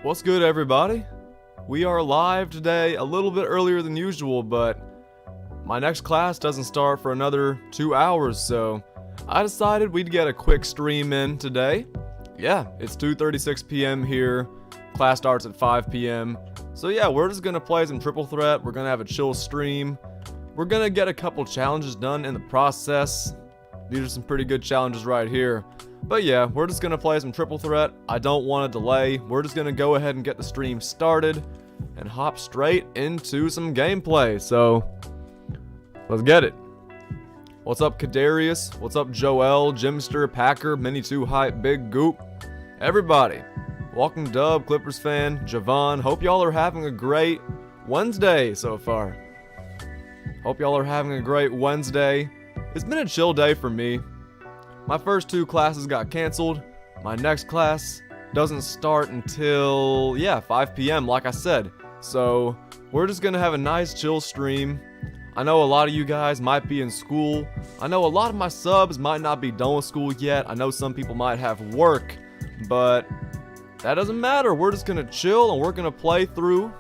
What's good, everybody? We are live today a little bit earlier than usual, but my next class doesn't start for another 2 hours, so I decided we'd get a quick stream in today. Yeah, it's 2:36 p.m. here. Class starts at 5 p.m. So yeah, we're just gonna play some Triple Threat. We're gonna have a chill stream. We're gonna get a couple challenges done in the process. These are some pretty good challenges right here. But yeah, we're just gonna play some Triple Threat. I don't want to delay. We're just gonna go ahead and get the stream started and hop straight into some gameplay. So let's get it. What's up, Kadarius? What's up, Joel, Jimster, Packer, Mini2 Hype, Big Goop? Everybody. Walking Dub, Clippers fan, Javon. Hope y'all are having a great Wednesday so far. Hope y'all are having a great Wednesday. It's been a chill day for me. My first 2 classes got canceled. My next class doesn't start until, 5 p.m. like I said. So we're just gonna have a nice chill stream. I know a lot of you guys might be in school. I know a lot of my subs might not be done with school yet. I know some people might have work, but that doesn't matter. We're just gonna chill and we're gonna play through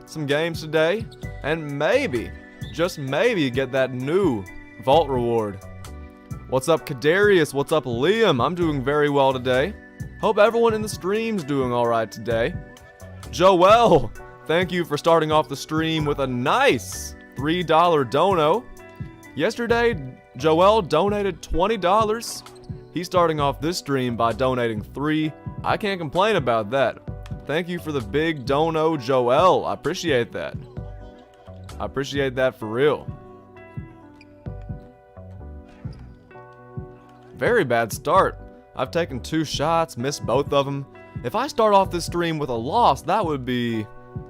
some games today and maybe, just maybe, get that new vault reward. What's up, Kadarius? What's up, Liam? I'm doing very well today. Hope everyone in the stream's doing alright today. Joel, thank you for starting off the stream with a nice $3 dono. Yesterday, Joel donated $20. He's starting off this stream by donating $3. I can't complain about that. Thank you for the big dono, Joel. I appreciate that. I appreciate that for real. Very bad start. I've taken 2 shots, missed both of them. If I start off this stream with a loss, that would be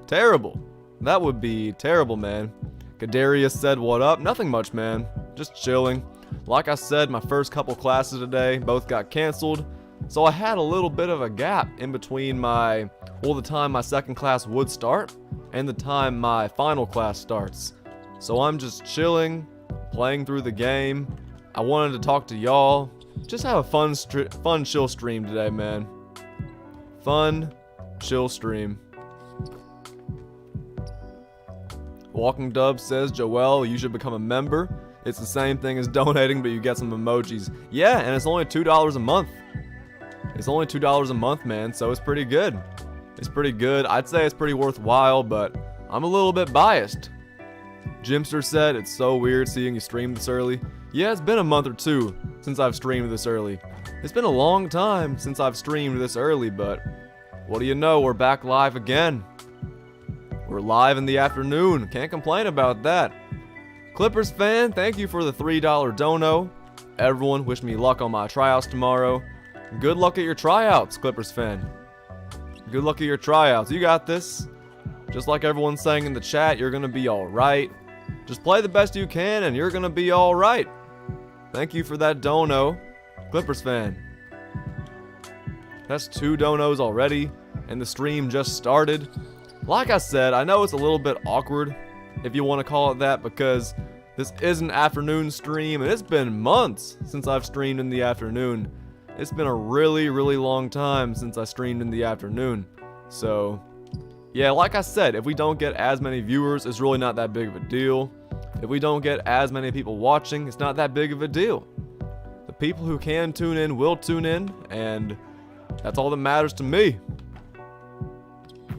terrible. That would be terrible, man. Kadarius said, what up? Nothing much, man. Just chilling. Like I said, my first couple classes today both got canceled. So I had a little bit of a gap in between the time my second class would start and the time my final class starts. So I'm just chilling, playing through the game. I wanted to talk to y'all. Just have a fun chill stream today, man. Fun, chill stream. Walking Dub says, Joel, you should become a member. It's the same thing as donating, but you get some emojis. Yeah, and it's only $2 a month. It's only $2 a month, man, so it's pretty good. It's pretty good. I'd say it's pretty worthwhile, but I'm a little bit biased. Jimster said, it's so weird seeing you stream this early. Yeah, it's been a month or 2 since I've streamed this early. It's been a long time since I've streamed this early, but what do you know, we're back live again. We're live in the afternoon, can't complain about that. Clippers fan, thank you for the $3 dono. Everyone, wish me luck on my tryouts tomorrow. Good luck at your tryouts, Clippers fan. Good luck at your tryouts, you got this. Just like everyone's saying in the chat, you're gonna be alright. Just play the best you can and you're gonna be alright. Thank you for that dono, Clippers fan. That's 2 donos already, and the stream just started. Like I said, I know it's a little bit awkward, if you want to call it that, because this is an afternoon stream, and it's been months since I've streamed in the afternoon. It's been a really, really long time since I streamed in the afternoon. So, yeah, like I said, if we don't get as many viewers, it's really not that big of a deal. If we don't get as many people watching, it's not that big of a deal. The people who can tune in will tune in, and that's all that matters to me.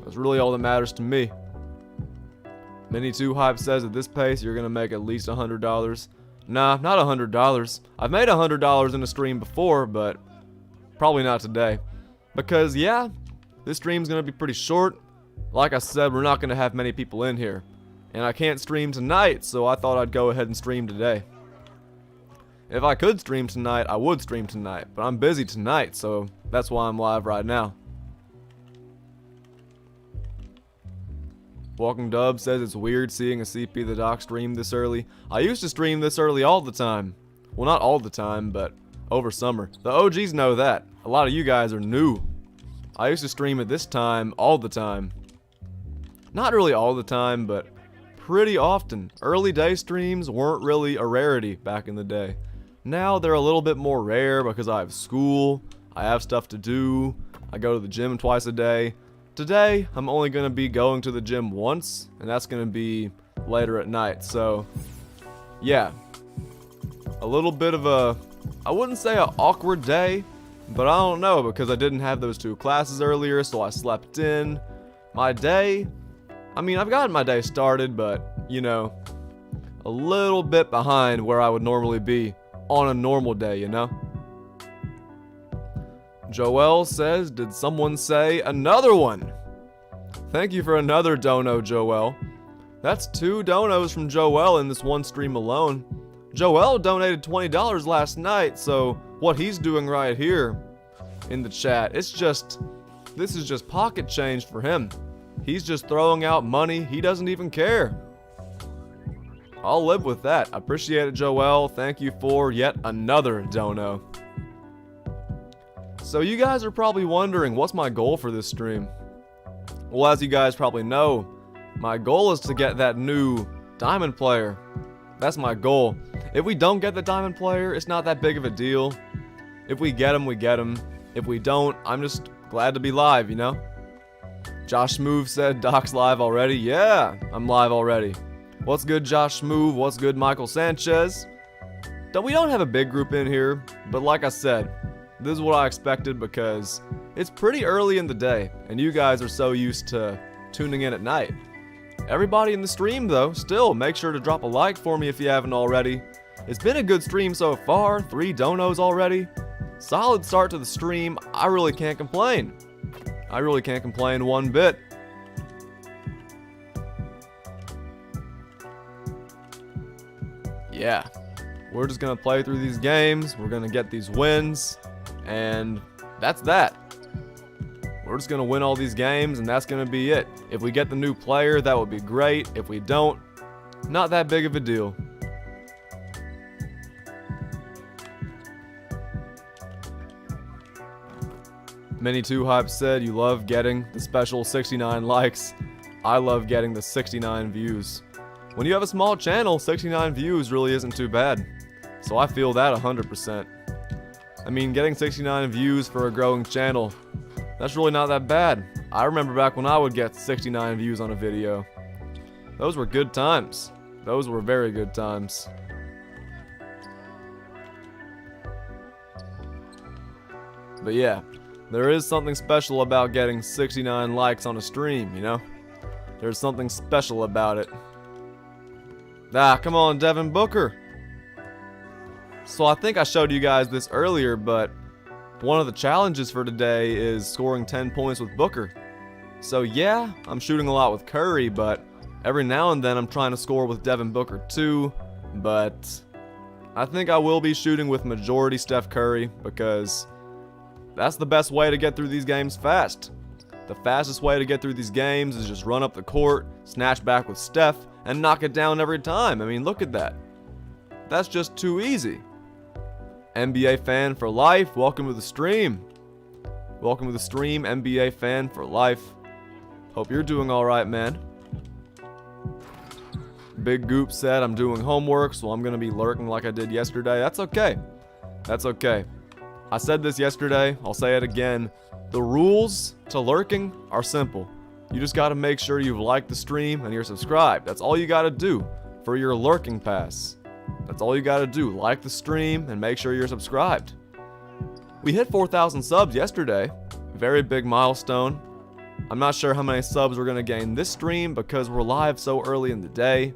That's really all that matters to me. Mini2 Hype says at this pace, you're gonna make at least $100. Nah, not $100. I've made $100 in a stream before, but probably not today. Because, yeah, this stream's gonna be pretty short. Like I said, we're not gonna have many people in here. And I can't stream tonight, so I thought I'd go ahead and stream today. If I could stream tonight, I would stream tonight. But I'm busy tonight, so that's why I'm live right now. Walking Dub says it's weird seeing a CP the Doc stream this early. I used to stream this early all the time. Well, not all the time, but over summer. The OGs know that. A lot of you guys are new. I used to stream at this time all the time. Not really all the time, but pretty often. Early day streams weren't really a rarity back in the day. Now they're a little bit more rare because I have school, I have stuff to do, I go to the gym twice a day. today I'm only going to be going to the gym once, and that's going to be later at night. So yeah, a little bit of a, I wouldn't say an awkward day, but I don't know, because I didn't have those 2 classes earlier, so I slept in. My day, I mean, I've gotten my day started, but you know, a little bit behind where I would normally be on a normal day, you know? Joel says, did someone say another one? Thank you for another dono, Joel. That's 2 donos from Joel in this one stream alone. Joel donated $20 last night, so what he's doing right here in the chat, it's just, this is just pocket change for him. He's just throwing out money. He doesn't even care. I'll live with that. Appreciate it, Joel. Thank you for yet another dono. So you guys are probably wondering, what's my goal for this stream? Well, as you guys probably know, my goal is to get that new diamond player. That's my goal. If we don't get the diamond player, it's not that big of a deal. If we get him, we get him. If we don't, I'm just glad to be live, you know? Josh Move said, Doc's live already. Yeah, I'm live already. What's good, Josh Move? What's good, Michael Sanchez? We don't have a big group in here, but like I said, this is what I expected because it's pretty early in the day, and you guys are so used to tuning in at night. Everybody in the stream, though, still make sure to drop a like for me if you haven't already. It's been a good stream so far, 3 donos already. Solid start to the stream. I really can't complain. I really can't complain one bit. Yeah, we're just gonna play through these games, we're gonna get these wins, and that's that. We're just gonna win all these games, and that's gonna be it. If we get the new player, that would be great. If we don't, not that big of a deal. Mini2Hype said you love getting the special 69 likes. I love getting the 69 views. When you have a small channel, 69 views really isn't too bad. So I feel that 100%. I mean, getting 69 views for a growing channel, that's really not that bad. I remember back when I would get 69 views on a video. Those were good times. Those were very good times. But yeah, there is something special about getting 69 likes on a stream, you know? There's something special about it. Ah, come on, Devin Booker. So I think I showed you guys this earlier, but one of the challenges for today is scoring 10 points with Booker. So yeah, I'm shooting a lot with Curry, but every now and then I'm trying to score with Devin Booker too. But I think I will be shooting with majority Steph Curry because that's the best way to get through these games fast. The fastest way to get through these games is just run up the court, snatch back with Steph, and knock it down every time. I mean, look at that. That's just too easy. NBA fan for life, welcome to the stream. Welcome to the stream, NBA fan for life. Hope you're doing alright, man. Big Goop said I'm doing homework, so I'm going to be lurking like I did yesterday. That's okay. That's okay. I said this yesterday, I'll say it again. The rules to lurking are simple. You just gotta make sure you've liked the stream and you're subscribed. That's all you gotta do for your lurking pass. That's all you gotta do. Like the stream and make sure you're subscribed. We hit 4,000 subs yesterday. Very big milestone. I'm not sure how many subs we're gonna gain this stream because we're live so early in the day.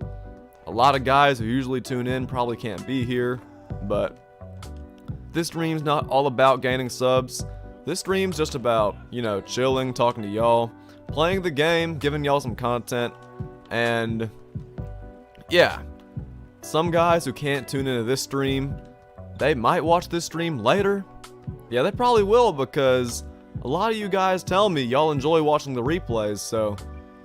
A lot of guys who usually tune in probably can't be here, but this stream's not all about gaining subs. This stream's just about, you know, chilling, talking to y'all, playing the game, giving y'all some content, and yeah, some guys who can't tune into this stream, they might watch this stream later. Yeah, they probably will because a lot of you guys tell me y'all enjoy watching the replays, so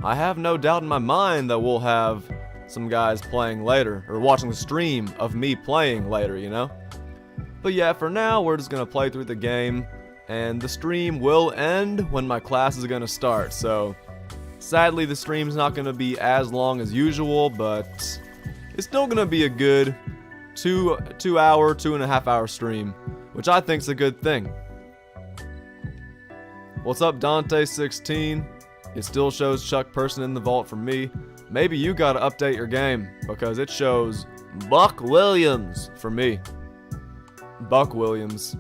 I have no doubt in my mind that we'll have some guys playing later, or watching the stream of me playing later, you know? But yeah, for now, we're just gonna play through the game, and the stream will end when my class is gonna start, so sadly the stream's not gonna be as long as usual, but it's still gonna be a good 2.5 hour stream, which I think's a good thing. What's up, Dante16? It still shows Chuck Person in the vault for me. Maybe you gotta update your game, because it shows Buck Williams for me. Buck Williams.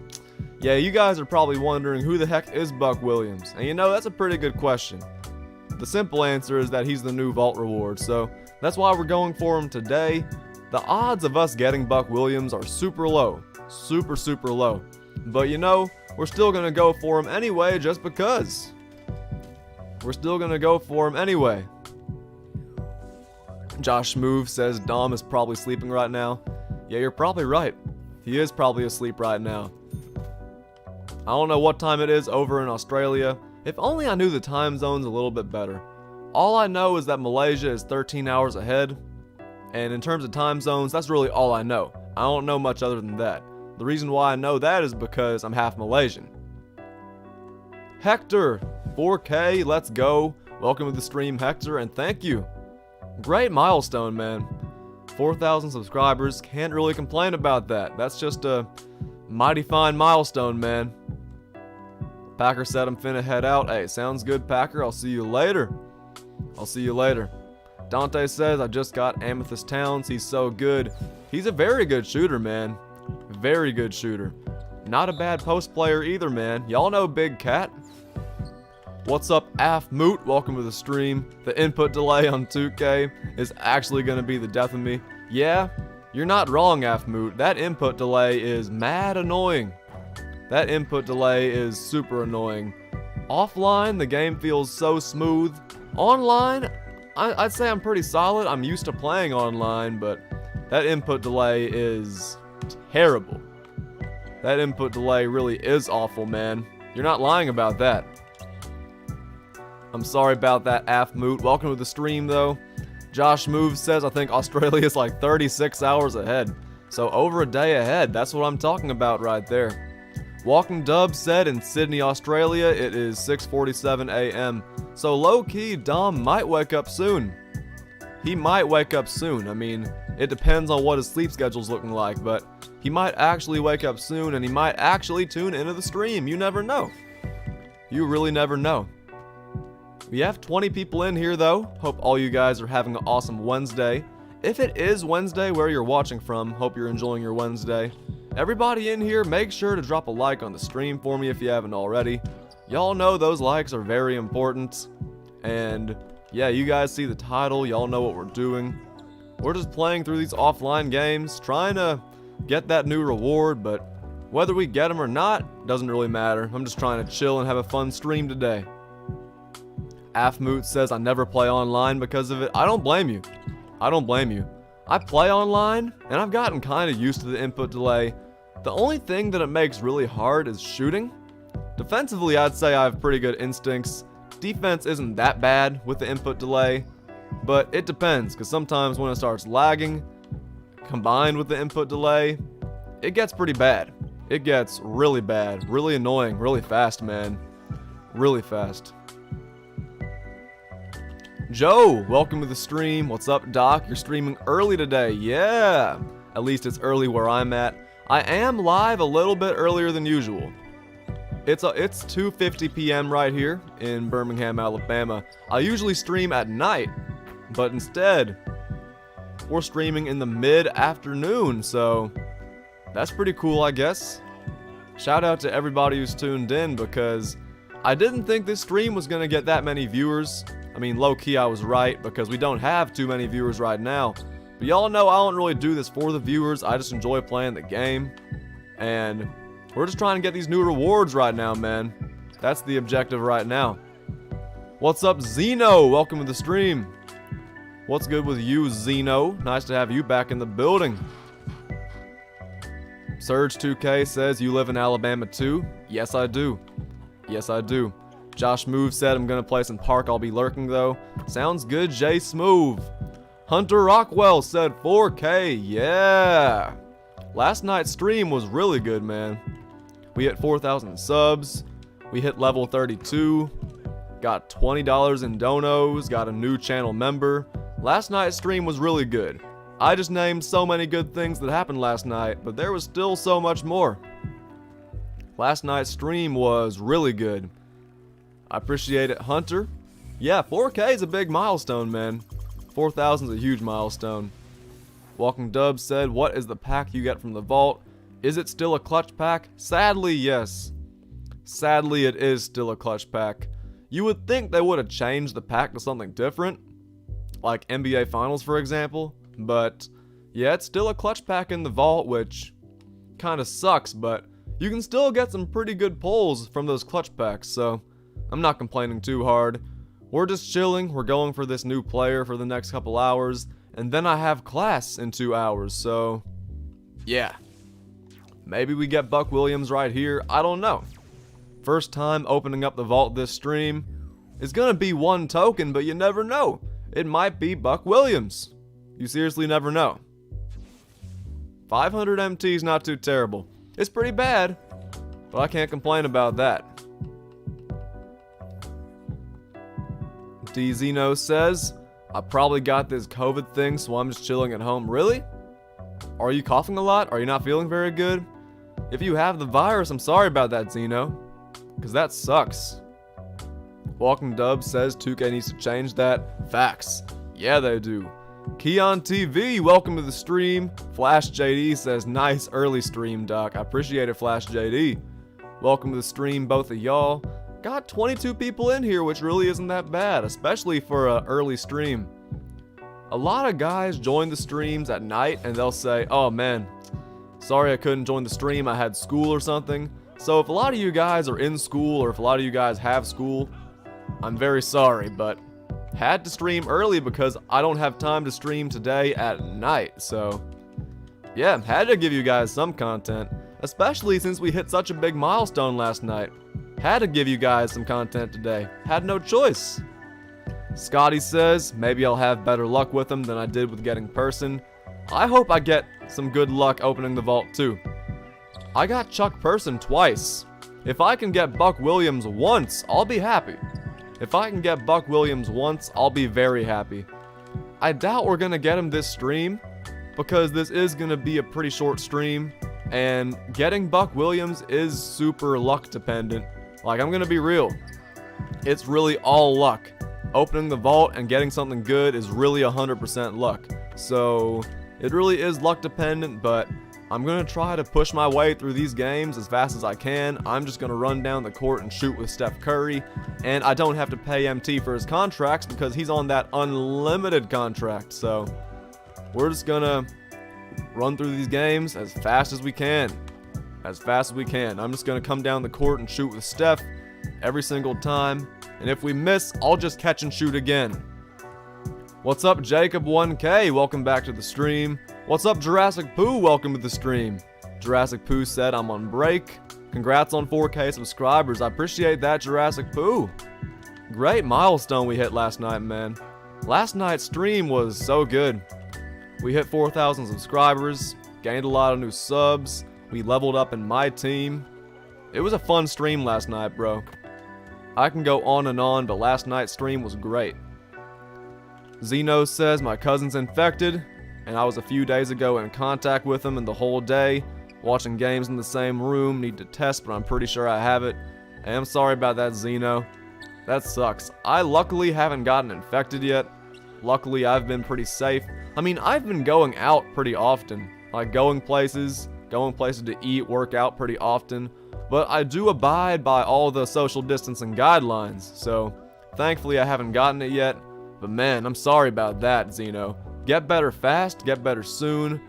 Yeah, you guys are probably wondering who the heck is Buck Williams, and you know, that's a pretty good question. The simple answer is that he's the new vault reward, so that's why we're going for him today. The odds of us getting Buck Williams are super low. Super low. But you know, we're still gonna go for him anyway just because. We're still gonna go for him anyway. Josh Move says Dom is probably sleeping right now. Yeah, you're probably right. He is probably asleep right now. I don't know what time it is over in Australia. If only I knew the time zones a little bit better. All I know is that Malaysia is 13 hours ahead. And in terms of time zones, that's really all I know. I don't know much other than that. The reason why I know that is because I'm half Malaysian. Hector, 4K, let's go. Welcome to the stream, Hector, and thank you. Great milestone, man. 4,000 subscribers, can't really complain about that. That's just a mighty fine milestone, man. Packer said I'm finna head out. Hey, sounds good, Packer. I'll see you later. Dante says I just got Amethyst Towns. He's so good. He's a very good shooter, man. Very good shooter. Not a bad post player either, man. Y'all know Big Cat. What's up, Moot? Welcome to the stream. The input delay on 2K is actually gonna be the death of me. Yeah, you're not wrong, Moot. That input delay is mad annoying. That input delay is super annoying. Offline, the game feels so smooth. Online, I'd say I'm pretty solid. I'm used to playing online, but that input delay is terrible. That input delay really is awful, man. You're not lying about that. I'm sorry about that, Moot. Welcome to the stream, though. Josh Move says I think Australia is like 36 hours ahead. So over a day ahead. That's what I'm talking about right there. Walking Dub said in Sydney, Australia, it is 6:47 a.m. So low-key, Dom might wake up soon. He might wake up soon. I mean, it depends on what his sleep schedule's looking like, but he might actually wake up soon, and he might actually tune into the stream. You never know. You really never know. We have 20 people in here, though. Hope all you guys are having an awesome Wednesday. If it is Wednesday where you're watching from, hope you're enjoying your Wednesday. Everybody in here, make sure to drop a like on the stream for me if you haven't already. Y'all know those likes are very important. And yeah, you guys see the title, y'all know what we're doing. We're just playing through these offline games, trying to get that new reward, but whether we get them or not, doesn't really matter. I'm just trying to chill and have a fun stream today. Afmoot says I never play online because of it. I don't blame you. I play online, and I've gotten kind of used to the input delay. The only thing that it makes really hard is shooting. Defensively, I'd say I have pretty good instincts. Defense isn't that bad with the input delay, but it depends, because sometimes when it starts lagging, combined with the input delay, it gets pretty bad. It gets really bad, really annoying, really fast, man. Really fast. Joe, welcome to the stream. What's up, Doc? You're streaming early today. Yeah. At least it's early where I'm at. I am live a little bit earlier than usual. It's 2:50 p.m. right here in Birmingham, Alabama. I usually stream at night, but instead, we're streaming in the mid-afternoon, so that's pretty cool, I guess. Shout out to everybody who's tuned in, because I didn't think this stream was going to get that many viewers. I mean, low-key, I was right, because we don't have too many viewers right now. But y'all know I don't really do this for the viewers. I just enjoy playing the game. And we're just trying to get these new rewards right now, man. That's the objective right now. What's up, Zeno? Welcome to the stream. What's good with you, Zeno? Nice to have you back in the building. Surge2K says you live in Alabama too? Yes, I do. Yes, I do. Josh Move said I'm gonna play some Park. I'll be lurking though. Sounds good, Jay Smooth. Hunter Rockwell said 4K. Yeah. Last night's stream was really good, man. We hit 4,000 subs. We hit level 32. Got $20 in donos. Got a new channel member. Last night's stream was really good. I just named so many good things that happened last night, but there was still so much more. Last night's stream was really good. I appreciate it, Hunter. Yeah, 4K is a big milestone, man. 4,000 is a huge milestone. Walking Dub said, what is the pack you get from the vault? Is it still a clutch pack? Sadly, yes. Sadly, it is still a clutch pack. You would think they would have changed the pack to something different, like NBA Finals, for example. But yeah, it's still a clutch pack in the vault, which kind of sucks, but you can still get some pretty good pulls from those clutch packs, so I'm not complaining too hard. We're just chilling, we're going for this new player for the next couple hours, and then I have class in 2 hours, so yeah. Maybe we get Buck Williams right here, I don't know. First time opening up the vault this stream. It's gonna be one token, but you never know. It might be Buck Williams. You seriously never know. 500 MT is not too terrible. It's pretty bad, but I can't complain about that. DZeno says, I probably got this COVID thing, so I'm just chilling at home. Really? Are you coughing a lot? Are you not feeling very good? If you have the virus, I'm sorry about that, Zeno. Because that sucks. Walking Dub says 2K needs to change that. Facts. Yeah, they do. Keon TV, welcome to the stream. Flash JD says, nice early stream, Doc. I appreciate it, Flash JD. Welcome to the stream, both of y'all. Got 22 people in here, which really isn't that bad, especially for an early stream. A lot of guys join the streams at night and they'll say, oh man, sorry I couldn't join the stream, I had school or something. So if a lot of you guys are in school or if a lot of you guys have school, I'm very sorry, but had to stream early because I don't have time to stream today at night. So yeah, had to give you guys some content, especially since we hit such a big milestone last night. Had to give you guys some content today. Had no choice. Scotty says, maybe I'll have better luck with them than I did with getting Person. I hope I get some good luck opening the vault too. I got Chuck Person twice. If I can get Buck Williams once, I'll be happy. If I can get Buck Williams once, I'll be very happy. I doubt we're gonna get him this stream, because this is gonna be a pretty short stream, and getting Buck Williams is super luck dependent. Like, I'm gonna be real. It's really all luck. Opening the vault and getting something good is really 100% luck. So, it really is luck dependent, but I'm gonna try to push my way through these games as fast as I can. I'm just gonna run down the court and shoot with Steph Curry, and I don't have to pay MT for his contracts because he's on that unlimited contract. So, we're just gonna run through these games as fast as we can. As fast as we can. I'm just gonna come down the court and shoot with Steph every single time. And if we miss, I'll just catch and shoot again. What's up, Jacob1K? Welcome back to the stream. What's up, Jurassic Poo? Welcome to the stream. Jurassic Poo said I'm on break. Congrats on 4K subscribers. I appreciate that, Jurassic Poo. Great milestone we hit last night, man. Last night's stream was so good. We hit 4,000 subscribers, gained a lot of new subs, we leveled up in my team. It was a fun stream last night, bro. I can go on and on, but last night's stream was great. Zeno says my cousin's infected, and I was a few days ago in contact with him, and the whole day, watching games in the same room, need to test, but I'm pretty sure I have it. I am sorry about that, Zeno. That sucks. I luckily haven't gotten infected yet. Luckily, I've been pretty safe. I mean, I've been going out pretty often, like going places to eat, work out pretty often, but I do abide by all the social distancing guidelines, so thankfully I haven't gotten it yet. But man, I'm sorry about that, Zeno. Get better fast, get better soon.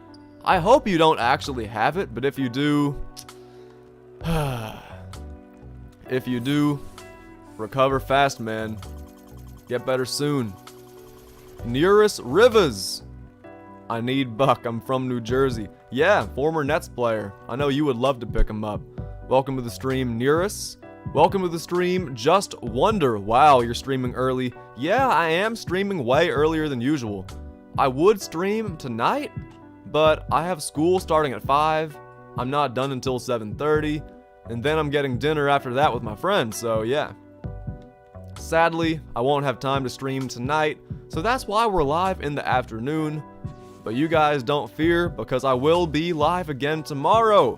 I hope you don't actually have it, but if you do, recover fast, man. Get better soon. Nearest Rivers. I need Buck. I'm from New Jersey. Yeah, former Nets player. I know you would love to pick him up. Welcome to the stream, Nearest. Welcome to the stream, Just Wonder. Wow, you're streaming early. Yeah, I am streaming way earlier than usual. I would stream tonight, but I have school starting at 5. I'm not done until 7:30, and then I'm getting dinner after that with my friends, so yeah. Sadly, I won't have time to stream tonight, so that's why we're live in the afternoon. But you guys don't fear, because I will be live again tomorrow.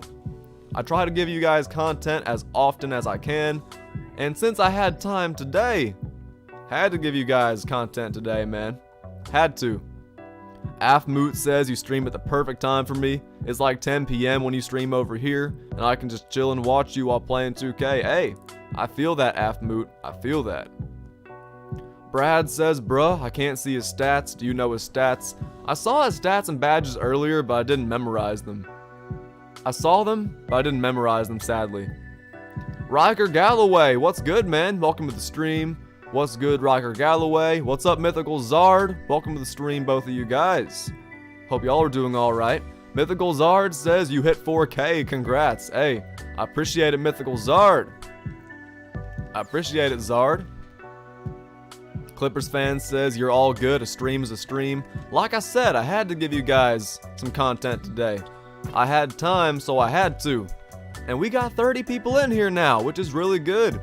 I try to give you guys content as often as I can, and since I had time today, Had to give you guys content today, man. Had to. Afmoot says you stream at the perfect time for me. It's like 10 p.m. when you stream over here, and I can just chill and watch you while playing 2K. Hey, I feel that, Afmoot. I feel that. Brad says, bruh, I can't see his stats. Do you know his stats? I saw his stats and badges earlier, but I didn't memorize them. I saw them, but I didn't memorize them, sadly. Riker Galloway, what's good, man? Welcome to the stream. What's good, Riker Galloway? What's up, Mythical Zard? Welcome to the stream, both of you guys. Hope y'all are doing alright. Mythical Zard says you hit 4K. Congrats. Hey, I appreciate it, Mythical Zard. I appreciate it, Zard. Clippers fan says you're all good. A stream is a stream. Like I said, I had to give you guys some content today. I had time, so I had to. And we got 30 people in here now, which is really good.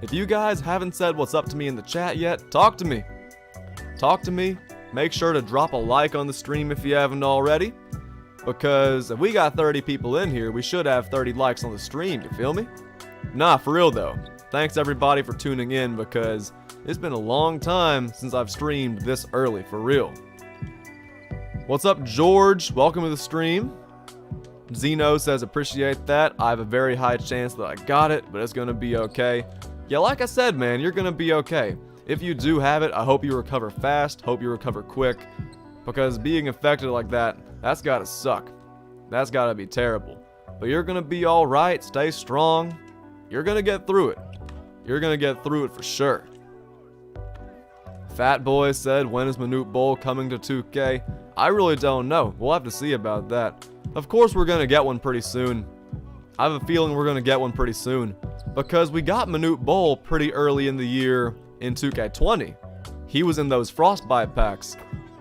If you guys haven't said what's up to me in the chat yet, talk to me. Talk to me. Make sure to drop a like on the stream if you haven't already. Because if we got 30 people in here, we should have 30 likes on the stream, you feel me? Nah, for real though. Thanks everybody for tuning in because it's been a long time since I've streamed this early, for real. What's up, George? Welcome to the stream. Zeno says appreciate that. I have a very high chance that I got it, but it's gonna be okay. Yeah, like I said, man, you're gonna be okay. If you do have it, I hope you recover fast, hope you recover quick, because being affected like that, that's gotta suck. That's gotta be terrible. But you're gonna be alright, stay strong. You're gonna get through it. You're gonna get through it for sure. Fat Boy said, when is Manute Bowl coming to 2K? I really don't know. We'll have to see about that. Of course we're gonna get one pretty soon. I have a feeling we're gonna get one pretty soon. Because we got Manute Bowl pretty early in the year in 2K20. He was in those Frostbite packs.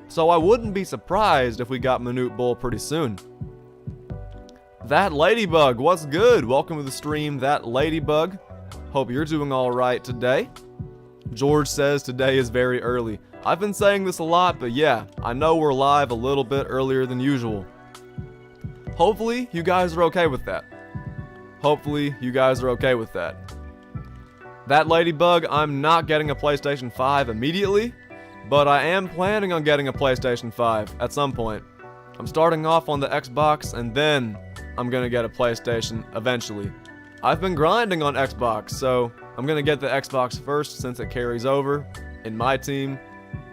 So I wouldn't be surprised if we got Manute Bowl pretty soon. That Ladybug, what's good? Welcome to the stream, That Ladybug. Hope you're doing alright today. George says today is very early. I've been saying this a lot, but yeah, I know we're live a little bit earlier than usual. Hopefully, you guys are okay with that. Hopefully, you guys are okay with that. That Ladybug, I'm not getting a PlayStation 5 immediately, but I am planning on getting a PlayStation 5 at some point. I'm starting off on the Xbox, and then I'm gonna get a PlayStation eventually. I've been grinding on Xbox, so I'm gonna get the Xbox first since it carries over in my team,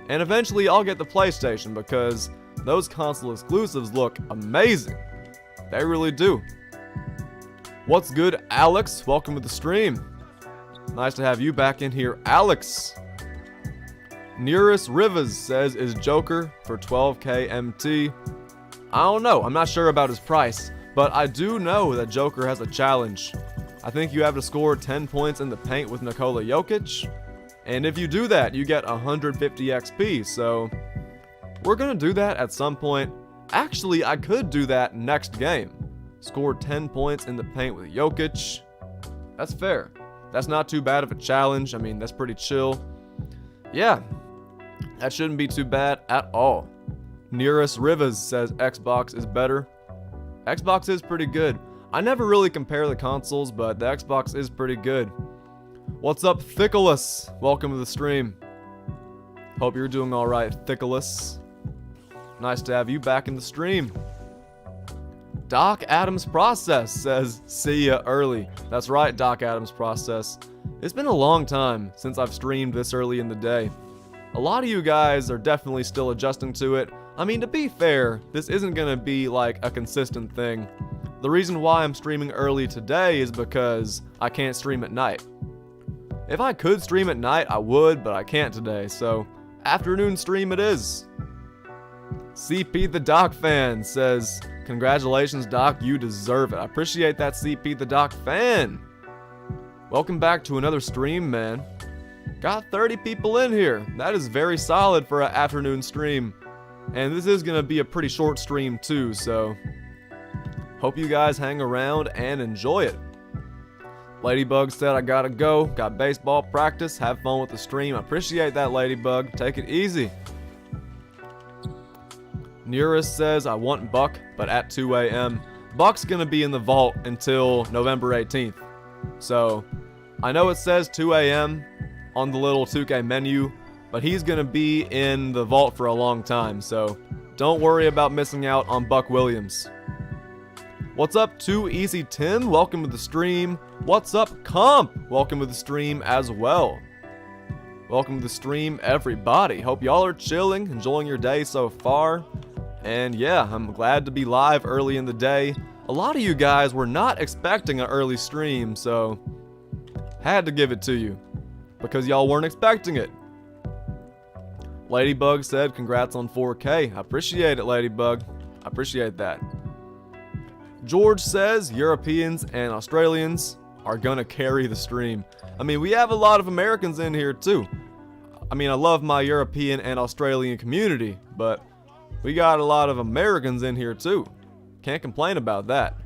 and eventually I'll get the PlayStation because those console exclusives look amazing. They really do. What's good, Alex? Welcome to the stream. Nice to have you back in here, Alex. Nearest Rivers says, is Joker for 12K MT? I don't know. I'm not sure about his price, but I do know that Joker has a challenge. I think you have to score 10 points in the paint with Nikola Jokic, and if you do that, you get 150 XP, so we're gonna do that at some point. Actually, I could do that next game. Score 10 points in the paint with Jokic. That's fair. That's not too bad of a challenge. I mean, that's pretty chill. Yeah, that shouldn't be too bad at all. Nearest Rivers says Xbox is better. Xbox is pretty good. I never really compare the consoles, but the Xbox is pretty good. What's up, Thickless? Welcome to the stream. Hope you're doing alright, Thickless. Nice to have you back in the stream. Doc Adams Process says, see ya early. That's right, Doc Adams Process. It's been a long time since I've streamed this early in the day. A lot of you guys are definitely still adjusting to it. I mean, to be fair, this isn't gonna be like a consistent thing. The reason why I'm streaming early today is because I can't stream at night. If I could stream at night, I would, but I can't today, so afternoon stream it is. CP the Doc fan says, congratulations, Doc, you deserve it. I appreciate that, CP the Doc fan. Welcome back to another stream, man. Got 30 people in here. That is very solid for an afternoon stream. And this is gonna be a pretty short stream too, so hope you guys hang around and enjoy it. Ladybug said I gotta go. Got baseball practice. Have fun with the stream. I appreciate that, Ladybug. Take it easy. Nearest says I want Buck, but at 2 a.m. Buck's gonna be in the vault until November 18th. So I know it says 2 a.m., on the little 2K menu, but he's going to be in the vault for a long time, so don't worry about missing out on Buck Williams. What's up, Too Easy Tim? Welcome to the stream. What's up, Comp? Welcome to the stream as well. Welcome to the stream, everybody. Hope y'all are chilling, enjoying your day so far. And yeah, I'm glad to be live early in the day. A lot of you guys were not expecting an early stream, so had to give it to you because y'all weren't expecting it. Ladybug said, congrats on 4K. I appreciate it, Ladybug. I appreciate that. George says, Europeans and Australians are gonna carry the stream. I mean, we have a lot of Americans in here too. I mean, I love my European and Australian community, but we got a lot of Americans in here too. Can't complain about that.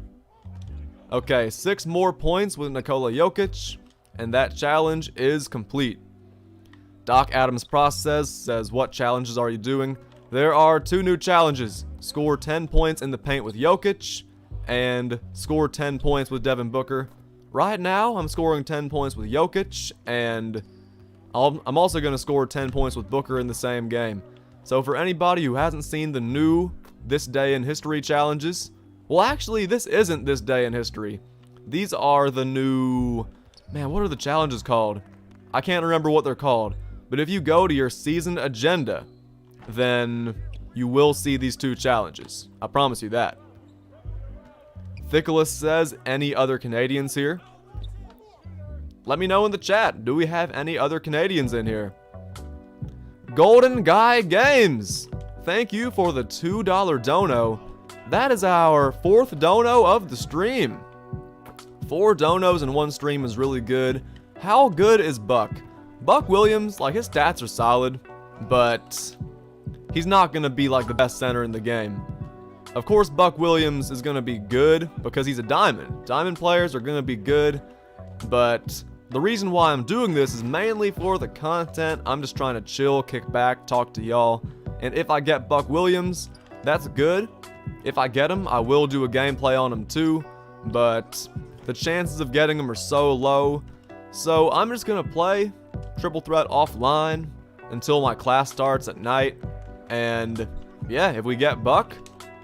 Okay, 6 more points with Nikola Jokic, and that challenge is complete. Doc Adams Process says, what challenges are you doing? There are 2 new challenges. Score 10 points in the paint with Jokic, and score 10 points with Devin Booker. Right now, I'm scoring 10 points with Jokic, and I'm also going to score 10 points with Booker in the same game. So for anybody who hasn't seen the new This Day in History challenges, well, actually, this isn't This Day in History. These are the new... Man, what are the challenges called? I can't remember what they're called. But if you go to your season agenda, then you will see these 2 challenges. I promise you that. Thiculus says, any other Canadians here? Let me know in the chat. Do we have any other Canadians in here? Golden Guy Games. Thank you for the $2 dono. That is our 4th dono of the stream. 4 donos in one stream is really good. How good is Buck? Buck Williams, like, his stats are solid, but he's not going to be like the best center in the game. Of course, Buck Williams is going to be good because he's a diamond. Diamond players are going to be good, but the reason why I'm doing this is mainly for the content. I'm just trying to chill, kick back, talk to y'all, and if I get Buck Williams, that's good. If I get him, I will do a gameplay on him too, but the chances of getting him are so low, so I'm just going to play Triple Threat offline until my class starts at night, and yeah, if we get Buck,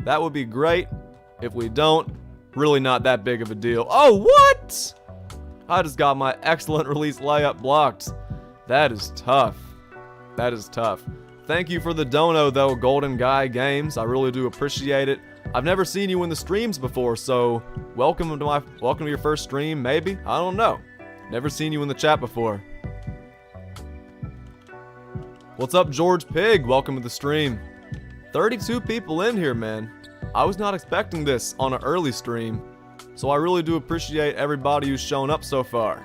that would be great. If we don't, really not that big of a deal. Oh, what? I just got my excellent release layup blocked. That is tough. That is tough. Thank you for the dono though, Golden Guy Games. I really do appreciate it. I've never seen you in the streams before, so welcome to your first stream, maybe? I don't know. Never seen you in the chat before. What's up, George Pig? Welcome to the stream. 32 people in here, man. I was not expecting this on an early stream, so I really do appreciate everybody who's shown up so far.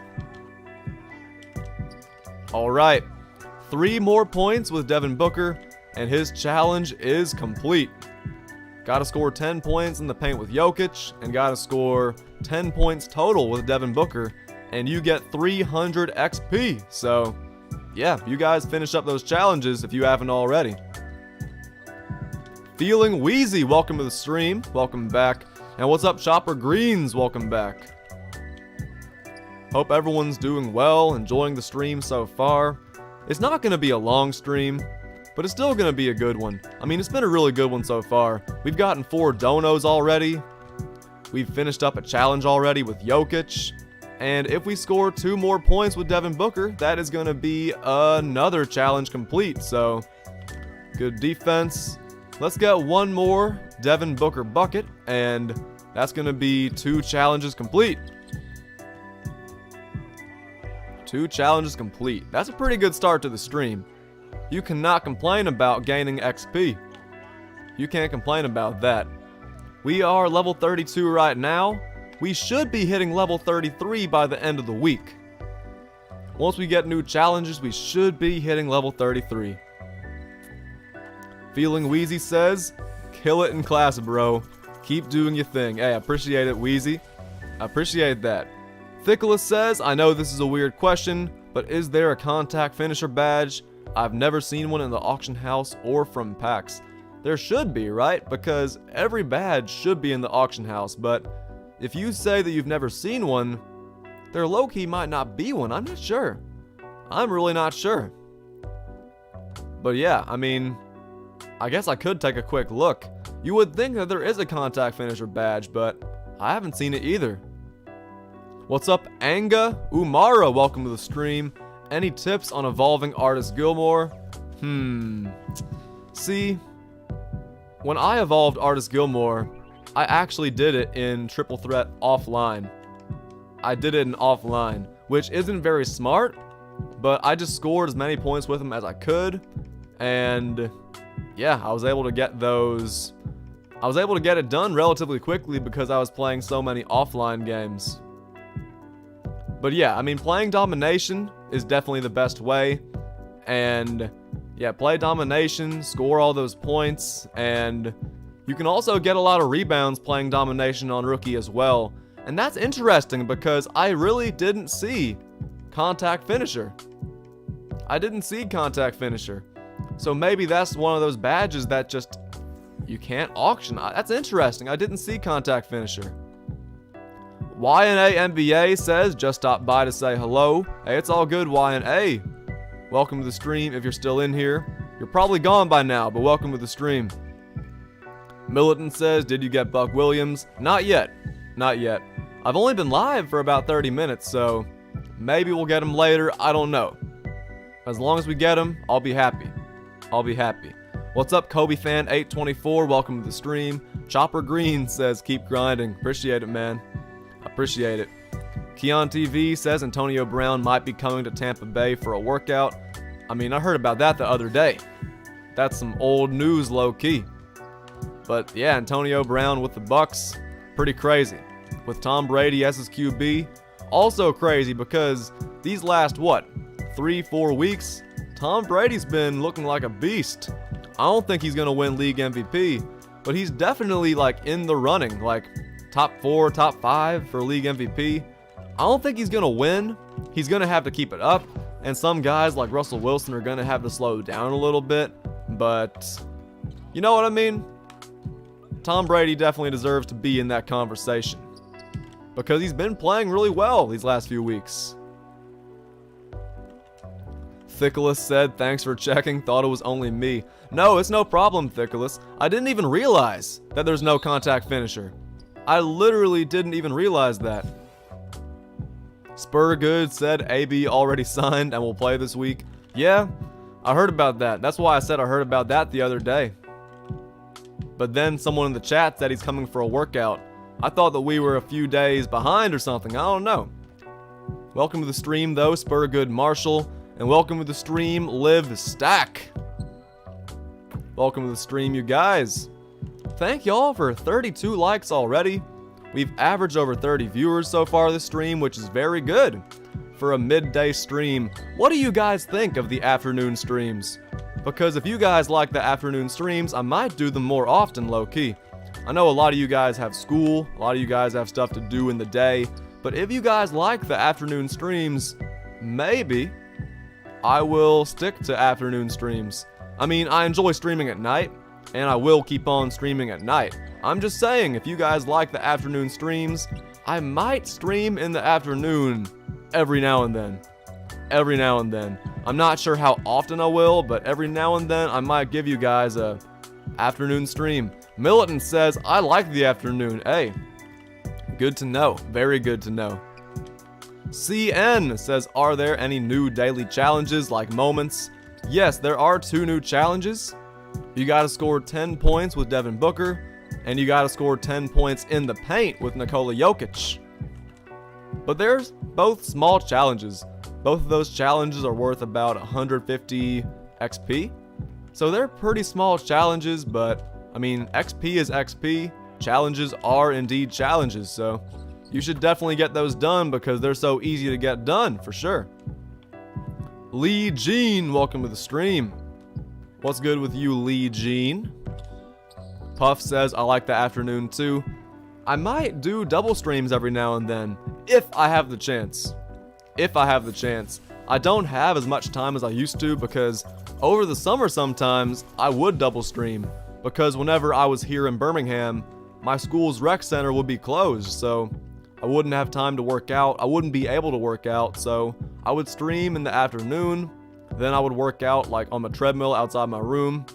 Alright, 3 more points with Devin Booker, and his challenge is complete. Gotta score 10 points in the paint with Jokic, and gotta score 10 points total with Devin Booker, and you get 300 XP, so yeah, you guys finish up those challenges if you haven't already. Feeling Wheezy, welcome to the stream. Welcome back. And what's up, Chopper Greens? Welcome back. Hope everyone's doing well, enjoying the stream so far. It's not going to be a long stream, but it's still going to be a good one. I mean, it's been a really good one so far. We've gotten 4 donos already. We've finished up a challenge already with Jokic. And if we score 2 more points with Devin Booker, that is going to be another challenge complete. So, good defense. Let's get 1 more Devin Booker bucket, and that's going to be 2 challenges complete. 2 challenges complete. That's a pretty good start to the stream. You cannot complain about gaining XP. You can't complain about that. We are level 32 right now. We should be hitting level 33 by the end of the week. Once we get new challenges, we should be hitting level 33. Feeling Wheezy says, kill it in class, bro. Keep doing your thing. Hey, I appreciate it, Wheezy. I appreciate that. Thiculus says, I know this is a weird question, but is there a contact finisher badge? I've never seen one in the auction house or from packs. There should be, right? Because every badge should be in the auction house, but if you say that you've never seen one, there low-key might not be one. I'm not sure. I'm really not sure. But yeah, I mean, I guess I could take a quick look. You would think that there is a contact finisher badge, but I haven't seen it either. What's up, Anga? Umara, welcome to the stream. Any tips on evolving Artist Gilmore? See, when I evolved Artist Gilmore, I actually did it in Triple Threat offline. I did it in offline, which isn't very smart, but I just scored as many points with him as I could, and yeah, I was able to get those. I was able to get it done relatively quickly because I was playing so many offline games. But yeah, I mean, playing Domination is definitely the best way, and yeah, play Domination, score all those points, and you can also get a lot of rebounds playing Domination on Rookie as well. And that's interesting because I really didn't see Contact Finisher. I didn't see Contact Finisher. So maybe that's one of those badges that just you can't auction. That's interesting. I didn't see Contact Finisher. YNA NBA says, just stopped by to say hello. Hey, it's all good, YNA. Welcome to the stream if you're still in here. You're probably gone by now, but welcome to the stream. Militant says, did you get Buck Williams? Not yet. Not yet. I've only been live for about 30 minutes, so maybe we'll get him later. I don't know. As long as we get him, I'll be happy. I'll be happy. What's up, Kobe fan 824? Welcome to the stream. Chopper Green says, keep grinding. Appreciate it, man. Appreciate it. Keon TV says Antonio Brown might be coming to Tampa Bay for a workout. I mean, I heard about that the other day. That's some old news, low-key. But yeah, Antonio Brown with the Bucks, pretty crazy. With Tom Brady as his QB, also crazy because these last, 3-4 weeks, Tom Brady's been looking like a beast. I don't think he's going to win league MVP, but he's definitely like in the running, like top 4, top 5 for league MVP. I don't think he's going to win. He's going to have to keep it up, and some guys like Russell Wilson are going to have to slow down a little bit, but you know what I mean? Tom Brady definitely deserves to be in that conversation because he's been playing really well these last few weeks. Thickless said, thanks for checking, thought it was only me. No, it's no problem, Thickless. I didn't even realize that there's no contact finisher. I literally didn't even realize that. Spurgood said AB already signed and will play this week. Yeah, I heard about that. That's why I said I heard about that the other day. But then someone in the chat said he's coming for a workout. I thought that we were a few days behind or something. I don't know. Welcome to the stream, though, Spurgood Marshall. And welcome to the stream, Live Stack. Welcome to the stream, you guys. Thank y'all for 32 likes already. We've averaged over 30 viewers so far this stream, which is very good for a midday stream. What do you guys think of the afternoon streams? Because if you guys like the afternoon streams, I might do them more often, low-key. I know a lot of you guys have school, a lot of you guys have stuff to do in the day, but if you guys like the afternoon streams, maybe I will stick to afternoon streams. I mean, I enjoy streaming at night, and I will keep on streaming at night. I'm just saying, if you guys like the afternoon streams, I might stream in the afternoon every now and then. Every now and then. I'm not sure how often I will, but every now and then I might give you guys a afternoon stream. Militant says, I like the afternoon. Hey, good to know. Very good to know. CN says, are there any new daily challenges like moments? Yes, there are 2 new challenges. You gotta score 10 points with Devin Booker, and you gotta score 10 points in the paint with Nikola Jokic. But there's both small challenges. Both of those challenges are worth about 150 XP. So they're pretty small challenges, but I mean, XP is XP. Challenges are indeed challenges, so you should definitely get those done because they're so easy to get done, for sure. Lee Jean, welcome to the stream. What's good with you, Lee Jean? Puff says, I like the afternoon too. I might do double streams every now and then, if I have the chance. If I have the chance. I don't have as much time as I used to because over the summer sometimes I would double stream because whenever I was here in Birmingham, my school's rec center would be closed, so I wouldn't have time to work out. I wouldn't be able to work out, so I would stream in the afternoon. Then I would work out like on the treadmill outside my room.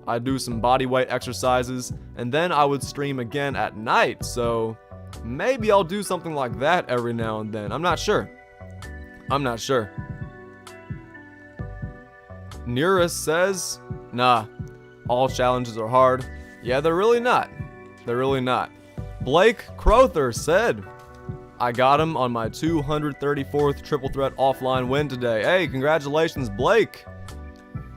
I'd do some body weight exercises, and then I would stream again at night. So maybe I'll do something like that every now and then. I'm not sure. Nearest says, nah, all challenges are hard. Yeah, they're really not. Blake Crowther said, I got him on my 234th triple threat offline win today. Hey, congratulations, Blake.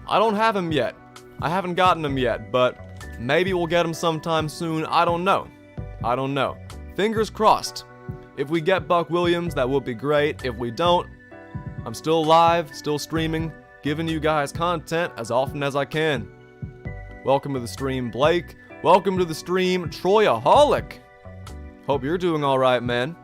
I don't have him yet. I haven't gotten him yet, but maybe we'll get him sometime soon. I don't know. Fingers crossed. If we get Buck Williams, that would be great. If we don't, I'm still live, still streaming, giving you guys content as often as I can. Welcome to the stream, Blake. Welcome to the stream, Troyaholic. Hope you're doing all right, man.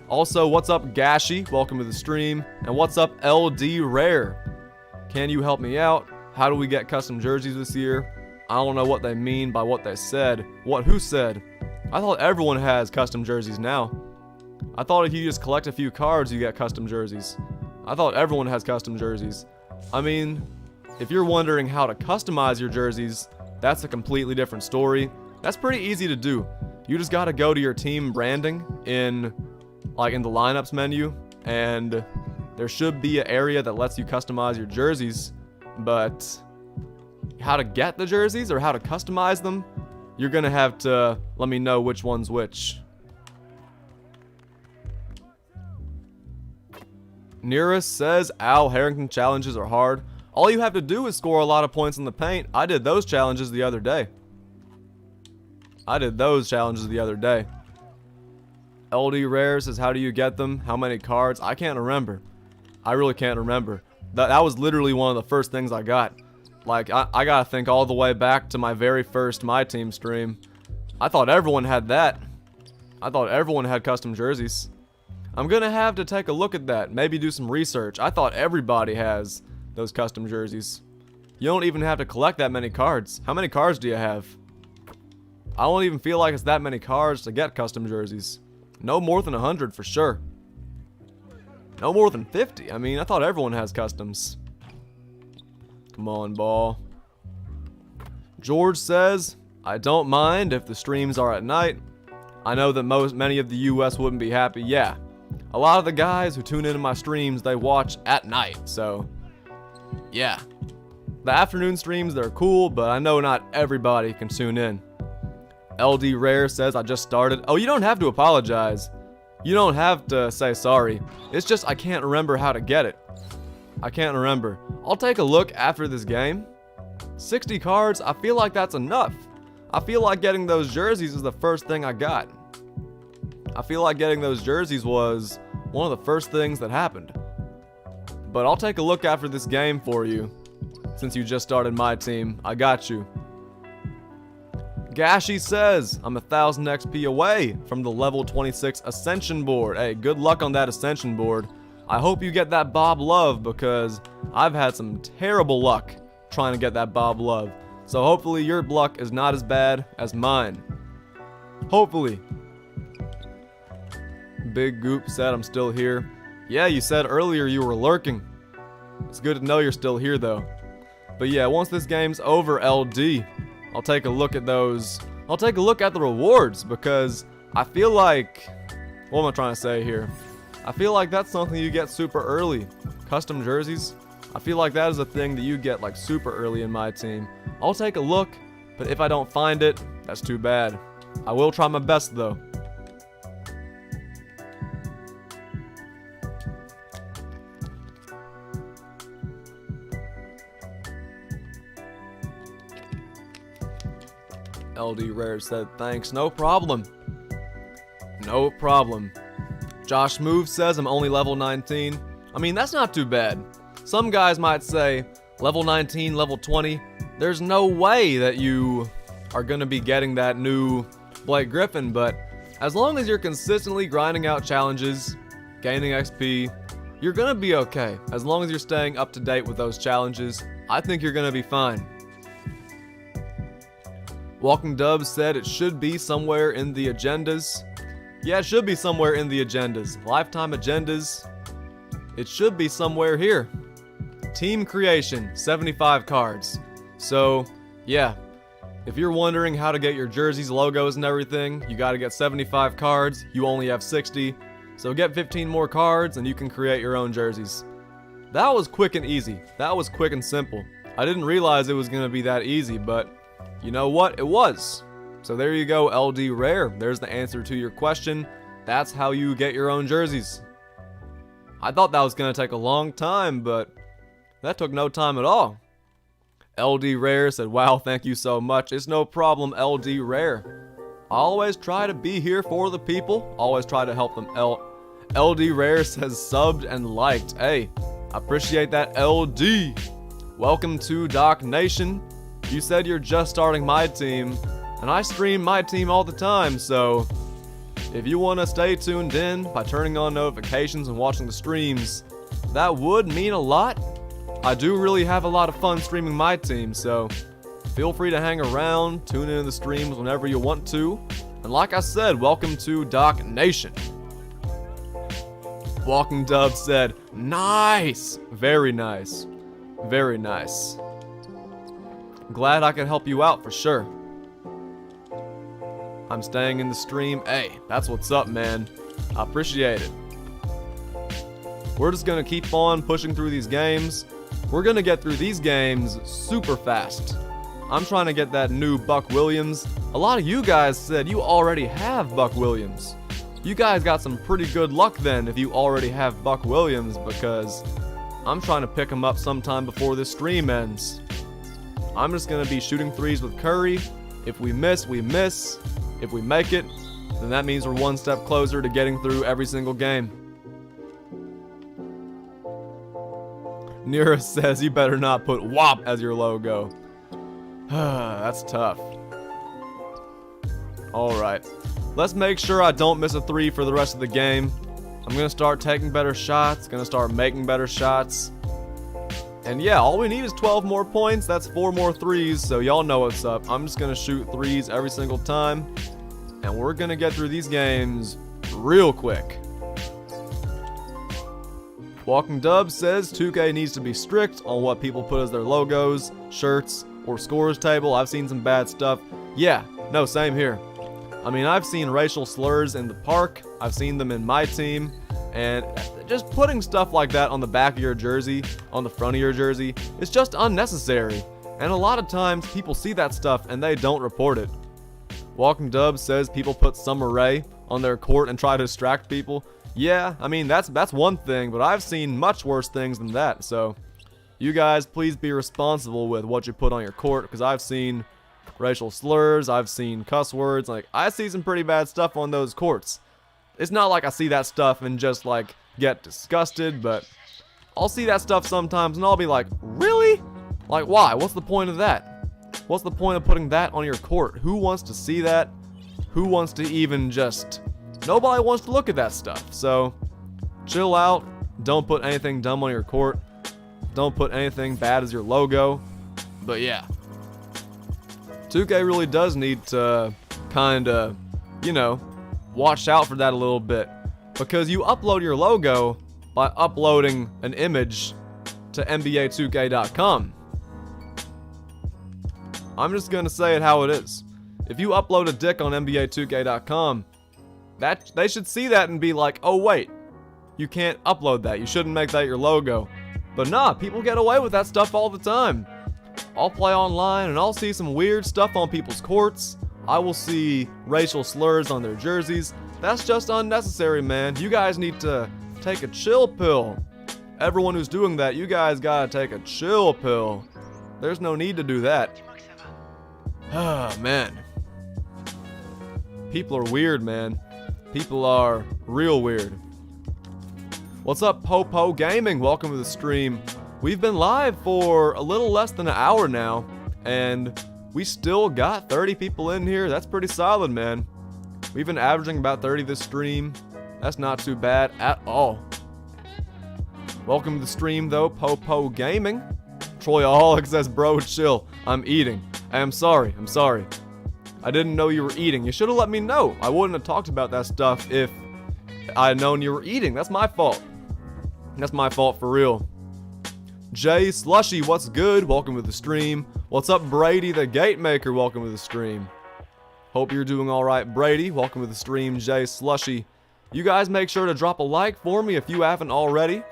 Also, what's up, Gashi? Welcome to the stream. And what's up, LD Rare? Can you help me out? How do we get custom jerseys this year? I don't know what they mean by what they said. Who said? I thought everyone has custom jerseys now. I thought if you just collect a few cards, you get custom jerseys. I thought everyone has custom jerseys. I mean, if you're wondering how to customize your jerseys, that's a completely different story. That's pretty easy to do. You just gotta go to your team branding in the lineups menu, and there should be an area that lets you customize your jerseys. But how to get the jerseys or how to customize them, you're gonna have to let me know which one's which. Nearest says, Al, Harrington challenges are hard. All you have to do is score a lot of points in the paint. I did those challenges the other day. LD Rare says, how do you get them? How many cards? I can't remember. I really can't remember. That was literally one of the first things I got. Like, I gotta think all the way back to my very first MyTeam stream. I thought everyone had that. I thought everyone had custom jerseys. I'm gonna have to take a look at that. Maybe do some research. I thought everybody has those custom jerseys. You don't even have to collect that many cards. How many cards do you have? I don't even feel like it's that many cards to get custom jerseys. No more than 100 for sure. No more than 50. I mean, I thought everyone has customs. Come on, ball. George says, I don't mind if the streams are at night. I know that many of the US wouldn't be happy. Yeah. A lot of the guys who tune into my streams, they watch at night. So, yeah. The afternoon streams, they're cool, but I know not everybody can tune in. LD Rare says, I just started. Oh, you don't have to apologize. You don't have to say sorry. It's just I can't remember how to get it. I can't remember. I'll take a look after this game. 60 cards, I feel like that's enough. I feel like getting those jerseys is the first thing I got. I feel like getting those jerseys was one of the first things that happened. But I'll take a look after this game for you. Since you just started MyTeam, I got you. Gashi says, I'm 1,000 XP away from the level 26 Ascension board. Hey, good luck on that Ascension board. I hope you get that Bob Love because I've had some terrible luck trying to get that Bob Love. So hopefully your luck is not as bad as mine. Hopefully. Big Goop said I'm still here. Yeah, you said earlier you were lurking. It's good to know you're still here though. But yeah, once this game's over, LD, I'll take a look at those. I'll take a look at the rewards because I feel like, what am I trying to say here? I feel like that's something you get super early. Custom jerseys. I feel like that is a thing that you get like super early in MyTeam. I'll take a look, but if I don't find it, that's too bad. I will try my best though. LD Rare said thanks. No problem. No problem. Josh Move says I'm only level 19. I mean, that's not too bad. Some guys might say level 19, level 20. There's no way that you are going to be getting that new Blake Griffin, but as long as you're consistently grinding out challenges, gaining XP, you're going to be okay. As long as you're staying up to date with those challenges, I think you're going to be fine. Walking Dub said it should be somewhere in the agendas. Yeah, it should be somewhere in the agendas. Lifetime agendas. It should be somewhere here. Team creation, 75 cards. So, yeah. If you're wondering how to get your jerseys, logos, and everything, you gotta get 75 cards. You only have 60. So get 15 more cards and you can create your own jerseys. That was quick and easy. That was quick and simple. I didn't realize it was gonna be that easy, but you know what? It was. So there you go, LD Rare. There's the answer to your question. That's how you get your own jerseys. I thought that was gonna take a long time, but that took no time at all. LD Rare said, wow, thank you so much. It's no problem, LD Rare. I always try to be here for the people. Always try to help them. LD Rare says subbed and liked. Hey, I appreciate that, LD. Welcome to Doc Nation. You said you're just starting my team, and I stream my team all the time, so if you want to stay tuned in by turning on notifications and watching the streams, that would mean a lot. I do really have a lot of fun streaming my team, so feel free to hang around, tune into the streams whenever you want to. And like I said, welcome to Doc Nation. Walking Dub said, nice! Very nice. Very nice. Glad I could help you out for sure. I'm staying in the stream. Hey, that's what's up, man. I appreciate it. We're just gonna keep on pushing through these games. We're gonna get through these games super fast. I'm trying to get that new Buck Williams. A lot of you guys said you already have Buck Williams. You guys got some pretty good luck then if you already have Buck Williams, because I'm trying to pick him up sometime before this stream ends. I'm just gonna be shooting threes with Curry. If we miss, we miss. If we make it, then that means we're one step closer to getting through every single game. Nira says you better not put WAP as your logo. That's tough. Alright. Let's make sure I don't miss a three for the rest of the game. I'm gonna start taking better shots, gonna start making better shots. And yeah, all we need is 12 more points. That's 4 more threes, so y'all know what's up. I'm just gonna shoot threes every single time. And we're gonna get through these games real quick. Walking Dub says 2K needs to be strict on what people put as their logos, shirts, or scores table. I've seen some bad stuff. Yeah, no, same here. I mean, I've seen racial slurs in the park. I've seen them in my team. And just putting stuff like that on the back of your jersey, on the front of your jersey, it's just unnecessary. And a lot of times people see that stuff and they don't report it. Walking Dub says people put Summer Rae on their court and try to distract people. Yeah, I mean, that's one thing, but I've seen much worse things than that. So you guys, please be responsible with what you put on your court, because I've seen racial slurs, I've seen cuss words. Like, I see some pretty bad stuff on those courts. It's not like I see that stuff and just, like, get disgusted, but I'll see that stuff sometimes and I'll be like, really? Like, why? What's the point of that? What's the point of putting that on your court? Who wants to see that? Who wants to even just... Nobody wants to look at that stuff. So, chill out. Don't put anything dumb on your court. Don't put anything bad as your logo. But yeah. 2K really does need to kinda, you know, watch out for that a little bit. Because you upload your logo by uploading an image to NBA2K.com. I'm just gonna say it how it is. If you upload a dick on NBA2K.com, that they should see that and be like, oh wait, you can't upload that. You shouldn't make that your logo. But nah, people get away with that stuff all the time. I'll play online and I'll see some weird stuff on people's courts. I will see racial slurs on their jerseys. That's just unnecessary, man. You guys need to take a chill pill. Everyone who's doing that, you guys gotta take a chill pill. There's no need to do that. Ah, man. People are weird, man. People are real weird. What's up, Popo Gaming? Welcome to the stream. We've been live for a little less than an hour now, and we still got 30 people in here. That's pretty solid, man. We've been averaging about 30 this stream. That's not too bad at all. Welcome to the stream, though, Popo Gaming. Troyaholic says, bro, chill. I'm eating. I'm sorry. I didn't know you were eating. You should have let me know. I wouldn't have talked about that stuff if I had known you were eating. That's my fault. That's my fault for real. Jay Slushy, what's good? Welcome to the stream. What's up, Brady the Gate Maker? Welcome to the stream. Hope you're doing alright, Brady. Welcome to the stream, Jay Slushy. You guys make sure to drop a like for me if you haven't already.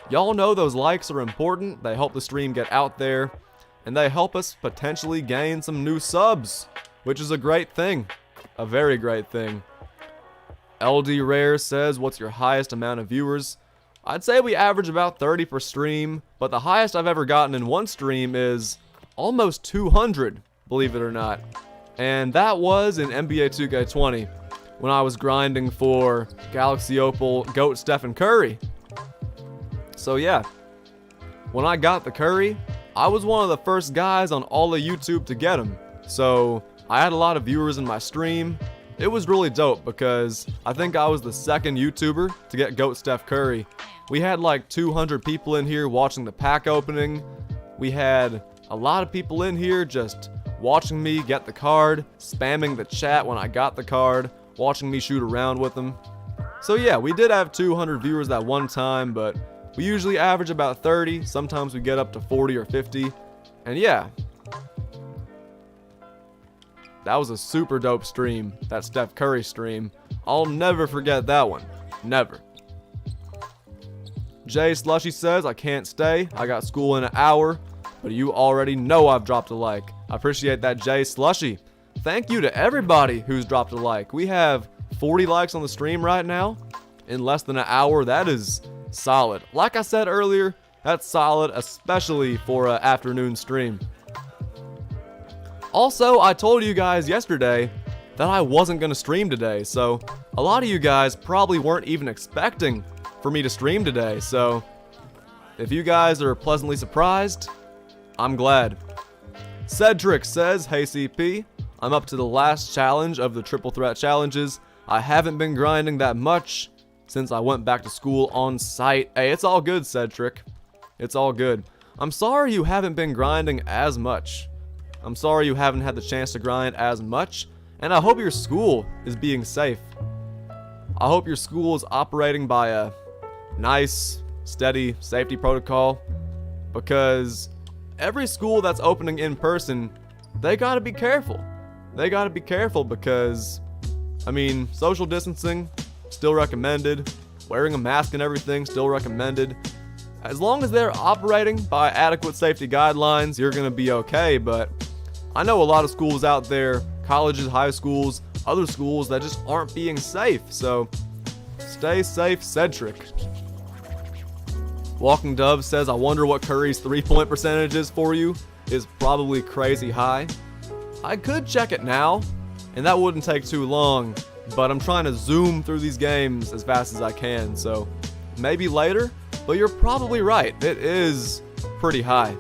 Y'all know those likes are important. They help the stream get out there, and they help us potentially gain some new subs, which is a great thing. A very great thing. LD Rare says, what's your highest amount of viewers? I'd say we average about 30 per stream, but the highest I've ever gotten in one stream is almost 200, believe it or not. And that was in NBA 2K20, when I was grinding for Galaxy Opal, GOAT Stephen Curry. So yeah, when I got the Curry, I was one of the first guys on all of YouTube to get him. So I had a lot of viewers in my stream. It was really dope because I think I was the second YouTuber to get GOAT Steph Curry. We had like 200 people in here watching the pack opening. We had a lot of people in here just watching me get the card, spamming the chat when I got the card, watching me shoot around with them. So yeah, we did have 200 viewers that one time, but we usually average about 30. Sometimes we get up to 40 or 50. And yeah, that was a super dope stream, that Steph Curry stream. I'll never forget that one. Never. Jay Slushy says, I can't stay. I got school in an hour. But you already know I've dropped a like. I appreciate that, Jay Slushy. Thank you to everybody who's dropped a like. We have 40 likes on the stream right now in less than an hour. That is solid. Like I said earlier, that's solid, especially for an afternoon stream. Also, I told you guys yesterday that I wasn't going to stream today, so a lot of you guys probably weren't even expecting for me to stream today, so if you guys are pleasantly surprised, I'm glad. Cedric says, hey CP, I'm up to the last challenge of the triple threat challenges. I haven't been grinding that much since I went back to school on site. Hey, it's all good, Cedric. It's all good. I'm sorry you haven't been grinding as much. I'm sorry you haven't had the chance to grind as much, and I hope your school is being safe. I hope your school is operating by a nice, steady safety protocol, because every school that's opening in person, they gotta be careful. They gotta be careful because, I mean, social distancing, still recommended. Wearing a mask and everything, still recommended. As long as they're operating by adequate safety guidelines, you're gonna be okay, but I know a lot of schools out there, colleges, high schools, other schools that just aren't being safe, so stay safe, Cedric. Walking Dove says, I wonder what Curry's 3-point percentage is for you. Is probably crazy high. I could check it now, and that wouldn't take too long, but I'm trying to zoom through these games as fast as I can, so maybe later, but you're probably right. It is pretty high.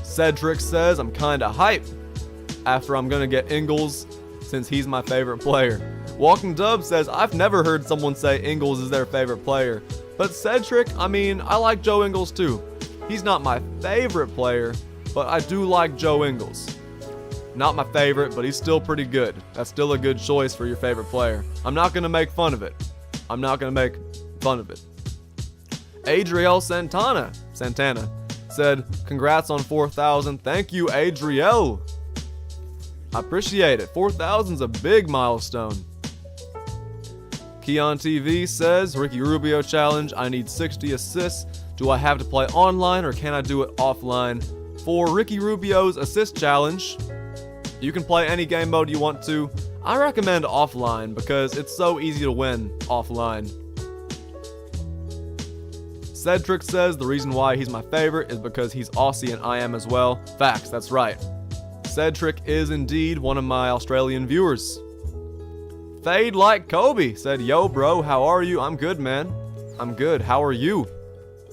Cedric says, I'm kinda hyped after I'm gonna get Ingles since he's my favorite player. Walking Dove says, I've never heard someone say Ingles is their favorite player. But Cedric, I mean, I like Joe Ingles too. He's not my favorite player, but I do like Joe Ingles. Not my favorite, but he's still pretty good. That's still a good choice for your favorite player. I'm not gonna make fun of it. I'm not gonna make fun of it. Adriel Santana said, congrats on 4,000. Thank you, Adriel. I appreciate it. 4,000's a big milestone. Keon TV says, Ricky Rubio challenge. I need 60 assists. Do I have to play online or can I do it offline? For Ricky Rubio's assist challenge, you can play any game mode you want to. I recommend offline because it's so easy to win offline. Cedric says the reason why he's my favorite is because he's Aussie and I am as well. Facts, that's right. Cedric is indeed one of my Australian viewers. Fade Like Kobe said, yo bro, how are you? I'm good, man. I'm good. How are you?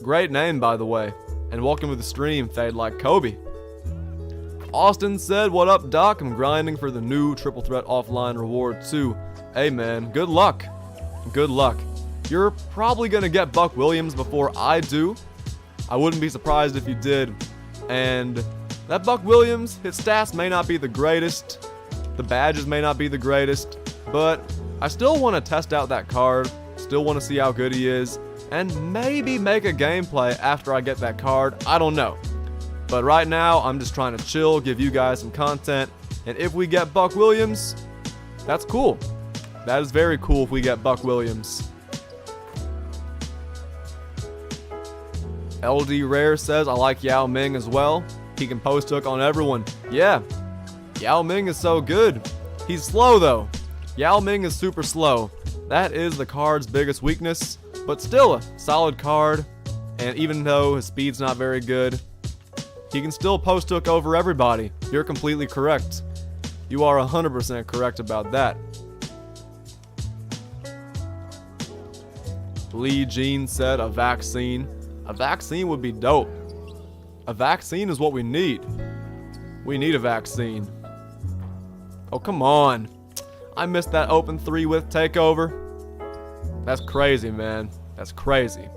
Great name, by the way. And welcome to the stream, Fade Like Kobe. Austin said, what up, Doc? I'm grinding for the new Triple Threat Offline Reward 2. Hey, man, good luck. Good luck. You're probably going to get Buck Williams before I do. I wouldn't be surprised if you did. And That Buck Williams, his stats may not be the greatest, the badges may not be the greatest, but I still want to test out that card, still want to see how good he is, and maybe make a gameplay after I get that card. I don't know. But right now, I'm just trying to chill, give you guys some content, and if we get Buck Williams, that's cool. That is very cool if we get Buck Williams. LD Rare says, I like Yao Ming as well. He can post hook on everyone. Yeah, Yao Ming is so good. He's slow though. Yao Ming is super slow. That is the card's biggest weakness, but still a solid card. And even though his speed's not very good, he can still post hook over everybody. You're completely correct. You are 100% correct about that. Lee Jean said a vaccine. A vaccine would be dope. A vaccine is what we need. We need a vaccine. Oh, come on. I missed that open 3 with takeover. That's crazy, man. That's crazy.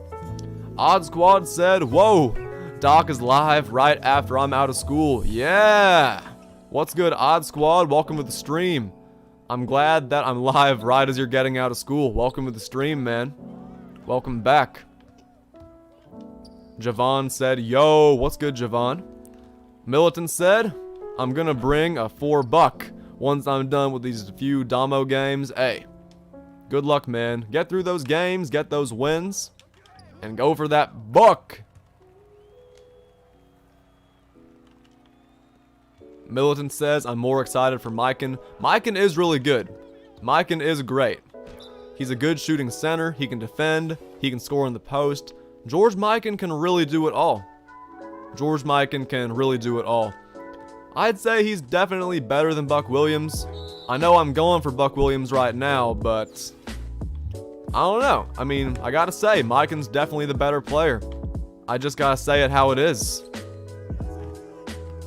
Odd Squad said, whoa, Doc is live right after I'm out of school. Yeah. What's good, Odd Squad? Welcome to the stream. I'm glad that I'm live right as you're getting out of school. Welcome to the stream, man. Welcome back. Javon said, yo, what's good, Javon? Militant said, I'm gonna bring a $4 once I'm done with these few Damo games. Hey, good luck, man. Get through those games, get those wins, and go for that buck. Militant says, I'm more excited for Myken. Myken is really good. Myken is great. He's a good shooting center. He can defend. He can score in the post. George Myken can really do it all. George Myken can really do it all. I'd say he's definitely better than Buck Williams. I know I'm going for Buck Williams right now, but I don't know. I mean, I gotta say, Myken's definitely the better player. I just gotta say it how it is.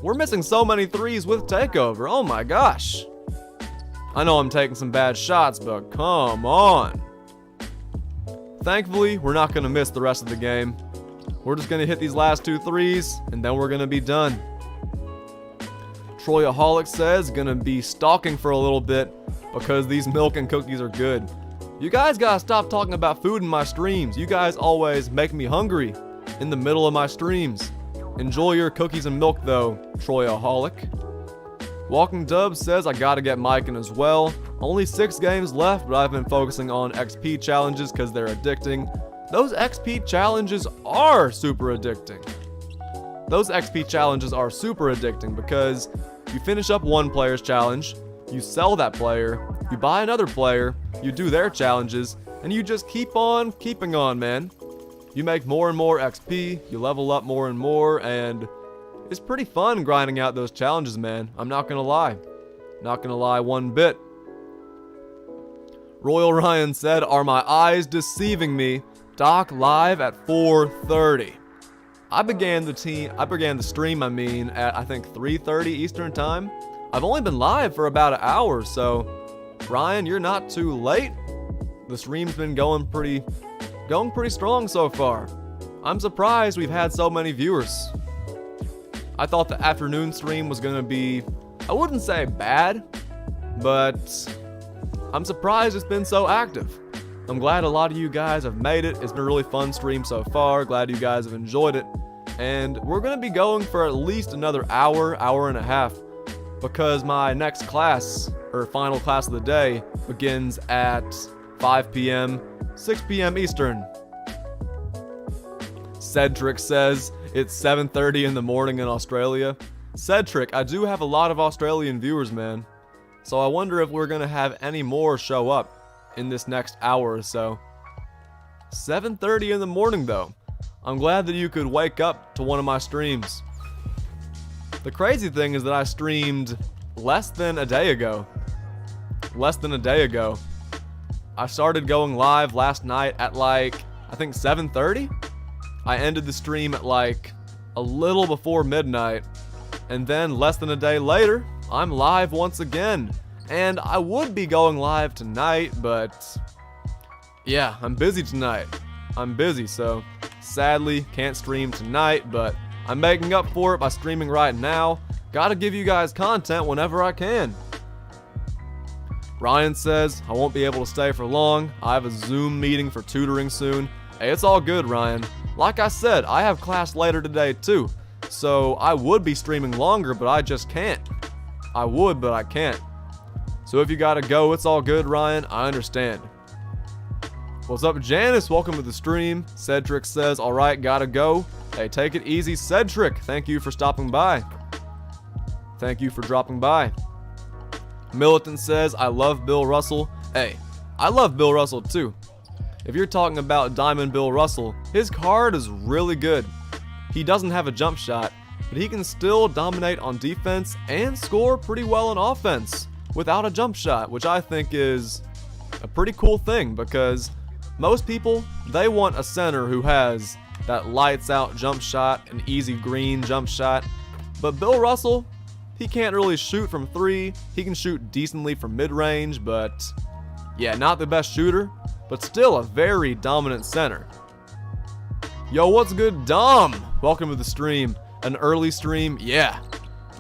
We're missing so many threes with takeover. Oh my gosh. I know I'm taking some bad shots, but come on. Thankfully, we're not going to miss the rest of the game. We're just going to hit these last 2 threes, and then we're going to be done. Troyaholic says, going to be stalking for a little bit because these milk and cookies are good. You guys got to stop talking about food in my streams. You guys always make me hungry in the middle of my streams. Enjoy your cookies and milk though, Troyaholic. Walking Dub says, I gotta get Myken as well. Only 6 games left, but I've been focusing on XP challenges because they're addicting. Those XP challenges are super addicting. Those XP challenges are super addicting because you finish up one player's challenge, you sell that player, you buy another player, you do their challenges, and you just keep on keeping on, man. You make more and more XP, you level up more and more, and it's pretty fun grinding out those challenges, man. I'm not gonna lie. Not gonna lie one bit. Royal Ryan said, are my eyes deceiving me? Doc live at 4:30. I began the stream, at I think 3:30 Eastern time. I've only been live for about an hour, so Ryan, you're not too late. The stream's been going pretty strong so far. I'm surprised we've had so many viewers. I thought the afternoon stream was gonna be, I wouldn't say bad, but I'm surprised it's been so active. I'm glad a lot of you guys have made it. It's been a really fun stream so far. Glad you guys have enjoyed it. And we're gonna be going for at least another hour, hour and a half, because my next class, or final class of the day, begins at 5 p.m., 6 p.m. Eastern. Cedric says, it's 7:30 in the morning in Australia. Cedric, I do have a lot of Australian viewers, man. So I wonder if we're gonna have any more show up in this next hour or so. 7:30 in the morning though. I'm glad that you could wake up to one of my streams. The crazy thing is that I streamed less than a day ago. I started going live last night at like, I think 7:30? I ended the stream at like a little before midnight, and then less than a day later, I'm live once again. And I would be going live tonight, but yeah, I'm busy tonight. I'm busy, so sadly can't stream tonight, but I'm making up for it by streaming right now. Gotta give you guys content whenever I can. Ryan says, I won't be able to stay for long. I have a Zoom meeting for tutoring soon. Hey, it's all good, Ryan. Like I said, I have class later today too. So I would be streaming longer, but I just can't. I would, but I can't. So if you gotta go, it's all good, Ryan. I understand. What's up, Janice? Welcome to the stream. Cedric says, alright, gotta go. Hey, take it easy, Cedric. Thank you for stopping by. Thank you for dropping by. Militant says, I love Bill Russell. Hey, I love Bill Russell too. If you're talking about Diamond Bill Russell, his card is really good. He doesn't have a jump shot, but he can still dominate on defense and score pretty well on offense without a jump shot, which I think is a pretty cool thing because most people, they want a center who has that lights out jump shot, an easy green jump shot. But Bill Russell, he can't really shoot from 3. He can shoot decently from mid-range, but yeah, not the best shooter, but still a very dominant center. Yo, what's good, Dom? Welcome to the stream. An early stream? Yeah,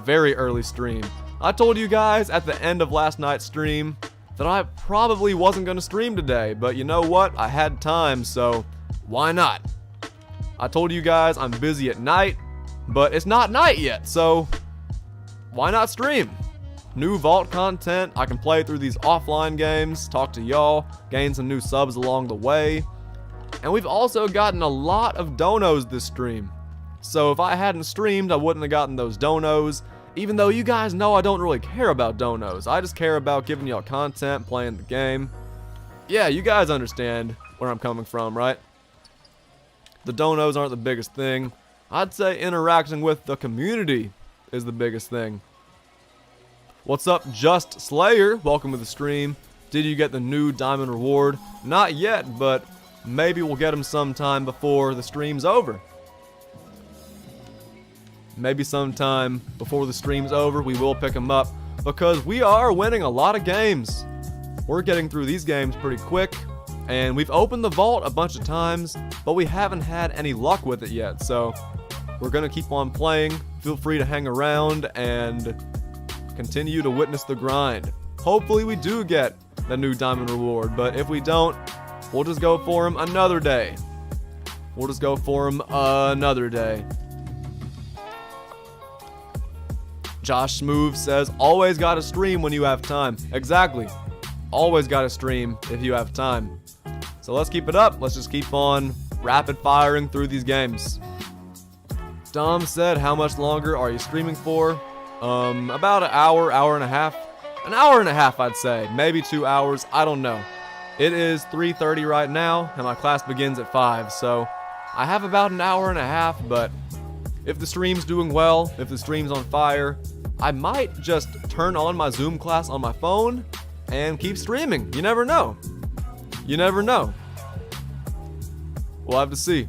very early stream. I told you guys at the end of last night's stream that I probably wasn't going to stream today, but you know what? I had time, so why not? I told you guys I'm busy at night, but it's not night yet, so why not stream? New vault content, I can play through these offline games, talk to y'all, gain some new subs along the way. And we've also gotten a lot of donos this stream. So if I hadn't streamed, I wouldn't have gotten those donos. Even though you guys know I don't really care about donos. I just care about giving y'all content, playing the game. Yeah, you guys understand where I'm coming from, right? The donos aren't the biggest thing. I'd say interacting with the community is the biggest thing. What's up, Just Slayer? Welcome to the stream. Did you get the new diamond reward? Not yet, but maybe we'll get them sometime before the stream's over. Maybe sometime before the stream's over, we will pick them up because we are winning a lot of games. We're getting through these games pretty quick, and we've opened the vault a bunch of times, but we haven't had any luck with it yet, so we're gonna keep on playing. Feel free to hang around and continue to witness the grind. Hopefully we do get the new diamond reward, but if we don't, we'll just go for him another day. We'll just go for him another day. Josh Smooth says, always gotta stream when you have time. Exactly. Always gotta stream if you have time. So let's keep it up. Let's just keep on rapid firing through these games. Dom said, how much longer are you streaming for? About an hour, hour and a half. An hour and a half, I'd say. Maybe 2 hours. I don't know. It is 3:30 right now, and my class begins at 5, so I have about an hour and a half, but if the stream's doing well, if the stream's on fire, I might just turn on my Zoom class on my phone and keep streaming. You never know. You never know. We'll have to see.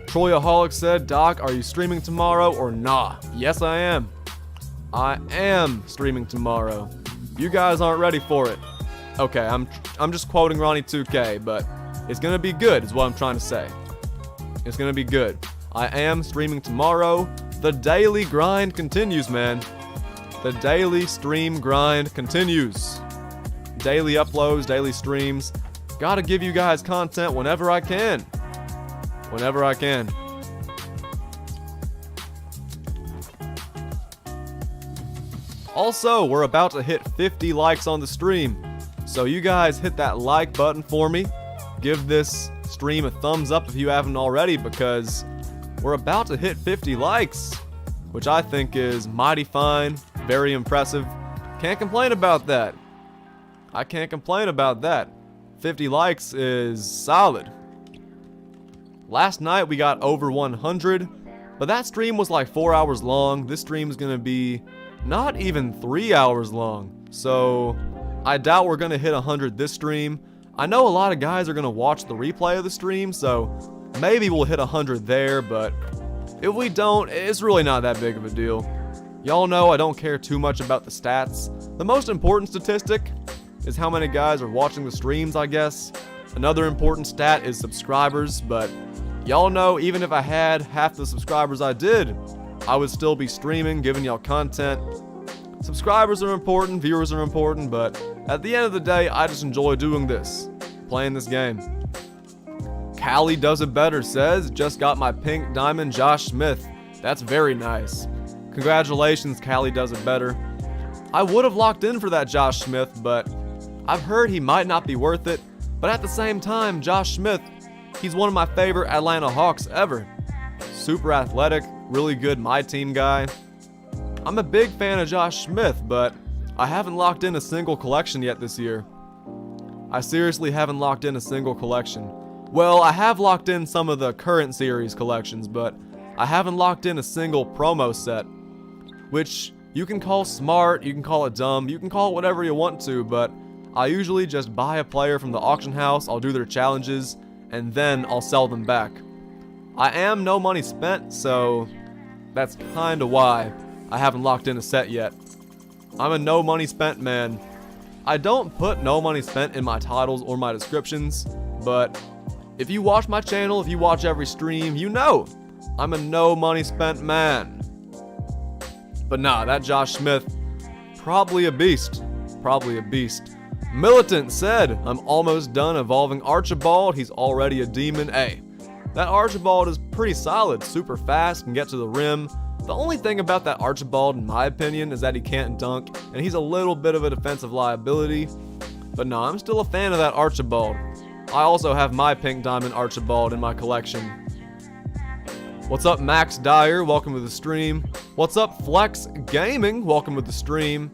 Troyaholic said, Doc, are you streaming tomorrow or nah? Yes, I am. I am streaming tomorrow. You guys aren't ready for it. Okay, I'm just quoting Ronnie 2K, but it's gonna be good is what I'm trying to say. It's gonna be good. I am streaming tomorrow. The daily grind continues, man. The daily stream grind continues. Daily uploads, daily streams. Gotta give you guys content whenever I can. Whenever I can. Also, we're about to hit 50 likes on the stream. So you guys hit that like button for me. Give this stream a thumbs up if you haven't already, because we're about to hit 50 likes, which I think is mighty fine, very impressive. Can't complain about that. I can't complain about that. 50 likes is solid. Last night we got over 100, but that stream was like 4 hours long. This stream is gonna be not even 3 hours long. So I doubt we're gonna hit 100 this stream. I know a lot of guys are gonna watch the replay of the stream, so maybe we'll hit 100 there, but if we don't, it's really not that big of a deal. Y'all know I don't care too much about the stats. The most important statistic is how many guys are watching the streams, I guess. Another important stat is subscribers, but Y'all know even if I had half the subscribers I did, I would still be streaming, giving y'all content. Subscribers are important, viewers are important, but at the end of the day, I just enjoy doing this, playing this game. Callie Does It Better says, just got my pink diamond Josh Smith. That's very nice. Congratulations, Callie Does It Better. I would have locked in for that Josh Smith, but I've heard he might not be worth it. But at the same time, Josh Smith, he's one of my favorite Atlanta Hawks ever. Super athletic, really good my team guy. I'm a big fan of Josh Smith, but I haven't locked in a single collection yet this year. I seriously haven't locked in a single collection. Well, I have locked in some of the current series collections, but I haven't locked in a single promo set. Which you can call smart, you can call it dumb, you can call it whatever you want to, but I usually just buy a player from the auction house, I'll do their challenges, and then I'll sell them back. I am no money spent, so that's kinda why I haven't locked in a set yet. I'm a no money spent man. I don't put no money spent in my titles or my descriptions, but if you watch my channel, if you watch every stream, you know I'm a no money spent man. But nah, that Josh Smith, probably a beast. Probably a beast. Militant said, I'm almost done evolving Archibald, he's already a demon. Hey, that Archibald is pretty solid, super fast, can get to the rim. The only thing about that Archibald, in my opinion, is that he can't dunk, and he's a little bit of a defensive liability. But no, I'm still a fan of that Archibald. I also have my pink diamond Archibald in my collection. What's up, Max Dyer? Welcome to the stream. What's up, Flex Gaming? Welcome to the stream.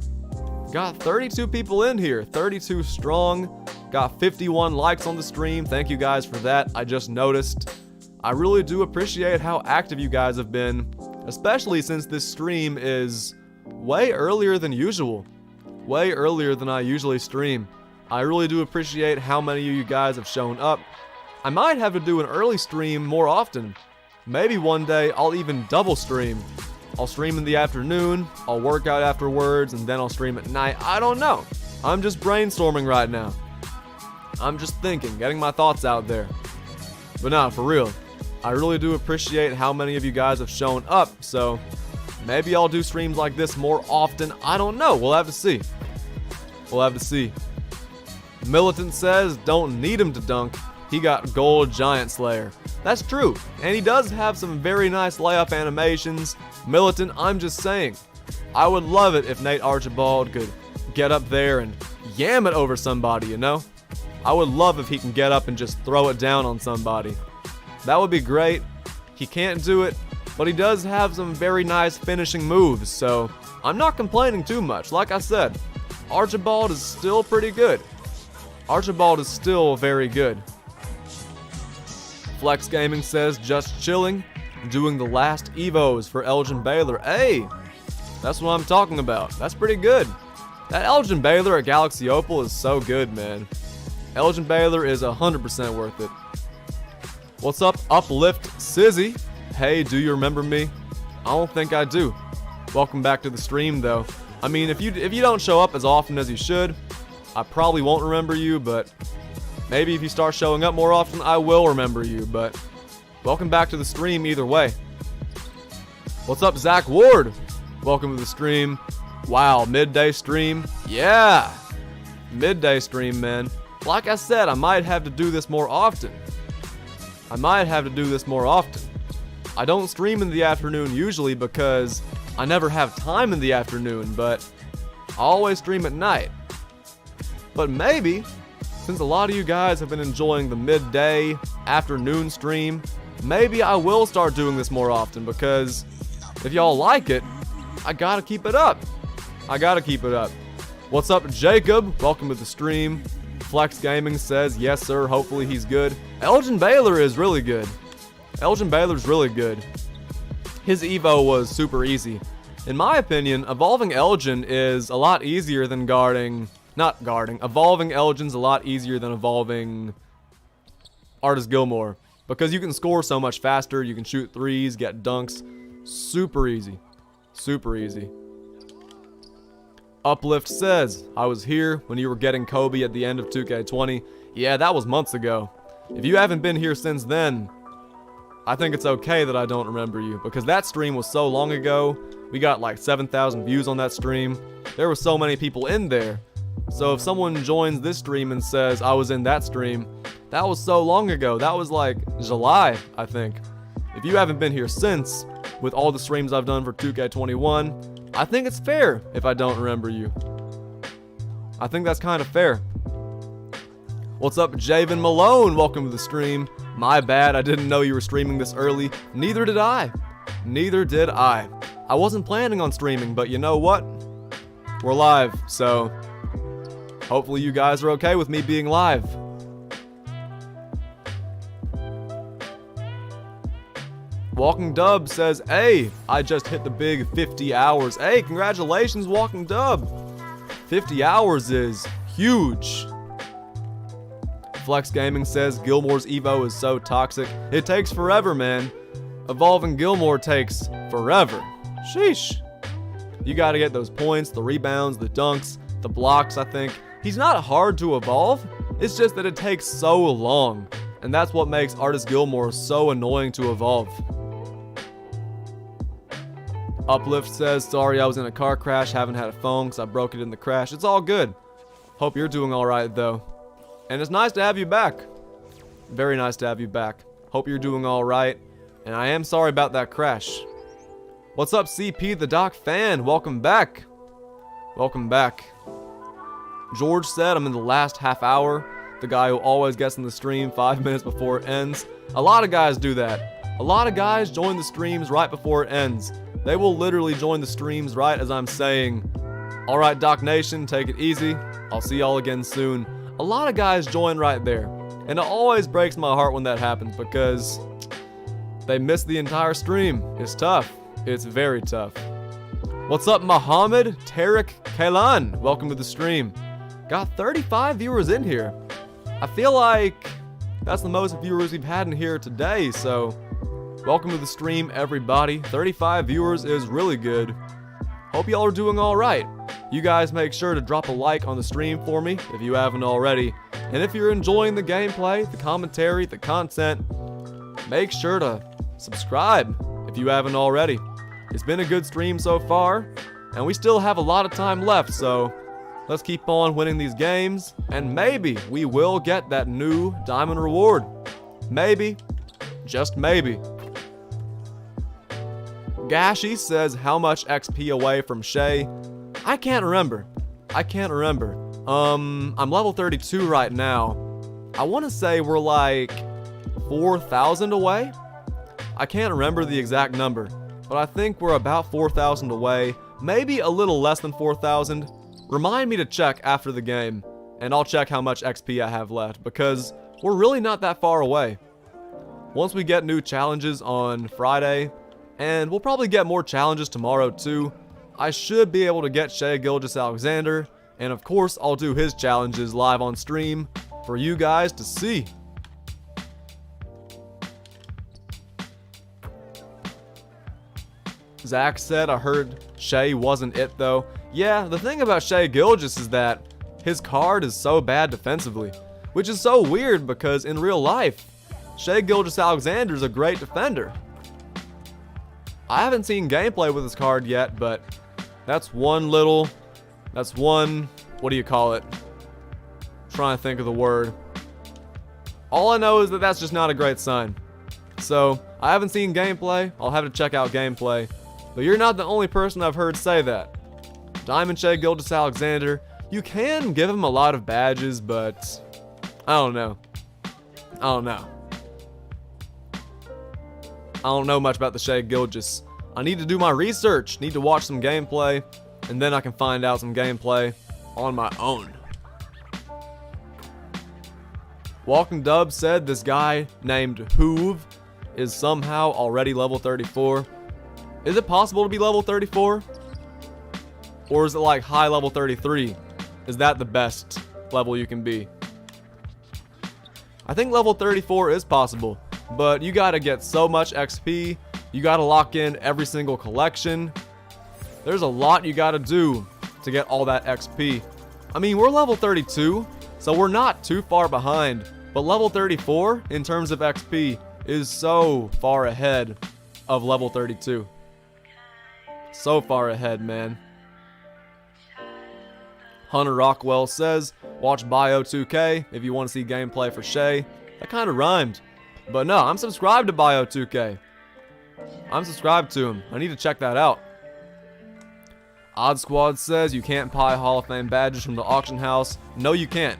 Got 32 people in here, 32 strong. Got 51 likes on the stream. Thank you guys for that. I just noticed. I really do appreciate how active you guys have been, especially since this stream is way earlier than usual. Way earlier than I usually stream. I really do appreciate how many of you guys have shown up. I might have to do an early stream more often. Maybe one day I'll even double stream. I'll stream in the afternoon, I'll work out afterwards, and then I'll stream at night. I don't know. I'm just brainstorming right now. I'm just thinking, getting my thoughts out there. But nah, for real, I really do appreciate how many of you guys have shown up, so maybe I'll do streams like this more often. I don't know. We'll have to see. We'll have to see. Militant says, don't need him to dunk. He got gold Giant Slayer. That's true, and he does have some very nice layup animations. Militant, I'm just saying, I would love it if Nate Archibald could get up there and yam it over somebody, you know? I would love if he can get up and just throw it down on somebody. That would be great. He can't do it, but he does have some very nice finishing moves, so I'm not complaining too much. Like I said, Archibald is still pretty good. Archibald is still very good. Flex Gaming says, just chilling, doing the last Evos for Elgin Baylor. Hey, that's what I'm talking about. That's pretty good. That Elgin Baylor at Galaxy Opal is so good, man. Elgin Baylor is 100% worth it. What's up, Uplift Sizzy? Hey, do you remember me? I don't think I do. Welcome back to the stream, though. I mean, if you don't show up as often as you should, I probably won't remember you, but maybe if you start showing up more often, I will remember you, but welcome back to the stream either way. What's up, Zach Ward? Welcome to the stream. Wow, midday stream. Yeah, midday stream, man. Like I said, I might have to do this more often. I don't stream in the afternoon usually because I never have time in the afternoon, but I always stream at night. But maybe, since a lot of you guys have been enjoying the midday, afternoon stream, maybe I will start doing this more often because if y'all like it, I gotta keep it up. What's up, Jacob? Welcome to the stream. Flex Gaming says, yes, sir, hopefully he's good. Elgin Baylor is really good. Baylor's really good. His Evo was super easy. In my opinion, evolving Elgin is a lot easier than evolving Elgin's a lot easier than evolving Artis Gilmore. Because you can score so much faster, you can shoot threes, get dunks. Super easy. Uplift says, I was here when you were getting Kobe at the end of 2K20. Yeah, that was months ago. If you haven't been here since then, I think it's okay that I don't remember you, because that stream was so long ago. We got like 7,000 views on that stream. There were so many people in there. So if someone joins this stream and says I was in that stream, that was so long ago. That was like July, I think. If you haven't been here since, with all the streams I've done for 2K21, I think it's fair if I don't remember you. I think that's kind of fair. What's up, Javen Malone? Welcome to the stream. My bad, I didn't know you were streaming this early. Neither did I. Neither did I. I wasn't planning on streaming, but you know what? We're live, so hopefully you guys are okay with me being live. Walking Dub says, hey, I just hit the big 50 hours. Hey, congratulations, Walking Dub. 50 hours is huge. Flex Gaming says, Gilmore's Evo is so toxic. It takes forever, man. Evolving Gilmore takes forever. Sheesh. You gotta get those points, the rebounds, the dunks, the blocks, I think. He's not hard to evolve. It's just that it takes so long. And that's what makes Artist Gilmore so annoying to evolve. Uplift says, sorry I was in a car crash, haven't had a phone because I broke it in the crash. It's all good. Hope you're doing alright though. And it's nice to have you back. Very nice to have you back. Hope you're doing alright. And I am sorry about that crash. What's up, CP the Doc fan? Welcome back. Welcome back. George said I'm in the last half hour. The guy who always gets in the stream 5 minutes before it ends. A lot of guys do that. A lot of guys join the streams right before it ends. They will literally join the streams right as I'm saying, alright Doc Nation, take it easy. I'll see y'all again soon. A lot of guys join right there. And it always breaks my heart when that happens because they miss the entire stream. It's tough. It's very tough. What's up, Mohammed Tariq Kailan? Welcome to the stream. Got 35 viewers in here. I feel like that's the most viewers we've had in here today, so welcome to the stream, everybody. 35 viewers is really good. Hope y'all are doing alright. You guys make sure to drop a like on the stream for me if you haven't already. And if you're enjoying the gameplay, the commentary, the content, make sure to subscribe if you haven't already. It's been a good stream so far, and we still have a lot of time left, so let's keep on winning these games, and maybe we will get that new diamond reward. Maybe. Just maybe. Gashi says, how much XP away from Shay? I can't remember. I'm level 32 right now. I want to say we're like 4,000 away. I can't remember the exact number, but I think we're about 4,000 away. Maybe a little less than 4,000. Remind me to check after the game, and I'll check how much XP I have left, because we're really not that far away. Once we get new challenges on Friday, and we'll probably get more challenges tomorrow too, I should be able to get Shea Gilgeous-Alexander, and of course I'll do his challenges live on stream for you guys to see. Zach said, I heard Shea wasn't it though. Yeah, the thing about Shea Gilgeous is that his card is so bad defensively, which is so weird because in real life, Shea Gilgeous-Alexander is a great defender. I haven't seen gameplay with his card yet, but that's one, what do you call it? I'm trying to think of the word. All I know is that that's just not a great sign. So, I haven't seen gameplay, I'll have to check out gameplay. But you're not the only person I've heard say that. Diamond Shea Gilgeous-Alexander, you can give him a lot of badges, but I don't know. I don't know much about the Shea Gilgeous. I need to do my research, need to watch some gameplay, and then I can find out some gameplay on my own. Walking Dub said this guy named Hoove is somehow already level 34. Is it possible to be level 34? Or is it like high level 33? Is that the best level you can be? I think level 34 is possible, but you gotta get so much XP. You gotta lock in every single collection. There's a lot you gotta do to get all that XP. I mean, we're level 32, so we're not too far behind, but level 34 in terms of XP is so far ahead of level 32. So far ahead, man. Hunter Rockwell says, watch Bio 2K if you want to see gameplay for Shay. That kind of rhymed. But no, I'm subscribed to Bio 2K. I'm subscribed to him. I need to check that out. Odd Squad says you can't buy Hall of Fame badges from the auction house. No, you can't.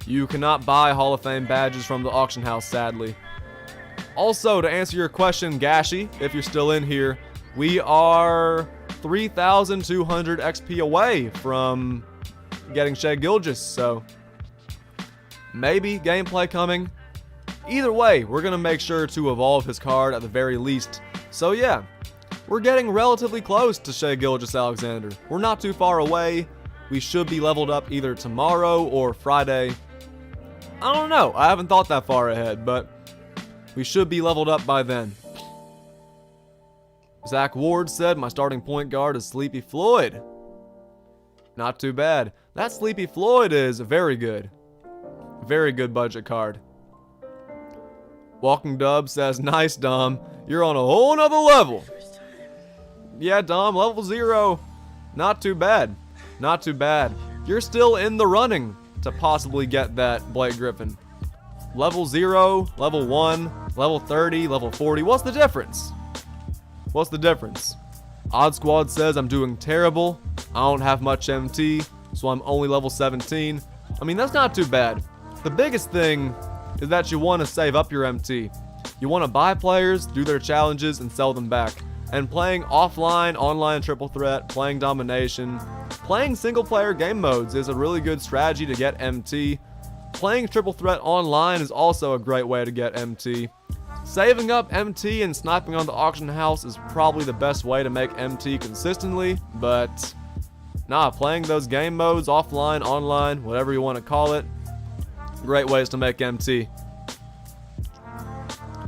You cannot buy Hall of Fame badges from the auction house, sadly. Also, to answer your question, Gashi, if you're still in here, we are 3,200 XP away from getting Shea Gilgeous, so maybe gameplay coming. Either way, we're going to make sure to evolve his card at the very least. So yeah, we're getting relatively close to Shea Gilgeous-Alexander. We're not too far away. We should be leveled up either tomorrow or Friday. I don't know. I haven't thought that far ahead, but we should be leveled up by then. Zach Ward said, my starting point guard is Sleepy Floyd. Not too bad. That Sleepy Floyd is very good. Very good budget card. Walking Dub says, nice, Dom. You're on a whole nother level. Yeah, Dom, level 0. Not too bad. Not too bad. You're still in the running to possibly get that Blake Griffin. Level 0, level 1, level 30, level 40. What's the difference? What's the difference? Odd Squad says I'm doing terrible. I don't have much MT, so I'm only level 17. I mean, that's not too bad. The biggest thing is that you want to save up your MT. You want to buy players, do their challenges, and sell them back. And playing offline, online triple threat, playing domination, playing single player game modes is a really good strategy to get MT. Playing triple threat online is also a great way to get MT. Saving up MT and sniping on the auction house is probably the best way to make MT consistently, but nah, playing those game modes, offline, online, whatever you want to call it, great ways to make MT.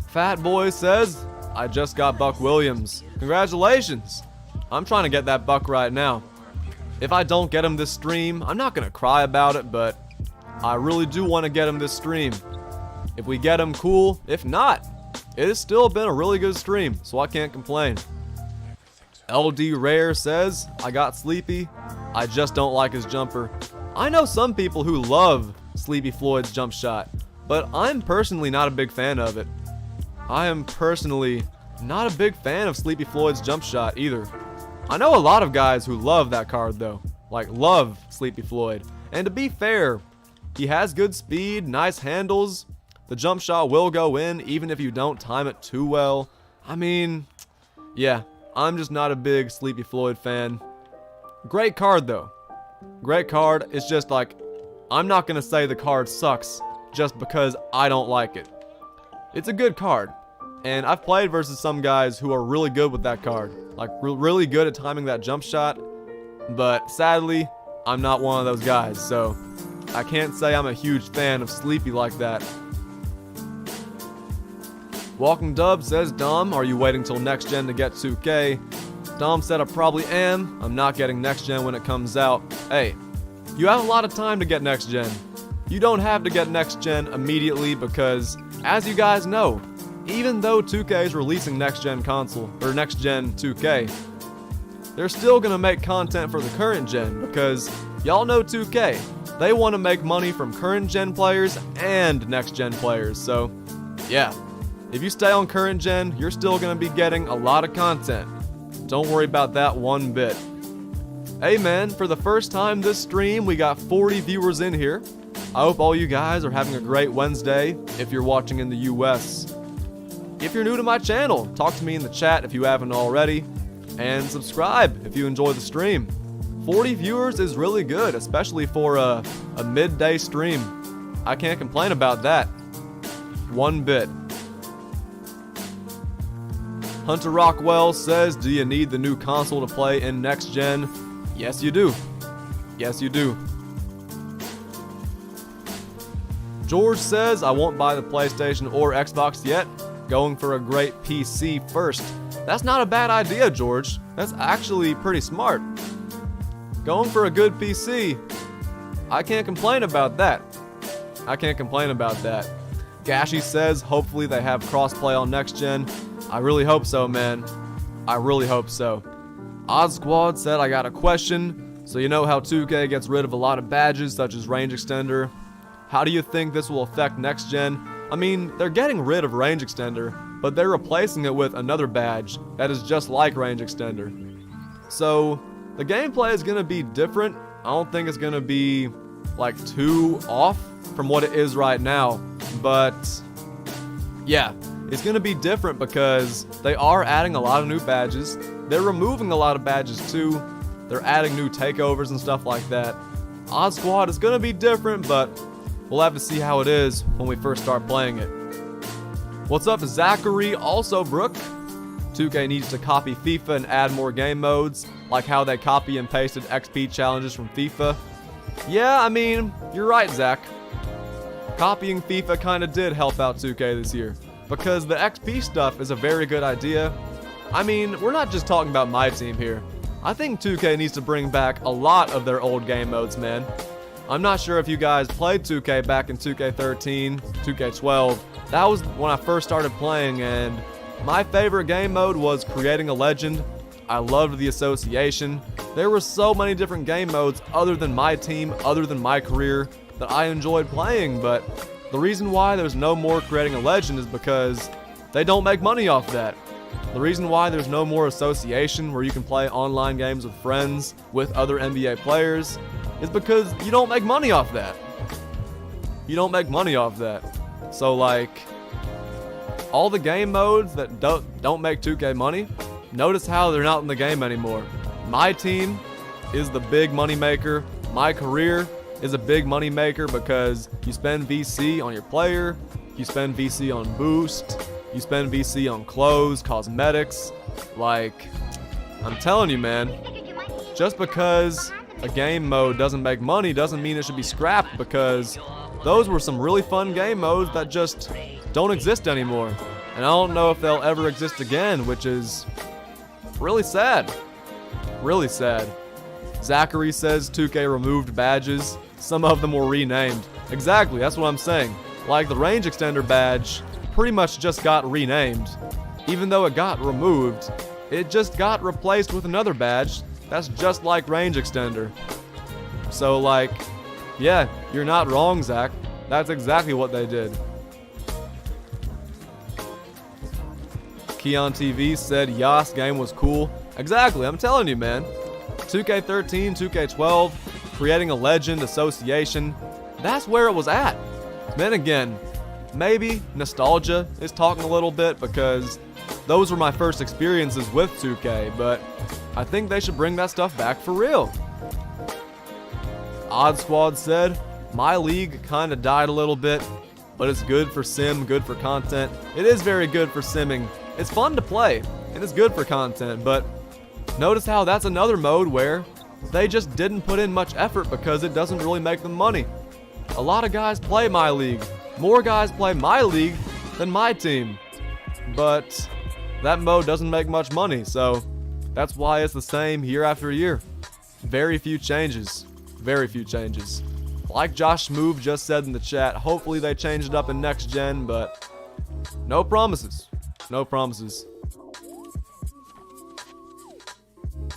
Fat Boy says, I just got Buck Williams. Congratulations! I'm trying to get that Buck right now. If I don't get him this stream, I'm not going to cry about it, but I really do want to get him this stream. If we get him, cool. If not, it has still been a really good stream, so I can't complain. LD Rare says, I got Sleepy. I just don't like his jumper. I know some people who love Sleepy Floyd's jump shot, but I'm personally not a big fan of it. I am personally not a big fan of Sleepy Floyd's jump shot either. I know a lot of guys who love that card though, like love Sleepy Floyd. And to be fair, he has good speed, nice handles. The jump shot will go in even if you don't time it too well. I mean, yeah, I'm just not a big Sleepy Floyd fan. Great card though. Great card. It's just like, I'm not going to say the card sucks just because I don't like it. It's a good card. And I've played versus some guys who are really good with that card. Like, really good at timing that jump shot. But sadly, I'm not one of those guys. So, I can't say I'm a huge fan of Sleepy like that. Walking Dub says, Dom, are you waiting till next gen to get 2K? Dom said I probably am. I'm not getting next gen when it comes out. Hey, you have a lot of time to get next gen. You don't have to get next gen immediately because, as you guys know, even though 2K is releasing next gen console, or next gen 2K, they're still gonna make content for the current gen because y'all know 2K. They want to make money from current gen players and next gen players, so yeah. If you stay on current gen, you're still gonna be getting a lot of content. Don't worry about that one bit. Hey man, for the first time this stream, we got 40 viewers in here. I hope all you guys are having a great Wednesday if you're watching in the US. If you're new to my channel, talk to me in the chat if you haven't already. And subscribe if you enjoy the stream. 40 viewers is really good, especially for a midday stream. I can't complain about that. One bit. Hunter Rockwell says, do you need the new console to play in next gen? Yes, you do. Yes, you do. George says, I won't buy the PlayStation or Xbox yet. Going for a great PC first. That's not a bad idea, George. That's actually pretty smart. Going for a good PC. I can't complain about that. I can't complain about that. Gashi says hopefully they have crossplay on next gen. I really hope so, man. I really hope so. Odd Squad said, I got a question. So you know how 2K gets rid of a lot of badges such as range extender? How do you think this will affect next gen? I mean, they're getting rid of range extender, but they're replacing it with another badge that is just like range extender. So the gameplay is going to be different. I don't think it's going to be like too off from what it is right now, but yeah, it's going to be different because they are adding a lot of new badges. They're removing a lot of badges too. They're adding new takeovers and stuff like that. Odd Squad is going to be different, but we'll have to see how it is when we first start playing it. What's up, Zachary? Also, Brooke. 2K needs to copy FIFA and add more game modes, like how they copy and pasted XP challenges from FIFA. Yeah, I mean, you're right, Zach. Copying FIFA kinda did help out 2K this year, because the XP stuff is a very good idea. I mean, we're not just talking about my team here. I think 2K needs to bring back a lot of their old game modes, man. I'm not sure if you guys played 2K back in 2K13, 2K12. That was when I first started playing, and my favorite game mode was Creating a Legend. I loved the association. There were so many different game modes other than my team, other than my career, that I enjoyed playing, but the reason why there's no more Creating a Legend is because they don't make money off that. The reason why there's no more association where you can play online games with friends, with other NBA players, is because you don't make money off that. You don't make money off that. So like, all the game modes that don't make 2K money, notice how they're not in the game anymore. My team is the big money maker. My career is a big money maker because you spend VC on your player, you spend VC on boost, you spend VC on clothes, cosmetics. Like, I'm telling you, man, just because a game mode doesn't make money doesn't mean it should be scrapped, because those were some really fun game modes that just don't exist anymore. And I don't know if they'll ever exist again, which is really sad. Really sad. Zachary says 2K removed badges. Some of them were renamed. Exactly, that's what I'm saying. Like the range extender badge pretty much just got renamed. Even though it got removed, it just got replaced with another badge that's just like range extender. So like, yeah, you're not wrong, Zach. That's exactly what they did. Keon TV said Yas game was cool. Exactly, I'm telling you, man. 2K13, 2K12, Creating a Legend, association, that's where it was at. Then again, maybe nostalgia is talking a little bit because those were my first experiences with 2K, but I think they should bring that stuff back for real. Odd Squad said, my league kinda died a little bit, but it's good for sim, good for content. It is very good for simming. It's fun to play, and it's good for content, but notice how that's another mode where they just didn't put in much effort because it doesn't really make them money. A lot of guys play my league. More guys play my league than my team. But that mode doesn't make much money, so that's why it's the same year after year. Very few changes. Very few changes. Like Josh Move just said in the chat, hopefully they change it up in next gen, but no promises. No promises.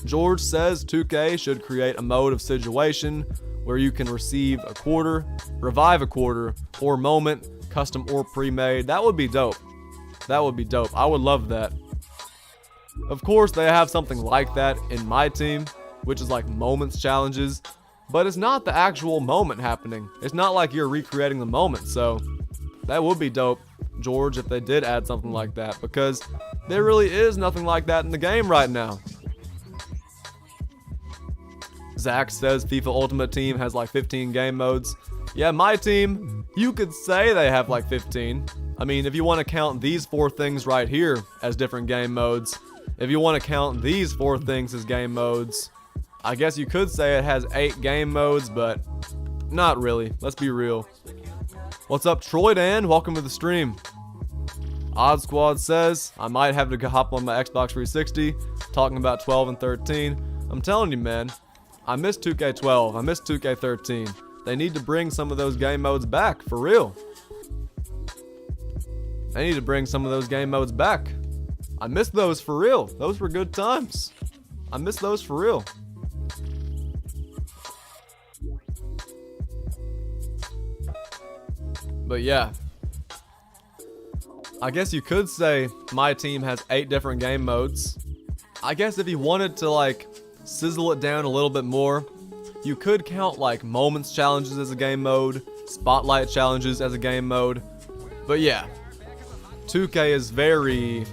George says 2K should create a mode of situation where you can receive a quarter, revive a quarter, or moment, custom or pre-made. That would be dope. That would be dope. I would love that. Of course, they have something like that in my team, which is like moments challenges, but it's not the actual moment happening. It's not like you're recreating the moment, so that would be dope, George, if they did add something like that, because there really is nothing like that in the game right now. Zach says FIFA Ultimate Team has like 15 game modes. Yeah, my team, you could say they have like 15. I mean, if you want to count these 4 things right here as different game modes, if you want to count these 4 things as game modes, I guess you could say it has 8 game modes, but not really. Let's be real. What's up, Troy Dan? Welcome to the stream. Odd Squad says, I might have to hop on my Xbox 360, talking about 12 and 13. I'm telling you, man, I miss 2K12, I miss 2K13. They need to bring some of those game modes back, for real. They need to bring some of those game modes back. I miss those for real. Those were good times. I miss those for real. But yeah, I guess you could say my team has 8 different game modes. I guess if you wanted to like sizzle it down a little bit more, you could count like moments challenges as a game mode, spotlight challenges as a game mode. But yeah, 2K is very...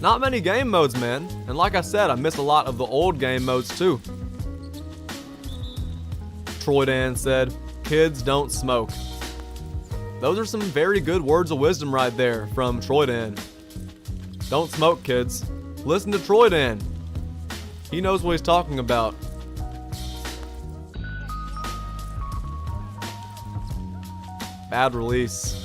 not many game modes, man. And like I said, I miss a lot of the old game modes too. Troy Dan said, kids don't smoke. Those are some very good words of wisdom right there from Troy Dan. Don't smoke, kids. Listen to Troy Dan. He knows what he's talking about. Bad release.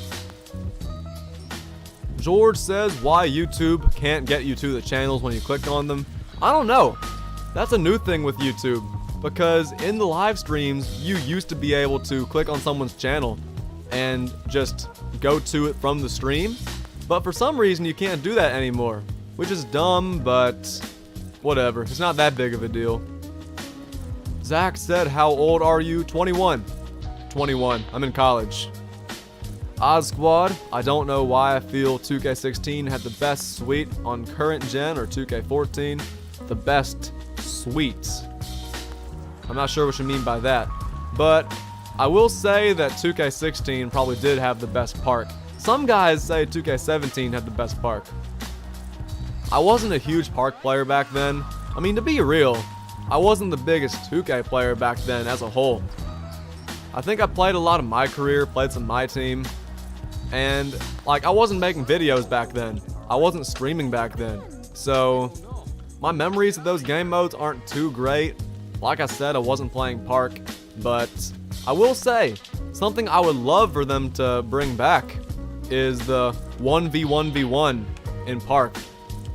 George says why YouTube can't get you to the channels when you click on them. I don't know. That's a new thing with YouTube. Because in the live streams, you used to be able to click on someone's channel and just go to it from the stream. But for some reason, you can't do that anymore. Which is dumb, but whatever. It's not that big of a deal. Zach said, how old are you? 21. 21. I'm in college. Oz Squad, I don't know why I feel 2K16 had the best suite on current gen or 2K14. The best suite. I'm not sure what you mean by that. But I will say that 2K16 probably did have the best park. Some guys say 2K17 had the best park. I wasn't a huge park player back then. I mean, to be real, I wasn't the biggest 2K player back then as a whole. I think I played a lot of my career, played some MYTEAM, and like I wasn't making videos back then. I wasn't streaming back then. So my memories of those game modes aren't too great. Like I said, I wasn't playing park, but I will say something I would love for them to bring back is the 1v1v1 in park.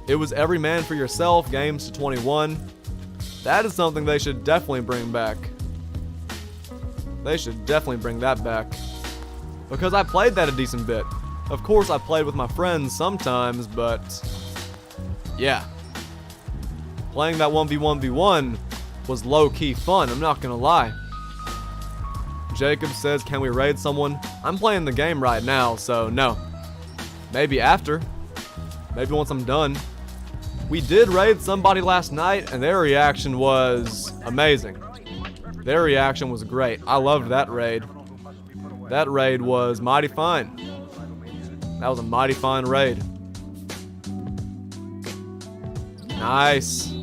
It was every man for yourself, games to 21. That is something they should definitely bring back. They should definitely bring that back. Because I played that a decent bit. Of course, I played with my friends sometimes, but yeah. Playing that 1v1v1 was low-key fun, I'm not gonna lie. Jacob says, can we raid someone? I'm playing the game right now, so no. Maybe after. Maybe once I'm done. We did raid somebody last night, and their reaction was amazing. Their reaction was great. I loved that raid. That raid was mighty fine. That was a mighty fine raid. Nice.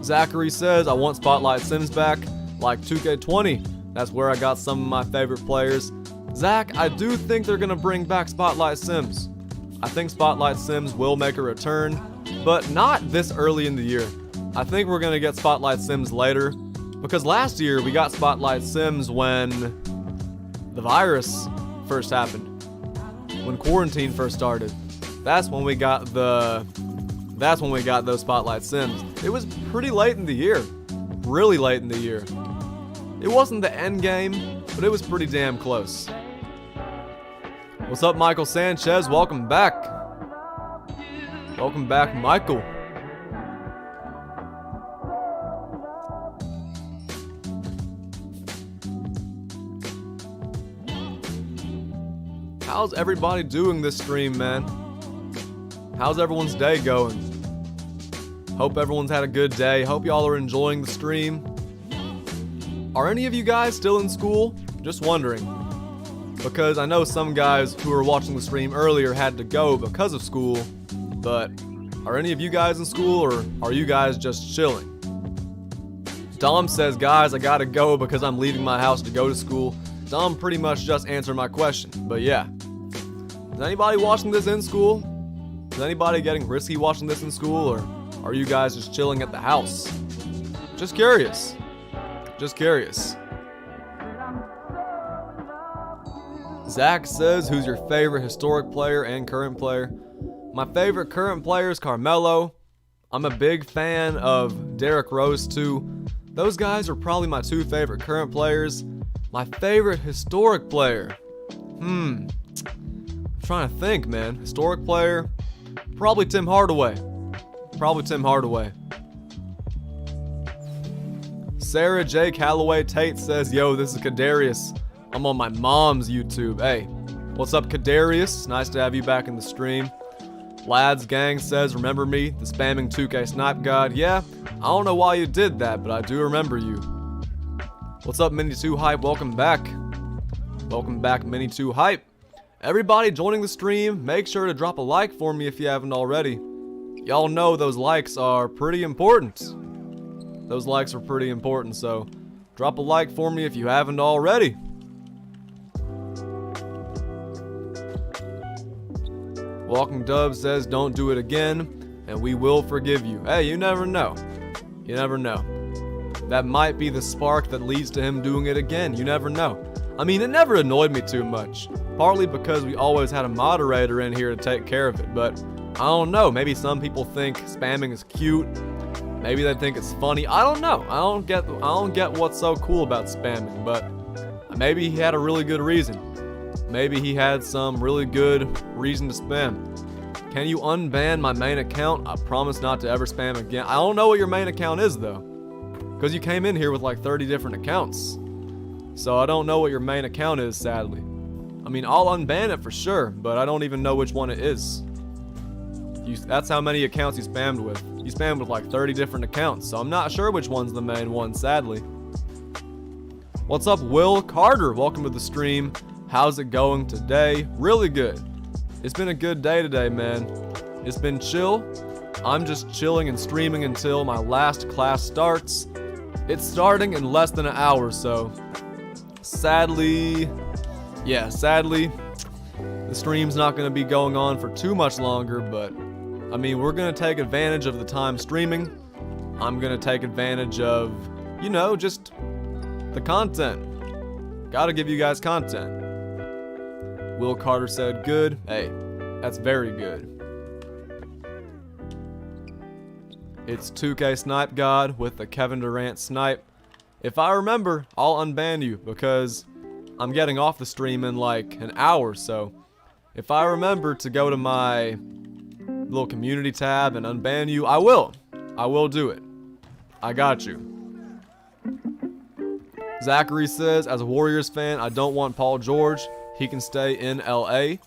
Zachary says, I want Spotlight Sims back, like 2K20. That's where I got some of my favorite players. Zach, I do think they're gonna bring back Spotlight Sims. I think Spotlight Sims will make a return, but not this early in the year. I think we're gonna get Spotlight Sims later, because last year we got Spotlight Sims when the virus first happened. When quarantine first started. That's when we got those Spotlight Sims. It was pretty late in the year. Really late in the year. It wasn't the end game, but it was pretty damn close. What's up, Michael Sanchez? Welcome back. Welcome back, Michael. How's everybody doing this stream, man? How's everyone's day going? Hope everyone's had a good day. Hope y'all are enjoying the stream. Are any of you guys still in school? Just wondering. Because I know some guys who were watching the stream earlier had to go because of school. But are any of you guys in school, or are you guys just chilling? Dom says, guys, I gotta go because I'm leaving my house to go to school. Dom pretty much just answered my question, but yeah. Is anybody watching this in school? Is anybody getting risky watching this in school, or are you guys just chilling at the house? Just curious. Just curious. Zach says, who's your favorite historic player and current player? My favorite current player is Carmelo. I'm a big fan of Derrick Rose too. Those guys are probably my two favorite current players. My favorite historic player? I'm trying to think, man. Historic player? Probably Tim Hardaway. Sarah J. Calloway Tate says, yo, this is Kadarius. I'm on my mom's YouTube. Hey, what's up, Kadarius? Nice to have you back in the stream. Lads Gang says, remember me, the spamming 2K snipe god? Yeah, I don't know why you did that, but I do remember you. What's up, Mini2 Hype? Welcome back. Welcome back, Mini2 Hype. Everybody joining the stream, make sure to drop a like for me if you haven't already. Y'all know those likes are pretty important. Those likes are pretty important, so drop a like for me if you haven't already. Walking Dub says, don't do it again, and we will forgive you. Hey, you never know. You never know. That might be the spark that leads to him doing it again. You never know. I mean, it never annoyed me too much. Partly because we always had a moderator in here to take care of it. But I don't know. Maybe some people think spamming is cute. Maybe they think it's funny. I don't know. I don't get what's so cool about spamming. But maybe he had a really good reason. Maybe he had some really good reason to spam. Can you unban my main account? I promise not to ever spam again. I don't know what your main account is though, because you came in here with like 30 different accounts. So I don't know what your main account is, sadly. I mean, I'll unban it for sure, but I don't even know which one it is. That's how many accounts you spammed with. You spammed with like 30 different accounts, so I'm not sure which one's the main one, sadly. What's up, Will Carter? Welcome to the stream. How's it going today? Really good. It's been a good day today, man. It's been chill. I'm just chilling and streaming until my last class starts. It's starting in less than an hour, so sadly, the stream's not going to be going on for too much longer, but I mean, we're going to take advantage of the time streaming. I'm going to take advantage of, you know, just the content. Gotta give you guys content. Will Carter said, good. Hey, that's very good. It's 2K Snipe God with the Kevin Durant snipe. If I remember, I'll unban you because I'm getting off the stream in like an hour, so if I remember to go to my little community tab and unban you, I will. I will do it. I got you. Zachary says, as a Warriors fan, I don't want Paul George. He can stay in LA.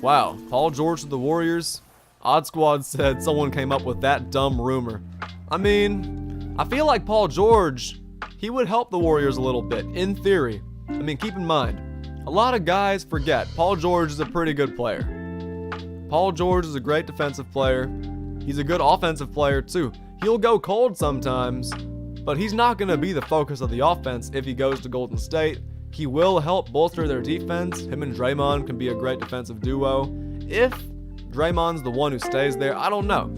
Wow, Paul George to the Warriors? Odd Squad said someone came up with that dumb rumor. I mean, I feel like Paul George, he would help the Warriors a little bit, in theory. I mean, keep in mind, a lot of guys forget Paul George is a pretty good player. Paul George is a great defensive player. He's a good offensive player too. He'll go cold sometimes, but he's not going to be the focus of the offense if he goes to Golden State. He will help bolster their defense. Him and Draymond can be a great defensive duo. If Draymond's the one who stays there, I don't know.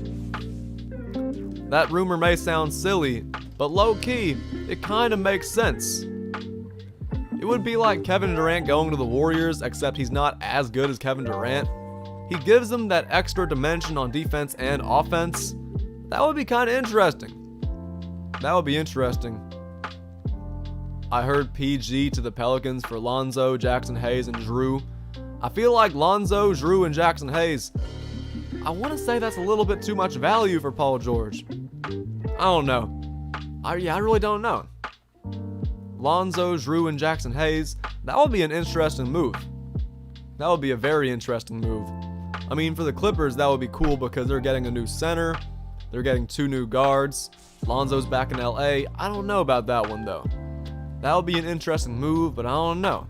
That rumor may sound silly, but low-key, it kind of makes sense. It would be like Kevin Durant going to the Warriors, except he's not as good as Kevin Durant. He gives them that extra dimension on defense and offense. That would be kind of interesting. That would be interesting. I heard PG to the Pelicans for Lonzo, Jackson Hayes, and Drew. I feel like Lonzo, Drew, and Jackson Hayes, I want to say that's a little bit too much value for Paul George. I don't know. I really don't know. Lonzo, Drew, and Jackson Hayes, that would be an interesting move. That would be a very interesting move. I mean, for the Clippers, that would be cool because they're getting a new center. They're getting 2 new guards. Lonzo's back in LA. I don't know about that one, though. That would be an interesting move, but I don't know.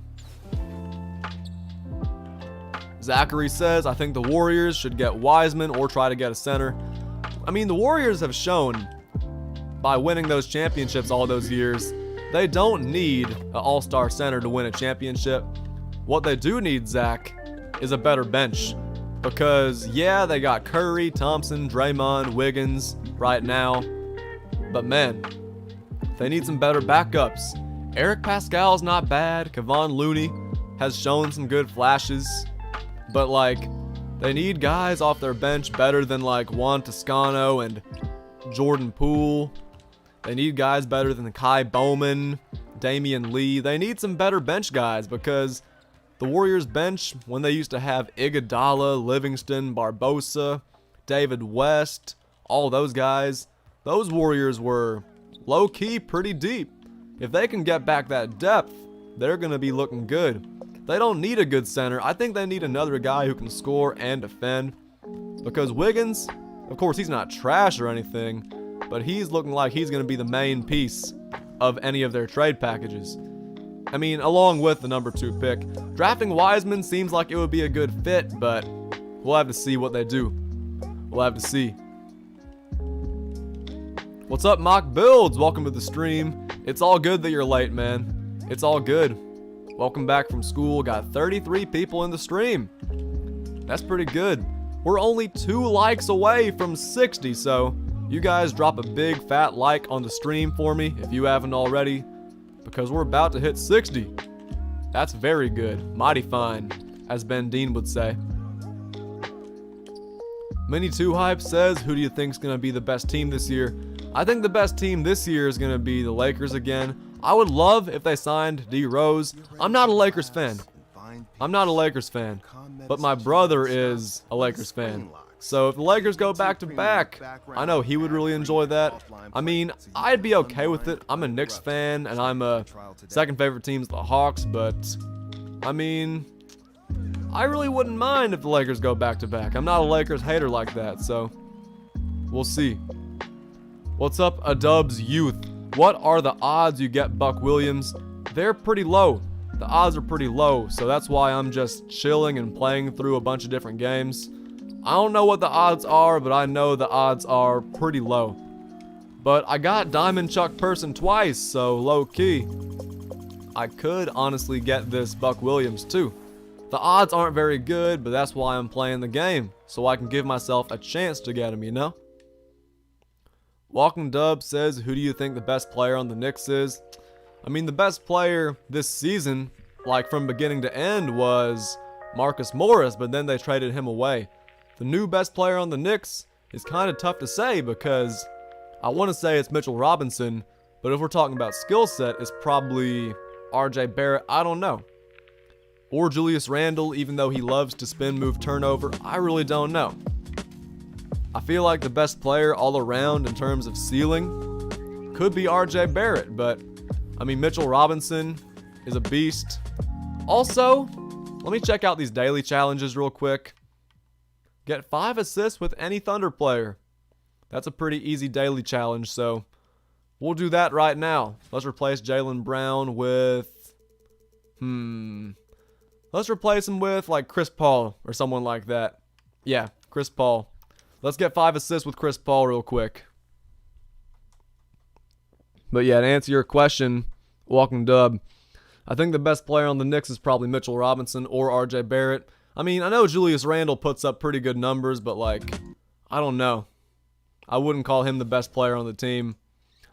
Zachary says, I think the Warriors should get Wiseman or try to get a center. I mean, the Warriors have shown by winning those championships all those years, they don't need an all-star center to win a championship. What they do need, Zach, is a better bench. Because, yeah, they got Curry, Thompson, Draymond, Wiggins right now. But man, they need some better backups. Eric Pascal's not bad. Kevon Looney has shown some good flashes. But like, they need guys off their bench better than like Juan Toscano and Jordan Poole. They need guys better than Kai Bowman, Damian Lee. They need some better bench guys because The Warriors bench, when they used to have Iguodala, Livingston, Barbosa, David West, all those guys, those Warriors were low-key pretty deep. If they can get back that depth, they're going to be looking good. They don't need a good center. I think they need another guy who can score and defend. Because Wiggins, of course, he's not trash or anything, but he's looking like he's going to be the main piece of any of their trade packages. I mean, along with the number 2 pick. Drafting Wiseman seems like it would be a good fit, but we'll have to see what they do. We'll have to see. What's up, Mock Builds? Welcome to the stream. It's all good that you're late, man. It's all good. Welcome back from school. Got 33 people in the stream. That's pretty good. We're only 2 likes away from 60, so you guys drop a big fat like on the stream for me if you haven't already, because we're about to hit 60. That's very good. Mighty fine, as Ben Dean would say. Mini2 Hype says, who do you think is going to be the best team this year? I think the best team this year is going to be the Lakers again. I would love if they signed D Rose. I'm not a Lakers fan. But my brother is a Lakers fan. So if the Lakers go back to back, I know he would really enjoy that. I mean, I'd be okay with it. I'm a Knicks fan, and I'm a second favorite team's the Hawks, but I mean, I really wouldn't mind if the Lakers go back to back. I'm not a Lakers hater like that, so we'll see. What's up, Adubs Youth? What are the odds you get Buck Williams? They're pretty low. The odds are pretty low, so that's why I'm just chilling and playing through a bunch of different games. I don't know what the odds are, but I know the odds are pretty low. But I got Diamond Chuck Person twice, so low-key, I could honestly get this Buck Williams too. The odds aren't very good, but that's why I'm playing the game, so I can give myself a chance to get him, you know? Walking Dub says, who do you think the best player on the Knicks is? I mean, the best player this season, like from beginning to end, was Marcus Morris, but then they traded him away. The new best player on the Knicks is kind of tough to say because I want to say it's Mitchell Robinson, but if we're talking about skill set, it's probably RJ Barrett. I don't know. Or Julius Randle, even though he loves to spin, move, turnover. I really don't know. I feel like the best player all around in terms of ceiling could be RJ Barrett, but I mean, Mitchell Robinson is a beast. Also, let me check out these daily challenges real quick. Get 5 assists with any Thunder player. That's a pretty easy daily challenge, so we'll do that right now. Let's replace Jaylen Brown with... Let's replace him with, like, Chris Paul or someone like that. Yeah, Chris Paul. Let's get 5 assists with Chris Paul real quick. But yeah, to answer your question, Walking Dub, I think the best player on the Knicks is probably Mitchell Robinson or RJ Barrett. I mean, I know Julius Randle puts up pretty good numbers, but like, I don't know. I wouldn't call him the best player on the team.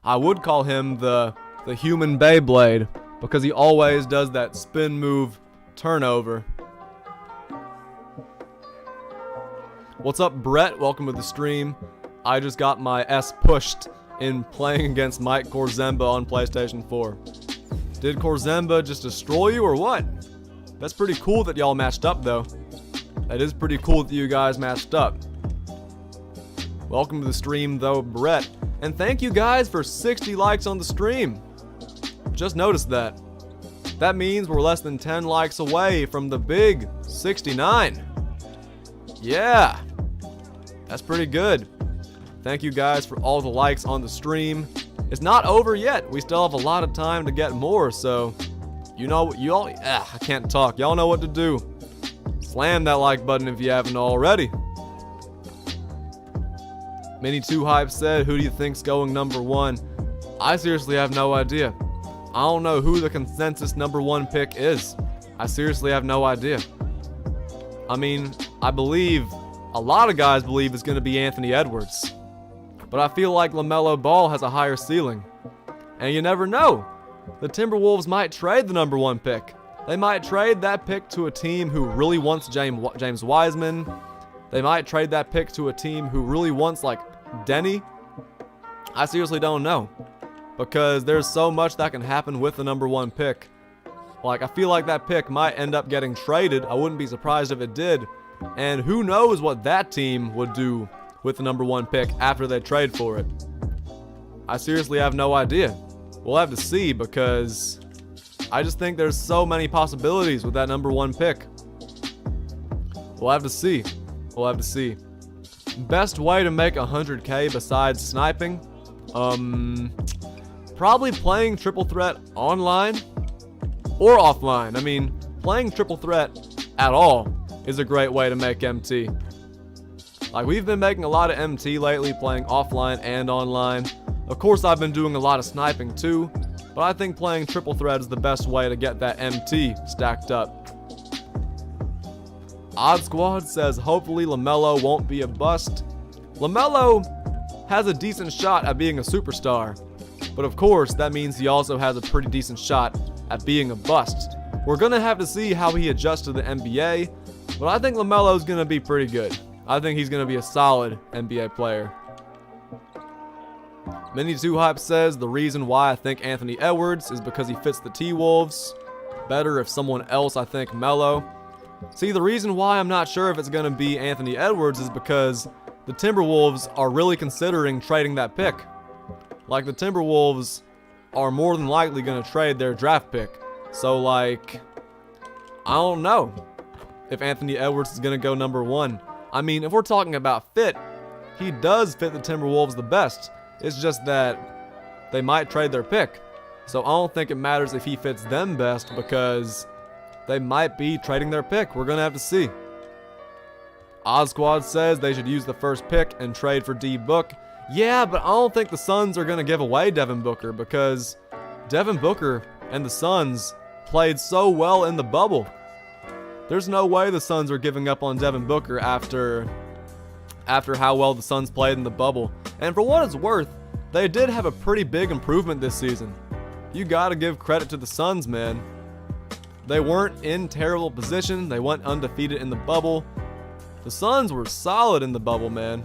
I would call him the human Beyblade because he always does that spin move turnover. What's up, Brett? Welcome to the stream. I just got my S pushed in playing against Mike Korzemba on PlayStation 4. Did Korzemba just destroy you or what? That's pretty cool that y'all matched up, though. That is pretty cool that you guys matched up. Welcome to the stream, though, Brett. And thank you guys for 60 likes on the stream. Just noticed that. That means we're less than 10 likes away from the big 69. Yeah. That's pretty good. Thank you guys for all the likes on the stream. It's not over yet. We still have a lot of time to get more, so you know, I can't talk. Y'all know what to do. Slam that like button if you haven't already. Mini2 Hype said, who do you think's going number 1? I seriously have no idea. I don't know who the consensus number 1 pick is. I seriously have no idea. I mean, I believe, a lot of guys believe it's going to be Anthony Edwards. But I feel like LaMelo Ball has a higher ceiling. And you never know. The Timberwolves might trade the number 1 pick. They might trade that pick to a team who really wants James Wiseman. They might trade that pick to a team who really wants, like, Denny. I seriously don't know. Because there's so much that can happen with the number 1 pick. Like, I feel like that pick might end up getting traded. I wouldn't be surprised if it did. And who knows what that team would do with the number 1 pick after they trade for it. I seriously have no idea. We'll have to see, because I just think there's so many possibilities with that number 1 pick. We'll have to see. We'll have to see. Best way to make 100K besides sniping? Probably playing Triple Threat online or offline. I mean, playing Triple Threat at all is a great way to make MT. Like, we've been making a lot of MT lately, playing offline and online. Of course, I've been doing a lot of sniping too, but I think playing Triple Threat is the best way to get that MT stacked up. Odd Squad says, hopefully LaMelo won't be a bust. LaMelo has a decent shot at being a superstar, but of course, that means he also has a pretty decent shot at being a bust. We're going to have to see how he adjusts to the NBA, but I think LaMelo's going to be pretty good. I think he's going to be a solid NBA player. Mini2Hype says, the reason why I think Anthony Edwards is because he fits the T-Wolves better if someone else, I think Melo. See, the reason why I'm not sure if it's going to be Anthony Edwards is because the Timberwolves are really considering trading that pick. Like, the Timberwolves are more than likely going to trade their draft pick. So, like, I don't know if Anthony Edwards is going to go number 1. I mean, if we're talking about fit, he does fit the Timberwolves the best. It's just that they might trade their pick. So I don't think it matters if he fits them best, because they might be trading their pick. We're going to have to see. Oz Squad says they should use the first pick and trade for D Book. Yeah, but I don't think the Suns are going to give away Devin Booker, because Devin Booker and the Suns played so well in the bubble. There's no way the Suns are giving up on Devin Booker after how well the Suns played in the bubble. And for what it's worth, they did have a pretty big improvement this season. You got to give credit to the Suns, man. They weren't in terrible position. They went undefeated in the bubble. The Suns were solid in the bubble, man.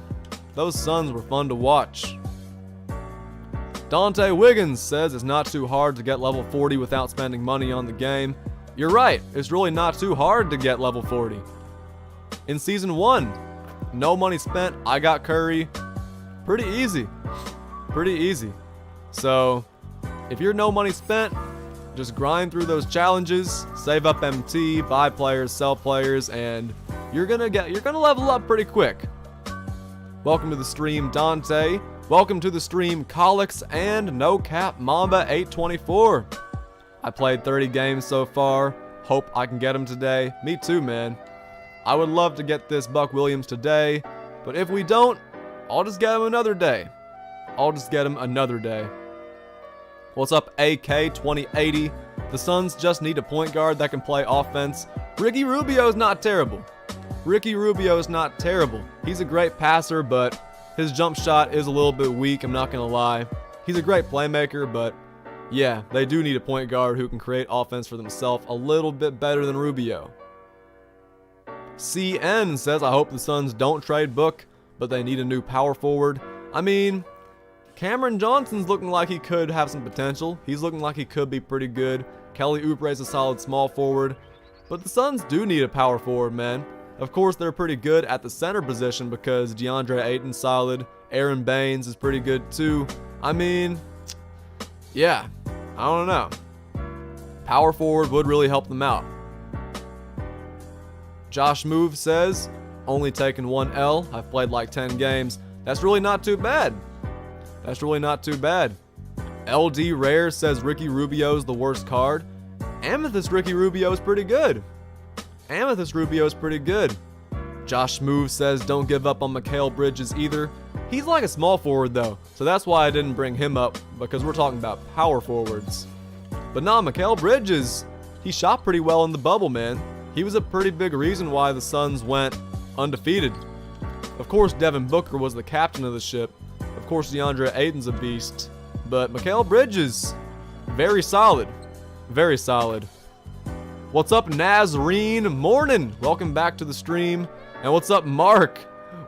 Those Suns were fun to watch. Dante Wiggins says it's not too hard to get level 40 without spending money on the game. You're right, it's really not too hard to get level 40. In Season 1, no money spent, I got Curry. Pretty easy. Pretty easy. So, if you're no money spent, just grind through those challenges, save up MT, buy players, sell players, and you're gonna level up pretty quick. Welcome to the stream, Dante. Welcome to the stream, Colix and No Cap Mamba 824. I played 30 games so far. Hope I can get him today. Me too, man. I would love to get this Buck Williams today, but if we don't, I'll just get him another day. I'll just get him another day. What's up, AK2080? The Suns just need a point guard that can play offense. Ricky Rubio's not terrible. Ricky Rubio's not terrible. He's a great passer, but his jump shot is a little bit weak, I'm not gonna lie. He's a great playmaker, but yeah, they do need a point guard who can create offense for themselves a little bit better than Rubio. CN says, I hope the Suns don't trade Book, but they need a new power forward. I mean, Cameron Johnson's looking like he could have some potential. He's looking like he could be pretty good. Kelly Oubre's a solid small forward. But the Suns do need a power forward, man. Of course, they're pretty good at the center position because DeAndre Ayton's solid. Aaron Baines is pretty good too. I mean, yeah, I don't know. Power forward would really help them out. Josh Move says, only taken 1 L. I've played like 10 games. That's really not too bad. That's really not too bad. LD Rare says Ricky Rubio's the worst card. Amethyst Ricky Rubio is pretty good. Amethyst Rubio is pretty good. Josh Move says don't give up on Mikal Bridges either. He's like a small forward though, so that's why I didn't bring him up, because we're talking about power forwards. But nah, Mikal Bridges, he shot pretty well in the bubble, man. He was a pretty big reason why the Suns went undefeated. Of course, Devin Booker was the captain of the ship. Of course, DeAndre Ayton's a beast. But Mikal Bridges, very solid. Very solid. What's up, Nazarene? Morning. Welcome back to the stream. And what's up, Mark?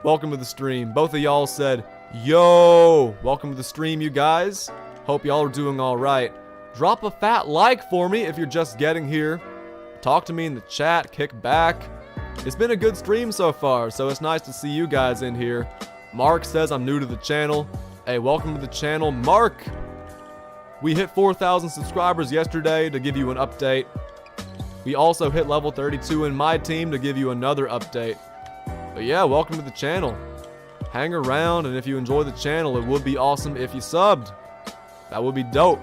Welcome to the stream. Both of y'all said, yo. Welcome to the stream, you guys. Hope y'all are doing all right. Drop a fat like for me if you're just getting here. Talk to me in the chat, kick back. It's been a good stream so far, so it's nice to see you guys in here. Mark says I'm new to the channel. Hey, welcome to the channel, Mark. We hit 4,000 subscribers yesterday to give you an update. We also hit level 32 in my team to give you another update. But yeah, welcome to the channel. Hang around, and if you enjoy the channel, it would be awesome if you subbed. That would be dope.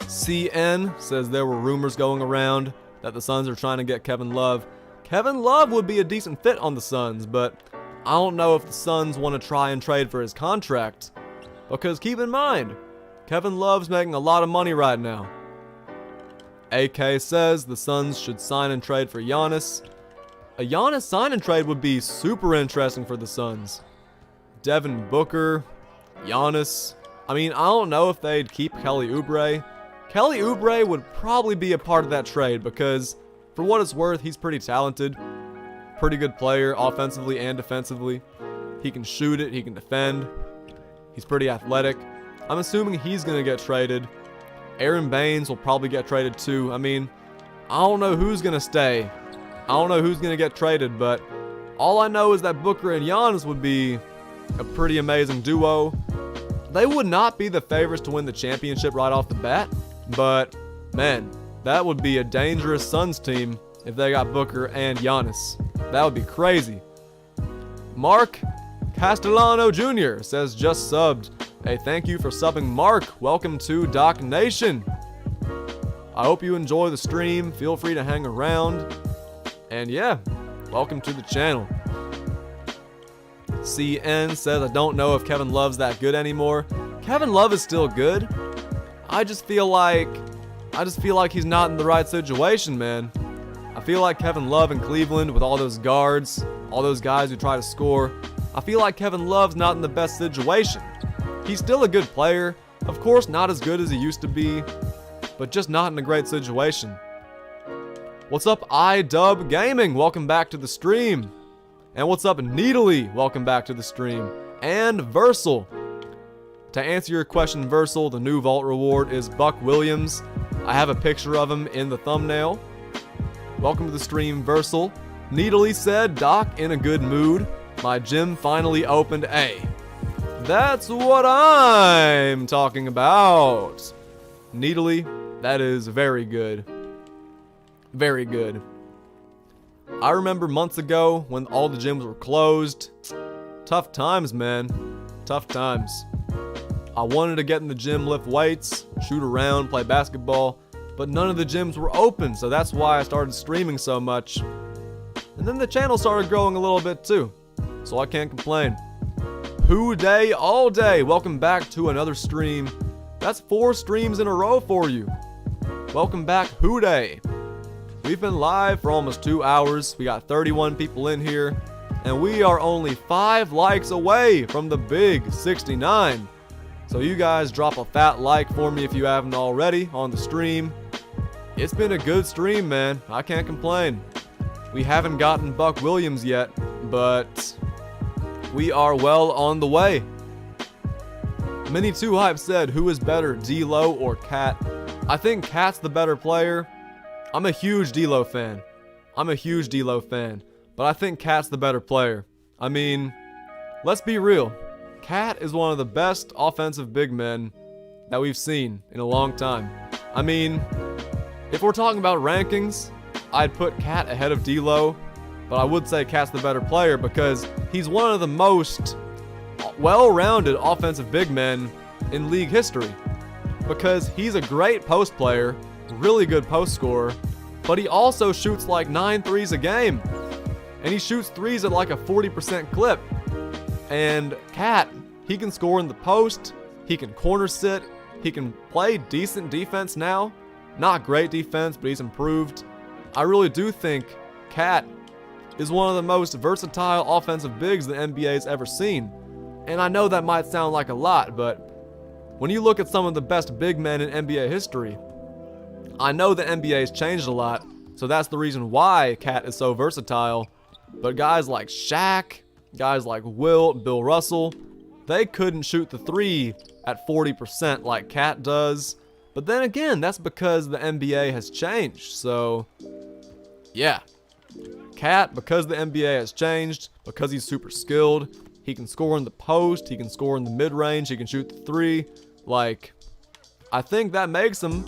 CN says there were rumors going around that the Suns are trying to get Kevin Love. Kevin Love would be a decent fit on the Suns, but I don't know if the Suns want to try and trade for his contract. Because keep in mind, Kevin Love's making a lot of money right now. AK says the Suns should sign and trade for Giannis. A Giannis sign and trade would be super interesting for the Suns. Devin Booker, Giannis. I mean, I don't know if they'd keep Kelly Oubre. Kelly Oubre would probably be a part of that trade because, for what it's worth, he's pretty talented. Pretty good player, offensively and defensively. He can shoot it, he can defend. He's pretty athletic. I'm assuming he's going to get traded. Aaron Baines will probably get traded too. I mean, I don't know who's going to stay. I don't know who's going to get traded, but all I know is that Booker and Giannis would be a pretty amazing duo. They would not be the favorites to win the championship right off the bat, but man, that would be a dangerous Suns team if they got Booker and Giannis. That would be crazy. Mark Castellano Jr. says just subbed. Hey, thank you for subbing, Mark. Welcome to Doc Nation. I hope you enjoy the stream. Feel free to hang around. And yeah, welcome to the channel. CN says I don't know if Kevin Love's that good anymore. Kevin Love is still good. I just feel like he's not in the right situation, man. I feel like Kevin Love in Cleveland with all those guards, all those guys who try to score. I feel like Kevin Love's not in the best situation. He's still a good player. Of course, not as good as he used to be, but just not in a great situation. What's up, iDub Gaming? Welcome back to the stream. And what's up, Needly? Welcome back to the stream. And Versal. To answer your question, Versal, the new vault reward is Buck Williams. I have a picture of him in the thumbnail. Welcome to the stream, Versal. Needly said, Doc, in a good mood. My gym finally opened. That's what I'm talking about. Needly, that is very good. Very good. I remember months ago when all the gyms were closed. Tough times, man. Tough times. I wanted to get in the gym, lift weights, shoot around, play basketball, but none of the gyms were open, so that's why I started streaming so much. And then the channel started growing a little bit too, so I can't complain. Who day all day. Welcome back to another stream. That's 4 streams in a row for you. Welcome back, Who Day. We've been live for almost 2 hours. We got 31 people in here, and we are only 5 likes away from the big 69. So you guys drop a fat like for me if you haven't already on the stream. It's been a good stream, man. I can't complain. We haven't gotten Buck Williams yet, but we are well on the way. Mini2Hype said, who is better, D-Lo or Cat? I think Cat's the better player. I'm a huge D-Lo fan. But I think Cat's the better player. I mean, let's be real. Cat is one of the best offensive big men that we've seen in a long time. I mean, if we're talking about rankings, I'd put Cat ahead of D-Lo, but I would say Cat's the better player because he's one of the most well-rounded offensive big men in league history. Because he's a great post player, really good post scorer, but he also shoots like 9 threes a game. And he shoots threes at like a 40% clip. And Cat, he can score in the post, he can corner sit, he can play decent defense now. Not great defense, but he's improved. I really do think Cat is one of the most versatile offensive bigs the NBA's ever seen. And I know that might sound like a lot, but when you look at some of the best big men in NBA history, I know the NBA's changed a lot, so that's the reason why Cat is so versatile. But guys like Shaq, guys like Wilt, Bill Russell, they couldn't shoot the three at 40% like Cat does. But then again, that's because the NBA has changed. So, yeah. Cat, because the NBA has changed, because he's super skilled, he can score in the post, he can score in the mid-range, he can shoot the three. Like, I think that makes him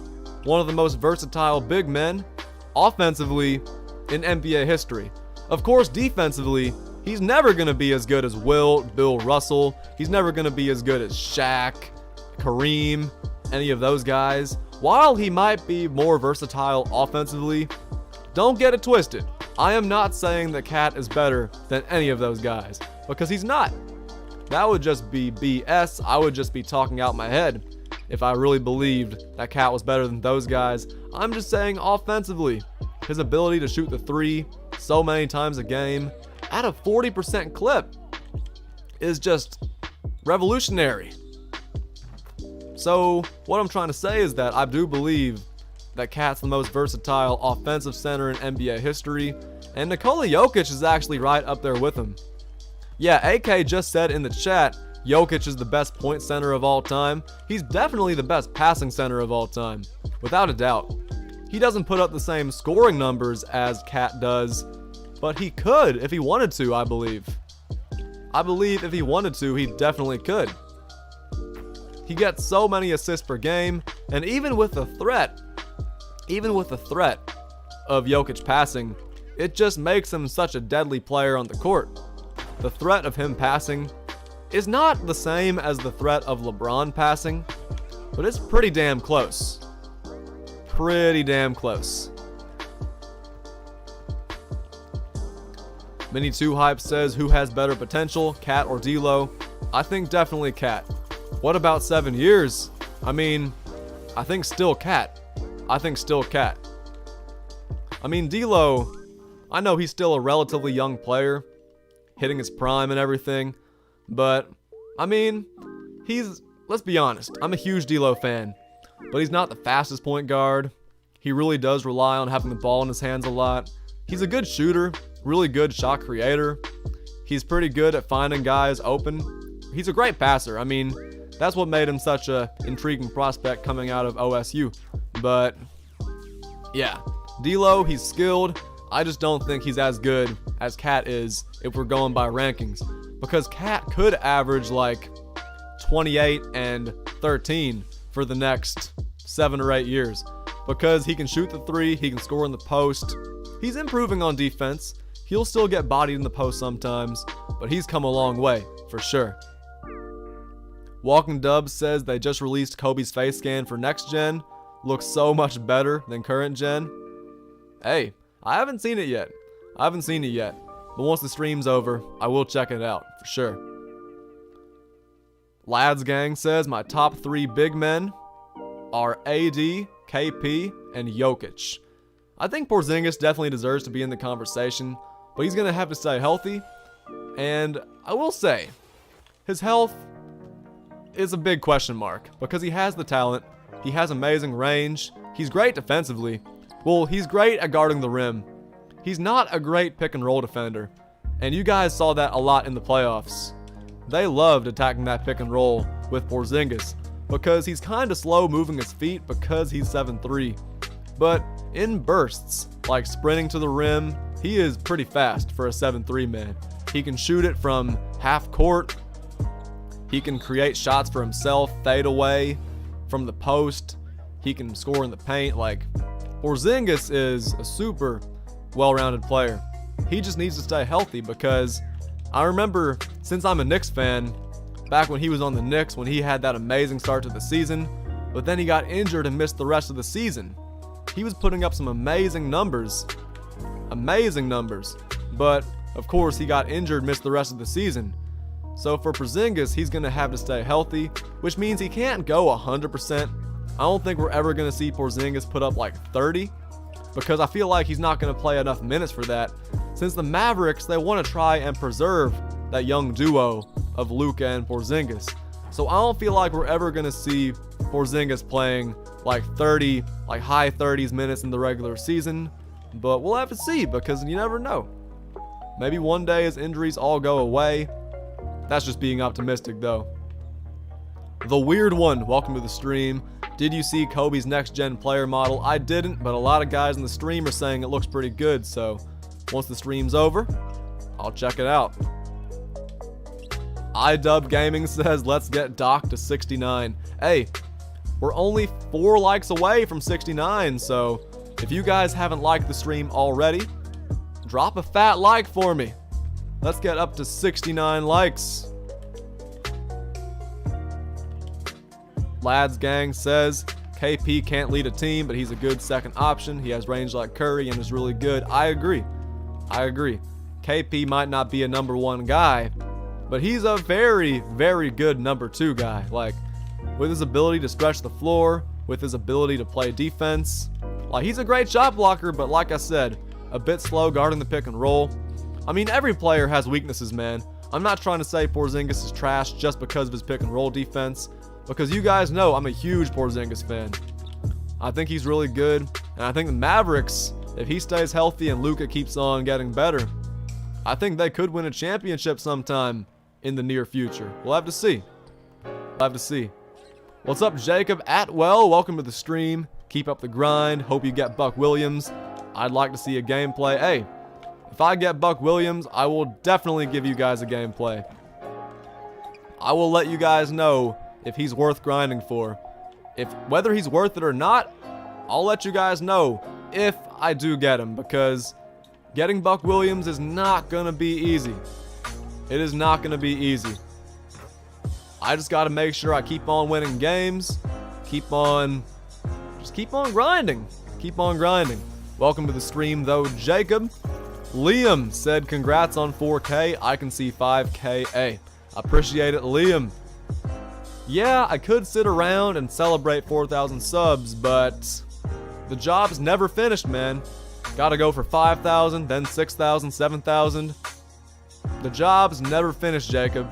one of the most versatile big men offensively in NBA history. Of course, defensively, he's never going to be as good as Wilt, Bill Russell. He's never going to be as good as Shaq, Kareem, any of those guys. While he might be more versatile offensively, don't get it twisted. I am not saying that Cat is better than any of those guys, because he's not. That would just be BS. I would just be talking out my head if I really believed that Cat was better than those guys. I'm just saying offensively, his ability to shoot the three so many times a game at a 40% clip is just revolutionary. So what I'm trying to say is that I do believe that Cat's the most versatile offensive center in NBA history, and Nikola Jokic is actually right up there with him. Yeah, AK just said in the chat, Jokic is the best point center of all time. He's definitely the best passing center of all time, without a doubt. He doesn't put up the same scoring numbers as Cat does, but he could if he wanted to, I believe. I believe if he wanted to, he definitely could. He gets so many assists per game, and even with the threat of Jokic passing, it just makes him such a deadly player on the court. The threat of him passing is not the same as the threat of LeBron passing, but it's pretty damn close. Pretty damn close. Mini2Hype says, who has better potential, Cat or D'Lo? I think definitely Cat. What about 7 years? I mean, I think still Cat. I mean, D'Lo, I know he's still a relatively young player, hitting his prime and everything, but, I mean, let's be honest, I'm a huge D'Lo fan, but he's not the fastest point guard. He really does rely on having the ball in his hands a lot. He's a good shooter, really good shot creator. He's pretty good at finding guys open. He's a great passer. I mean, that's what made him such a intriguing prospect coming out of OSU. But, yeah, D'Lo, he's skilled. I just don't think he's as good as Cat is if we're going by rankings. Because Cat could average like 28 and 13 for the next 7 or 8 years. Because he can shoot the three, he can score in the post. He's improving on defense. He'll still get bodied in the post sometimes, but he's come a long way, for sure. Walking Dubs says they just released Kobe's face scan for next gen. Looks so much better than current gen. Hey, I haven't seen it yet. But once the stream's over, I will check it out, for sure. Lads Gang says my top 3 big men are AD, KP, and Jokic. I think Porzingis definitely deserves to be in the conversation, but he's going to have to stay healthy. And I will say, his health is a big question mark because he has the talent, he has amazing range, he's great defensively. Well, he's great at guarding the rim. He's not a great pick and roll defender, and you guys saw that a lot in the playoffs. They loved attacking that pick and roll with Porzingis because he's kind of slow moving his feet because he's 7'3". But in bursts, like sprinting to the rim, he is pretty fast for a 7'3" man. He can shoot it from half court. He can create shots for himself, fade away from the post. He can score in the paint. Like, Porzingis is a super well-rounded player. He just needs to stay healthy because I remember, since I'm a Knicks fan, back when he was on the Knicks, when he had that amazing start to the season, but then he got injured and missed the rest of the season. He was putting up some amazing numbers, but of course he got injured, missed the rest of the season. So for Porzingis, he's going to have to stay healthy, which means he can't go 100%. I don't think we're ever going to see Porzingis put up like 30, because I feel like he's not going to play enough minutes for that, since the Mavericks, they want to try and preserve that young duo of Luka and Porzingis. So I don't feel like we're ever going to see Porzingis playing like 30, like high 30s minutes in the regular season, but we'll have to see because you never know. Maybe one day his injuries all go away. That's just being optimistic though. The Weird One, welcome to the stream. Did you see Kobe's next-gen player model? I didn't, but a lot of guys in the stream are saying it looks pretty good, so once the stream's over, I'll check it out. iDub Gaming says, let's get Doc to 69. Hey, we're only 4 likes away from 69, so if you guys haven't liked the stream already, drop a fat like for me. Let's get up to 69 likes. Lads Gang says, KP can't lead a team, but he's a good second option. He has range like Curry and is really good. I agree. KP might not be a number 1 guy, but he's a very, very good number 2 guy. Like, with his ability to stretch the floor, with his ability to play defense. Like, he's a great shot blocker, but like I said, a bit slow guarding the pick and roll. I mean, every player has weaknesses, man. I'm not trying to say Porzingis is trash just because of his pick and roll defense, because you guys know I'm a huge Porzingis fan. I think he's really good, and I think the Mavericks, if he stays healthy and Luka keeps on getting better, I think they could win a championship sometime in the near future. We'll have to see. What's up, Jacob Atwell? Welcome to the stream. Keep up the grind. Hope you get Buck Williams. I'd like to see a gameplay. Hey, if I get Buck Williams, I will definitely give you guys a gameplay. I will let you guys know if he's worth grinding for. Whether he's worth it or not, I'll let you guys know if I do get him, because getting Buck Williams is not gonna be easy. It is not gonna be easy. I just gotta make sure I keep on winning games, keep on grinding. Welcome to the stream though, Jacob. Liam said, congrats on 4K. I can see 5K. Hey, appreciate it, Liam. Yeah, I could sit around and celebrate 4,000 subs, but the job's never finished, man. Gotta go for 5,000, then 6,000, 7,000. The job's never finished, Jacob.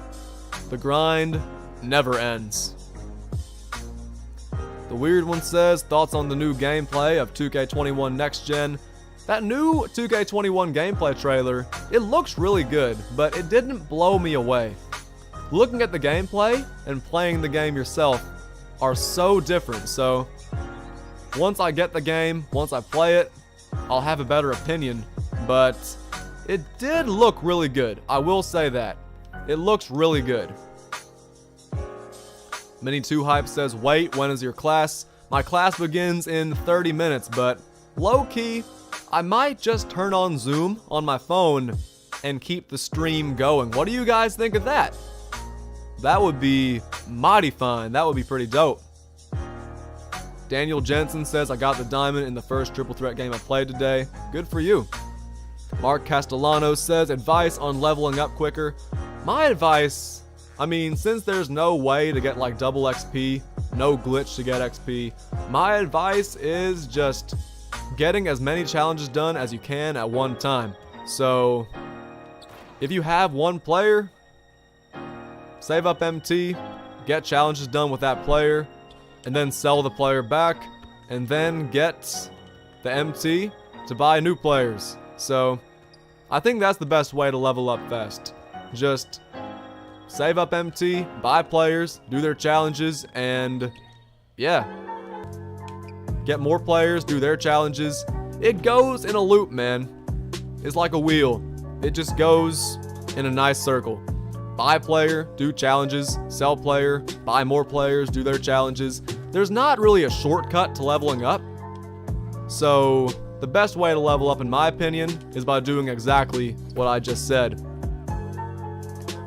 The grind never ends. The Weird One says, thoughts on the new gameplay of 2K21 Next Gen. That new 2K21 gameplay trailer, it looks really good, but it didn't blow me away. Looking at the gameplay and playing the game yourself are so different, so once I get the game, once I play it, I'll have a better opinion, but it did look really good. I will say that. It looks really good. Mini2Hype says, wait, when is your class? My class begins in 30 minutes, but low-key, I might just turn on Zoom on my phone and keep the stream going. What do you guys think of that? That would be mighty fine. That would be pretty dope. Daniel Jensen says, I got the diamond in the first triple threat game I played today. Good for you. Mark Castellano says, advice on leveling up quicker. My advice, I mean, since there's no way to get like double XP, no glitch to get XP, my advice is just getting as many challenges done as you can at one time. So, if you have one player, save up MT, get challenges done with that player, and then sell the player back, and then get the MT to buy new players. So, I think that's the best way to level up fast. Just save up MT, buy players, do their challenges, and yeah. Get more players, do their challenges. It goes in a loop, man. It's like a wheel. It just goes in a nice circle. Buy player, do challenges, sell player, buy more players, do their challenges. There's not really a shortcut to leveling up. So, the best way to level up, in my opinion, is by doing exactly what I just said.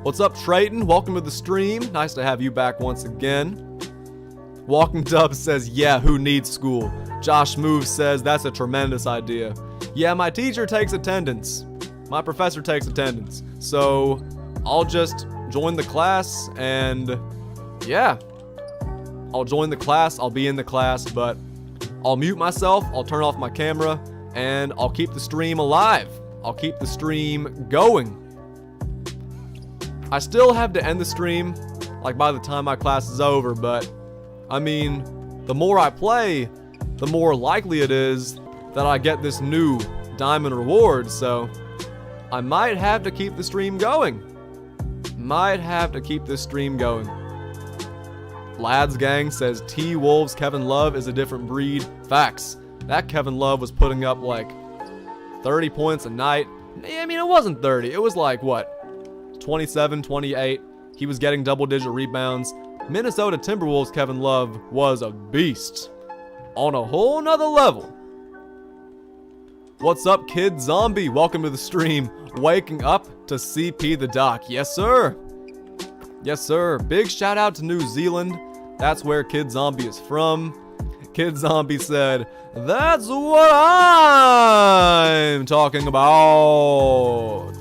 What's up, Trayton? Welcome to the stream. Nice to have you back once again. Walking Dub says, yeah, who needs school? Josh Moves says, that's a tremendous idea. Yeah, my teacher takes attendance. My professor takes attendance. So, I'll just join the class and yeah. I'll join the class, I'll be in the class, but I'll mute myself, I'll turn off my camera, and I'll keep the stream alive. I'll keep the stream going. I still have to end the stream, like by the time my class is over, but I mean, the more I play, the more likely it is that I get this new diamond reward, so I might have to keep the stream going. Lads Gang says T-Wolves Kevin Love is a different breed. Facts. That Kevin Love was putting up like 30 points a night. I mean, it wasn't 30. It was like, what, 27, 28. He was getting double-digit rebounds. Minnesota Timberwolves Kevin Love was a beast. On a whole nother level. What's up, Kid Zombie? Welcome to the stream. Waking up to CP the Doc. Yes, sir. Yes, sir. Big shout out to New Zealand. That's where Kid Zombie is from. Kid Zombie said, "That's what I'm talking about."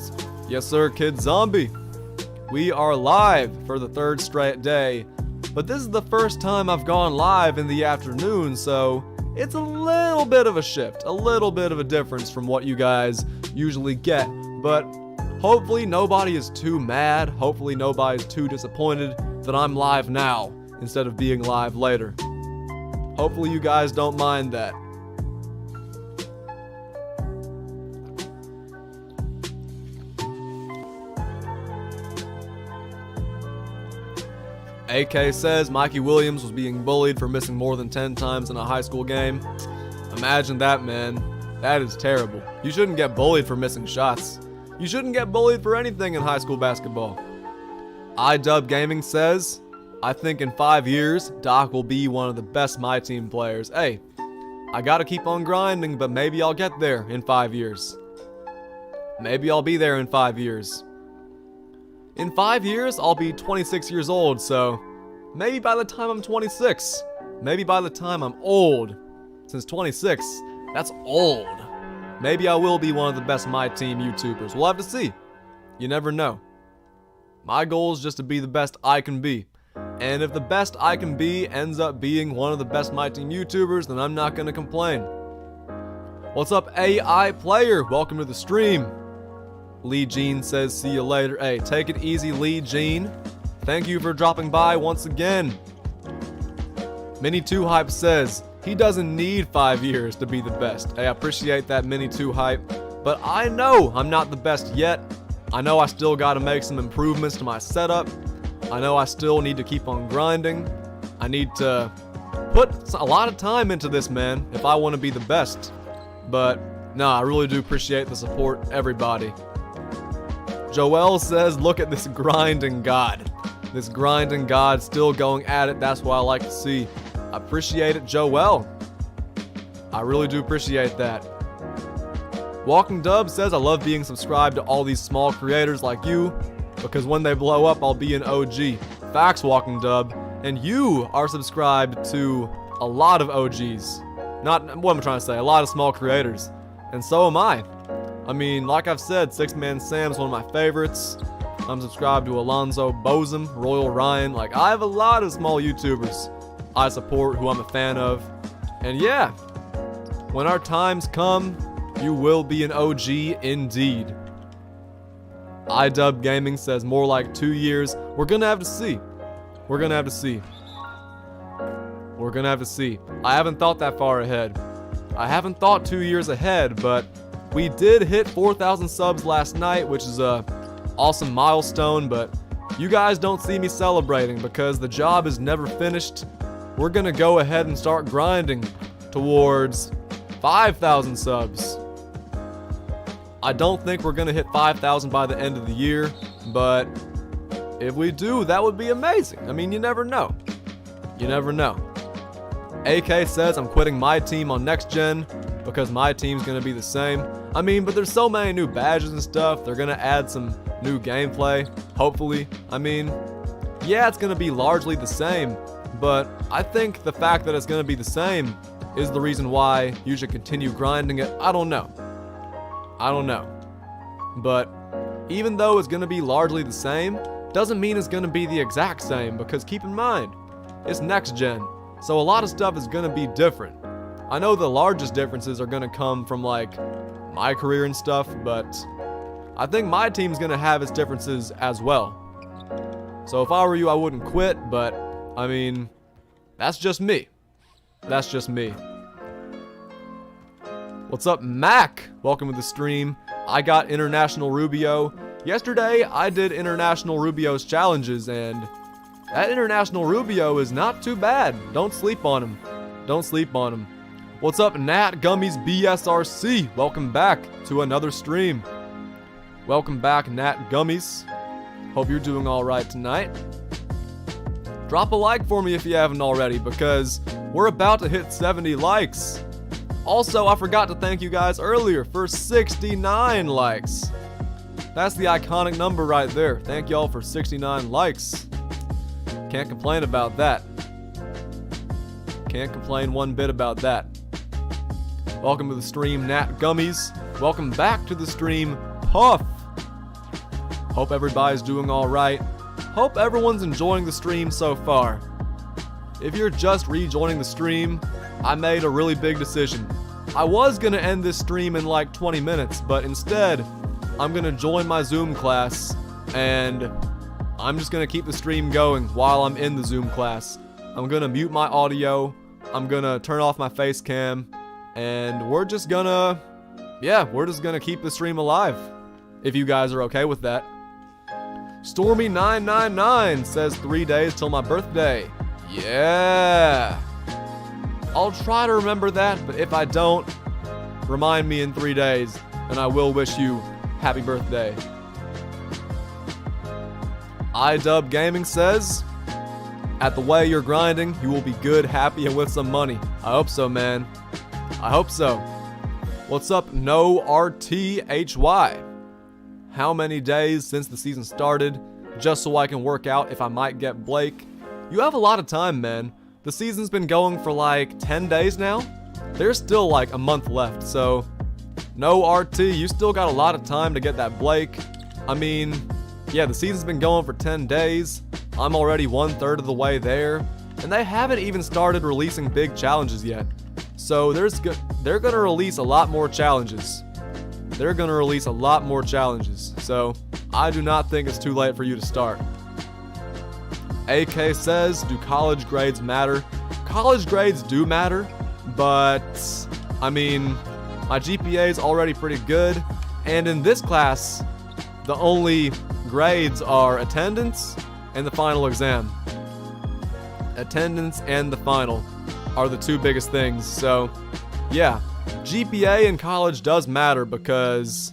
Yes, sir, Kid Zombie. We are live for the third straight day, but this is the first time I've gone live in the afternoon, so it's a little bit of a shift, a little bit of a difference from what you guys usually get, but hopefully nobody is too mad, hopefully nobody's too disappointed that I'm live now instead of being live later. Hopefully you guys don't mind that. AK says Mikey Williams was being bullied for missing more than 10 times in a high school game. Imagine that, man. That is terrible. You shouldn't get bullied for missing shots. You shouldn't get bullied for anything in high school basketball. iDub Gaming says, I think in 5 years, Doc will be one of the best MyTeam players. Hey, I gotta keep on grinding, but maybe I'll get there in 5 years. Maybe I'll be there in 5 years. In 5 years, I'll be 26 years old, so maybe by the time I'm 26, maybe by the time I'm old, since 26, that's old. Maybe I will be one of the best MyTeam YouTubers. We'll have to see. You never know. My goal is just to be the best I can be. And if the best I can be ends up being one of the best MyTeam YouTubers, then I'm not going to complain. What's up, AI Player? Welcome to the stream. Lee Jean says, see you later. Hey, take it easy, Lee Jean. Thank you for dropping by once again. Mini2Hype says, he doesn't need 5 years to be the best. Hey, I appreciate that, Mini2Hype. But I know I'm not the best yet. I know I still got to make some improvements to my setup. I know I still need to keep on grinding. I need to put a lot of time into this, man, if I want to be the best. But, nah, I really do appreciate the support, everybody. Joel says, look at this grinding god. This grinding god still going at it. That's what I like to see. I appreciate it, Joel. I really do appreciate that. Walking Dub says, I love being subscribed to all these small creators like you, because when they blow up, I'll be an OG. Facts, Walking Dub. And you are subscribed to a lot of OGs. Not, what am I trying to say? A lot of small creators. And so am I. I mean, like I've said, Six Man Sam's one of my favorites. I'm subscribed to Alonzo Bozum, Royal Ryan. Like, I have a lot of small YouTubers I support, who I'm a fan of. And yeah, when our times come, you will be an OG indeed. iDub Gaming says more like 2 years. We're gonna have to see. We're gonna have to see. We're gonna have to see. I haven't thought that far ahead. I haven't thought 2 years ahead, but we did hit 4,000 subs last night, which is a awesome milestone, but you guys don't see me celebrating because the job is never finished. We're gonna go ahead and start grinding towards 5,000 subs. I don't think we're gonna hit 5,000 by the end of the year, but if we do, that would be amazing. I mean, you never know. You never know. AK says I'm quitting my team on next gen because my team's gonna be the same. I mean, but there's so many new badges and stuff. They're gonna add some new gameplay, hopefully. I mean, yeah, it's gonna be largely the same, but I think the fact that it's gonna be the same is the reason why you should continue grinding it. I don't know. I don't know. But even though it's gonna be largely the same, doesn't mean it's gonna be the exact same, because keep in mind, it's next gen. So a lot of stuff is gonna be different. I know the largest differences are gonna come from like my career and stuff, but I think my team's gonna have its differences as well. So if I were you, I wouldn't quit, but I mean, that's just me. That's just me. What's up, Mac? Welcome to the stream. I got International Rubio. Yesterday, I did International Rubio's challenges, and That International Rubio is not too bad. Don't sleep on him. Don't sleep on him. What's up, Nat Gummies BSRC? Welcome back to another stream. Welcome back, Nat Gummies. Hope you're doing alright tonight. Drop a like for me if you haven't already, because we're about to hit 70 likes. Also, I forgot to thank you guys earlier for 69 likes. That's the iconic number right there. Thank y'all for 69 likes. Can't complain about that. Can't complain one bit about that. Welcome to the stream, Nat Gummies. Welcome back to the stream, Puff. Hope everybody's doing alright. Hope everyone's enjoying the stream so far. If you're just rejoining the stream, I made a really big decision. I was gonna end this stream in like 20 minutes, but instead, I'm gonna join my Zoom class, and I'm just gonna keep the stream going while I'm in the Zoom class. I'm gonna mute my audio, I'm gonna turn off my face cam, and we're just gonna keep the stream alive, if you guys are okay with that. Stormy999 says 3 days till my birthday. Yeah. I'll try to remember that, but if I don't, remind me in 3 days, and I will wish you happy birthday. iDub Gaming says, at the way you're grinding, you will be good, happy, and with some money. I hope so, man. I hope so. What's up, No RTHY? How many days since the season started, just so I can work out if I might get Blake? You have a lot of time, man. The season's been going for like 10 days now. There's still like a month left, so No RT, you still got a lot of time to get that Blake. I mean, yeah, the season's been going for 10 days. I'm already 1/3 of the way there, and they haven't even started releasing big challenges yet. So they're gonna release a lot more challenges. They're gonna release a lot more challenges, so I do not think it's too late for you to start. AK says, do college grades matter? College grades do matter, but I mean, my GPA is already pretty good, and in this class, the only grades are attendance and the final exam. Attendance and the final are the two biggest things, so yeah. GPA in college does matter because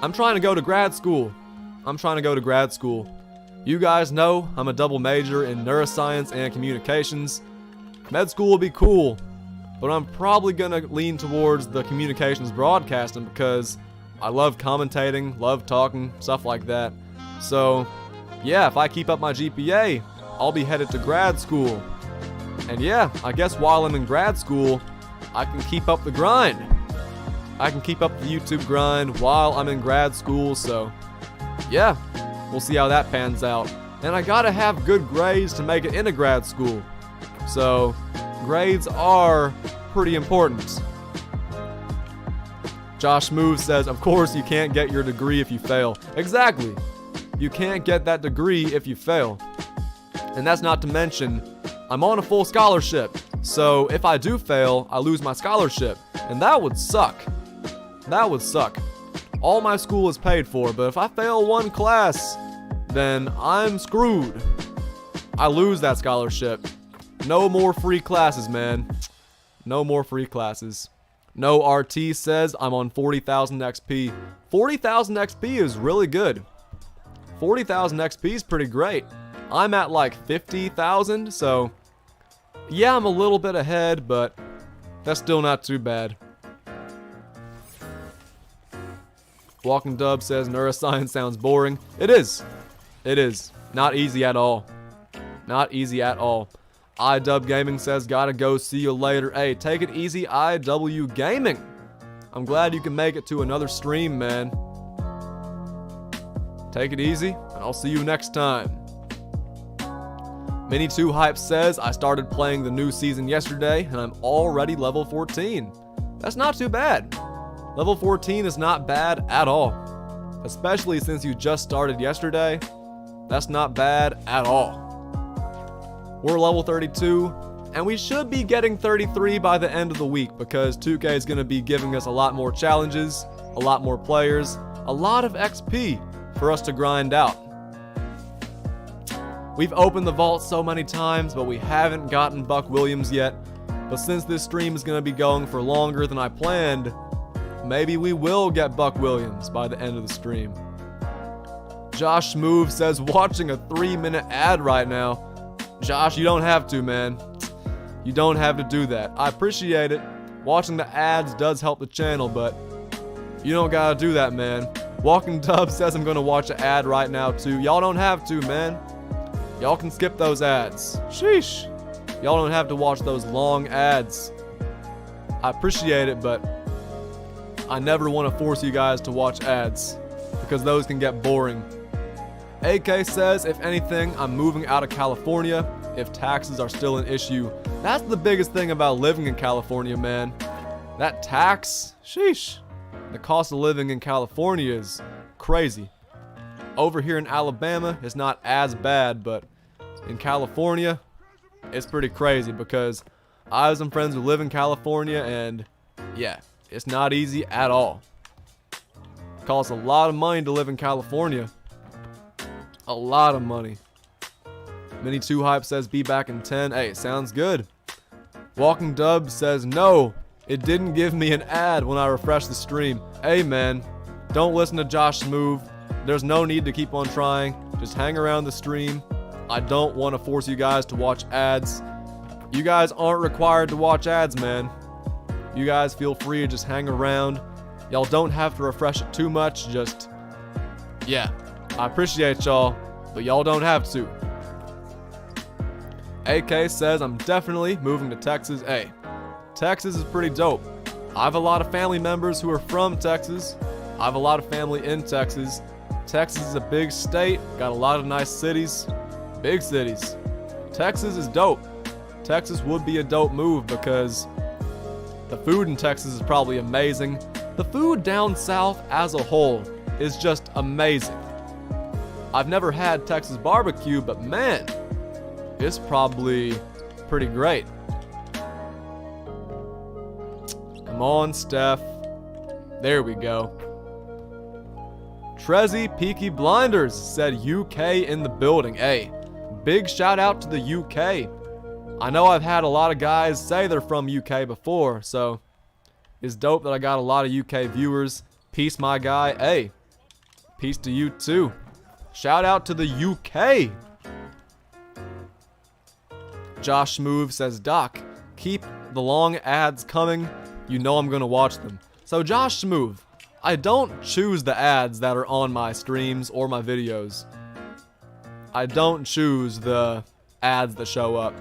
I'm trying to go to grad school. You guys know I'm a double major in neuroscience and communications. Med school will be cool, but I'm probably gonna lean towards the communications broadcasting because I love commentating, love talking, stuff like that. So yeah, if I keep up my GPA, I'll be headed to grad school. And yeah, I guess while I'm in grad school, I can keep up the grind. I can keep up the YouTube grind while I'm in grad school, so yeah, we'll see how that pans out. And I gotta have good grades to make it into grad school. So grades are pretty important. Josh Move says, of course you can't get your degree if you fail. Exactly. You can't get that degree if you fail. And that's not to mention, I'm on a full scholarship. So if I do fail, I lose my scholarship, and that would suck. That would suck. All my school is paid for, but if I fail one class, then I'm screwed. I lose that scholarship. No more free classes, man. No more free classes. No RT says I'm on 40,000 XP. 40,000 XP is really good. 40,000 XP is pretty great. I'm at like 50,000, so yeah, I'm a little bit ahead, but that's still not too bad. Walking Dub says neuroscience sounds boring. It is. It is. Not easy at all. Not easy at all. iDub Gaming says, gotta go, see you later. Hey, take it easy, IW Gaming. I'm glad you can make it to another stream, man. Take it easy, and I'll see you next time. Mini2Hype says, I started playing the new season yesterday, and I'm already level 14. That's not too bad. Level 14 is not bad at all. Especially since you just started yesterday. That's not bad at all. We're level 32, and we should be getting 33 by the end of the week because 2K is going to be giving us a lot more challenges, a lot more players, a lot of XP for us to grind out. We've opened the vault so many times, but we haven't gotten Buck Williams yet. But since this stream is going to be going for longer than I planned, maybe we will get Buck Williams by the end of the stream. Josh Move says, watching a 3-minute ad right now. Josh, you don't have to, man. You don't have to do that. I appreciate it. Watching the ads does help the channel, but you don't gotta do that, man. Walking Dub says I'm gonna watch an ad right now, too. Y'all don't have to, man. Y'all can skip those ads. Sheesh. Y'all don't have to watch those long ads. I appreciate it, but I never want to force you guys to watch ads because those can get boring. AK says, if anything, I'm moving out of California if taxes are still an issue. That's the biggest thing about living in California, man. That tax, sheesh. The cost of living in California is crazy. Over here in Alabama, it's not as bad, but in California, it's pretty crazy because I have some friends who live in California and yeah, it's not easy at all. It costs a lot of money to live in California. A lot of money. Mini 2 Hype says be back in 10. Hey, sounds good. Walking Dub says no, it didn't give me an ad when I refreshed the stream. Hey man, don't listen to Josh Move. There's no need to keep on trying. Just hang around the stream. I don't want to force you guys to watch ads. You guys aren't required to watch ads, man. You guys feel free to just hang around. Y'all don't have to refresh it too much. Just, yeah. I appreciate y'all, but y'all don't have to. AK says I'm definitely moving to Texas. Hey, Texas is pretty dope. I have a lot of family members who are from Texas. I have a lot of family in Texas. Texas is a big state, got a lot of nice cities. Big cities. Texas is dope. Texas would be a dope move because the food in Texas is probably amazing. The food down south as a whole is just amazing. I've never had Texas barbecue, but man, it's probably pretty great. Come on, Steph. There we go. Trezzy Peaky Blinders said UK in the building. Hey, big shout out to the UK. I know I've had a lot of guys say they're from UK before, so it's dope that I got a lot of UK viewers. Peace, my guy. Hey, peace to you too. Shout out to the UK. Josh Move says, Doc, keep the long ads coming. You know I'm gonna watch them. So Josh Move, I don't choose the ads that are on my streams or my videos. I don't choose the ads that show up.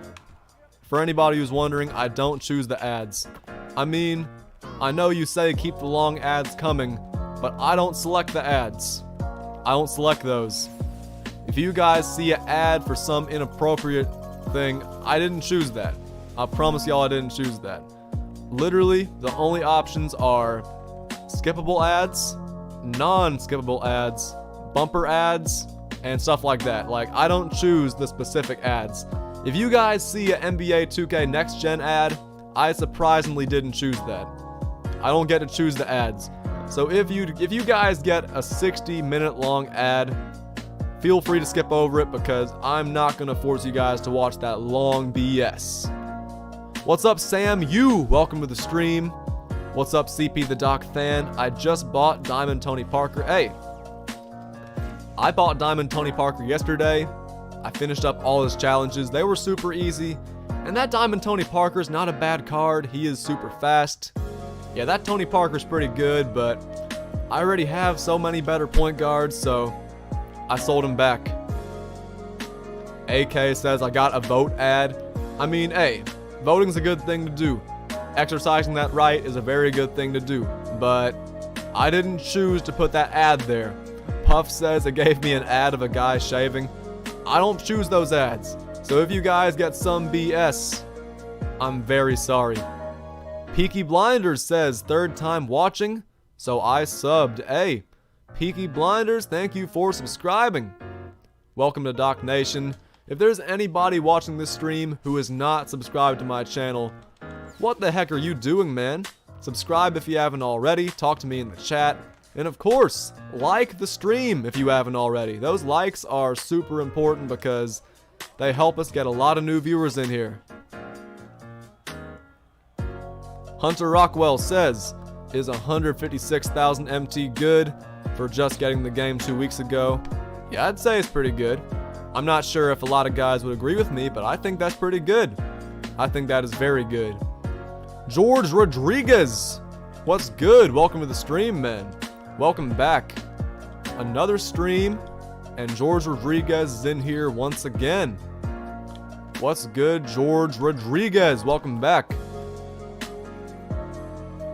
For anybody who's wondering, I don't choose the ads. I mean, I know you say keep the long ads coming, but I don't select the ads. I don't select those. If you guys see an ad for some inappropriate thing, I didn't choose that. I promise y'all I didn't choose that. Literally, the only options are skippable ads, non-skippable ads, bumper ads, and stuff like that. Like, I don't choose the specific ads. If you guys see an NBA 2K Next Gen ad, I surprisingly didn't choose that. I don't get to choose the ads. So if you guys get a 60-minute long ad, feel free to skip over it because I'm not gonna force you guys to watch that long BS. What's up, Sam? Welcome to the stream. What's up, CP the Doc fan? I just bought Diamond Tony Parker. Hey, I bought Diamond Tony Parker yesterday. I finished up all his challenges. They were super easy. And that Diamond Tony Parker's not a bad card. He is super fast. Yeah, that Tony Parker's pretty good, but I already have so many better point guards, so I sold him back. AK says I got a vote ad. I mean, hey, voting's a good thing to do. Exercising that right is a very good thing to do, but I didn't choose to put that ad there. Puff says it gave me an ad of a guy shaving. I don't choose those ads. So if you guys get some BS, I'm very sorry. Peaky Blinders says third time watching, so I subbed. Hey, Peaky Blinders, thank you for subscribing. Welcome to Doc Nation. If there's anybody watching this stream who is not subscribed to my channel, what the heck are you doing, man? Subscribe if you haven't already, talk to me in the chat, and of course, like the stream if you haven't already. Those likes are super important because They help us get a lot of new viewers in here. Hunter Rockwell says, is 156,000 MT good for just getting the game 2 weeks ago? Yeah, I'd say it's pretty good. I'm not sure if a lot of guys would agree with me, but I think that's pretty good. I think that is very good. George Rodriguez, what's good? Welcome to the stream, man. Welcome back. Another stream, and George Rodriguez is in here once again. What's good, George Rodriguez? Welcome back.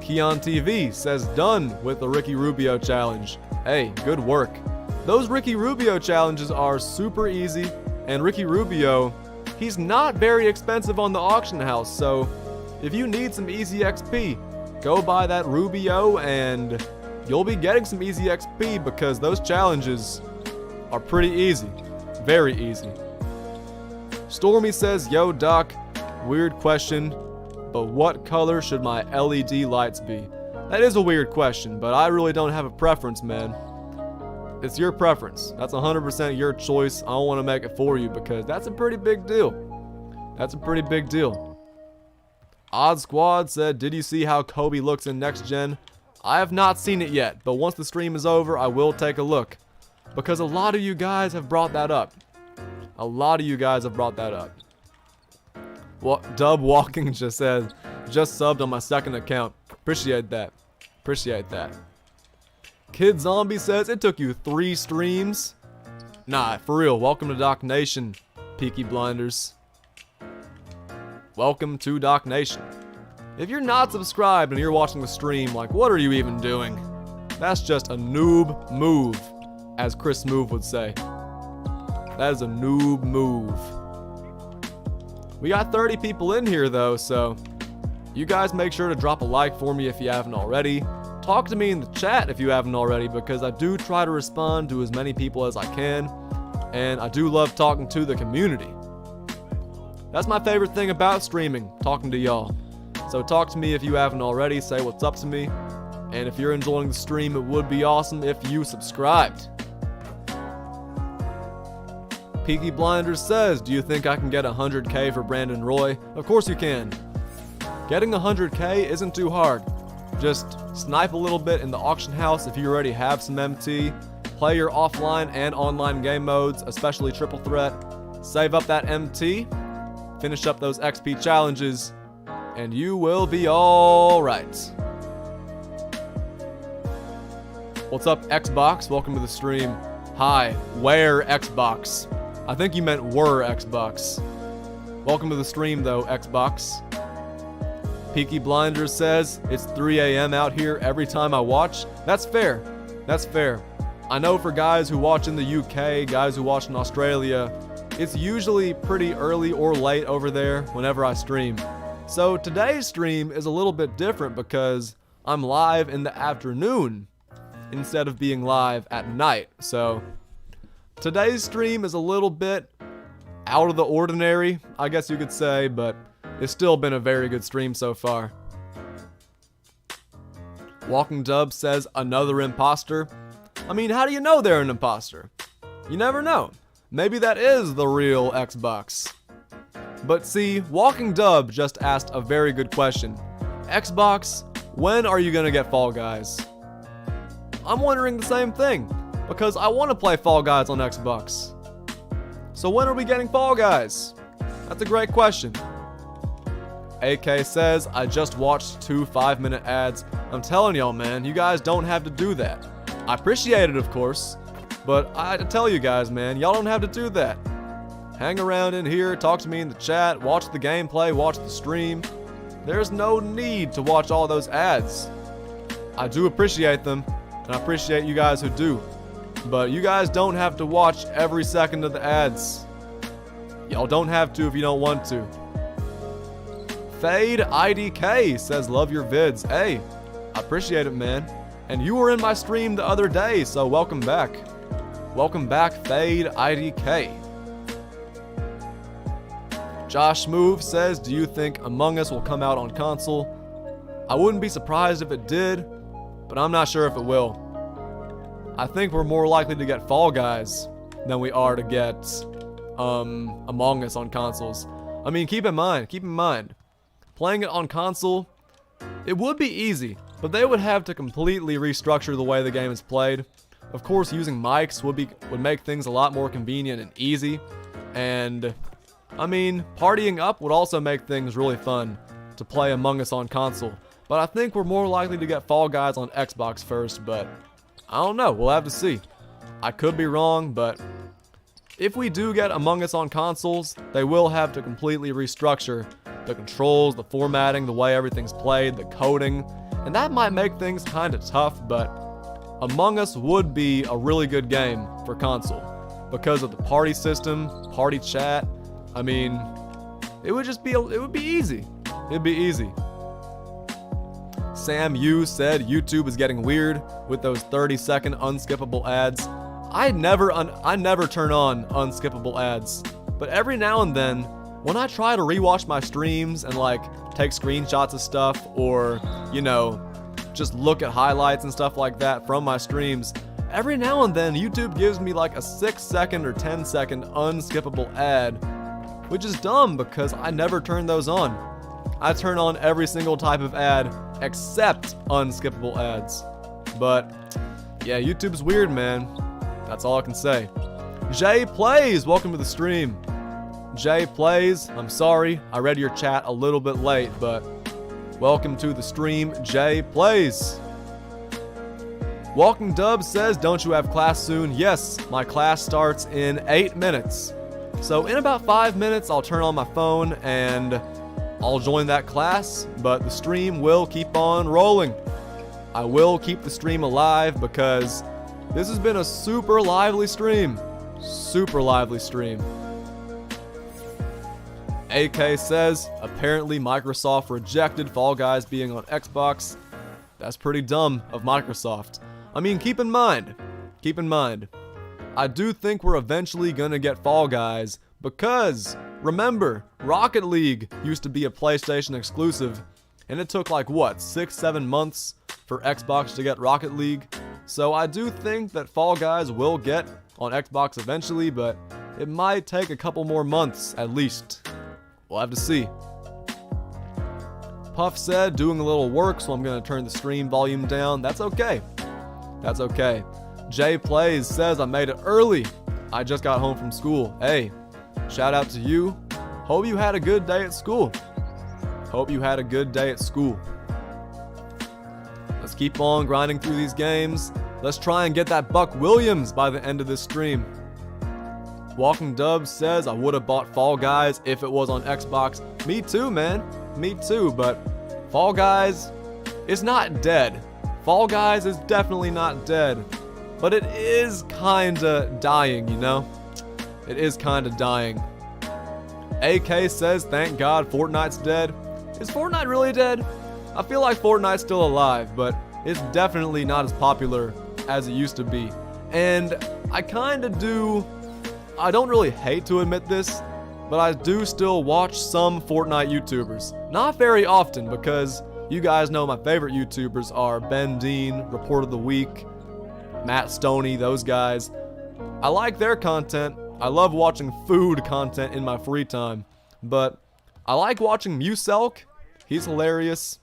Keon TV says done with the Ricky Rubio challenge. Hey, good work. Those Ricky Rubio challenges are super easy, and Ricky Rubio, he's not very expensive on the auction house, so if you need some easy XP, go buy that Rubio and you'll be getting some easy XP because those challenges are pretty easy. Very easy. Stormy says, yo Doc, weird question, but what color should my LED lights be? That is a weird question, but I really don't have a preference, man. It's your preference. That's 100% your choice. I don't want to make it for you because that's a pretty big deal. That's a pretty big deal. Odd Squad said, did you see how Kobe looks in Next Gen? I have not seen it yet, but once the stream is over, I will take a look. Because a lot of you guys have brought that up. A lot of you guys have brought that up. Well, Dub Walking just says, just subbed on my second account. Appreciate that. Appreciate that. Kid Zombie says, it took you 3 streams? Nah, for real. Welcome to Doc Nation, Peaky Blinders. Welcome to Doc Nation. If you're not subscribed and you're watching the stream, like, what are you even doing? That's just a noob move, as Chris Move would say. That is a noob move. We got 30 people in here though, so you guys make sure to drop a like for me if you haven't already. Talk to me in the chat if you haven't already, because I do try to respond to as many people as I can, and I do love talking to the community. That's my favorite thing about streaming, talking to y'all. So talk to me if you haven't already, say what's up to me, and if you're enjoying the stream, it would be awesome if you subscribed. Peaky Blinders says, do you think I can get 100k for Brandon Roy? Of course you can. Getting 100k isn't too hard. Just snipe a little bit in the auction house if you already have some MT. Play your offline and online game modes, especially Triple Threat. Save up that MT. Finish up those XP challenges. And you will be alright. What's up, Xbox? Welcome to the stream. Hi, where Xbox? I think you meant were Xbox. Welcome to the stream though, Xbox. Peaky Blinders says, it's 3 a.m. out here every time I watch. That's fair. That's fair. I know for guys who watch in the UK, guys who watch in Australia, it's usually pretty early or late over there whenever I stream. So today's stream is a little bit different because I'm live in the afternoon instead of being live at night. So today's stream is a little bit out of the ordinary, I guess you could say, but it's still been a very good stream so far. Walking Dub says, another imposter. I mean, how do you know they're an imposter? You never know. Maybe that is the real Xbox. But see, Walking Dub just asked a very good question. Xbox, when are you gonna get Fall Guys? I'm wondering the same thing, because I want to play Fall Guys on Xbox. So when are we getting Fall Guys? That's a great question. AK says, I just watched 2 5-minute ads. I'm telling y'all, man, you guys don't have to do that. I appreciate it, of course, but I tell you guys, man, y'all don't have to do that. Hang around in here, talk to me in the chat, watch the gameplay, watch the stream. There's no need to watch all those ads. I do appreciate them, and I appreciate you guys who do. But you guys don't have to watch every second of the ads. Y'all don't have to if you don't want to. Fade IDK says, love your vids. Hey, I appreciate it, man. And you were in my stream the other day, so welcome back. Welcome back, Fade IDK. Josh Move says, do you think Among Us will come out on console? I wouldn't be surprised if it did, but I'm not sure if it will. I think we're more likely to get Fall Guys than we are to get Among Us on consoles. I mean, keep in mind, playing it on console, it would be easy, but they would have to completely restructure the way the game is played. Of course, using mics would make things a lot more convenient and easy, and I mean, partying up would also make things really fun to play Among Us on console. But I think we're more likely to get Fall Guys on Xbox first, but I don't know, we'll have to see. I could be wrong, but if we do get Among Us on consoles, they will have to completely restructure the controls, the formatting, the way everything's played, the coding, and that might make things kind of tough, but Among Us would be a really good game for console because of the party system, party chat. I mean, it would be easy. It'd be easy. Sam Yu said YouTube is getting weird with those 30-second unskippable ads. I never turn on unskippable ads, but every now and then, when I try to rewatch my streams and like take screenshots of stuff or, you know, just look at highlights and stuff like that from my streams, every now and then YouTube gives me like a 6-second or 10-second unskippable ad, which is dumb because I never turn those on. I turn on every single type of ad except unskippable ads. But yeah, YouTube's weird, man. That's all I can say. Jay Plays, welcome to the stream. Jay Plays, I'm sorry, I read your chat a little bit late, but welcome to the stream, Jay Plays. Walking Dub says, don't you have class soon? Yes, my class starts in 8 minutes. So in about 5 minutes, I'll turn on my phone and I'll join that class, but the stream will keep on rolling. I will keep the stream alive because this has been a super lively stream. Super lively stream. AK says, apparently Microsoft rejected Fall Guys being on Xbox. That's pretty dumb of Microsoft. I mean, keep in mind, I do think we're eventually gonna get Fall Guys because, remember, Rocket League used to be a PlayStation exclusive, and it took like, what, 6-7 months for Xbox to get Rocket League? So I do think that Fall Guys will get on Xbox eventually, but it might take a couple more months at least. We'll have to see. Puff said, doing a little work, so I'm going to turn the stream volume down. That's okay. That's okay. Jay Plays says, I made it early. I just got home from school. Hey, shout out to you. Hope you had a good day at school. Hope you had a good day at school. Let's keep on grinding through these games. Let's try and get that Buck Williams by the end of this stream. Walking Dub says, I would have bought Fall Guys if it was on Xbox. Me too, man. Me too, but Fall Guys is not dead. Fall Guys is definitely not dead. But it is kinda dying, you know? It is kinda dying. AK says, thank God Fortnite's dead. Is Fortnite really dead? I feel like Fortnite's still alive, but it's definitely not as popular as it used to be. And I don't really hate to admit this, but I do still watch some Fortnite YouTubers. Not very often, because you guys know my favorite YouTubers are Ben Dean, Report of the Week, Matt Stoney, those guys. I like their content. I love watching food content in my free time. But I like watching Muselk. He's hilarious.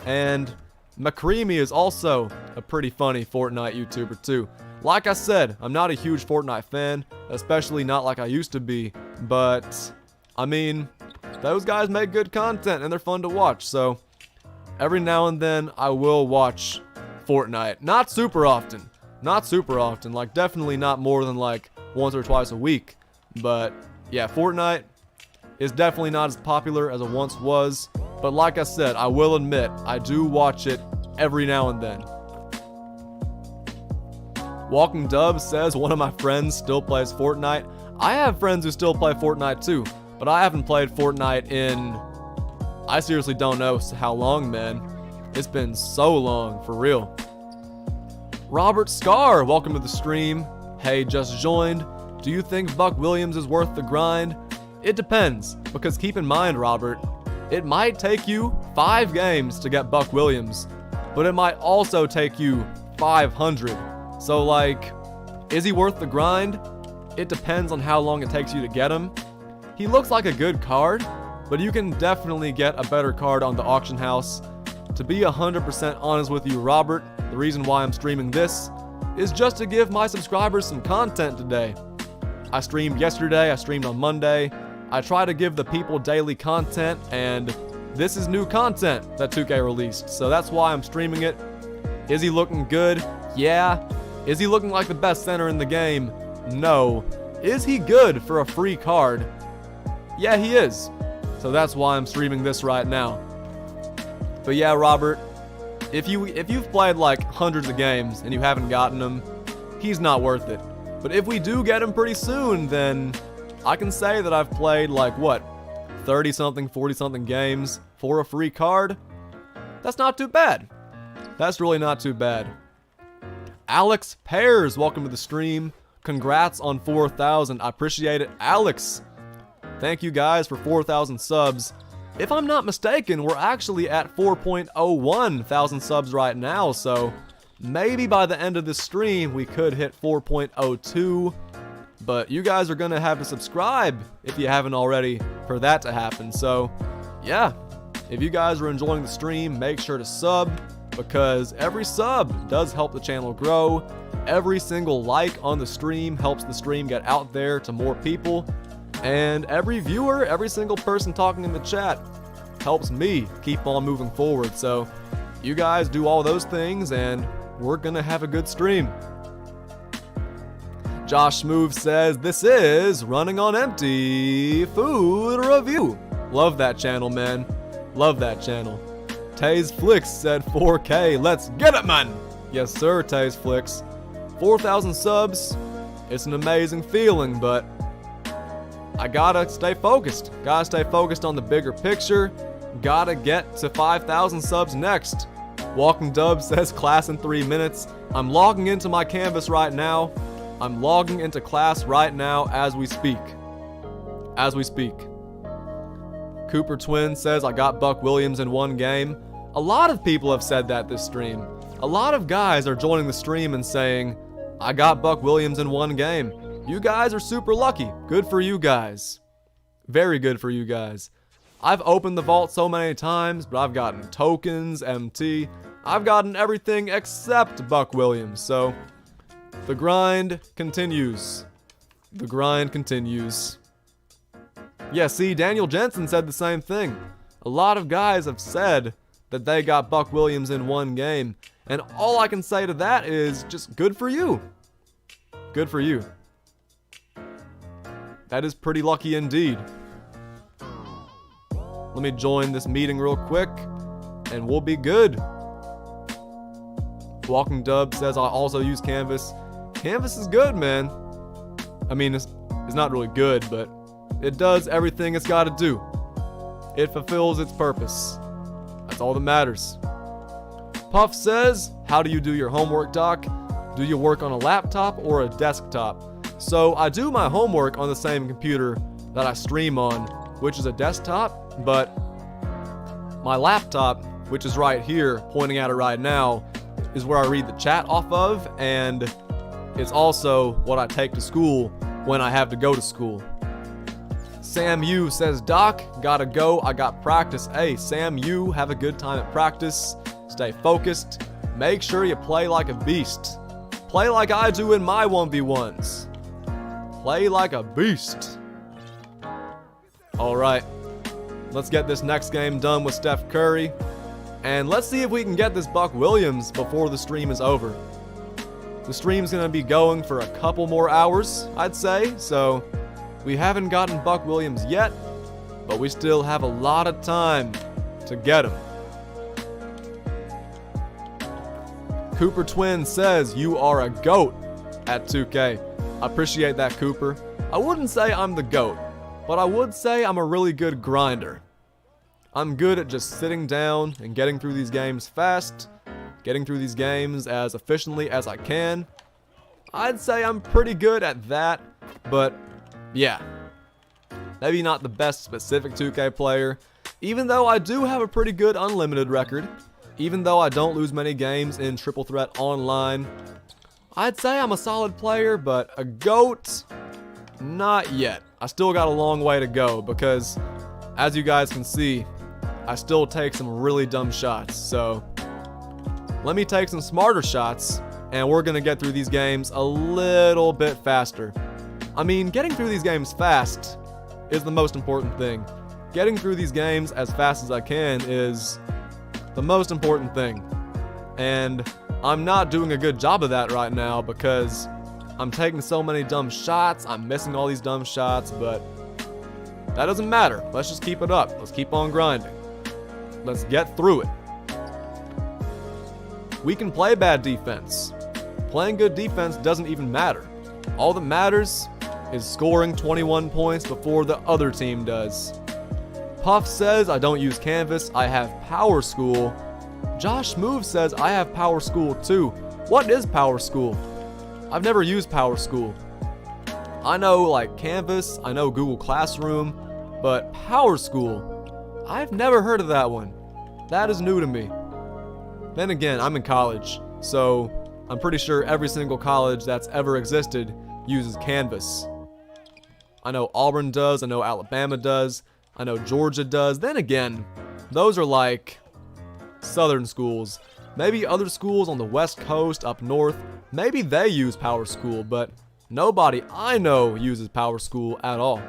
And McCreamy is also a pretty funny Fortnite YouTuber too. Like I said, I'm not a huge Fortnite fan, especially not like I used to be, but I mean, those guys make good content and they're fun to watch, so every now and then I will watch Fortnite. Not super often, like definitely not more than like once or twice a week, but yeah, Fortnite is definitely not as popular as it once was, but like I said, I will admit, I do watch it every now and then. Walking Dub says, one of my friends still plays Fortnite. I have friends who still play Fortnite too, but I haven't played Fortnite in, I seriously don't know how long, man. It's been so long, for real. Robert Scar, welcome to the stream. Hey, just joined. Do you think Buck Williams is worth the grind? It depends, because keep in mind, Robert, it might take you 5 games to get Buck Williams, but it might also take you 500. So like, is he worth the grind? It depends on how long it takes you to get him. He looks like a good card, but you can definitely get a better card on the auction house. To be 100% honest with you, Robert, the reason why I'm streaming this is just to give my subscribers some content today. I streamed yesterday, I streamed on Monday. I try to give the people daily content, and this is new content that 2K released, so that's why I'm streaming it. Is he looking good? Yeah. Is he looking like the best center in the game? No. Is he good for a free card? Yeah, he is. So that's why I'm streaming this right now. But yeah, Robert, if you've played like hundreds of games and you haven't gotten him, he's not worth it. But if we do get him pretty soon, then I can say that I've played like, what, 30-something, 40-something games for a free card? That's not too bad. That's really not too bad. Alex Pears, welcome to the stream. Congrats on 4,000. I appreciate it. Alex, thank you guys for 4,000 subs. If I'm not mistaken, we're actually at 4.01 thousand subs right now, so maybe by the end of this stream, we could hit 4.02. But you guys are going to have to subscribe if you haven't already for that to happen. So, yeah, if you guys are enjoying the stream, make sure to sub, because every sub does help the channel grow. Every single like on the stream helps the stream get out there to more people. And every viewer, every single person talking in the chat helps me keep on moving forward. So, you guys do all those things, and we're going to have a good stream. Josh Smoove says, this is Running on Empty Food Review. Love that channel, man. Love that channel. Taze Flicks said 4K. Let's get it, man. Yes, sir, Taze Flicks. 4,000 subs. It's an amazing feeling, but I gotta stay focused. Gotta stay focused on the bigger picture. Gotta get to 5,000 subs next. Walking Dub says class in 3 minutes. I'm logging into my canvas right now. I'm logging into class right now as we speak. As we speak. Cooper Twin says, I got Buck Williams in one game. A lot of people have said that this stream. A lot of guys are joining the stream and saying, I got Buck Williams in one game. You guys are super lucky. Good for you guys. Very good for you guys. I've opened the vault so many times, but I've gotten tokens, MT. I've gotten everything except Buck Williams, so the grind continues. The grind continues. Yeah, see, Daniel Jensen said the same thing. A lot of guys have said that they got Buck Williams in one game, and all I can say to that is just good for you. Good for you. That is pretty lucky indeed. Let me join this meeting real quick, and we'll be good. Walking Dub says I also use Canvas. Canvas is good, man. I mean, it's not really good, but it does everything it's got to do. It fulfills its purpose. That's all that matters. Puff says, how do you do your homework, Doc? Do you work on a laptop or a desktop? So I do my homework on the same computer that I stream on, which is a desktop, but my laptop, which is right here, pointing at it right now, is where I read the chat off of, and it's also what I take to school when I have to go to school. Sam Yu says, Doc, gotta go, I got practice. Hey, Sam Yu, have a good time at practice. Stay focused. Make sure you play like a beast. Play like I do in my 1v1s. Play like a beast. Alright, let's get this next game done with Steph Curry. And let's see if we can get this Buck Williams before the stream is over. The stream's gonna be going for a couple more hours, I'd say, so we haven't gotten Buck Williams yet, but we still have a lot of time to get him. Cooper Twin says, you are a GOAT at 2K. I appreciate that, Cooper. I wouldn't say I'm the GOAT, but I would say I'm a really good grinder. I'm good at just sitting down and getting through these games fast, getting through these games as efficiently as I can. I'd say I'm pretty good at that, but yeah, maybe not the best specific 2K player, even though I do have a pretty good unlimited record, even though I don't lose many games in Triple Threat Online. I'd say I'm a solid player, but a GOAT, Not yet. I still got a long way to go because, as you guys can see, I still take some really dumb shots. So, let me take some smarter shots, and we're gonna get through these games a little bit faster. I mean, getting through these games fast is the most important thing. Getting through these games as fast as I can is the most important thing. And I'm not doing a good job of that right now because I'm taking so many dumb shots. I'm missing all these dumb shots, but that doesn't matter. Let's just keep it up. Let's keep on grinding. Let's get through it. We can play bad defense. Playing good defense doesn't even matter. All that matters is scoring 21 points before the other team does. Puff says I don't use Canvas, I have Power School. Josh Move says I have Power School too. What is Power School? I've never used Power School. I know like Canvas, I know Google Classroom, but Power School, I've never heard of that one. That is new to me. Then again, I'm in college, so I'm pretty sure every single college that's ever existed uses Canvas. I know Auburn does, I know Alabama does, I know Georgia does. Then again, those are like southern schools. Maybe other schools on the west coast, up north, maybe they use Power School, but nobody I know uses Power School at all.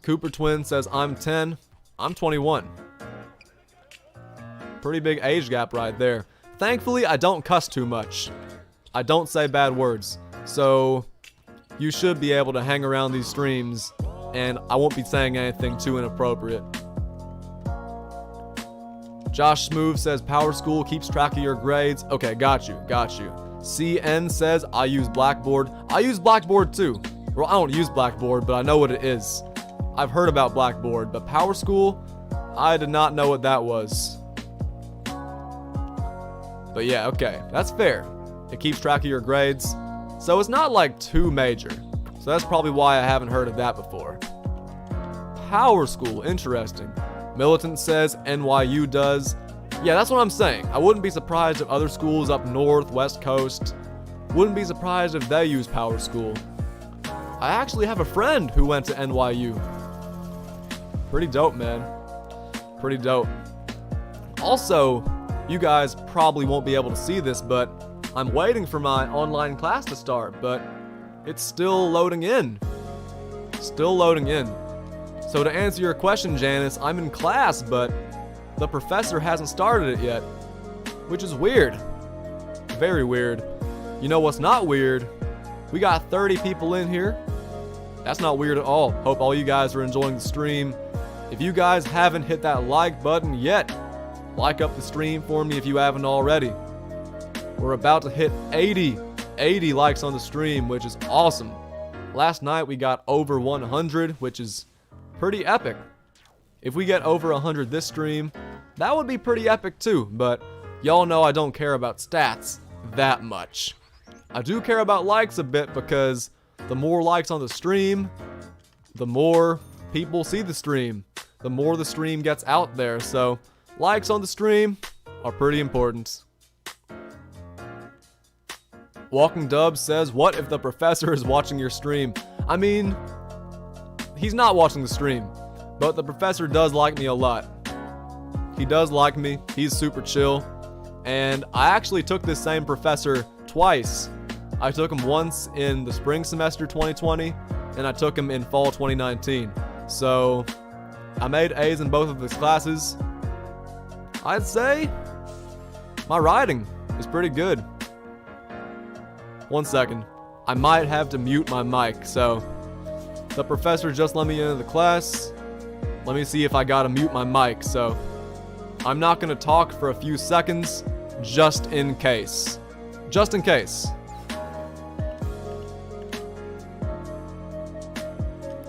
Cooper Twin says I'm 10, I'm 21. Pretty big age gap right there. Thankfully, I don't cuss too much. I don't say bad words, so you should be able to hang around these streams and I won't be saying anything too inappropriate. Josh Smooth says Power School keeps track of your grades. Okay, got you. CN says I use Blackboard. I use Blackboard too. Well, I don't use Blackboard, but I know what it is. I've heard about Blackboard, but Power School, I did not know what that was. But yeah, okay, that's fair. It keeps track of your grades. So it's not like too major. So that's probably why I haven't heard of that before. Power School, interesting. Militant says NYU does. Yeah, that's what I'm saying. I wouldn't be surprised if other schools up north, west coast, wouldn't be surprised if they use Power School. I actually have a friend who went to NYU. Pretty dope, man. Pretty dope. Also, you guys probably won't be able to see this, but I'm waiting for my online class to start, but it's still loading in. Still loading in. So to answer your question, Janice, I'm in class, but the professor hasn't started it yet, which is weird. Very weird. You know what's not weird? We got 30 people in here. That's not weird at all. Hope all you guys are enjoying the stream. If you guys haven't hit that like button yet, like up the stream for me if you haven't already. We're about to hit 80 likes on the stream, which is awesome. Last night we got over 100, which is pretty epic. If we get over 100 this stream, that would be pretty epic too, but y'all know I don't care about stats that much. I do care about likes a bit because the more likes on the stream, the more people see the stream, the more the stream gets out there, so likes on the stream are pretty important. Walking Dub says, what if the professor is watching your stream? I mean, he's not watching the stream, but the professor does like me a lot. He does like me, he's super chill, and I actually took this same professor twice. I took him once in the spring semester 2020, and I took him in fall 2019. So, I made A's in both of his classes. I'd say my writing is pretty good. 1 second. I might have to mute my mic, so the professor just let me into the class. Let me see if I gotta mute my mic, so I'm not gonna talk for a few seconds, just in case. Just in case.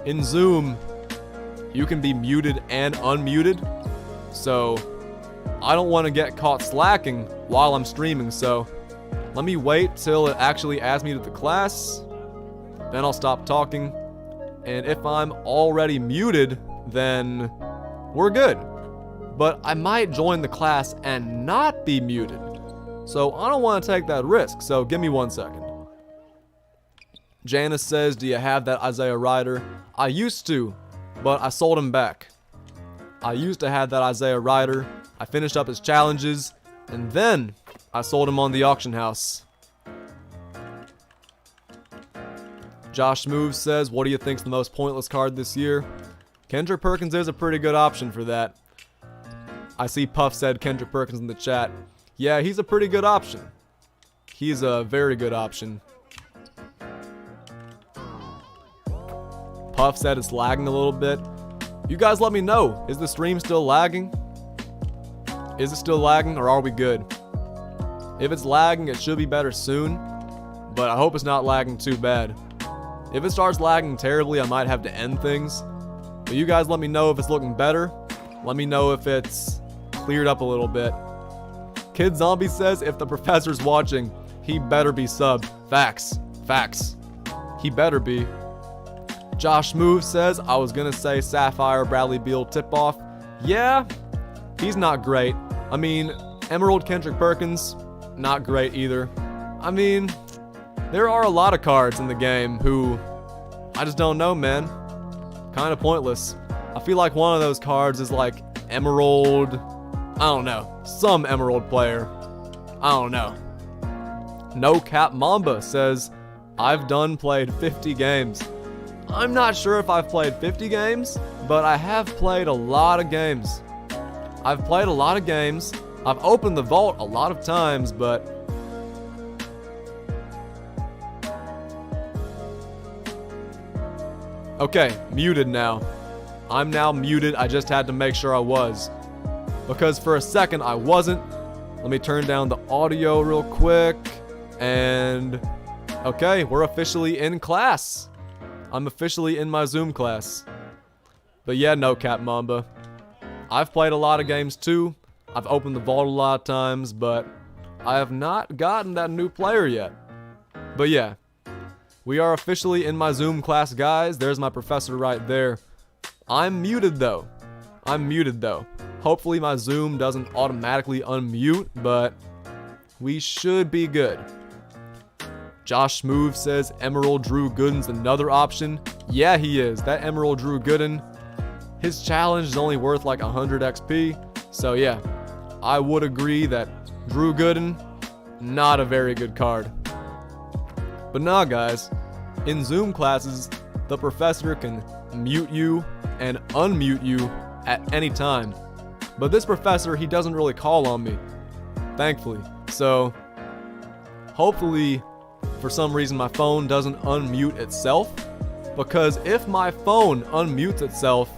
In Zoom, you can be muted and unmuted, so I don't want to get caught slacking while I'm streaming, so let me wait till it actually adds me to the class, then I'll stop talking, and if I'm already muted, then we're good. But I might join the class and not be muted, so I don't want to take that risk, so give me 1 second. Janice says, do you have that Isaiah Ryder? I used to, but I sold him back. I used to have that Isaiah Ryder. I finished up his challenges, and then I sold him on the auction house. Josh Moves says, what do you think's the most pointless card this year? Kendrick Perkins is a pretty good option for that. I see Puff said Kendrick Perkins in the chat. Yeah, he's a pretty good option. He's a very good option. Puff said it's lagging a little bit. You guys let me know. Is the stream still lagging? Is it still lagging, or are we good? If it's lagging, it should be better soon. But I hope it's not lagging too bad. If it starts lagging terribly, I might have to end things. But you guys let me know if it's looking better. Let me know if it's cleared up a little bit. Kid Zombie says, if the professor's watching, he better be subbed. Facts. Facts. He better be. Josh Move says, I was gonna say Sapphire Bradley Beal tip-off. Yeah, he's not great. I mean, Emerald Kendrick Perkins, not great either. I mean, there are a lot of cards in the game who, I just don't know, man. Kind of pointless. I feel like one of those cards is like Emerald, I don't know, some Emerald player. I don't know. No Cap Mamba says, I've done played 50 games. I'm not sure if I've played 50 games, but I have played a lot of games. I've played a lot of games. I've opened the vault a lot of times, but okay, muted now. I'm now muted. I just had to make sure I was, because for a second I wasn't. Let me turn down the audio real quick. And okay, we're officially in class. I'm officially in my Zoom class. But yeah, no Cap Mamba. I've played a lot of games too. I've opened the vault a lot of times, but I have not gotten that new player yet. But yeah, we are officially in my Zoom class, guys. There's my professor right there. I'm muted though. Hopefully my Zoom doesn't automatically unmute, but we should be good. Josh Smooth says Emerald Drew Gooden's another option. Yeah, he is. That Emerald Drew Gooden, his challenge is only worth like 100 XP. So yeah, I would agree that Drew Gooden, not a very good card. But nah, guys, in Zoom classes, the professor can mute you and unmute you at any time. But this professor, he doesn't really call on me, thankfully. So hopefully, for some reason, my phone doesn't unmute itself, because if my phone unmutes itself,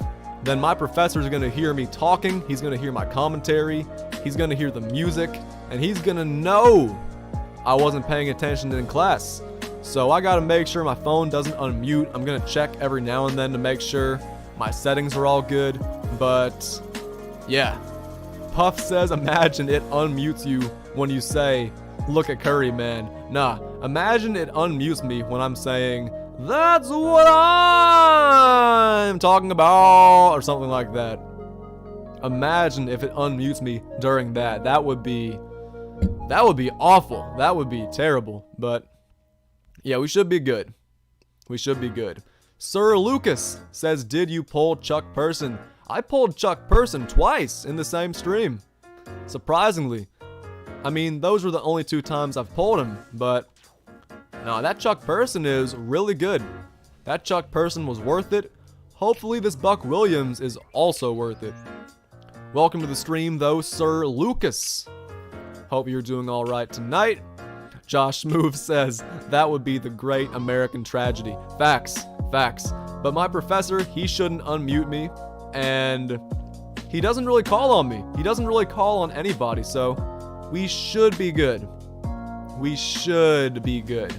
then my professor is going to hear me talking, he's going to hear my commentary, he's going to hear the music, and he's going to know I wasn't paying attention in class. So I got to make sure my phone doesn't unmute. I'm going to check every now and then to make sure my settings are all good. But yeah, Puff says imagine it unmutes you when you say, look at Curry, man. Nah, imagine it unmutes me when I'm saying, that's what I'm talking about, or something like that. Imagine if it unmutes me during that. That would be awful. That would be terrible. But yeah, we should be good. We should be good. Sir Lucas says, did you pull Chuck Person? I pulled Chuck Person twice in the same stream. Surprisingly. I mean, those were the only 2 times I've pulled him, but no, that Chuck Person is really good. That Chuck Person was worth it. Hopefully this Buck Williams is also worth it. Welcome to the stream though, Sir Lucas. Hope you're doing alright tonight. Josh Move says, that would be the great American tragedy. Facts, facts. But my professor, he shouldn't unmute me, and he doesn't really call on me. He doesn't really call on anybody, so we should be good. We should be good.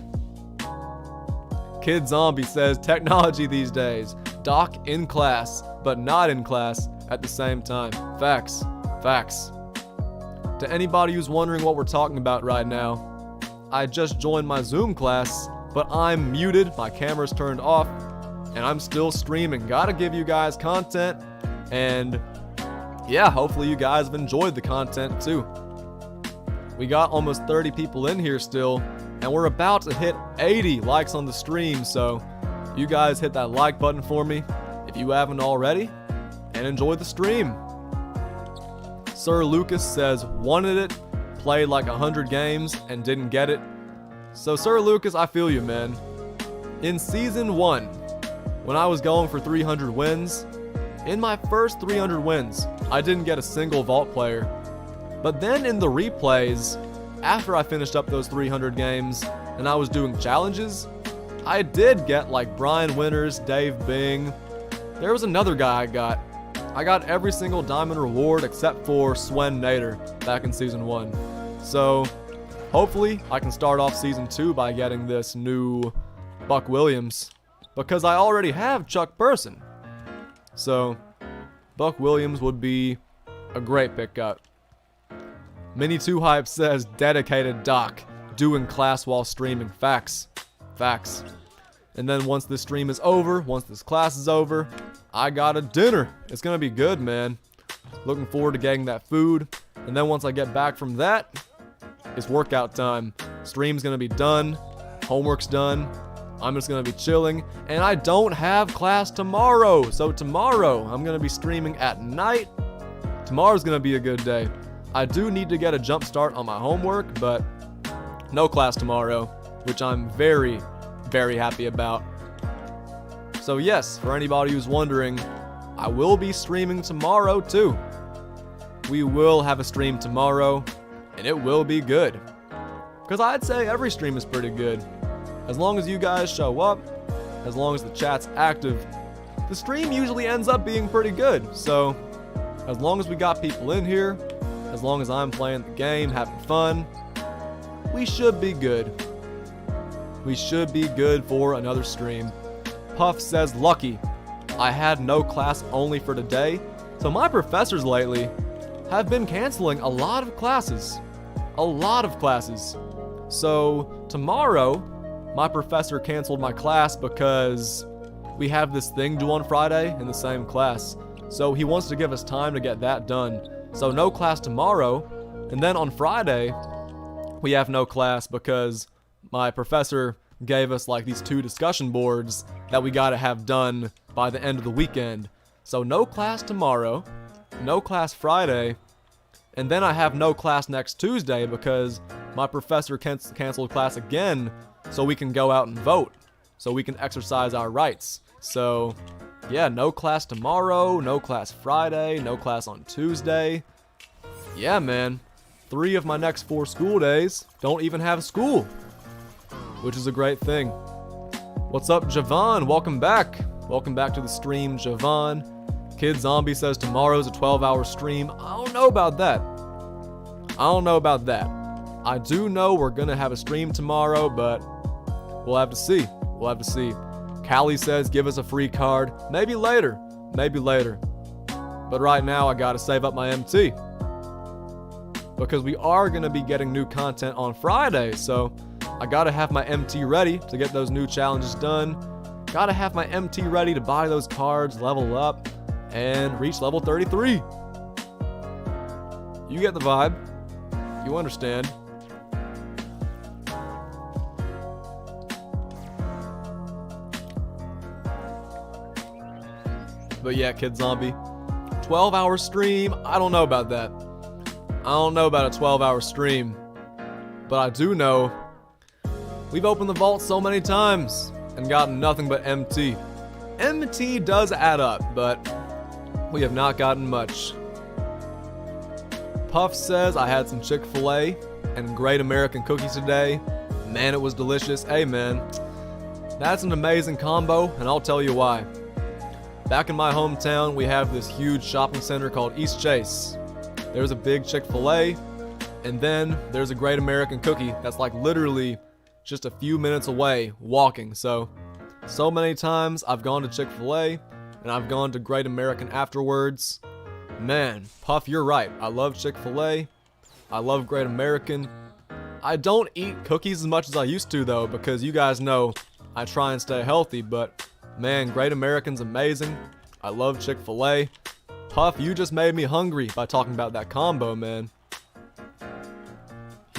Kid Zombie says, technology these days. Doc in class, but not in class at the same time. Facts. Facts. To anybody who's wondering what we're talking about right now, I just joined my Zoom class, but I'm muted, my camera's turned off, and I'm still streaming. Gotta give you guys content, and yeah, hopefully you guys have enjoyed the content too. We got almost 30 people in here still, And we're about to hit 80 likes on the stream, so you guys hit that like button for me if you haven't already, and enjoy the stream. Sir Lucas says, wanted it, played like 100 games, and didn't get it. So Sir Lucas, I feel you, man. In Season 1, when I was going for 300 wins, in my first 300 wins, I didn't get a single vault player. But then in the replays, after I finished up those 300 games, and I was doing challenges, I did get like Brian Winters, Dave Bing. There was another guy I got. I got every single diamond reward except for Swen Nader back in Season 1. So, hopefully I can start off Season 2 by getting this new Buck Williams, because I already have Chuck Person. So, Buck Williams would be a great pickup. Mini2Hype says, dedicated Doc, doing class while streaming. Facts. Facts. And then once this stream is over, once this class is over, I got a dinner. It's gonna be good, man. Looking forward to getting that food. And then once I get back from that, it's workout time. Stream's gonna be done. Homework's done. I'm just gonna be chilling. And I don't have class tomorrow. So tomorrow, I'm gonna be streaming at night. Tomorrow's gonna be a good day. I do need to get a jump start on my homework, but no class tomorrow, which I'm very, very happy about. So yes, for anybody who's wondering, I will be streaming tomorrow too. We will have a stream tomorrow, and it will be good. Because I'd say every stream is pretty good. As long as you guys show up, as long as the chat's active, the stream usually ends up being pretty good. So, as long as we got people in here, as long as I'm playing the game, having fun, we should be good. We should be good for another stream. Puff says, lucky. I had no class only for today, so my professors lately have been canceling a lot of classes. A lot of classes. So, tomorrow, my professor canceled my class because we have this thing due on Friday in the same class. So he wants to give us time to get that done. So no class tomorrow, and then on Friday, we have no class because my professor gave us like these 2 discussion boards that we gotta have done by the end of the weekend. So no class tomorrow, no class Friday, and then I have no class next Tuesday because my professor canceled class again so we can go out and vote, so we can exercise our rights. So yeah, no class tomorrow, no class Friday, no class on Tuesday. Yeah, man. 3 of my next 4 school days don't even have school, which is a great thing. What's up, Javon? Welcome back. Welcome back to the stream, Javon. Kid Zombie says tomorrow's a 12-hour stream. I don't know about that. I don't know about that. I do know we're gonna have a stream tomorrow, but we'll have to see. We'll have to see. Callie says, give us a free card. Maybe later. Maybe later. But right now, I gotta save up my MT. Because we are gonna be getting new content on Friday, so I gotta have my MT ready to get those new challenges done. Gotta have my MT ready to buy those cards, level up, and reach level 33. You get the vibe. You understand. But yeah, Kid Zombie, 12-hour stream, I don't know about that. I don't know about a 12-hour stream. But I do know we've opened the vault so many times and gotten nothing but MT. MT does add up, but we have not gotten much. Puff says, I had some Chick-fil-A and Great American cookies today. Man, it was delicious. Hey man, that's an amazing combo, and I'll tell you why. Back in my hometown, we have this huge shopping center called East Chase. There's a big Chick-fil-A, and then there's a Great American cookie that's like literally just a few minutes away walking. So many times I've gone to Chick-fil-A and I've gone to Great American afterwards. Man, Puff, you're right. I love Chick-fil-A. I love Great American. I don't eat cookies as much as I used to though, because you guys know I try and stay healthy, but man, Great American's amazing. I love Chick-fil-A. Puff, you just made me hungry by talking about that combo, man.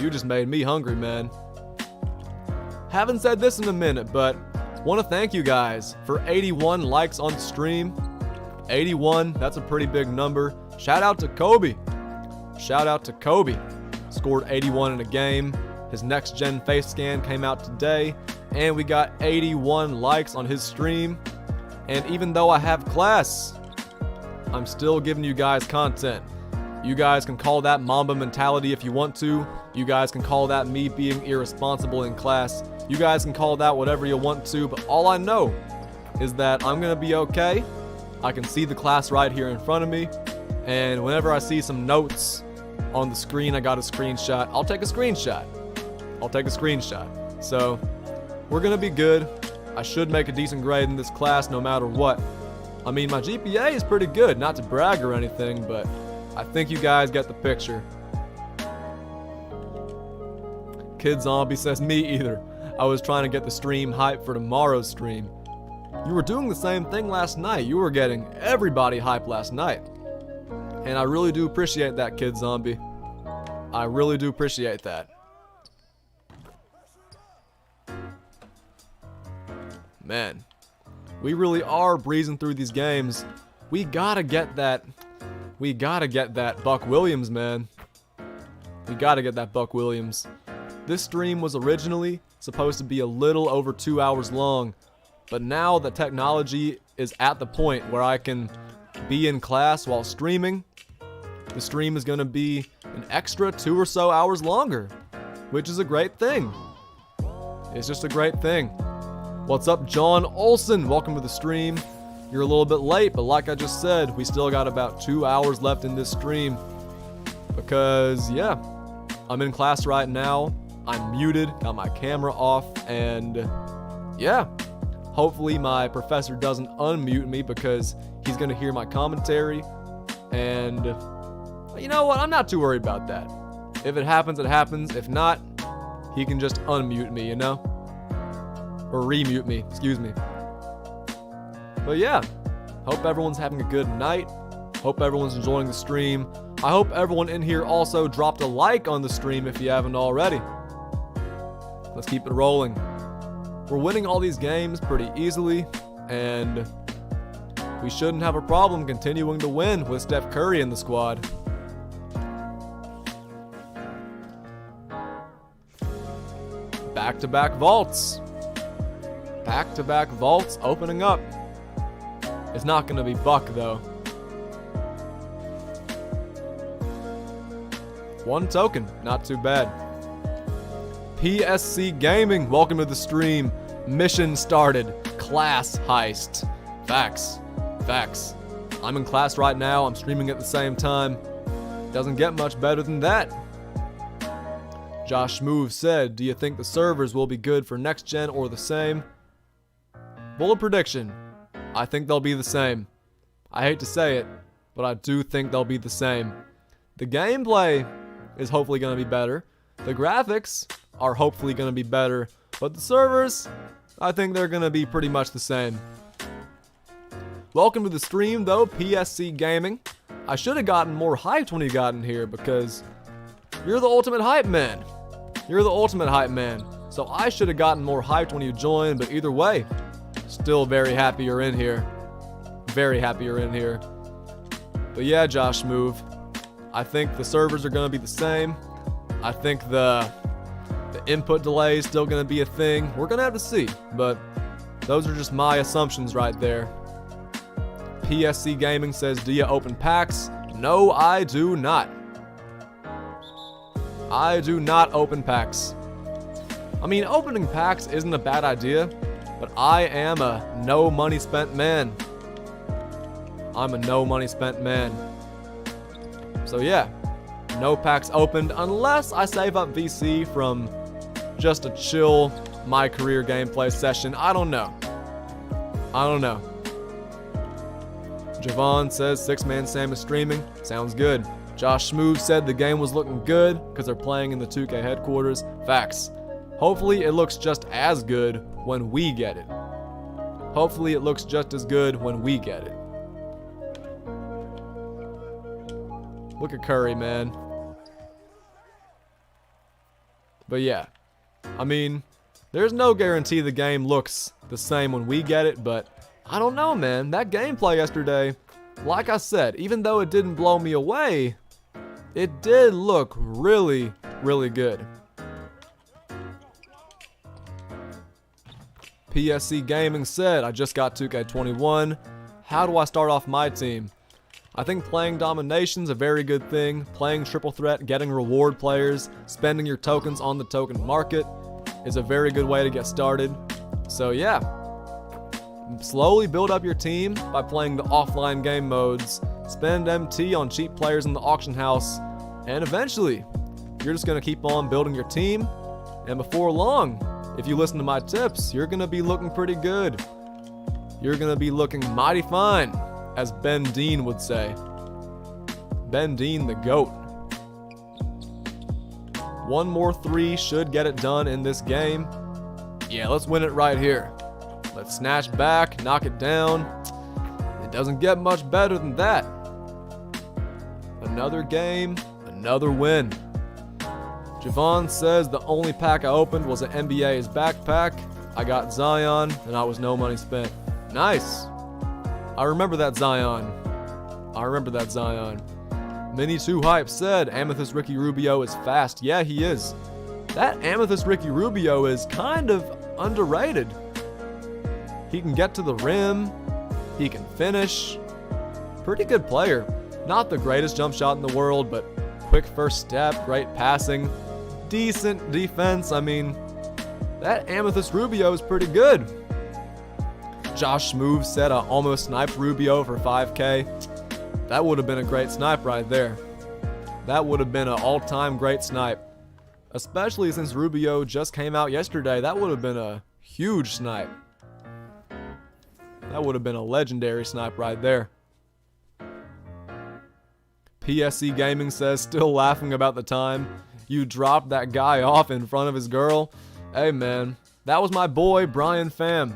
You just made me hungry, man. haven't said this in a minute, but want to thank you guys for 81 likes on the stream. 81, that's a pretty big number. Shout out to Kobe. Shout out to Kobe. Scored 81 in a game. His next gen face scan came out today, and we got 81 likes on his stream. And even though I have class, I'm still giving you guys content. You guys can call that Mamba mentality if you want to. You guys can call that me being irresponsible in class. You guys can call that whatever you want to, but all I know is that I'm gonna be okay. I can see the class right here in front of me, and whenever I see some notes on the screen, I got a screenshot, I'll take a screenshot. I'll take a screenshot. So, we're gonna be good. I should make a decent grade in this class no matter what. I mean, my GPA is pretty good, not to brag or anything, but I think you guys get the picture. Kid Zombie says, me either. I was trying to get the stream hype for tomorrow's stream. You were doing the same thing last night. You were getting everybody hype last night. And I really do appreciate that, Kid Zombie. I really do appreciate that. Man, we really are breezing through these games. We gotta get that Buck Williams, man. We gotta get that Buck Williams. This stream was originally supposed to be a little over 2 hours long, but now the technology is at the point where I can be in class while streaming. The stream is gonna be an extra 2 or so hours longer, which is a great thing. It's just a great thing. What's up, John Olson? Welcome to the stream. You're a little bit late, but like I just said, we still got about 2 hours left in this stream. Because, yeah, I'm in class right now. I'm muted, got my camera off, and yeah, hopefully my professor doesn't unmute me because he's gonna hear my commentary. And you know what? I'm not too worried about that. If it happens, it happens. If not, he can just unmute me, you know? Or remute me, excuse me. But yeah, hope everyone's having a good night. Hope everyone's enjoying the stream. I hope everyone in here also dropped a like on the stream if you haven't already. Let's keep it rolling. We're winning all these games pretty easily, and we shouldn't have a problem continuing to win with Steph Curry in the squad. Back-to-back vaults. Back-to-back vaults opening up. It's not going to be Buck, though. One token, not too bad. PSC Gaming, welcome to the stream. Mission started. Class heist. Facts. Facts. I'm in class right now. I'm streaming at the same time. Doesn't get much better than that. Josh Move said, do you think the servers will be good for next gen or the same? Bold prediction. I think they'll be the same. I hate to say it, but I do think they'll be the same. The gameplay is hopefully going to be better. The graphics are hopefully going to be better. But the servers, I think they're going to be pretty much the same. Welcome to the stream though, PSC Gaming. I should have gotten more hyped when you got in here because you're the ultimate hype man. You're the ultimate hype man. So I should have gotten more hyped when you joined, but either way, still very happy you're in here. Very happy you're in here. But yeah, Josh Move. I think the servers are going to be the same. I think the input delay is still going to be a thing. We're going to have to see, but those are just my assumptions right there. PSC Gaming says, do you open packs? No, I do not. I do not open packs. I mean, opening packs isn't a bad idea, but I am a no money spent man. I'm a no money spent man. So yeah, no packs opened unless I save up VC from just a chill my career gameplay session. I don't know. I don't know. Javon says 6-man Sam is streaming. Sounds good. Josh Smooth said the game was looking good because they're playing in the 2K headquarters. Facts. Hopefully it looks just as good when we get it. Hopefully it looks just as good when we get it. Look at Curry, man. But yeah, I mean, There's no guarantee the game looks the same when we get it, but I don't know, man. That gameplay yesterday, like I said, even though it didn't blow me away, it did look really, really good. PSC Gaming said, I just got 2K21. How do I start off my team? I think playing Domination's a very good thing. Playing Triple Threat, getting reward players, spending your tokens on the token market is a very good way to get started. So yeah, slowly build up your team by playing the offline game modes, spend MT on cheap players in the auction house, and eventually, you're just going to keep on building your team, and before long, if you listen to my tips, you're going to be looking pretty good. You're going to be looking mighty fine, as Ben Dean would say. Ben Dean the GOAT. One more 3 should get it done in this game. Yeah, let's win it right here. Let's snatch back, knock it down. It doesn't get much better than that. Another game, another win. Javon says the only pack I opened was an NBA's backpack. I got Zion, and I was no money spent. Nice. I remember that Zion. Mini2 Hype said Amethyst Ricky Rubio is fast. Yeah, he is. That Amethyst Ricky Rubio is kind of underrated. He can get to the rim. He can finish. Pretty good player. Not the greatest jump shot in the world, but quick first step, great passing, decent defense. I mean, that Amethyst Rubio is pretty good. Josh Smooth said I almost sniped Rubio for 5K. That would have been a great snipe right there. That would have been an all-time great snipe. Especially since Rubio just came out yesterday. That would have been a huge snipe. That would have been a legendary snipe right there. PSC Gaming says, still laughing about the time you dropped that guy off in front of his girl. Hey man, that was my boy Brian Pham.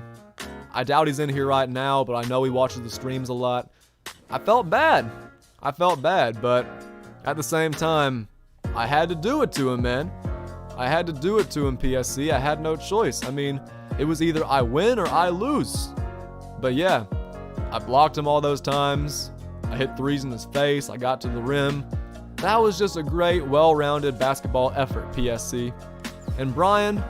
I doubt he's in here right now, but I know he watches the streams a lot. I felt bad, but at the same time, I had to do it to him, man. I had to do it to him, PSC. I had no choice. I mean, it was either I win or I lose. But yeah, I blocked him all those times. I hit threes in his face. I got to the rim. That was just a great, well-rounded basketball effort, PSC. And Brian,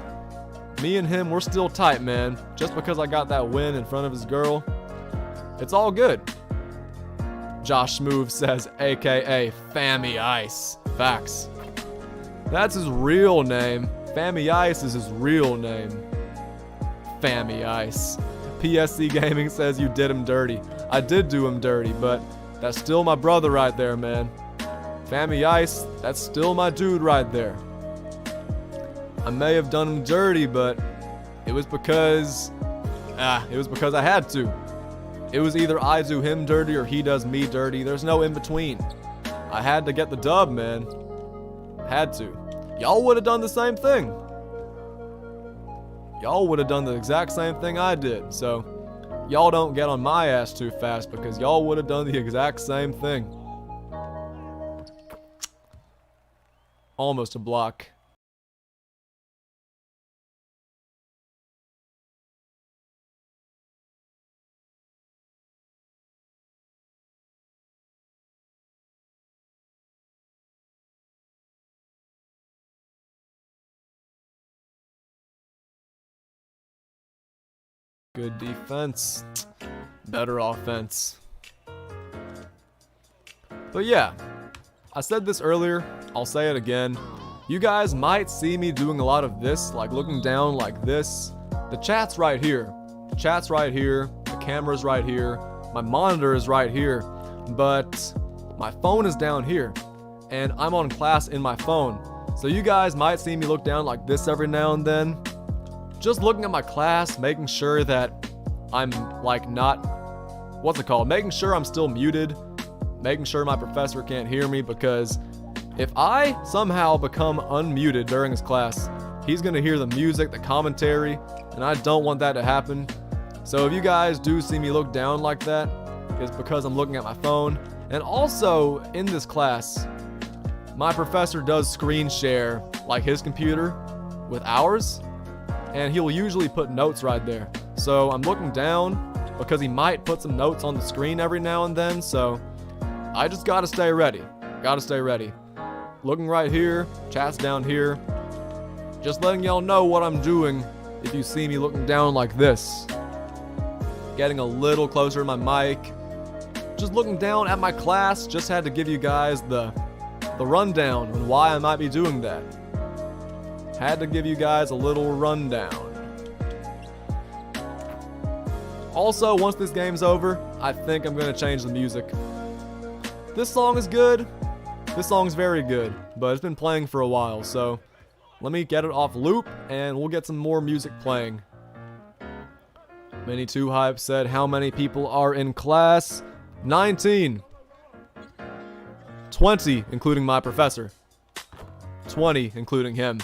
me and him, we're still tight, man. Just because I got that win in front of his girl, it's all good. Josh Smooth says, AKA Fammy Ice. Facts. That's his real name. Fammy Ice is his real name. Fammy Ice. PSC Gaming says you did him dirty. I did do him dirty, but that's still my brother right there, man. Fammy Ice, that's still my dude right there. I may have done him dirty, but it was because I had to. It was either I do him dirty or he does me dirty. There's no in between. I had to get the dub, man. Had to. Y'all would have done the same thing. Y'all would have done the exact same thing I did. So, y'all don't get on my ass too fast because y'all would have done the exact same thing. Almost a block. Good defense, better offense. But yeah, I said this earlier, I'll say it again. You guys might see me doing a lot of this, like looking down like this. The chat's right here. The chat's right here. The camera's right here. My monitor is right here. But my phone is down here. And I'm on class in my phone. So you guys might see me look down like this every now and then. Just looking at my class, making sure that I'm like not, making sure I'm still muted, making sure my professor can't hear me, because if I somehow become unmuted during his class, he's gonna hear the music, the commentary, and I don't want that to happen. So if you guys do see me look down like that, it's because I'm looking at my phone. And also in this class, my professor does screen share like his computer with ours. and he'll usually put notes right there. So I'm looking down because he might put some notes on the screen every now and then, so I just gotta stay ready. Gotta stay ready. Looking right here, chat's down here. Just letting y'all know what I'm doing if you see me looking down like this. Getting a little closer to my mic. Just looking down at my class, just had to give you guys the rundown on why I might be doing that. Had to give you guys a little rundown. Also, once this game's over, I think I'm gonna change the music. This song is good. This song's very good, but it's been playing for a while, so let me get it off loop and we'll get some more music playing. Mini2Hype said, how many people are in class? 19. 20, including my professor. 20, including him.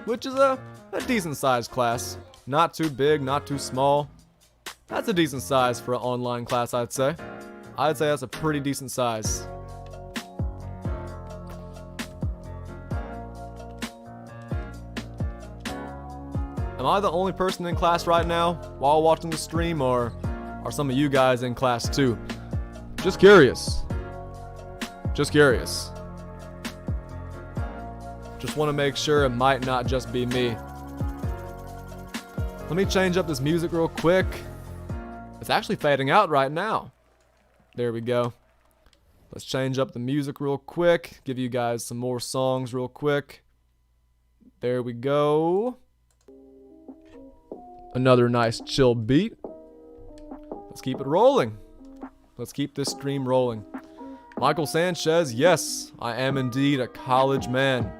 Which is a decent sized class. Not too big, not too small. That's a decent size for an online class, I'd say. I'd say that's a pretty decent size. Am I the only person in class right now while watching the stream, or are some of you guys in class too? Just curious. Just curious. Just want to make sure it might not just be me. Let me change up this music real quick. It's actually fading out right now. There we go. Let's change up the music real quick. Give you guys some more songs real quick. There we go. Another nice chill beat. Let's keep it rolling. Let's keep this stream rolling. Michael Sanchez, yes, I am indeed a college man.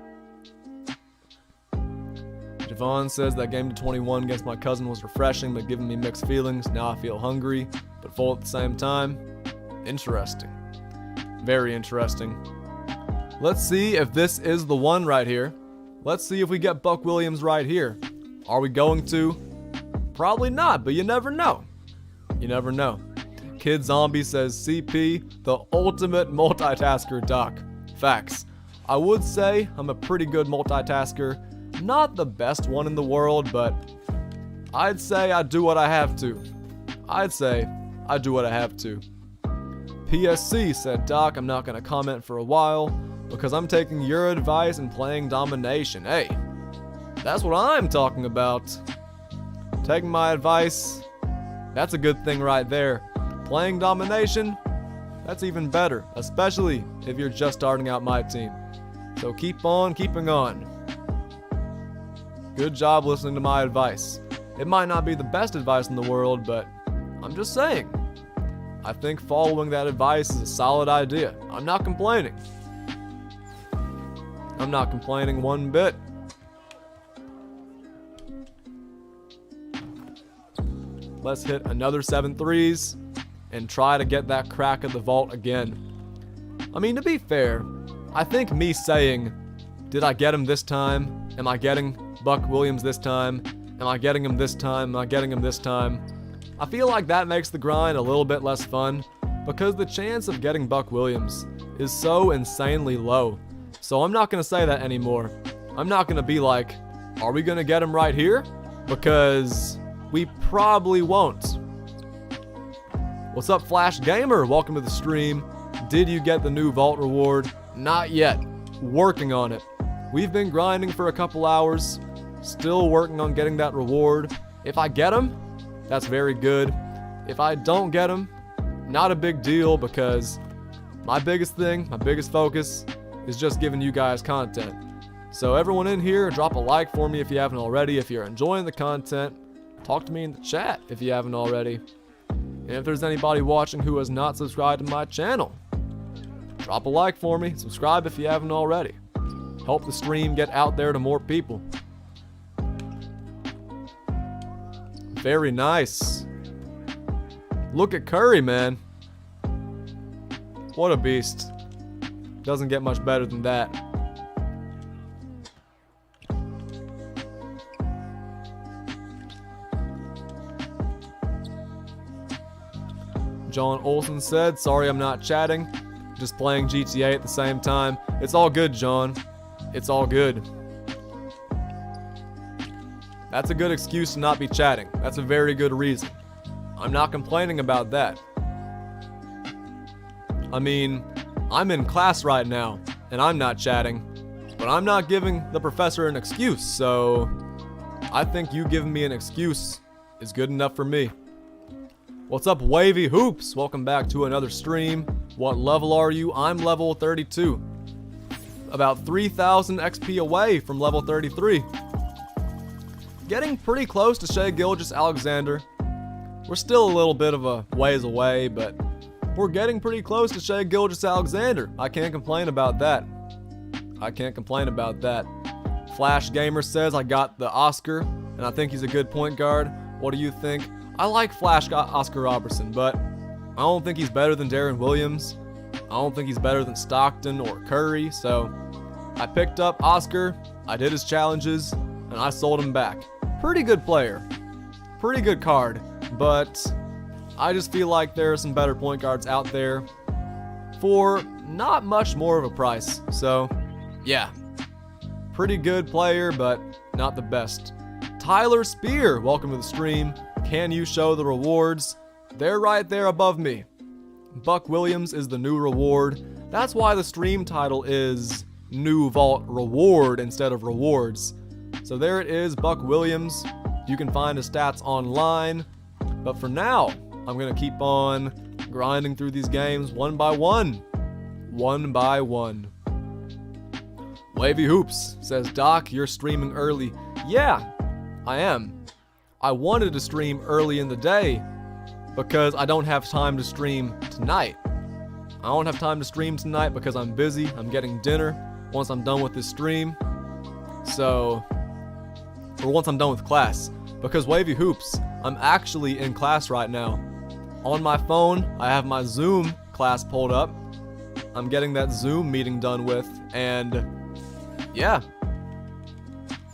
Javon says that game to 21 against my cousin was refreshing, but giving me mixed feelings. Now I feel hungry, but full at the same time. Interesting. Very interesting. Let's see if this is the one right here. Let's see if we get Buck Williams right here. Are we going to? Probably not, but you never know. You never know. Kid Zombie says, CP, the ultimate multitasker, Doc. Facts. I would say I'm a pretty good multitasker. Not the best one in the world, but I'd say I do what I have to. I'd say I do what I have to. PSC said, Doc, I'm not going to comment for a while because I'm taking your advice and playing domination. Hey, that's what I'm talking about. Taking my advice, that's a good thing right there. Playing domination, that's even better, especially if you're just starting out my team. So keep on keeping on. Good job listening to my advice. It might not be the best advice in the world, but I'm just saying. I think following that advice is a solid idea. I'm not complaining. I'm not complaining one bit. Let's hit another 7 threes and try to get that crack of the vault again. I mean, to be fair, I think me saying, did I get him this time? Am I getting Buck Williams this time? Am I getting him this time? Am I getting him this time? I feel like that makes the grind a little bit less fun because the chance of getting Buck Williams is so insanely low. So I'm not going to say that anymore. I'm not going to be like, are we going to get him right here? Because we probably won't. What's up, Flash Gamer? Welcome to the stream. Did you get the new vault reward? Not yet. Working on it. We've been grinding for a couple hours. Still working on getting that reward. If I get him, that's very good. If I don't get him, not a big deal because my biggest thing, my biggest focus is just giving you guys content. So everyone in here, drop a like for me if you haven't already. If you're enjoying the content, talk to me in the chat if you haven't already. And if there's anybody watching who has not subscribed to my channel, drop a like for me. Subscribe if you haven't already. Help the stream get out there to more people. Very nice. Look at Curry, man. What a beast. Doesn't get much better than that. John Olson said, sorry I'm not chatting. Just playing GTA at the same time. It's all good, John. It's all good. That's a good excuse to not be chatting. That's a very good reason. I'm not complaining about that. I mean, I'm in class right now, and I'm not chatting, but I'm not giving the professor an excuse, so I think you giving me an excuse is good enough for me. What's up, Wavy Hoops? Welcome back to another stream. What level are you? I'm level 32. About 3,000 XP away from level 33. Getting pretty close to Shai Gilgeous-Alexander. We're still a little bit of a ways away, but we're getting pretty close to Shai Gilgeous-Alexander. I can't complain about that. I can't complain about that. Flash Gamer says I got the Oscar, and I think he's a good point guard. What do you think? I like Flash Oscar Robertson, but I don't think he's better than Darren Williams. I don't think he's better than Stockton or Curry, so I picked up Oscar, I did his challenges, and I sold him back. Pretty good player. Pretty good card, but I just feel like there are some better point guards out there for not much more of a price. So, yeah. Pretty good player, but not the best. Tyler Spear, welcome to the stream. Can you show the rewards? They're right there above me. Buck Williams is the new reward. That's why the stream title is New Vault Reward instead of Rewards. So there it is, Buck Williams. You can find his stats online. But for now, I'm going to keep on grinding through these games one by one. One by one. Wavy Hoops says, Doc, you're streaming early. Yeah, I am. I wanted to stream early in the day because I don't have time to stream tonight. I don't have time to stream tonight because I'm busy. I'm getting dinner once I'm done with this stream. So, or once I'm done with class. Because Wavy Hoops, I'm actually in class right now. On my phone, I have my Zoom class pulled up. I'm getting that Zoom meeting done with, and yeah.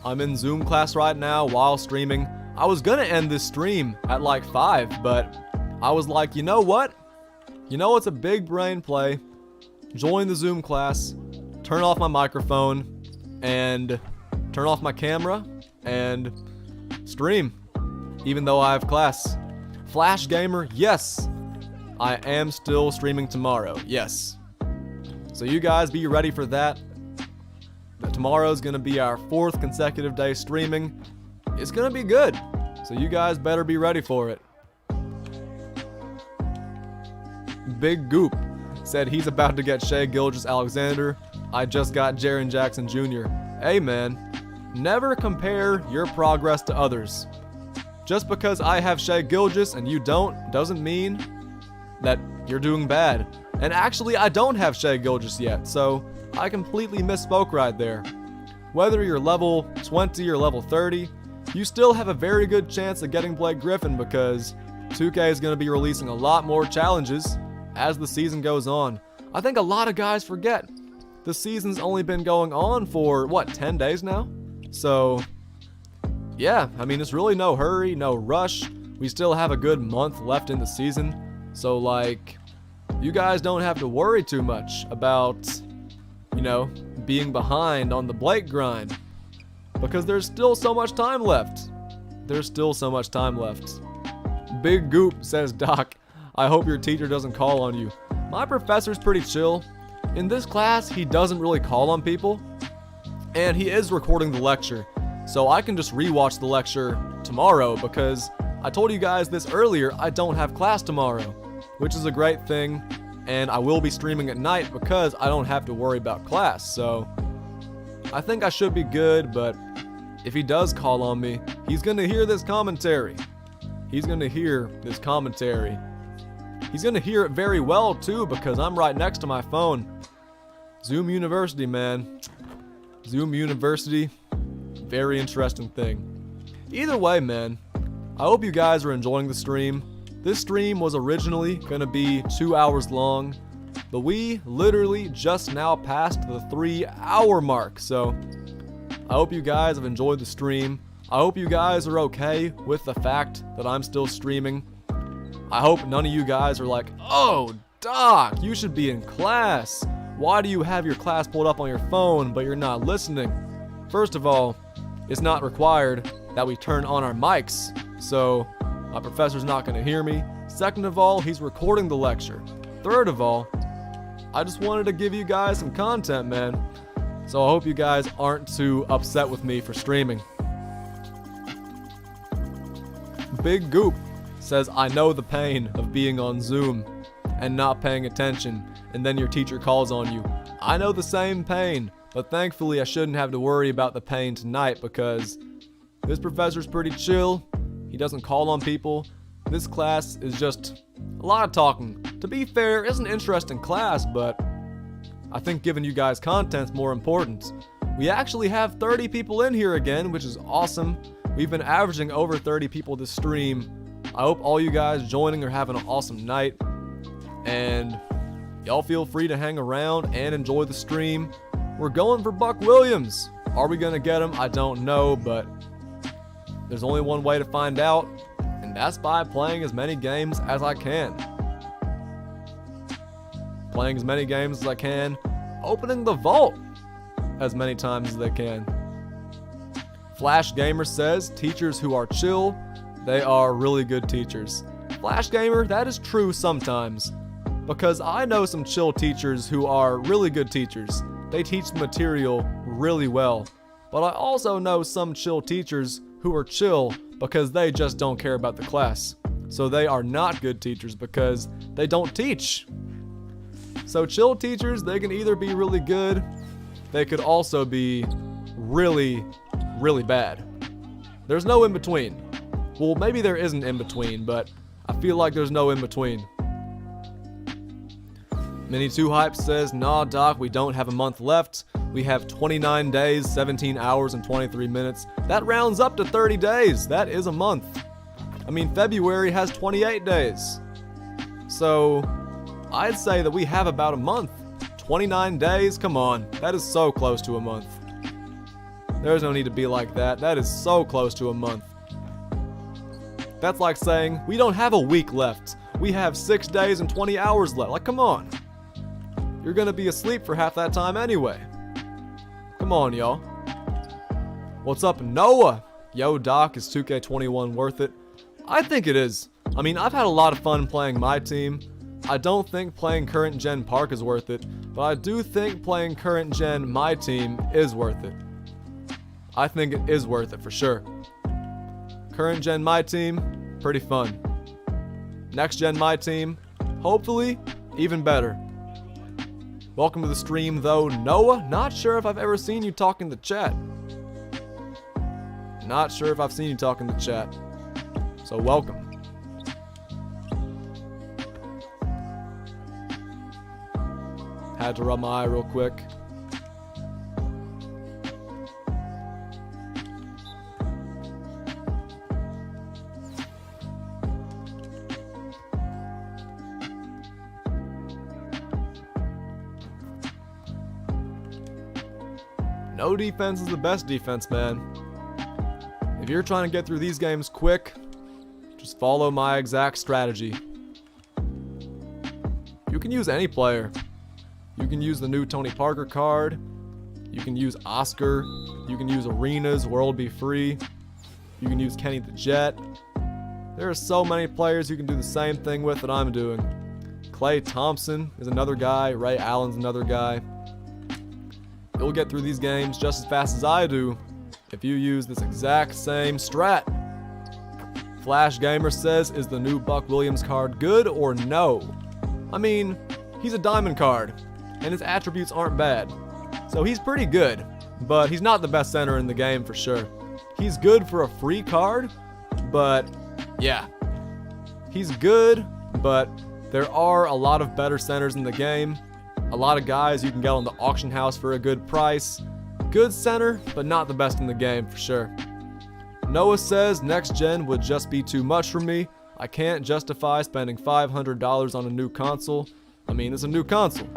I'm in Zoom class right now while streaming. I was gonna end this stream at like 5, but I was like, you know what? You know what's a big brain play? Join the Zoom class, turn off my microphone, and turn off my camera, and stream, even though I have class. Flash Gamer, yes, I am still streaming tomorrow, yes. So you guys be ready for that. Tomorrow's gonna be our 4th consecutive day streaming. It's gonna be good, so you guys better be ready for it. Big Goop said he's about to get Shai Gilgeous-Alexander. I just got Jaren Jackson Jr. Hey man, never compare your progress to others. Just because I have Shai Gilgeous and you don't, doesn't mean that you're doing bad. And actually, I don't have Shai Gilgeous yet, so I completely misspoke right there. Whether you're level 20 or level 30, you still have a very good chance of getting Blake Griffin because 2K is going to be releasing a lot more challenges as the season goes on. I think a lot of guys forget the season's only been going on for, what, 10 days now? So, yeah, I mean, it's really no hurry, no rush. We still have a good month left in the season. So, like, you guys don't have to worry too much about, you know, being behind on the Blake grind. Because there's still so much time left. There's still so much time left. Big Goop says, Doc, I hope your teacher doesn't call on you. My professor's pretty chill. In this class, he doesn't really call on people. And he is recording the lecture. So I can just rewatch the lecture tomorrow because I told you guys this earlier, I don't have class tomorrow, which is a great thing. And I will be streaming at night because I don't have to worry about class. So I think I should be good, but if he does call on me, he's going to hear this commentary. He's going to hear this commentary. He's going to hear it very well too because I'm right next to my phone. Zoom University, man. Zoom University. Very interesting thing. Either way, man, I hope you guys are enjoying the stream. This stream was originally going to be 2 hours long, but we literally just now passed the 3-hour mark. So I hope you guys have enjoyed the stream. I hope you guys are okay with the fact that I'm still streaming. I hope none of you guys are like, oh, Doc, you should be in class. Why do you have your class pulled up on your phone, but you're not listening? First of all, it's not required. that we turn on our mics, so my professor's not going to hear me. Second of all, he's recording the lecture. Third of all, I just wanted to give you guys some content, man. So I hope you guys aren't too upset with me for streaming. Big Goop says, I know the pain of being on Zoom and not paying attention, and then your teacher calls on you. I know the same pain, but thankfully I shouldn't have to worry about the pain tonight because this professor's pretty chill. He doesn't call on people. This class is just a lot of talking. To be fair, it's an interesting class, but I think giving you guys content's more important. We actually have 30 people in here again, which is awesome. We've been averaging over 30 people this stream. I hope all you guys joining are having an awesome night. And y'all feel free to hang around and enjoy the stream. We're going for Buck Williams. Are we gonna get him? I don't know, but there's only one way to find out, and that's by playing as many games as I can. Playing as many games as I can, opening the vault as many times as they can. Flash Gamer says, teachers who are chill, they are really good teachers. Flash Gamer, that is true sometimes, because I know some chill teachers who are really good teachers. They teach the material really well. But I also know some chill teachers who are chill because they just don't care about the class. So they are not good teachers because they don't teach. So chill teachers, they can either be really good, they could also be really, really bad. There's no in between. Well, maybe there is an in between, but I feel like there's no in between. Mini2Hype says, nah doc, we don't have a month left. We have 29 days, 17 hours, and 23 minutes. That rounds up to 30 days. That is a month. I mean, February has 28 days. So, I'd say that we have about a month. 29 days? Come on. That is so close to a month. There's no need to be like that. That is so close to a month. That's like saying, we don't have a week left. We have 6 days and 20 hours left. Like, come on. You're gonna be asleep for half that time anyway. Come on, y'all. What's up, Noah? Yo, Doc, is 2K21 worth it? I think it is. I mean, I've had a lot of fun playing my team. I don't think playing current gen Park is worth it, but I do think playing current gen my team is worth it. I think it is worth it for sure. Current gen my team, pretty fun. Next gen my team, hopefully, even better. Welcome to the stream though, Noah. Not sure if I've ever seen you talk in the chat. Not sure if I've seen you talk in the chat. So welcome. Had to rub my eye real quick. No defense is the best defense, man. If you're trying to get through these games quick, just follow my exact strategy. You can use any player. You can use the new Tony Parker card. You can use Oscar. You can use Arenas, World Be Free. You can use Kenny the Jet. There are so many players you can do the same thing with that I'm doing. Klay Thompson is another guy. Ray Allen's another guy. You'll get through these games just as fast as I do if you use this exact same strat. Flash Gamer says, is the new Buck Williams card good or no? I mean, he's a diamond card, and his attributes aren't bad. So he's pretty good, but he's not the best center in the game for sure. He's good for a free card, but yeah. He's good, but there are a lot of better centers in the game. A lot of guys you can get on the auction house for a good price. Good center, but not the best in the game for sure. Noah says, next gen would just be too much for me. I can't justify spending $500 on a new console. I mean, it's a new console.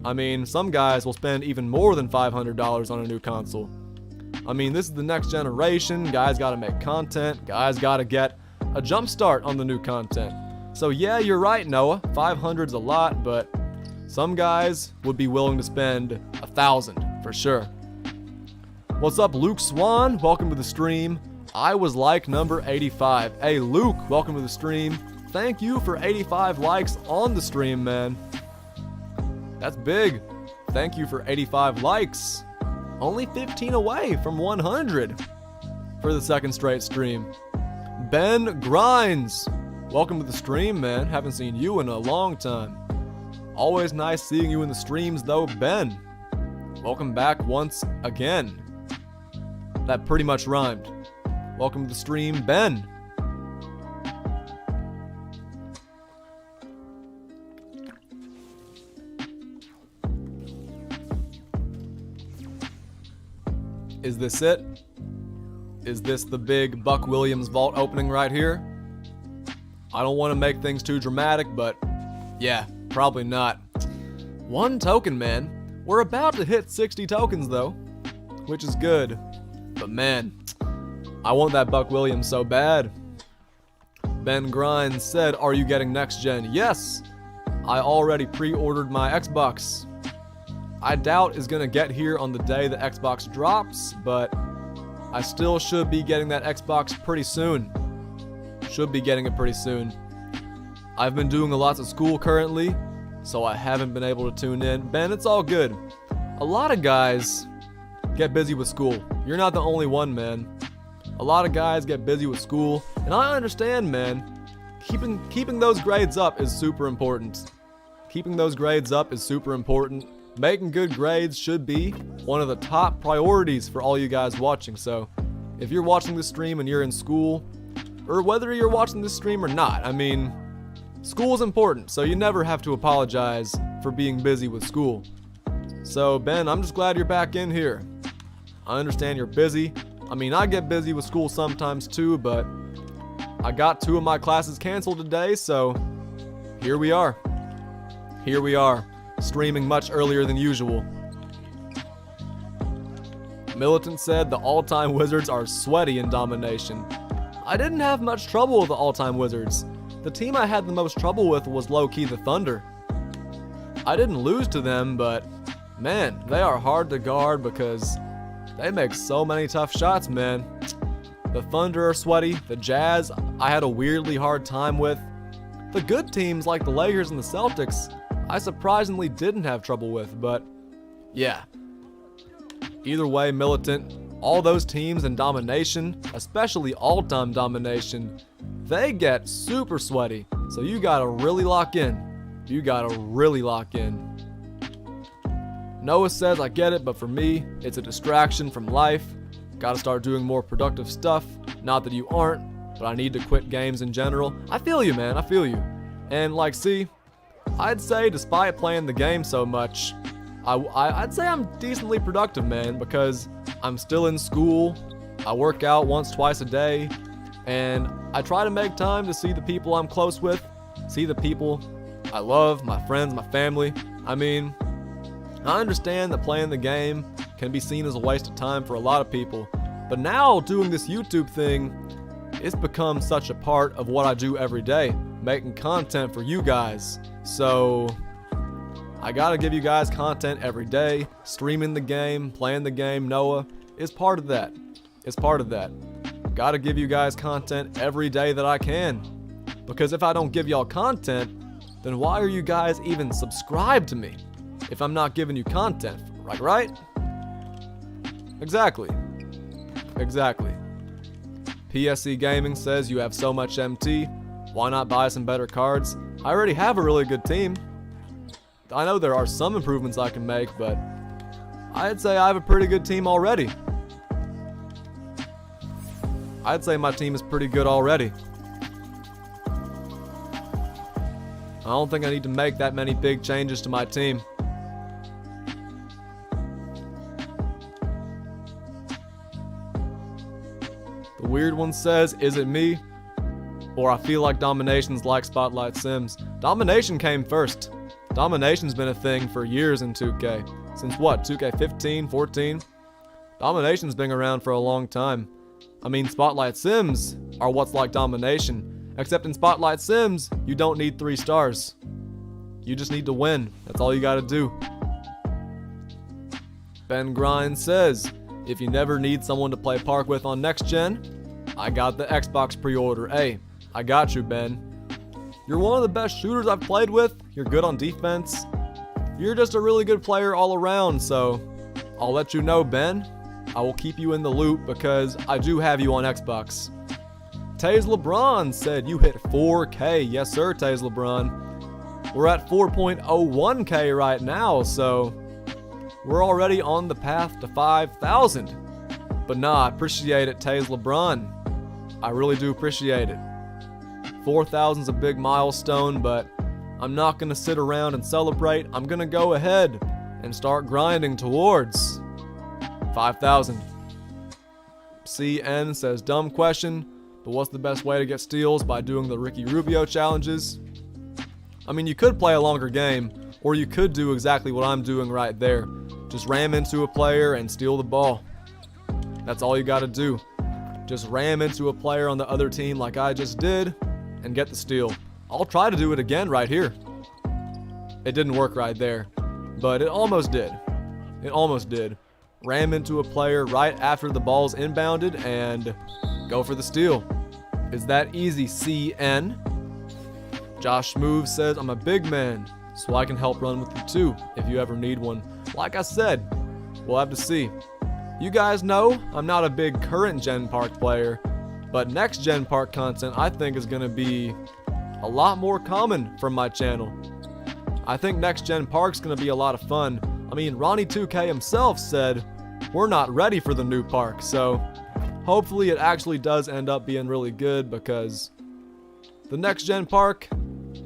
I mean, some guys will spend even more than $500 on a new console. I mean, this is the next generation. Guys gotta make content. Guys gotta get a jump start on the new content. So yeah, you're right, Noah. 500's a lot, but some guys would be willing to spend 1,000 for sure. What's up, Luke Swan? Welcome to the stream. I was like number 85. Hey, Luke, welcome to the stream. Thank you for 85 likes on the stream, man. That's big. Thank you for 85 likes. Only 15 away from 100 for the second straight stream. Ben Grinds, welcome to the stream, man. Haven't seen you in a long time. Always nice seeing you in the streams, though, Ben. Welcome back once again. That pretty much rhymed. Welcome to the stream, Ben. Is this it? Is this the big Buck Williams vault opening right here? I don't want to make things too dramatic, but yeah, probably not. 1 token, man. We're about to hit 60 tokens though, which is good. But man, I want that Buck Williams so bad. Ben Grind said, are you getting next gen? Yes, I already pre-ordered my Xbox. I doubt is gonna get here on the day the Xbox drops, but I still should be getting that Xbox pretty soon. Should be getting it pretty soon. I've been doing lots of school currently, so I haven't been able to tune in. Ben, it's all good. A lot of guys get busy with school. You're not the only one, man. A lot of guys get busy with school, and I understand, man. Keeping those grades up is super important. Keeping those grades up is super important. Making good grades should be one of the top priorities for all you guys watching. So if you're watching this stream and you're in school, or whether you're watching this stream or not, I mean, school is important, so you never have to apologize for being busy with school. So Ben, I'm just glad you're back in here. I understand you're busy. I mean, I get busy with school sometimes too, but I got 2 of my classes canceled today, so here we are. Here we are. Streaming much earlier than usual. Militant said the all-time Wizards are sweaty in domination. I didn't have much trouble with the all-time Wizards. The team I had the most trouble with was low-key the Thunder. I didn't lose to them, but man, they are hard to guard because they make so many tough shots, man. The Thunder are sweaty. The Jazz, I had a weirdly hard time with. The good teams like the Lakers and the Celtics, I surprisingly didn't have trouble with, but yeah. Either way, Militant, all those teams in domination, especially all-time domination, they get super sweaty. So you gotta really lock in. You gotta really lock in. Noah says, I get it, but for me, it's a distraction from life. Gotta start doing more productive stuff. Not that you aren't, but I need to quit games in general. I feel you, man, I feel you. And like, see, I'd say despite playing the game so much, I'd say I'm decently productive, man, because I'm still in school, I work out once, twice a day, and I try to make time to see the people I'm close with, see the people I love, my friends, my family. I mean, I understand that playing the game can be seen as a waste of time for a lot of people, but now doing this YouTube thing, it's become such a part of what I do every day, making content for you guys. So I gotta give you guys content every day. Streaming the game, playing the game, Noah, is part of that. It's part of that. Gotta give you guys content every day that I can. Because if I don't give y'all content, then why are you guys even subscribed to me? If I'm not giving you content, like, right? Exactly. Exactly. PSC Gaming says you have so much MT. Why not buy some better cards? I already have a really good team. I know there are some improvements I can make, but I'd say I have a pretty good team already. I'd say my team is pretty good already. I don't think I need to make that many big changes to my team. The weird one says, is it me? Or I feel like Domination's like Spotlight Sims. Domination came first. Domination's been a thing for years in 2K. Since what, 2K15, 14? Domination's been around for a long time. I mean, Spotlight Sims are what's like Domination. Except in Spotlight Sims, you don't need 3 stars. You just need to win. That's all you gotta do. Ben Grind says, if you never need someone to play Park with on next gen, I got the Xbox pre-order. Hey, I got you, Ben. You're one of the best shooters I've played with. You're good on defense. You're just a really good player all around, so I'll let you know, Ben. I will keep you in the loop because I do have you on Xbox. Taze LeBron said you hit 4K. Yes, sir, Taze LeBron. We're at 4.01K right now, so we're already on the path to 5,000. But nah, I appreciate it, Taze LeBron. I really do appreciate it. 4,000's a big milestone, but I'm not going to sit around and celebrate. I'm going to go ahead and start grinding towards 5,000. CN says, dumb question, but what's the best way to get steals? By doing the Ricky Rubio challenges? I mean, you could play a longer game, or you could do exactly what I'm doing right there. Just ram into a player and steal the ball. That's all you got to do. Just ram into a player on the other team like I just did and get the steal. I'll try to do it again right here. It didn't work right there, but it almost did. It almost did. Ram into a player right after the ball's inbounded and go for the steal. Is that easy, CN? Josh Move says, I'm a big man, so I can help run with you too if you ever need one. Like I said, we'll have to see. You guys know I'm not a big current Gen Park player, but next Gen Park content I think is going to be a lot more common from my channel. I think next Gen Park's going to be a lot of fun. I mean, Ronnie2K himself said we're not ready for the new park, so hopefully it actually does end up being really good because the next Gen Park,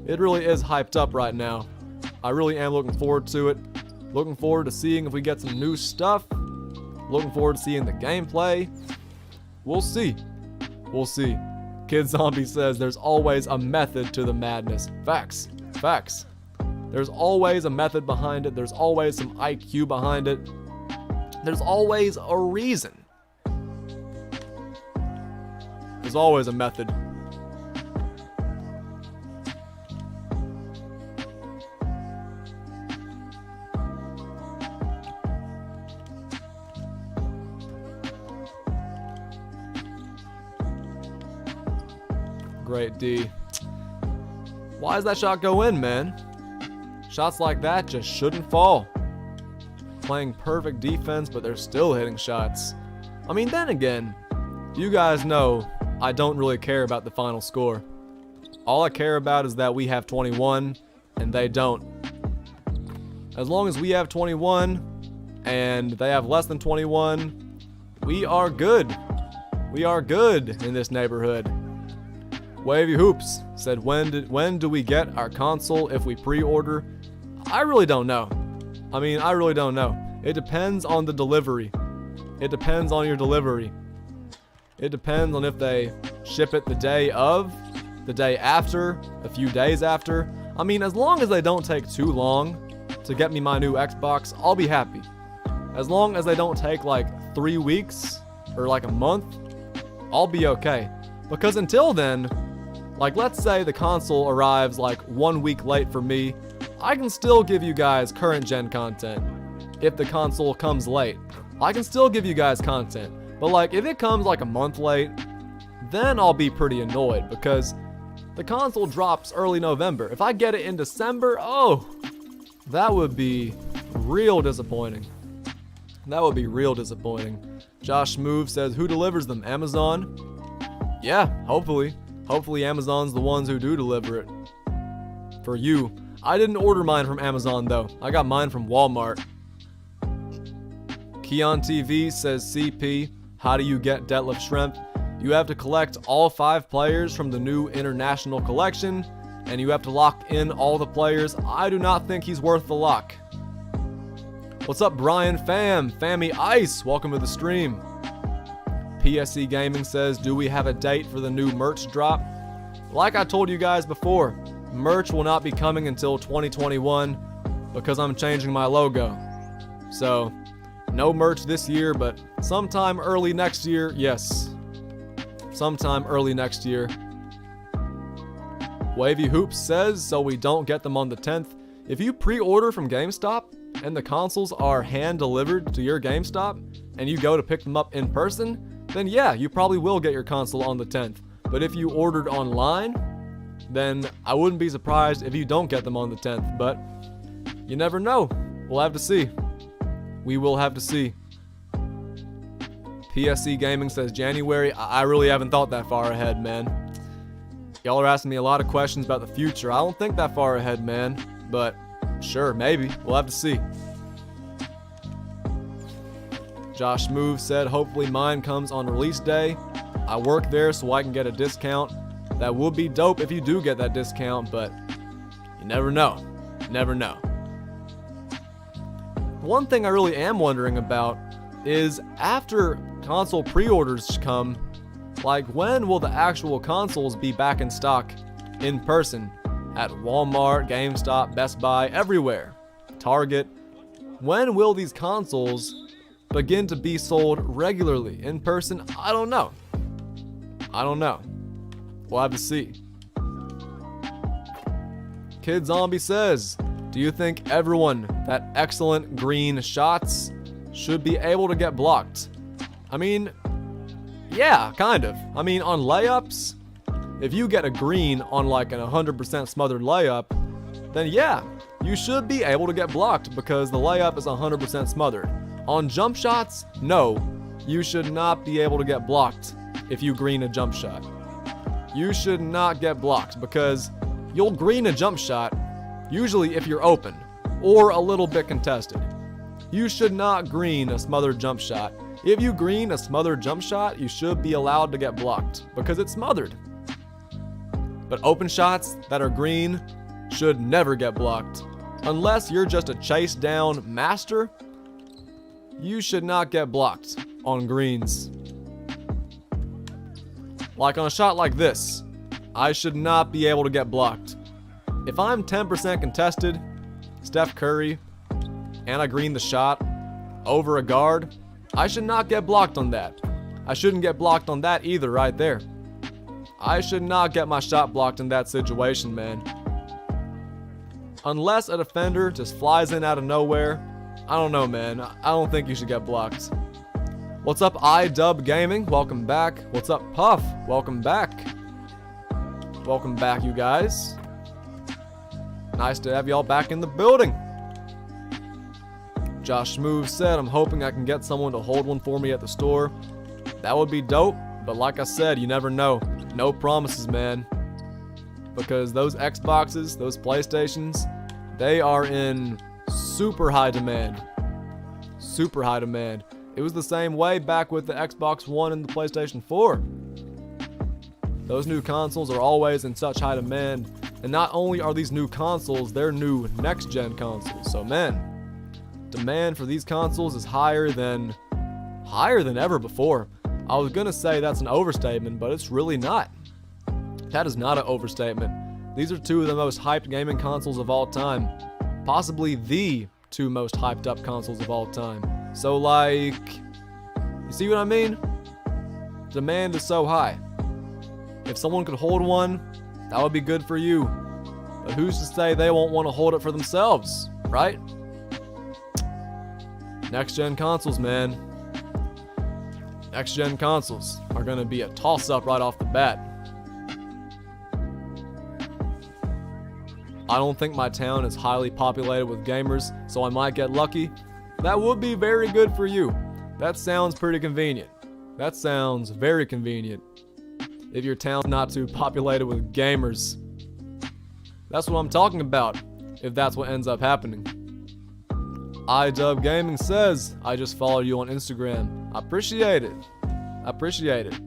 it really is hyped up right now. I really am looking forward to it. Looking forward to seeing if we get some new stuff. Looking forward to seeing the gameplay. We'll see. We'll see. Kid Zombie says there's always a method to the madness. Facts. Facts. There's always a method behind it. There's always some IQ behind it. There's always a reason. There's always a method. Great D. Why does that shot go in, man? Shots like that just shouldn't fall. Playing perfect defense, but they're still hitting shots. I mean, then again, you guys know I don't really care about the final score. All I care about is that we have 21 and they don't. As long as we have 21 and they have less than 21, we are good. We are good in this neighborhood. Wavy Hoops said, when do we get our console if we pre-order? I really don't know. I mean, I really don't know. It depends on the delivery. It depends on your delivery. It depends on if they ship it the day of, the day after, a few days after. I mean, as long as they don't take too long to get me my new Xbox, I'll be happy. As long as they don't take like 3 weeks or like a month, I'll be okay. Because until then, like let's say the console arrives like 1 week late for me, I can still give you guys current gen content. If the console comes late, I can still give you guys content. But like if it comes like a month late, then I'll be pretty annoyed because the console drops early November. If I get it in December, oh, that would be real disappointing. That would be real disappointing. Josh Move says, who delivers them? Amazon? Yeah, hopefully. Hopefully Amazon's the ones who do deliver it. For you. I didn't order mine from Amazon though. I got mine from Walmart. Keon TV says, CP, how do you get Detlef Schrempf? You have to collect all 5 players from the new international collection, and you have to lock in all the players. I do not think he's worth the lock. What's up, Brian Fammy Ice, welcome to the stream. PSC Gaming says, do we have a date for the new merch drop? Like I told you guys before, merch will not be coming until 2021 because I'm changing my logo. So, no merch this year, but sometime early next year, yes. Sometime early next year. Wavy Hoops says, so we don't get them on the 10th. If you pre-order from GameStop and the consoles are hand-delivered to your GameStop and you go to pick them up in person, then yeah, you probably will get your console on the 10th. But if you ordered online, then I wouldn't be surprised if you don't get them on the 10th. But you never know. We'll have to see. We will have to see. PSC Gaming says January. I really haven't thought that far ahead, man. Y'all are asking me a lot of questions about the future. I don't think that far ahead, man. But sure, maybe. We'll have to see. Josh Move said, hopefully mine comes on release day. I work there so I can get a discount. That would be dope if you do get that discount, but you never know. Never know. One thing I really am wondering about is after console pre-orders come, like when will the actual consoles be back in stock in person at Walmart, GameStop, Best Buy, everywhere, Target? When will these consoles begin to be sold regularly in person? I don't know. I don't know. We'll have to see. Kid Zombie says, do you think everyone that excellent green shots should be able to get blocked? I mean, yeah, kind of. I mean, on layups, if you get a green on like an 100% smothered layup, then yeah, you should be able to get blocked because the layup is 100% smothered. On jump shots, no, you should not be able to get blocked if you green a jump shot. You should not get blocked because you'll green a jump shot usually if you're open or a little bit contested. You should not green a smothered jump shot. If you green a smothered jump shot, you should be allowed to get blocked because it's smothered. But open shots that are green should never get blocked. Unless you're just a chase down master, you should not get blocked on greens. Like on a shot like this, I should not be able to get blocked. If I'm 10% contested, Steph Curry, and I green the shot over a guard, I should not get blocked on that. I shouldn't get blocked on that either right there. I should not get my shot blocked in that situation, man. Unless a defender just flies in out of nowhere, I don't know, man. I don't think you should get blocked. What's up, iDub Gaming? Welcome back. What's up, Puff? Welcome back. Welcome back, you guys. Nice to have y'all back in the building. Josh Smooth said, I'm hoping I can get someone to hold one for me at the store. That would be dope, but like I said, you never know. No promises, man. Because those Xboxes, those PlayStations, they are in super high demand. Super high demand. It was the same way back with the Xbox One and the PlayStation 4. Those new consoles are always in such high demand. And not only are these new consoles, they're new next-gen consoles. So man, demand for these consoles is higher than ever before. I was gonna say that's an overstatement, but it's really not. That is not an overstatement. These are two of the most hyped gaming consoles of all time. Possibly the two most hyped up consoles of all time. So like, you see what I mean? Demand is so high. If someone could hold one, that would be good for you. But who's to say they won't want to hold it for themselves, right? Next gen consoles, man. Next gen consoles are going to be a toss up right off the bat. I don't think my town is highly populated with gamers, so I might get lucky. That would be very good for you. That sounds pretty convenient. That sounds very convenient. If your town's not too populated with gamers. That's what I'm talking about, if that's what ends up happening. iDub Gaming says, I just followed you on Instagram. I appreciate it. I appreciate it.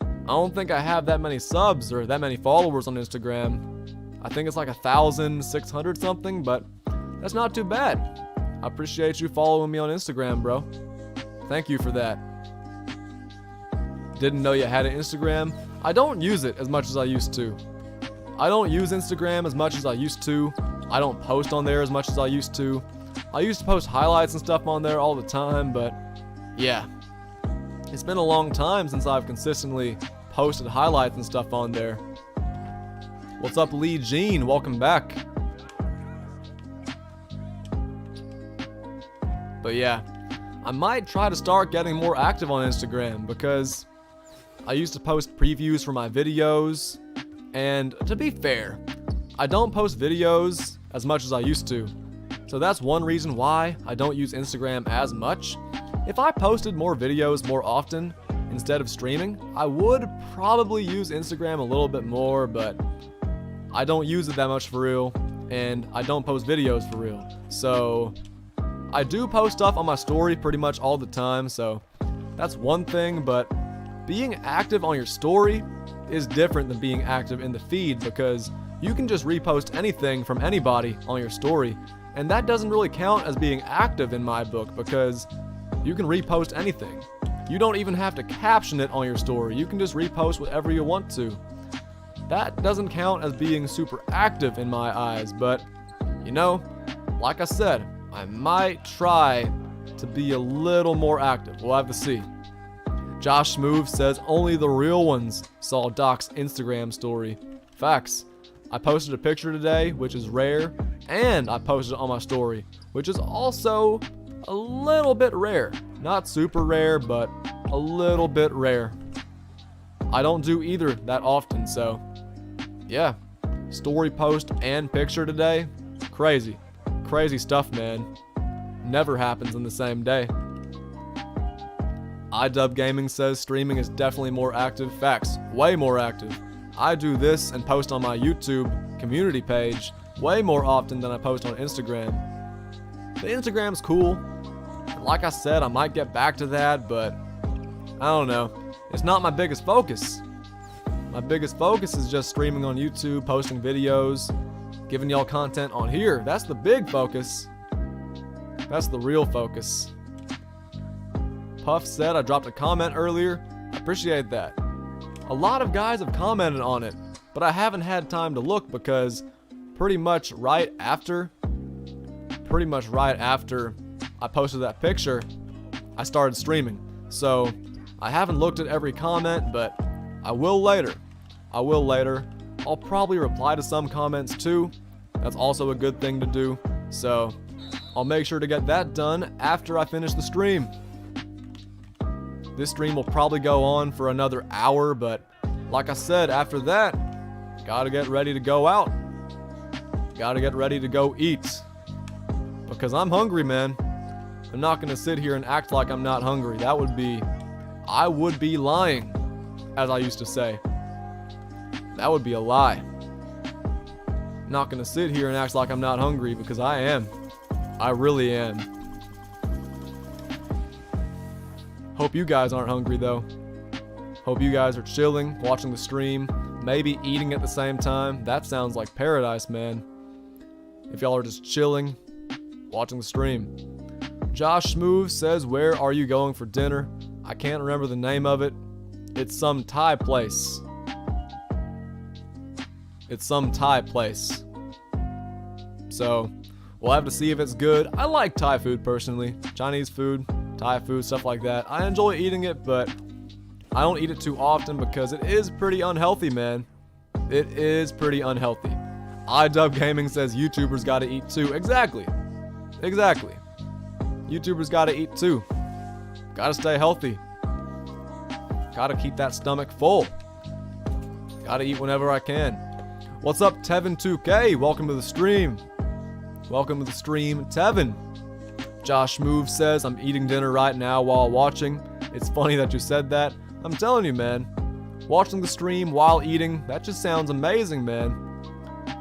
I don't think I have that many subs or that many followers on Instagram. I think it's like 1,600 something, but that's not too bad. I appreciate you following me on Instagram, bro. Thank you for that. Didn't know you had an Instagram. I don't use it as much as I used to. I don't use Instagram as much as I used to. I don't post on there as much as I used to. I used to post highlights and stuff on there all the time, but yeah. It's been a long time since I've consistently posted highlights and stuff on there. What's up, Lee Jean? Welcome back. But yeah, I might try to start getting more active on Instagram because I used to post previews for my videos, and to be fair, I don't post videos as much as I used to. So that's one reason why I don't use Instagram as much. If I posted more videos more often instead of streaming, I would probably use Instagram a little bit more, but I don't use it that much for real, and I don't post videos for real. So I do post stuff on my story pretty much all the time, so that's one thing, but being active on your story is different than being active in the feed because you can just repost anything from anybody on your story, and that doesn't really count as being active in my book because you can repost anything. You don't even have to caption it on your story. You can just repost whatever you want to. That doesn't count as being super active in my eyes, but you know, like I said, I might try to be a little more active. We'll have to see. Josh Smooth says only the real ones saw Doc's Instagram story. Facts. I posted a picture today, which is rare, and I posted it on my story, which is also a little bit rare. Not super rare, but a little bit rare. I don't do either that often, so yeah. Story post and picture today. Crazy. Crazy stuff, man. Never happens in the same day. iDub Gaming says streaming is definitely more active. Facts. Way more active. I do this and post on my YouTube community page way more often than I post on Instagram. The Instagram's cool. Like I said, I might get back to that, but I don't know. It's not my biggest focus. My biggest focus is just streaming on YouTube, posting videos, giving y'all content on here. That's the big focus. That's the real focus. Puff said I dropped a comment earlier. I appreciate that. A lot of guys have commented on it, but I haven't had time to look because pretty much right after I posted that picture, I started streaming. So I haven't looked at every comment, but I will later. I'll probably reply to some comments too. That's also a good thing to do. So I'll make sure to get that done after I finish the stream. This stream will probably go on for another hour, but like I said, after that, gotta get ready to go out. Gotta get ready to go eat. Because I'm hungry, man. I'm not gonna sit here and act like I'm not hungry. I would be lying, as I used to say. That would be a lie. I'm not gonna sit here and act like I'm not hungry because I am. I really am. Hope you guys aren't hungry though. Hope you guys are chilling, watching the stream, maybe eating at the same time. That sounds like paradise, man. If y'all are just chilling, watching the stream. Josh Smooth says, where are you going for dinner? I can't remember the name of it. It's some Thai place. So, we'll have to see if it's good. I like Thai food personally. Chinese food, Thai food, stuff like that. I enjoy eating it, but I don't eat it too often because it is pretty unhealthy, man. It is pretty unhealthy. iDub Gaming says YouTubers gotta eat too. Exactly. YouTubers gotta eat too. Gotta stay healthy. Gotta keep that stomach full. Gotta eat whenever I can. What's up, Tevin2K? Welcome to the stream. Welcome to the stream, Tevin. Josh Move says, I'm eating dinner right now while watching. It's funny that you said that. I'm telling you, man. Watching the stream while eating, that just sounds amazing, man.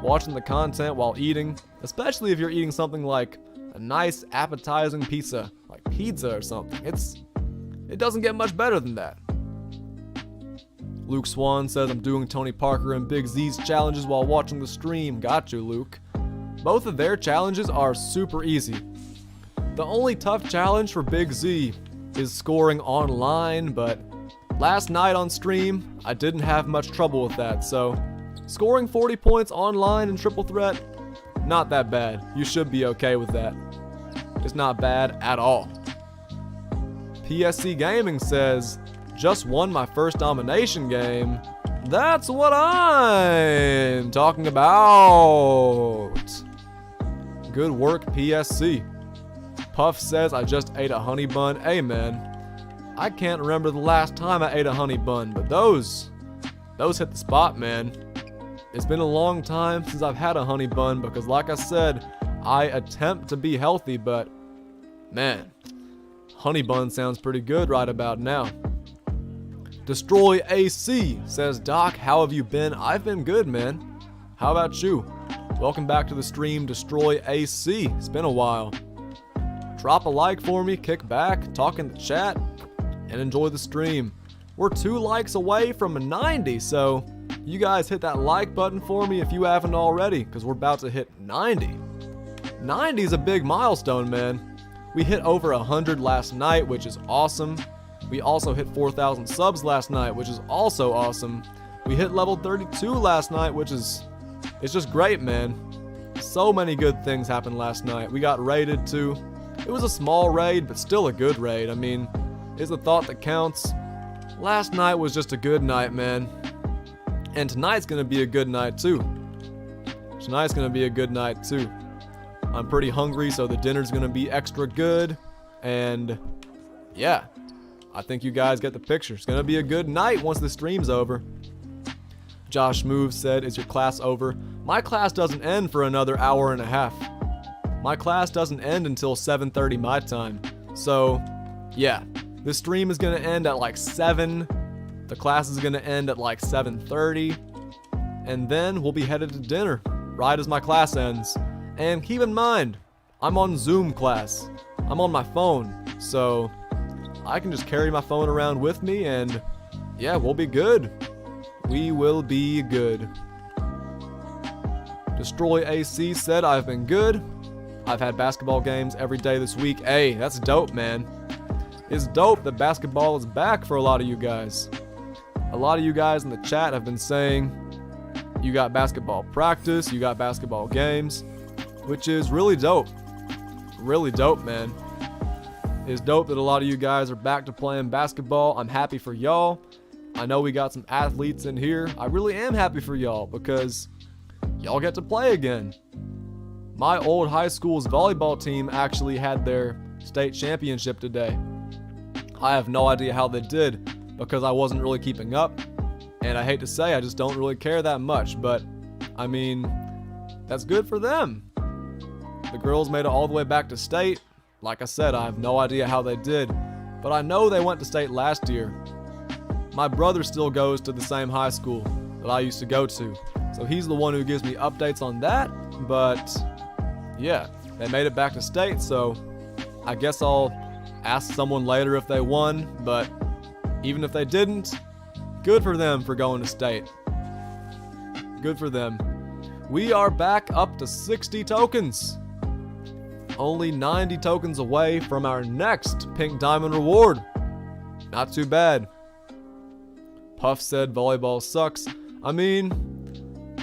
Watching the content while eating, especially if you're eating something like a nice appetizing pizza, like pizza or something. It doesn't get much better than that. Luke Swan says, I'm doing Tony Parker and Big Z's challenges while watching the stream. Got you, Luke. Both of their challenges are super easy. The only tough challenge for Big Z is scoring online, but last night on stream, I didn't have much trouble with that, so scoring 40 points online in Triple Threat, not that bad. You should be okay with that. It's not bad at all. PSC Gaming says, just won my first domination game. That's what I'm talking about. Good work, PSC. Puff says, I just ate a honey bun. Hey man, I can't remember the last time I ate a honey bun, but those hit the spot, man. It's been a long time since I've had a honey bun because like I said, I attempt to be healthy, but man, honey bun sounds pretty good right about now. Destroy AC says, Doc, how have you been? I've been good, man. How about you? Welcome back to the stream, Destroy AC. It's been a while. Drop a like for me, kick back, talk in the chat, and enjoy the stream. We're 2 likes away from a 90, so you guys hit that like button for me if you haven't already, because we're about to hit 90. 90 is a big milestone, man. We hit over 100 last night, which is awesome. We also hit 4,000 subs last night, which is also awesome. We hit level 32 last night, which is, it's just great, man. So many good things happened last night. We got raided too. It was a small raid, but still a good raid. I mean, it's the thought that counts. Last night was just a good night, man. And tonight's gonna be a good night too. Tonight's gonna be a good night too. I'm pretty hungry, so the dinner's gonna be extra good. And yeah, I think you guys get the picture. It's gonna be a good night once the stream's over. Josh Move said, is your class over? My class doesn't end for another hour and a half. My class doesn't end until 7:30 my time. So yeah, the stream is gonna end at like 7. The class is gonna end at like 7:30. And then we'll be headed to dinner right as my class ends. And keep in mind, I'm on Zoom class. I'm on my phone, so I can just carry my phone around with me and yeah, we'll be good. We will be good. Destroy AC said, I've been good. I've had basketball games every day this week. Hey, that's dope, man. It's dope that basketball is back for a lot of you guys. A lot of you guys in the chat have been saying you got basketball practice, you got basketball games, which is really dope. Really dope, man. It's dope that a lot of you guys are back to playing basketball. I'm happy for y'all. I know we got some athletes in here. I really am happy for y'all because y'all get to play again. My old high school's volleyball team actually had their state championship today. I have no idea how they did because I wasn't really keeping up. And I hate to say, I just don't really care that much. But, I mean, that's good for them. The girls made it all the way back to state. Like I said, I have no idea how they did. But I know they went to state last year. My brother still goes to the same high school that I used to go to. So he's the one who gives me updates on that. But, yeah, they made it back to state. So I guess I'll ask someone later if they won. But even if they didn't, good for them for going to state. Good for them. We are back up to 60 tokens. Only 90 tokens away from our next pink diamond reward. Not too bad. Puff said volleyball sucks. I mean,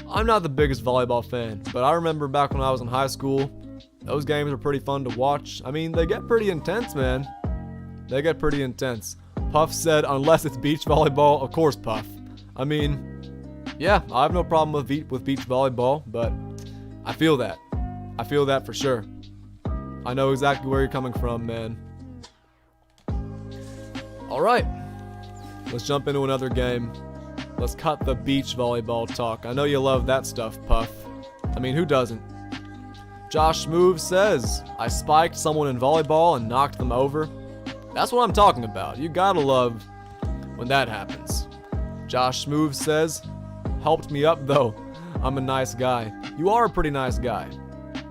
I'm not the biggest volleyball fan, but I remember back when I was in high school, those games were pretty fun to watch. I mean, they get pretty intense, man. They get pretty intense. Puff said, unless it's beach volleyball, of course, Puff. I mean, yeah, I have no problem with beach volleyball, but I feel that. I feel that for sure. I know exactly where you're coming from, man. Alright, let's jump into another game. Let's cut the beach volleyball talk. I know you love that stuff, Puff. I mean, who doesn't? Josh Move says, I spiked someone in volleyball and knocked them over. That's what I'm talking about. You gotta love when that happens. Josh Move says, helped me up though. I'm a nice guy. You are a pretty nice guy.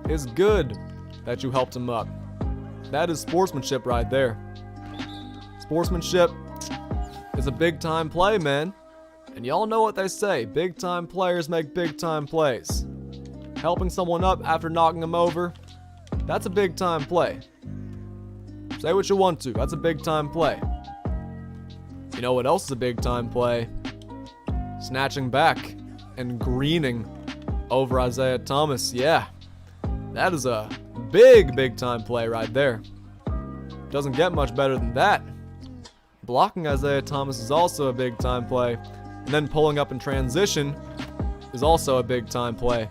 It's good that you helped him up. That is sportsmanship right there. Sportsmanship is a big time play, man. And y'all know what they say, big time players make big time plays. Helping someone up after knocking them over, that's a big time play. Say what you want to, that's a big time play. You know what else is a big time play? Snatching back and greening over Isaiah Thomas. Yeah, that is a big time play right there. Doesn't get much better than that. Blocking Isaiah Thomas is also a big time play. And then pulling up in transition is also a big time play.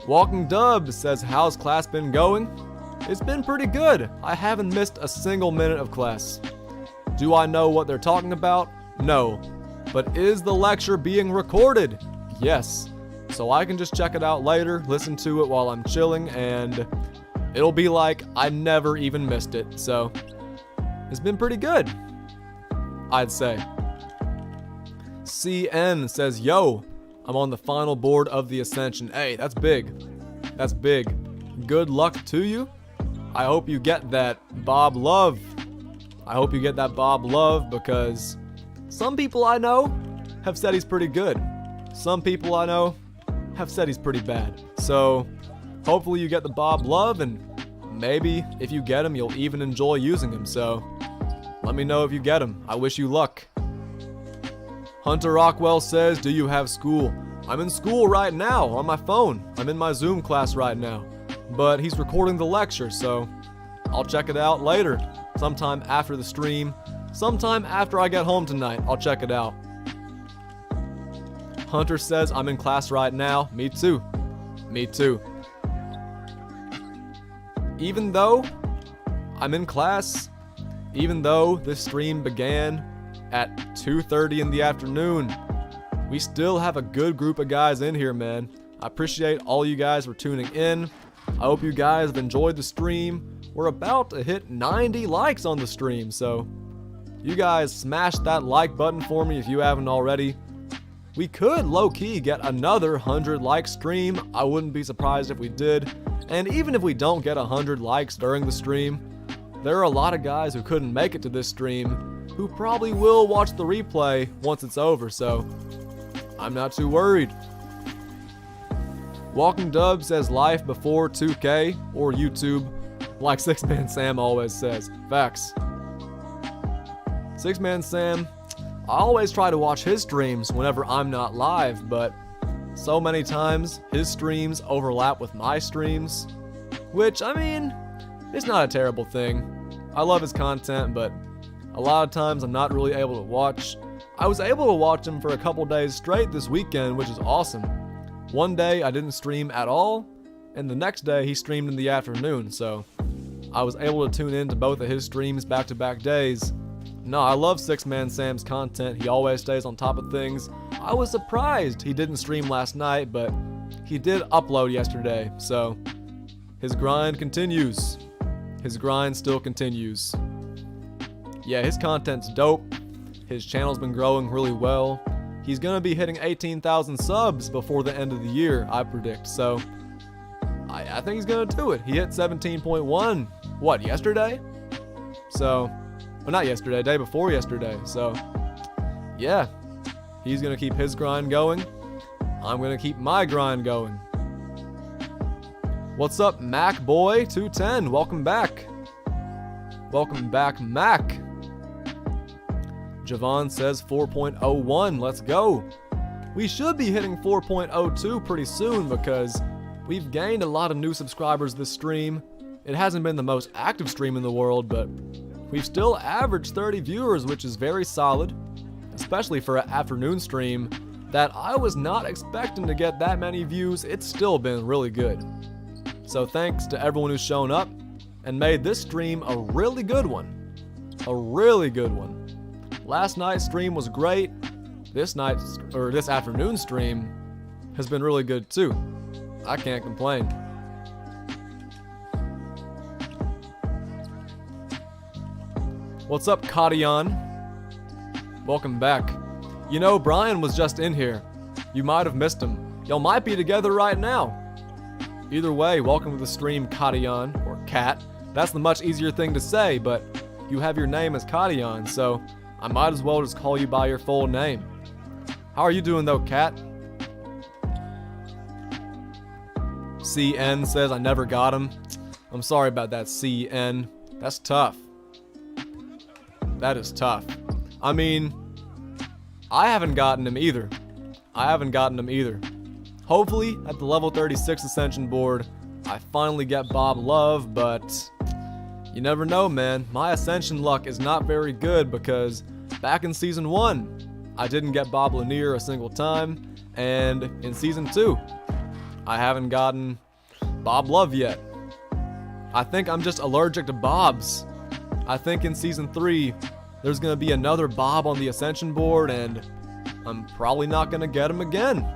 Walking Dub says, how's class been going? It's been pretty good. I haven't missed a single minute of class. Do I know what they're talking about? No. But is the lecture being recorded? Yes. So I can just check it out later, listen to it while I'm chilling, and it'll be like I never even missed it. So it's been pretty good, I'd say. CN says, yo, I'm on the final board of the Ascension. Hey, that's big. That's big. Good luck to you. I hope you get that Bob Love. I hope you get that Bob Love because some people I know have said he's pretty good. Some people I know have said he's pretty bad. So hopefully you get the Bob Love, and maybe if you get him, you'll even enjoy using him. So let me know if you get him. I wish you luck. Hunter Rockwell says, do you have school? I'm in school right now on my phone. I'm in my Zoom class right now. But he's recording the lecture, so I'll check it out later. Sometime after the stream. Sometime after I get home tonight, I'll check it out. Hunter says, I'm in class right now. Me too. Me too. Even though I'm in class, even though this stream began at 2:30 in the afternoon, we still have a good group of guys in here, man. I appreciate all you guys for tuning in. I hope you guys have enjoyed the stream. We're about to hit 90 likes on the stream, so you guys smash that like button for me if you haven't already. We could low-key get another 100 like stream. I wouldn't be surprised if we did. And even if we don't get 100 likes during the stream, there are a lot of guys who couldn't make it to this stream who probably will watch the replay once it's over, so I'm not too worried. Walking Dub says life before 2K or YouTube, like 6-Man Sam always says. Facts. 6-Man Sam, I always try to watch his streams whenever I'm not live, but so many times his streams overlap with my streams, which, I mean, it's not a terrible thing. I love his content, but a lot of times I'm not really able to watch. I was able to watch him for a couple days straight this weekend, which is awesome. One day I didn't stream at all, and the next day he streamed in the afternoon, so I was able to tune in to both of his streams back-to-back days. No, I love 6-Man Sam's content. He always stays on top of things. I was surprised he didn't stream last night, but he did upload yesterday, so his grind continues. His grind still continues. Yeah, his content's dope. His channel's been growing really well. He's gonna be hitting 18,000 subs before the end of the year, I predict. So, I think he's gonna do it. He hit 17.1, what, yesterday? So, well, not yesterday, day before yesterday. So, yeah, he's gonna keep his grind going. I'm gonna keep my grind going. What's up, MacBoy210? Welcome back. Welcome back, Mac. Javon says 4.01. Let's go. We should be hitting 4.02 pretty soon because we've gained a lot of new subscribers this stream. It hasn't been the most active stream in the world, but we've still averaged 30 viewers, which is very solid, especially for an afternoon stream that I was not expecting to get that many views. It's still been really good. So thanks to everyone who's shown up and made this stream a really good one. A really good one. Last night's stream was great. This afternoon stream has been really good too. I can't complain. What's up, Kadian? Welcome back. You know, Brian was just in here. You might have missed him. Y'all might be together right now. Either way, welcome to the stream, Kadian, or Kat. That's the much easier thing to say, but you have your name as Kadian, so I might as well just call you by your full name. How are you doing though, Kat? CN says I never got him. I'm sorry about that, CN. That's tough. That is tough. I mean, I haven't gotten him either. I haven't gotten him either. Hopefully, at the level 36 Ascension board, I finally get Bob Love, but you never know, man. My Ascension luck is not very good because back in Season 1, I didn't get Bob Lanier a single time, and in Season 2, I haven't gotten Bob Love yet. I think I'm just allergic to Bobs. I think in Season 3, there's going to be another Bob on the Ascension board, and I'm probably not going to get him again.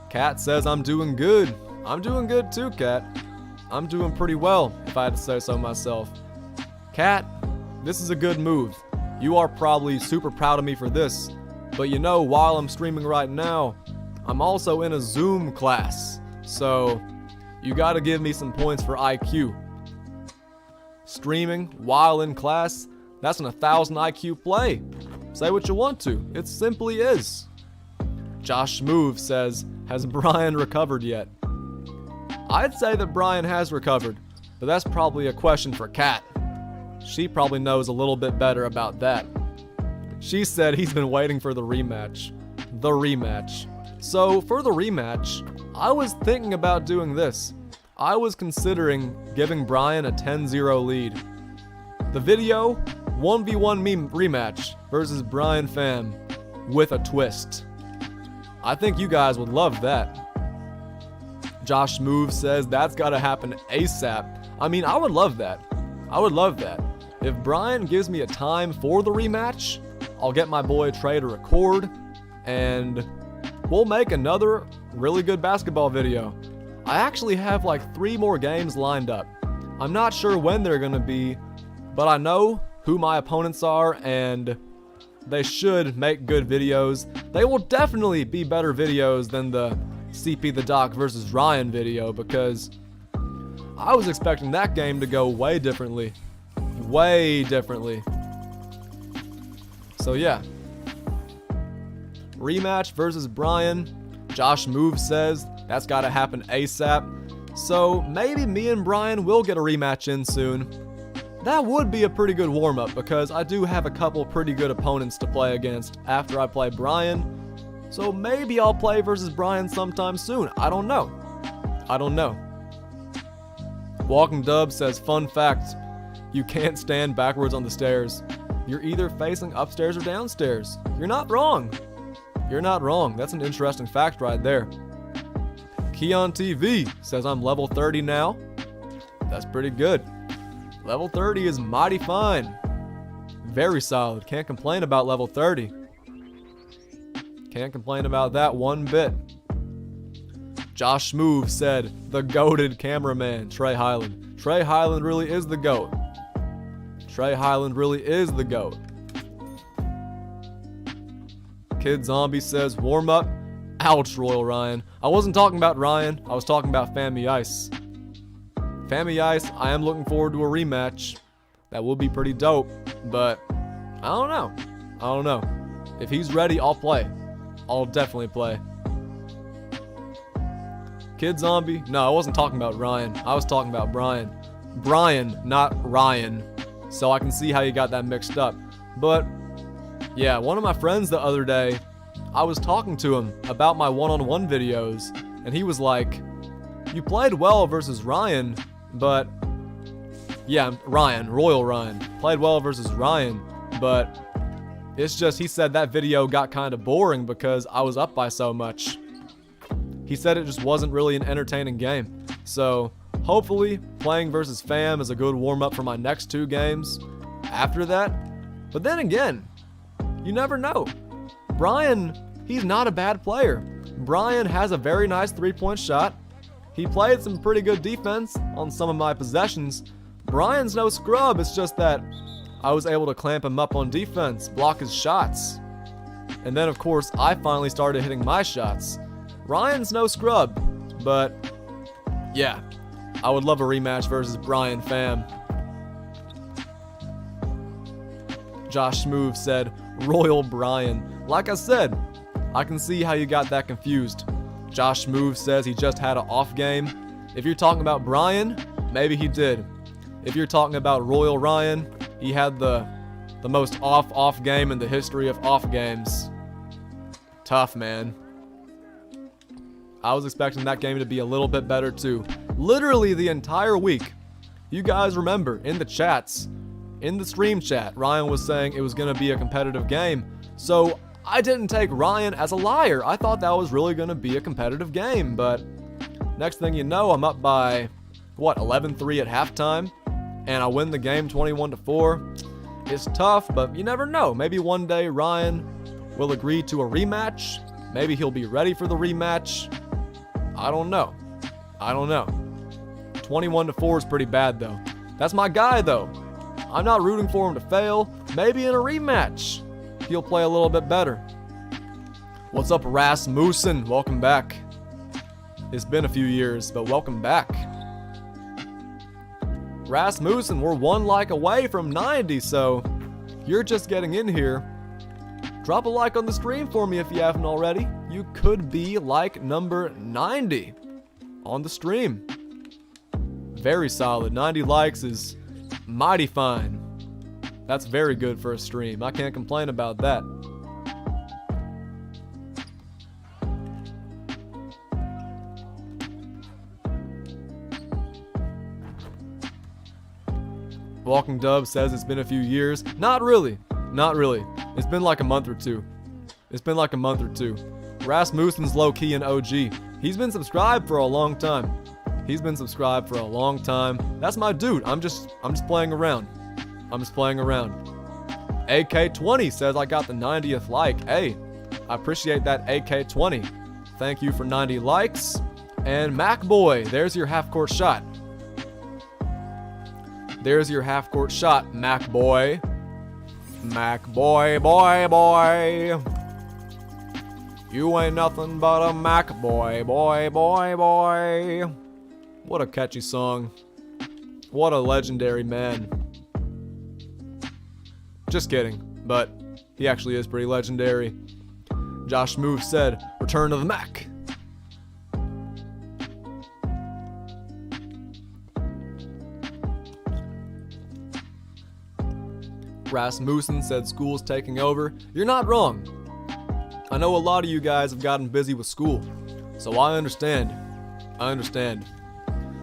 Kat says I'm doing good. I'm doing good too, Kat. I'm doing pretty well, if I had to say so myself. Kat, this is a good move. You are probably super proud of me for this, but you know, while I'm streaming right now, I'm also in a Zoom class, so you gotta give me some points for IQ. Streaming while in class, that's an 1,000 IQ play. Say what you want to, it simply is. Josh Move says, has Brian recovered yet? I'd say that Brian has recovered, but that's probably a question for Kat. She probably knows a little bit better about that. She said he's been waiting for the rematch. The rematch. So for the rematch, I was thinking about doing this. I was considering giving Brian a 10-0 lead. The video, 1v1 meme rematch versus Brian Pham with a twist. I think you guys would love that. Josh Move says that's gotta happen ASAP. I mean, I would love that. I would love that. If Brian gives me a time for the rematch, I'll get my boy Trey to record, and we'll make another really good basketball video. I actually have like 3 more games lined up. I'm not sure when they're gonna be, but I know who my opponents are, and they should make good videos. They will definitely be better videos than the CP the Doc versus Ryan video, because I was expecting that game to go way differently. Way differently. So yeah. Rematch versus Brian. Josh Move says that's gotta happen ASAP. So maybe me and Brian will get a rematch in soon. That would be a pretty good warm-up, because I do have a couple pretty good opponents to play against after I play Brian. So maybe I'll play versus Brian sometime soon. I don't know. I don't know. Walking Dub says, fun fact, you can't stand backwards on the stairs. You're either facing upstairs or downstairs. You're not wrong. You're not wrong. That's an interesting fact right there. Keon TV says I'm level 30 now. That's pretty good. Level 30 is mighty fine. Very solid. Can't complain about level 30. Can't complain about that one bit. Josh Move said, the goated cameraman, Trey Hyland. Trey Hyland really is the GOAT. Trey Hyland really is the GOAT. Kid Zombie says, warm up. Ouch, Royal Ryan. I wasn't talking about Ryan. I was talking about Fammy Ice. Fammy Ice, I am looking forward to a rematch. That will be pretty dope, but I don't know. I don't know. If he's ready, I'll play. I'll definitely play. Kid Zombie? No, I wasn't talking about Ryan. I was talking about Brian. Brian, not Ryan. So I can see how you got that mixed up. But yeah, one of my friends the other day, I was talking to him about my one-on-one videos, and he was like, you played well versus Ryan, but yeah, Ryan, Royal Ryan, played well versus Ryan, but it's just, he said that video got kind of boring because I was up by so much. He said it just wasn't really an entertaining game. So hopefully playing versus Pham is a good warm-up for my next 2 games after that. But then again, you never know. Brian, he's not a bad player. Brian has a very nice 3-point shot. He played some pretty good defense on some of my possessions. Brian's no scrub, it's just that I was able to clamp him up on defense, block his shots. And then of course, I finally started hitting my shots. Ryan's no scrub, but yeah, I would love a rematch versus Brian Pham. Josh Smooth said, Royal Brian. Like I said, I can see how you got that confused. Josh Smooth says he just had an off game. If you're talking about Brian, maybe he did. If you're talking about Royal Ryan, he had the most off game in the history of off games. Tough, man. I was expecting that game to be a little bit better too. Literally the entire week. You guys remember, in the chats, in the stream chat, Ryan was saying it was going to be a competitive game. So I didn't take Ryan as a liar. I thought that was really going to be a competitive game, but next thing you know, I'm up by what, 11-3 at halftime, and I win the game 21-4. It's tough, but you never know. Maybe one day Ryan will agree to a rematch. Maybe he'll be ready for the rematch. I don't know. 21-4 is pretty bad, though. That's my guy, though. I'm not rooting for him to fail. Maybe in a rematch, he'll play a little bit better. What's up, Rasmussen? Welcome back. It's been a few years, but welcome back. Rasmussen, we're 1 like away from 90, so you're just getting in here. Drop a like on the stream for me if you haven't already. You could be like number 90 on the stream. Very solid. 90 likes is mighty fine. That's very good for a stream. I can't complain about that. Walking Dub says it's been a few years. Not really. It's been like a month or two. Rasmussen's low-key an OG. He's been subscribed for a long time. That's my dude. I'm just playing around. AK20 says I got the 90th like. Hey, I appreciate that, AK20. Thank you for 90 likes. And MacBoy, there's your half-court shot. MacBoy. Boy. You ain't nothing but a MacBoy, boy. What a catchy song. What a legendary man. Just kidding, but he actually is pretty legendary. Josh Move said, return to the Mac. Rasmussen said school's taking over. You're not wrong. I know a lot of you guys have gotten busy with school, so I understand.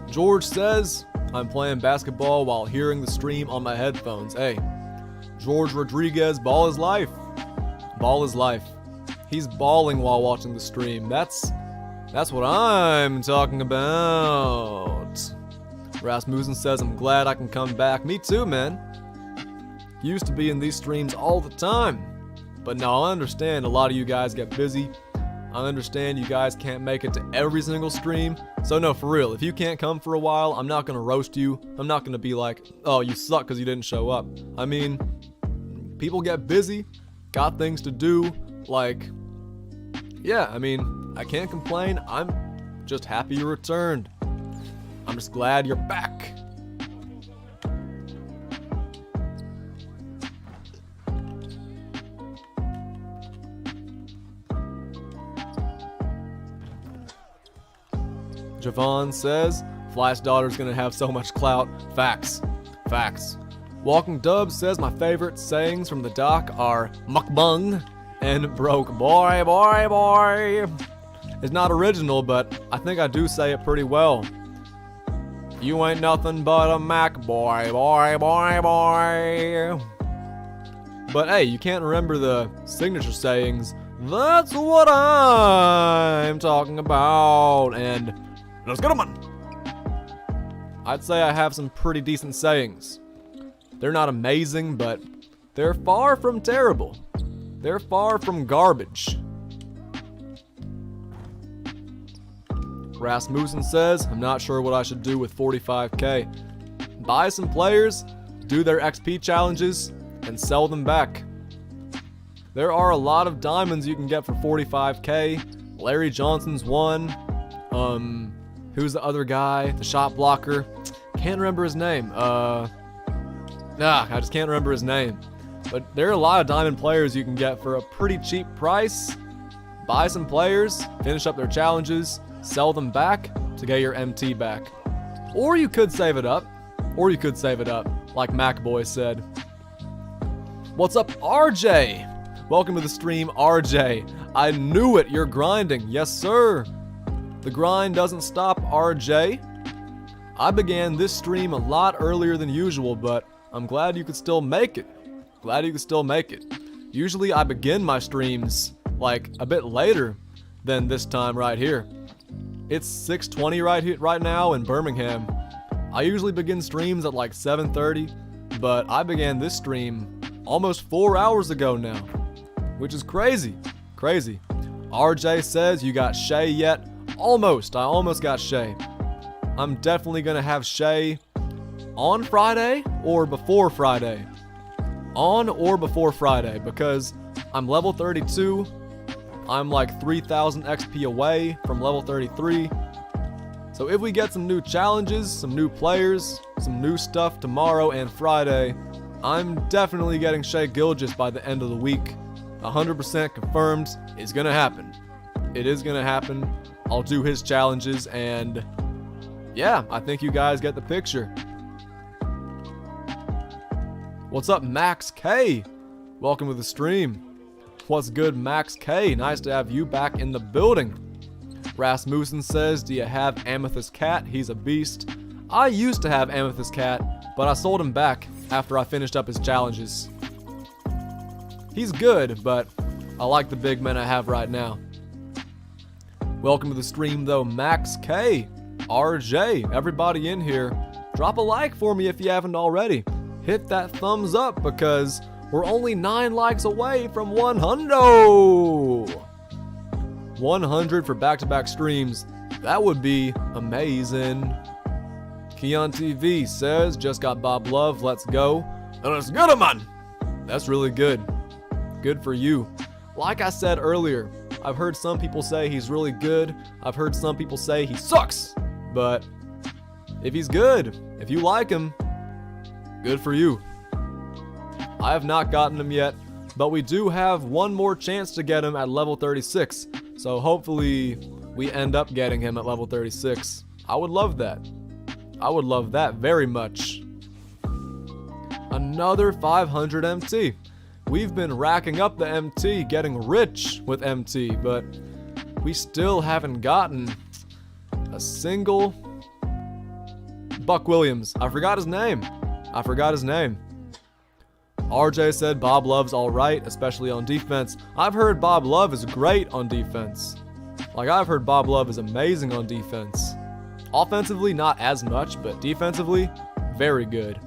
George says, I'm playing basketball while hearing the stream on my headphones. Hey, George Rodriguez, ball is life. He's balling while watching the stream. That's what I'm talking about. Rasmussen says, I'm glad I can come back. Me too, man. Used to be in these streams all the time. But now I understand a lot of you guys get busy. I understand you guys can't make it to every single stream. So no, for real, if you can't come for a while, I'm not gonna roast you. I'm not gonna be like, oh, you suck because you didn't show up. I mean, people get busy, got things to do. Like, yeah, I mean, I can't complain. I'm just happy you returned. I'm just glad you're back. Javon says, Flash Daughter's gonna have so much clout. Facts. Walking Dub says my favorite sayings from the doc are mukbang and broke boy. It's not original, but I think I do say it pretty well. You ain't nothing but a Mac boy. But hey, you can't remember the signature sayings. That's what I'm talking about. And let's get 'em on. I'd say I have some pretty decent sayings. They're not amazing, but they're far from terrible. They're far from garbage. Rasmussen says, I'm not sure what I should do with 45k. Buy some players, do their XP challenges, and sell them back. There are a lot of diamonds you can get for 45k. Larry Johnson's one. Who's the other guy? The shot blocker. Can't remember his name. I just can't remember his name. But there are a lot of diamond players you can get for a pretty cheap price. Buy some players, finish up their challenges, sell them back to get your MT back. Or you could save it up. Like MacBoy said. What's up, RJ? Welcome to the stream, RJ. I knew it, you're grinding. Yes, sir. The grind doesn't stop, RJ. I began this stream a lot earlier than usual, but I'm glad you could still make it. Usually I begin my streams like a bit later than this time right here. It's 6:20 right now in Birmingham, I usually begin streams at like 7:30, but I began this stream almost 4 hours ago now, which is crazy. Crazy. RJ says, you got Shay yet? Almost. I almost got Shay. I'm definitely going to have Shay on Friday or before Friday. On or before Friday, because I'm level 32. I'm like 3,000 XP away from level 33. So if we get some new challenges, some new players, some new stuff tomorrow and Friday, I'm definitely getting Shay Gilgis by the end of the week. 100% confirmed. It's gonna happen. It is gonna happen. I'll do his challenges, and yeah, I think you guys get the picture. What's up, Max K? Welcome to the stream. What's good, Max K? Nice to have you back in the building. Rasmussen says, do you have Amethyst Cat? He's a beast. I used to have Amethyst Cat, but I sold him back after I finished up his challenges. He's good, but I like the big men I have right now. Welcome to the stream though, Max K, RJ, everybody in here. Drop a like for me if you haven't already. Hit that thumbs up because we're only 9 likes away from 100. 100 for back-to-back streams. That would be amazing. Keon TV says, just got Bob Love, let's go. And let's get him, man. That's really good. Good for you. Like I said earlier, I've heard some people say he's really good. I've heard some people say he sucks. But if he's good, if you like him, good for you. I have not gotten him yet, but we do have one more chance to get him at level 36. So hopefully we end up getting him at level 36. I would love that. I would love that very much. Another 500 MT. We've been racking up the MT, getting rich with MT, but we still haven't gotten a single Buck Williams. I forgot his name. RJ said Bob Love's alright, especially on defense. I've heard Bob Love is great on defense. Like, I've heard Bob Love is amazing on defense. Offensively, not as much, but defensively, very good.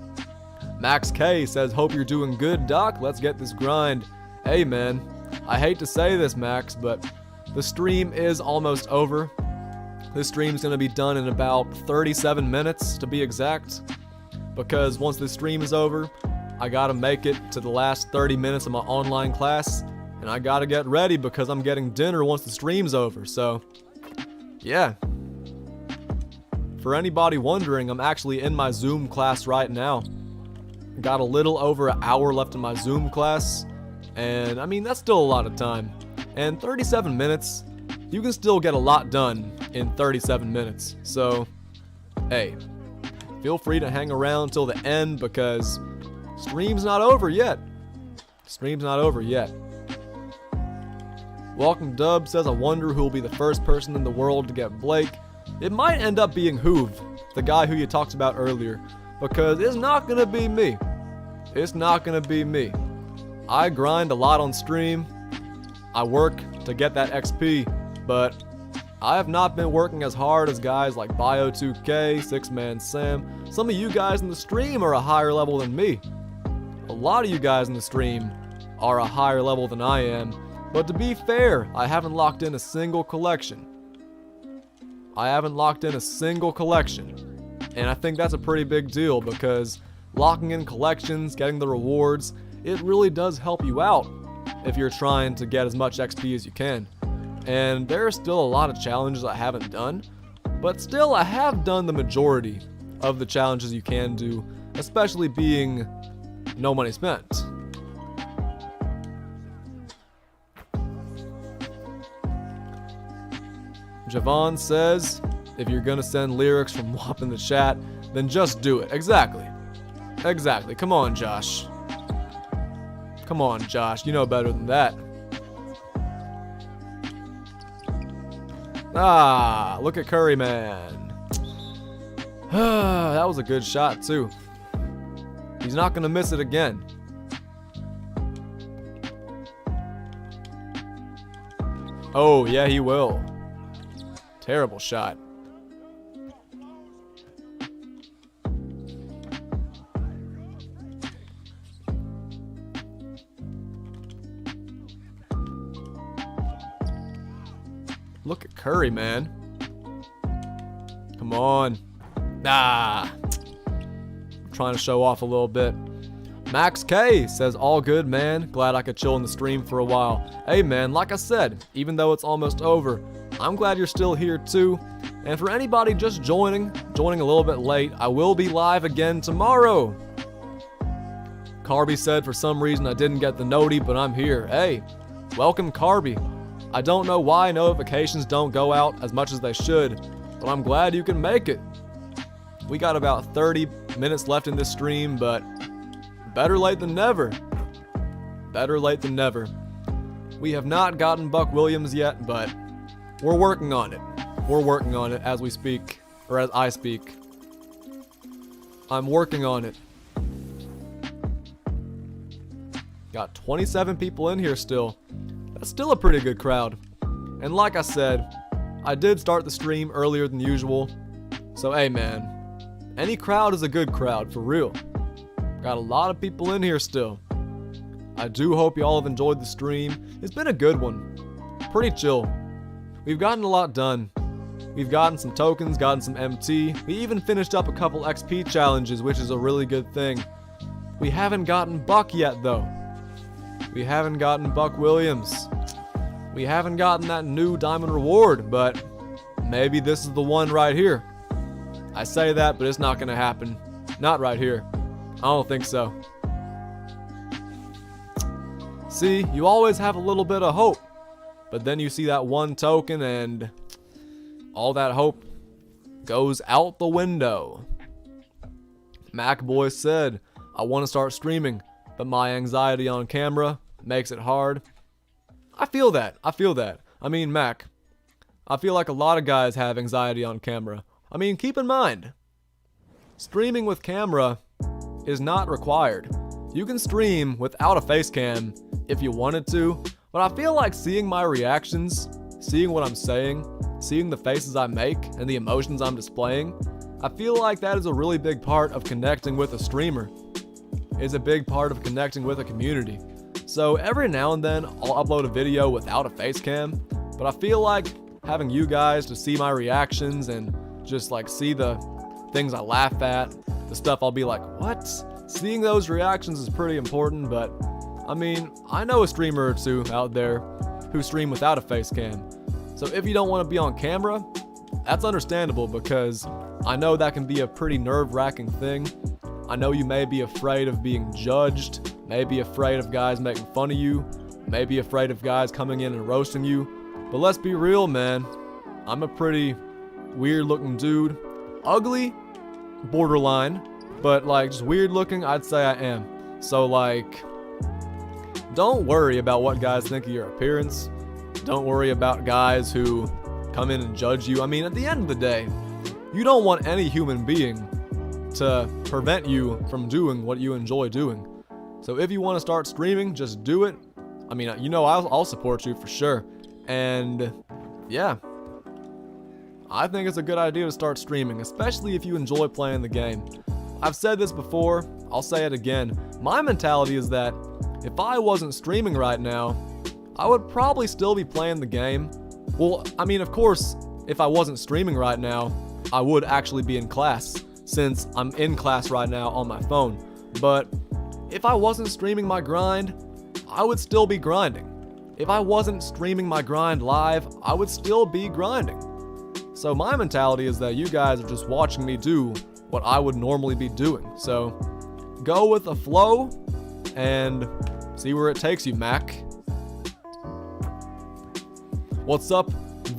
Max K says, hope you're doing good, Doc. Let's get this grind. Hey, man, I hate to say this, Max, but the stream is almost over. This stream's going to be done in about 37 minutes, to be exact. Because once this stream is over, I gotta make it to the last 30 minutes of my online class, and I gotta get ready because I'm getting dinner once the stream's over, so yeah. For anybody wondering, I'm actually in my Zoom class right now. Got a little over an hour left in my Zoom class, and I mean, that's still a lot of time. And 37 minutes, you can still get a lot done in 37 minutes, so hey, feel free to hang around till the end because stream's not over yet. Stream's not over yet. Welcome Dub says, I wonder who will be the first person in the world to get Blake. It might end up being Hoove, the guy who you talked about earlier, because it's not gonna be me. It's not gonna be me. I grind a lot on stream. I work to get that XP, but I have not been working as hard as guys like Bio2K, 6Man Sam. Some of you guys in the stream are a higher level than me. A lot of you guys in the stream are a higher level than I am, but to be fair, I haven't locked in a single collection. And I think that's a pretty big deal because locking in collections, getting the rewards, it really does help you out if you're trying to get as much XP as you can. And there are still a lot of challenges I haven't done, but still I have done the majority of the challenges you can do, especially being no money spent. Javon says, if you're gonna send lyrics from WAP in the chat, then just do it. Exactly. Come on, Josh. You know better than that. Ah, look at Curry, man. That was a good shot, too. He's not gonna miss it again. Oh, yeah, he will. Terrible shot. Look at Curry, man. Come on. Ah. I'm trying to show off a little bit. Max K says, all good, man. Glad I could chill in the stream for a while. Hey, man, like I said, even though it's almost over, I'm glad you're still here, too. And for anybody just joining a little bit late, I will be live again tomorrow. Carby said, for some reason I didn't get the noti, but I'm here. Hey, welcome, Carby. I don't know why notifications don't go out as much as they should, but I'm glad you can make it. We got about 30 minutes left in this stream, but better late than never. Better late than never. We have not gotten Buck Williams yet, but we're working on it. We're working on it as we speak, or as I speak. I'm working on it. Got 27 people in here still. That's still a pretty good crowd. And like I said, I did start the stream earlier than usual. So hey man, any crowd is a good crowd, for real. Got a lot of people in here still. I do hope y'all have enjoyed the stream. It's been a good one. Pretty chill. We've gotten a lot done. We've gotten some tokens, gotten some MT. We even finished up a couple XP challenges, which is a really good thing. We haven't gotten Buck yet though. We haven't gotten Buck Williams. We haven't gotten that new diamond reward, but maybe this is the one right here. I say that, but it's not gonna happen. Not right here. I don't think so. See, you always have a little bit of hope, but then you see that one token and all that hope goes out the window. MacBoy said, I want to start streaming, but my anxiety on camera makes it hard. I feel that. I mean, Mac, I feel like a lot of guys have anxiety on camera. I mean, keep in mind, streaming with camera is not required. You can stream without a face cam if you wanted to, but I feel like seeing my reactions, seeing what I'm saying, seeing the faces I make and the emotions I'm displaying, I feel like that is a really big part of connecting with a streamer. It's a big part of connecting with a community. So every now and then I'll upload a video without a face cam, but I feel like having you guys to see my reactions and just like see the things I laugh at, the stuff I'll be like, what? Seeing those reactions is pretty important, but I mean, I know a streamer or two out there who stream without a face cam. So if you don't want to be on camera, that's understandable because I know that can be a pretty nerve-wracking thing. I know you may be afraid of being judged, may be afraid of guys making fun of you, may be afraid of guys coming in and roasting you, but let's be real, man. I'm a pretty weird-looking dude. Ugly, borderline, but like just weird-looking, I'd say I am. So like, don't worry about what guys think of your appearance. Don't worry about guys who come in and judge you. I mean, at the end of the day, you don't want any human being to prevent you from doing what you enjoy doing. So if you want to start streaming, just do it. I mean, you know, I'll support you for sure. And yeah, I think it's a good idea to start streaming, especially if you enjoy playing the game. I've said this before, I'll say it again. My mentality is that if I wasn't streaming right now, I would probably still be playing the game. Well, I mean, of course, if I wasn't streaming right now, I would actually be in class, since I'm in class right now on my phone. But if I wasn't streaming my grind, I would still be grinding. If I wasn't streaming my grind live, I would still be grinding. So my mentality is that you guys are just watching me do what I would normally be doing. So go with the flow and see where it takes you, Mac. What's up,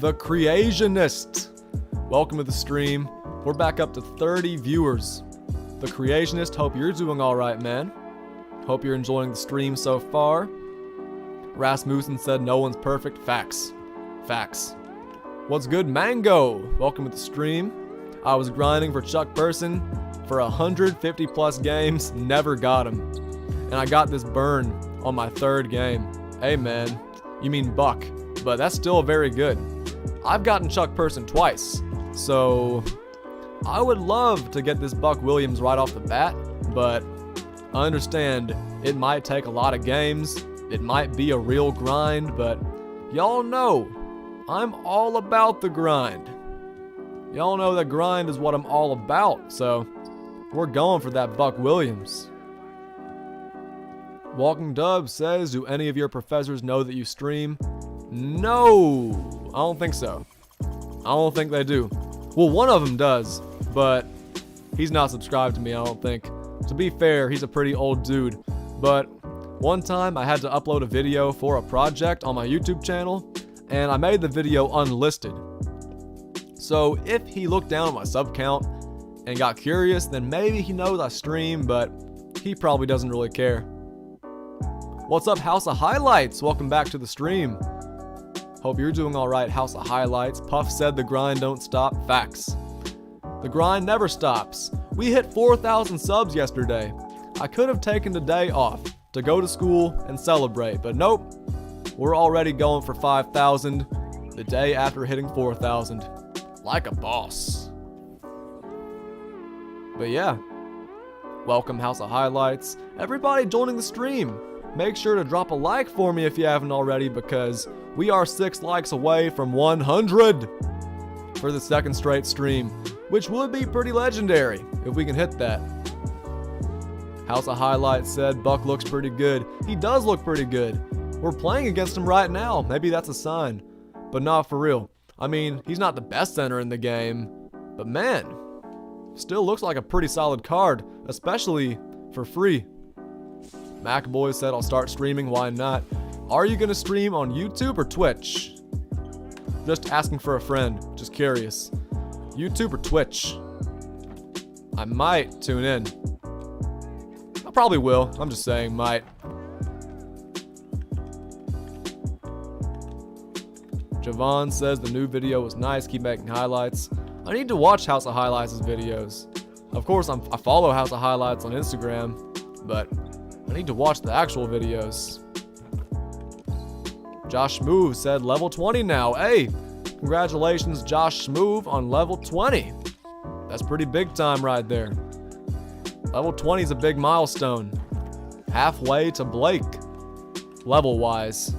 the Creationist? Welcome to the stream. We're back up to 30 viewers. The Creationist, hope you're doing alright, man. Hope you're enjoying the stream so far. Rasmussen said no one's perfect. Facts. Facts. What's good, Mango? Welcome to the stream. I was grinding for Chuck Person for 150 plus games, never got him. And I got this burn on my third game. Hey man, you mean Buck, but that's still very good. I've gotten Chuck Person twice, so I would love to get this Buck Williams right off the bat, but I understand it might take a lot of games, it might be a real grind, but y'all know I'm all about the grind. Y'all know that grind is what I'm all about, so we're going for that Buck Williams. Walking Dub says, do any of your professors know that you stream? No, I don't think so. I don't think they do. Well, one of them does, but he's not subscribed to me, I don't think. To be fair, he's a pretty old dude, but one time I had to upload a video for a project on my YouTube channel, and I made the video unlisted. So if he looked down at my sub count and got curious, then maybe he knows I stream, but he probably doesn't really care. What's up, House of Highlights? Welcome back to the stream. Hope you're doing alright, House of Highlights. Puff said the grind don't stop. Facts. The grind never stops. We hit 4,000 subs yesterday. I could have taken the day off to go to school and celebrate, but nope. We're already going for 5,000 the day after hitting 4,000. Like a boss. But yeah. Welcome, House of Highlights. Everybody joining the stream. Make sure to drop a like for me if you haven't already, because we are 6 likes away from 100 for the second straight stream, which would be pretty legendary if we can hit that. House of Highlights said Buck looks pretty good. He does look pretty good. We're playing against him right now. Maybe that's a sign, but not for real. I mean, he's not the best center in the game, but man, still looks like a pretty solid card, especially for free. MacBoy said I'll start streaming, why not? Are you gonna stream on YouTube or Twitch? Just asking for a friend, just curious. YouTube or Twitch? I might tune in. I probably will, I'm just saying might. Javon says the new video was nice, keep making highlights. I need to watch House of Highlights' videos. Of course, I follow House of Highlights on Instagram, but I need to watch the actual videos. Josh Smooth said level 20 now. Hey, congratulations Josh Smooth on level 20. That's pretty big time right there. Level 20 is a big milestone. Halfway to Blake, level-wise.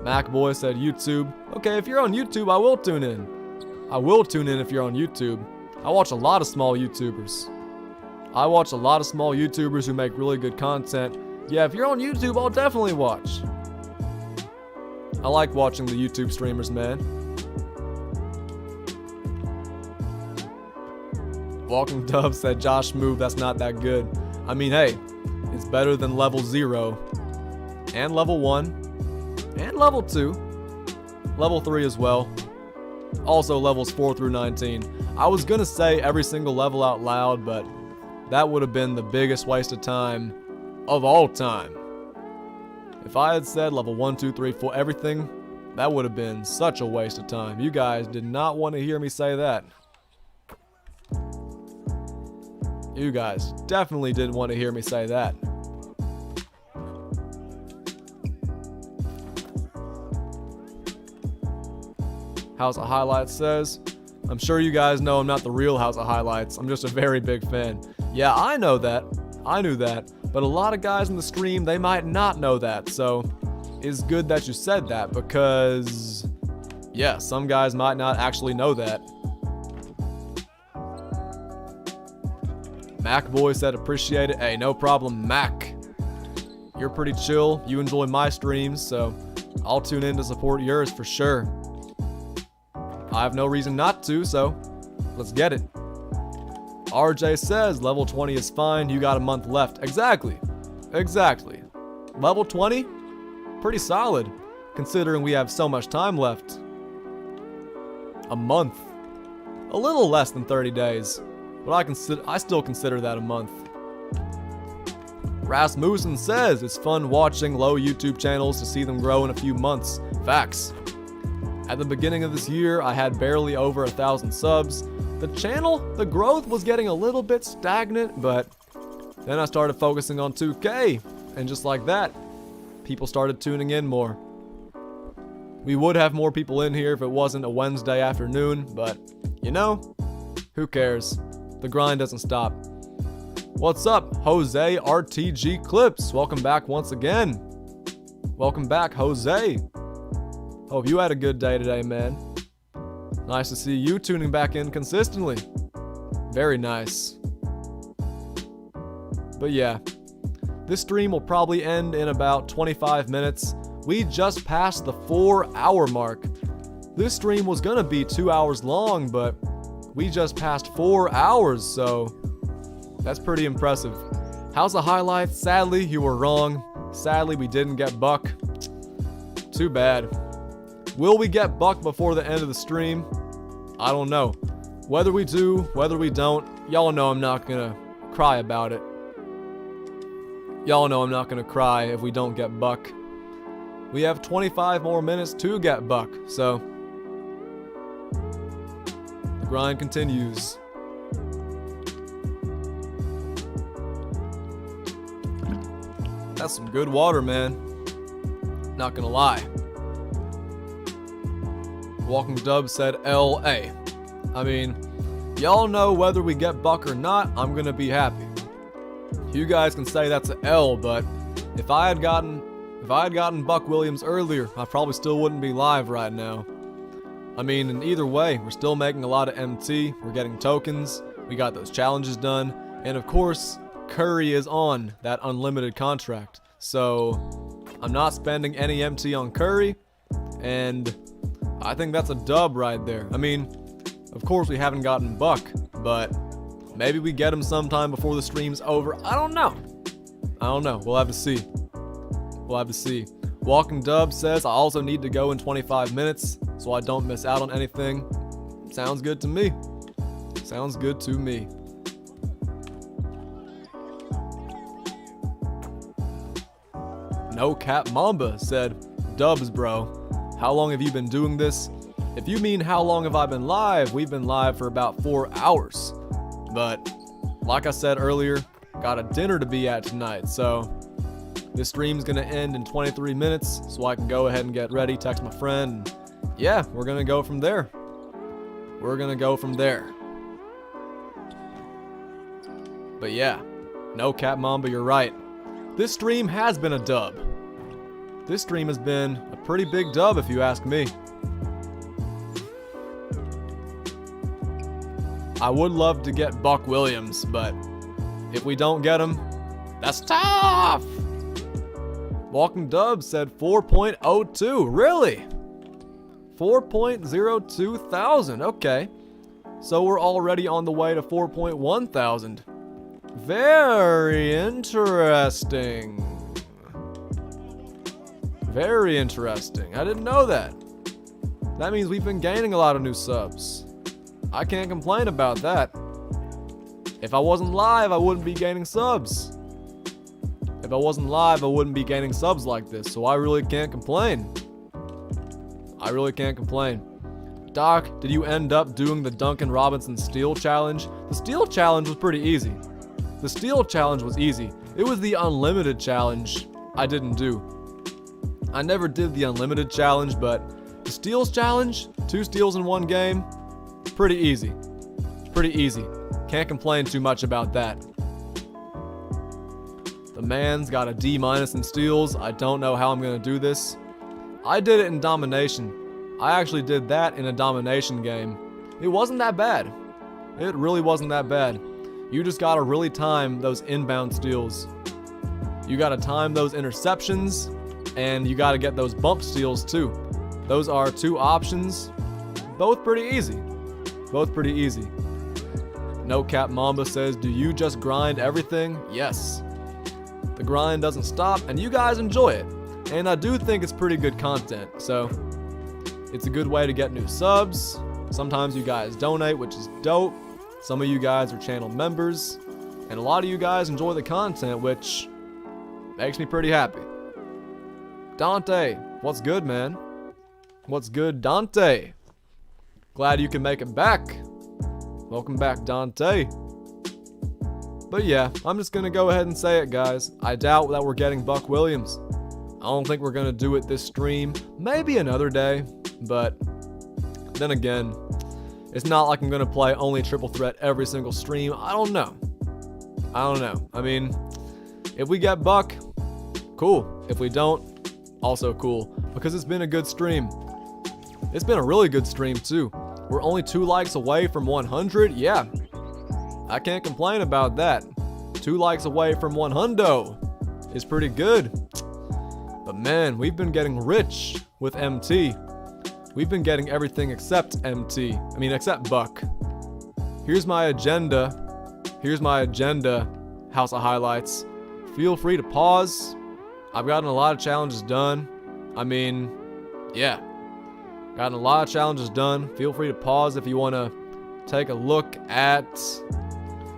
MacBoy said YouTube. Okay, if you're on YouTube, I will tune in. I will tune in if you're on YouTube. I watch a lot of small YouTubers. I watch a lot of small YouTubers who make really good content. Yeah, if you're on YouTube, I'll definitely watch. I like watching the YouTube streamers, man. Walking Dove said Josh Move, that's not that good. I mean, hey, it's better than level 0, and level 1, and level 2, level 3 as well. Also levels 4 through 19. I was gonna say every single level out loud, but that would have been the biggest waste of time of all time. If I had said level 1, 2, 3, 4, everything, that would have been such a waste of time. You guys did not want to hear me say that. You guys definitely didn't want to hear me say that. House of Highlights says, I'm sure you guys know I'm not the real House of Highlights. I'm just a very big fan. Yeah, I know that. I knew that. But a lot of guys in the stream, they might not know that. So it's good that you said that because, yeah, some guys might not actually know that. MacBoy said appreciate it. Hey, no problem, Mac. You're pretty chill. You enjoy my streams, so I'll tune in to support yours for sure. I have no reason not to, so let's get it. RJ says level 20 is fine, you got a month left. Exactly. Exactly. Level 20? Pretty solid, considering we have so much time left. A month. A little less than 30 days, but I still consider that a month. Rasmussen says it's fun watching low YouTube channels to see them grow in a few months. Facts. At the beginning of this year, I had barely over 1,000 subs. The channel, the growth was getting a little bit stagnant, but then I started focusing on 2K, and just like that, people started tuning in more. We would have more people in here if it wasn't a Wednesday afternoon, but you know, who cares? The grind doesn't stop. What's up, Jose RTG Clips? Welcome back once again. Welcome back, Jose. Hope you had a good day today, man. Nice to see you tuning back in consistently. Very nice. But yeah, this stream will probably end in about 25 minutes. We just passed the 4-hour mark. This stream was gonna be 2 hours long, but we just passed 4 hours, so that's pretty impressive. How's the highlights? Sadly, you were wrong. Sadly, we didn't get Buck. Too bad. Will we get Buck before the end of the stream? I don't know. Whether we do, whether we don't, y'all know I'm not gonna cry about it. Y'all know I'm not gonna cry if we don't get Buck. We have 25 more minutes to get Buck, so the grind continues. That's some good water, man. Not gonna lie. Walking Dub said LA. I mean, y'all know whether we get Buck or not, I'm gonna be happy. You guys can say that's an L, but if I had gotten Buck Williams earlier, I probably still wouldn't be live right now. I mean, in either way, we're still making a lot of MT, we're getting tokens, we got those challenges done, and of course, Curry is on that unlimited contract. So, I'm not spending any MT on Curry, and I think that's a dub right there. I mean, of course we haven't gotten Buck, but maybe we get him sometime before the stream's over. I don't know. We'll have to see. Walking Dub says, I also need to go in 25 minutes so I don't miss out on anything. Sounds good to me. No Cap Mamba said, Dubs, bro. How long have you been doing this? If you mean how long have I been live, we've been live for about 4 hours. But, like I said earlier, got a dinner to be at tonight, so this stream's gonna end in 23 minutes, so I can go ahead and get ready, text my friend, and yeah, we're gonna go from there. But yeah, no Cap Mamba, you're right. This stream has been a dub. This stream has been a pretty big dub if you ask me. I would love to get Buck Williams, but if we don't get him, that's tough! Walking Dub said 4.02, really? 4.02 thousand, okay. So we're already on the way to 4.1 thousand. Very interesting. I didn't know that. That means we've been gaining a lot of new subs. I can't complain about that. If I wasn't live, I wouldn't be gaining subs. If I wasn't live, I wouldn't be gaining subs like this, so I really can't complain. Doc, did you end up doing the Duncan Robinson Steel Challenge? The Steel Challenge was pretty easy. It was the Unlimited Challenge I didn't do. I never did the Unlimited Challenge, but the Steals Challenge, 2 steals in 1 game, pretty easy. Can't complain too much about that. The man's got a D- in steals. I don't know how I'm gonna do this. I did it in domination. I actually did that in a domination game. It wasn't that bad. It really wasn't that bad. You just gotta really time those inbound steals. You gotta time those interceptions, and you gotta get those bump steals too. Those are 2 options. Both pretty easy. No Cap Mamba says, do you just grind everything? Yes. The grind doesn't stop, and you guys enjoy it. And I do think it's pretty good content, so it's a good way to get new subs. Sometimes you guys donate, which is dope. Some of you guys are channel members, and a lot of you guys enjoy the content, which makes me pretty happy. Dante, what's good, man? What's good, Dante? Glad you can make it back. Welcome back, Dante. But yeah, I'm just gonna go ahead and say it, guys. I doubt that we're getting Buck Williams. I don't think we're gonna do it this stream. Maybe another day, but then again, it's not like I'm gonna play only triple threat every single stream. I don't know. I mean, if we get Buck, cool. If we don't, also cool, because it's been a good stream. It's been a really good stream too. We're only 2 likes away from 100. Yeah, I can't complain about that. 2 likes away from 100 is pretty good. But man, we've been getting rich with MT. We've been getting everything except MT. I mean, except Buck. Here's my agenda. Here's my agenda. House of Highlights. Feel free to pause. I've gotten a lot of challenges done. I mean, yeah. Gotten a lot of challenges done. Feel free to pause if you want to take a look at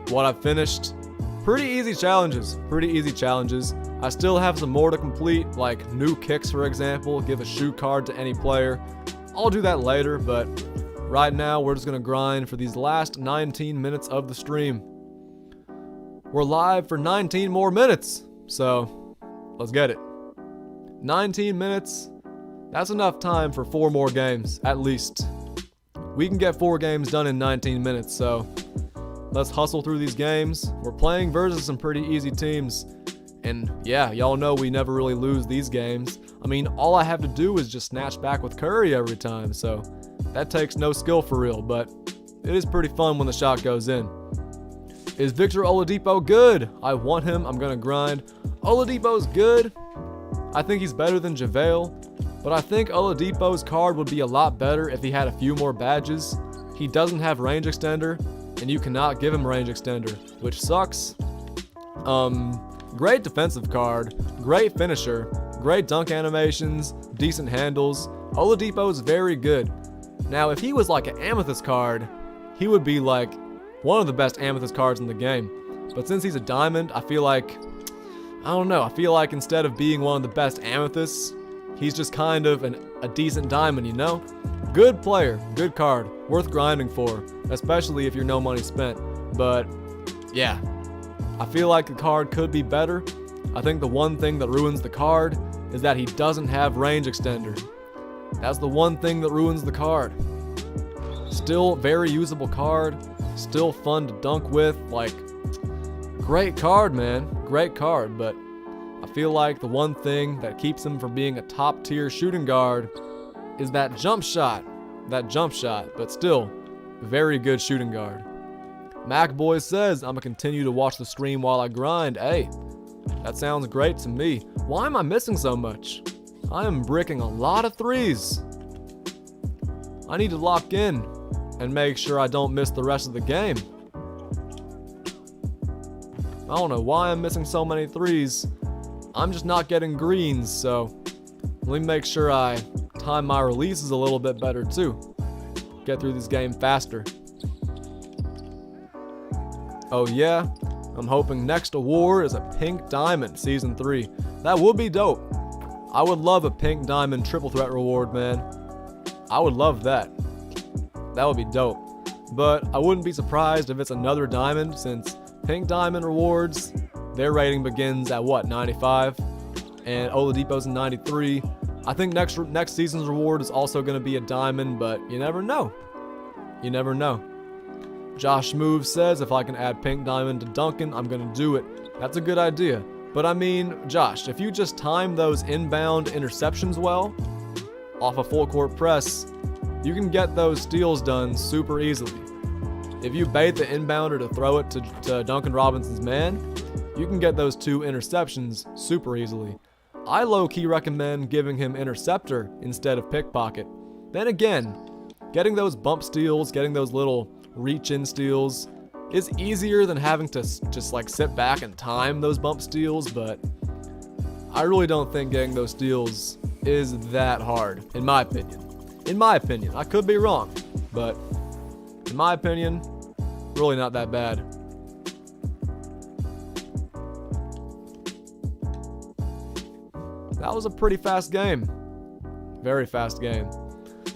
what I've finished. Pretty easy challenges. Pretty easy challenges. I still have some more to complete, like new kicks, for example. Give a shoe card to any player. I'll do that later, but right now we're just going to grind for these last 19 minutes of the stream. We're live for 19 more minutes, so let's get it. 19 minutes. That's enough time for 4 more games, at least. We can get 4 games done in 19 minutes, so let's hustle through these games. We're playing versus some pretty easy teams. And yeah, y'all know we never really lose these games. I mean, all I have to do is just snatch back with Curry every time, so that takes no skill for real, but it is pretty fun when the shot goes in. Is Victor Oladipo good? I want him. I'm going to grind. Oladipo's good. I think he's better than JaVale. But I think Oladipo's card would be a lot better if he had a few more badges. He doesn't have range extender, and you cannot give him range extender, which sucks. Great defensive card, great finisher, great dunk animations, decent handles. Oladipo's very good. Now, if he was like an amethyst card, he would be like one of the best amethyst cards in the game. But since he's a diamond, I feel like, I don't know, I feel like instead of being one of the best amethysts, he's just kind of a decent diamond, you know? Good player, good card, worth grinding for, especially if you're no money spent. But yeah, I feel like the card could be better. I think the one thing that ruins the card is that he doesn't have range extender. That's the one thing that ruins the card. Still very usable card, still fun to dunk with, like, great card, man, great card, but I feel like the one thing that keeps him from being a top tier shooting guard is that jump shot, but still, very good shooting guard. MacBoy says, I'm gonna continue to watch the stream while I grind. Hey, that sounds great to me. Why am I missing so much? I am bricking a lot of threes. I need to lock in and make sure I don't miss the rest of the game. I don't know why I'm missing so many threes. I'm just not getting greens, so let me make sure I time my releases a little bit better too. Get through this game faster. Oh yeah, I'm hoping next award is a Pink Diamond Season 3. That would be dope. I would love a Pink Diamond triple threat reward, man. I would love that. That would be dope. But I wouldn't be surprised if it's another diamond, since Pink Diamond rewards, their rating begins at what, 95? And Oladipo's 93. I think next season's reward is also going to be a diamond, but you never know. You never know. Josh Move says if I can add Pink Diamond to Duncan, I'm going to do it. That's a good idea. But I mean, Josh, if you just time those inbound interceptions well, off a full court press, you can get those steals done super easily. If you bait the inbounder to throw it to Duncan Robinson's man, you can get those 2 interceptions super easily. I low-key recommend giving him interceptor instead of pickpocket. Then again, getting those bump steals, getting those little reach-in steals is easier than having to just like sit back and time those bump steals, but I really don't think getting those steals is that hard, in my opinion. In my opinion, I could be wrong, but in my opinion, really not that bad. That was a pretty fast game. Very fast game.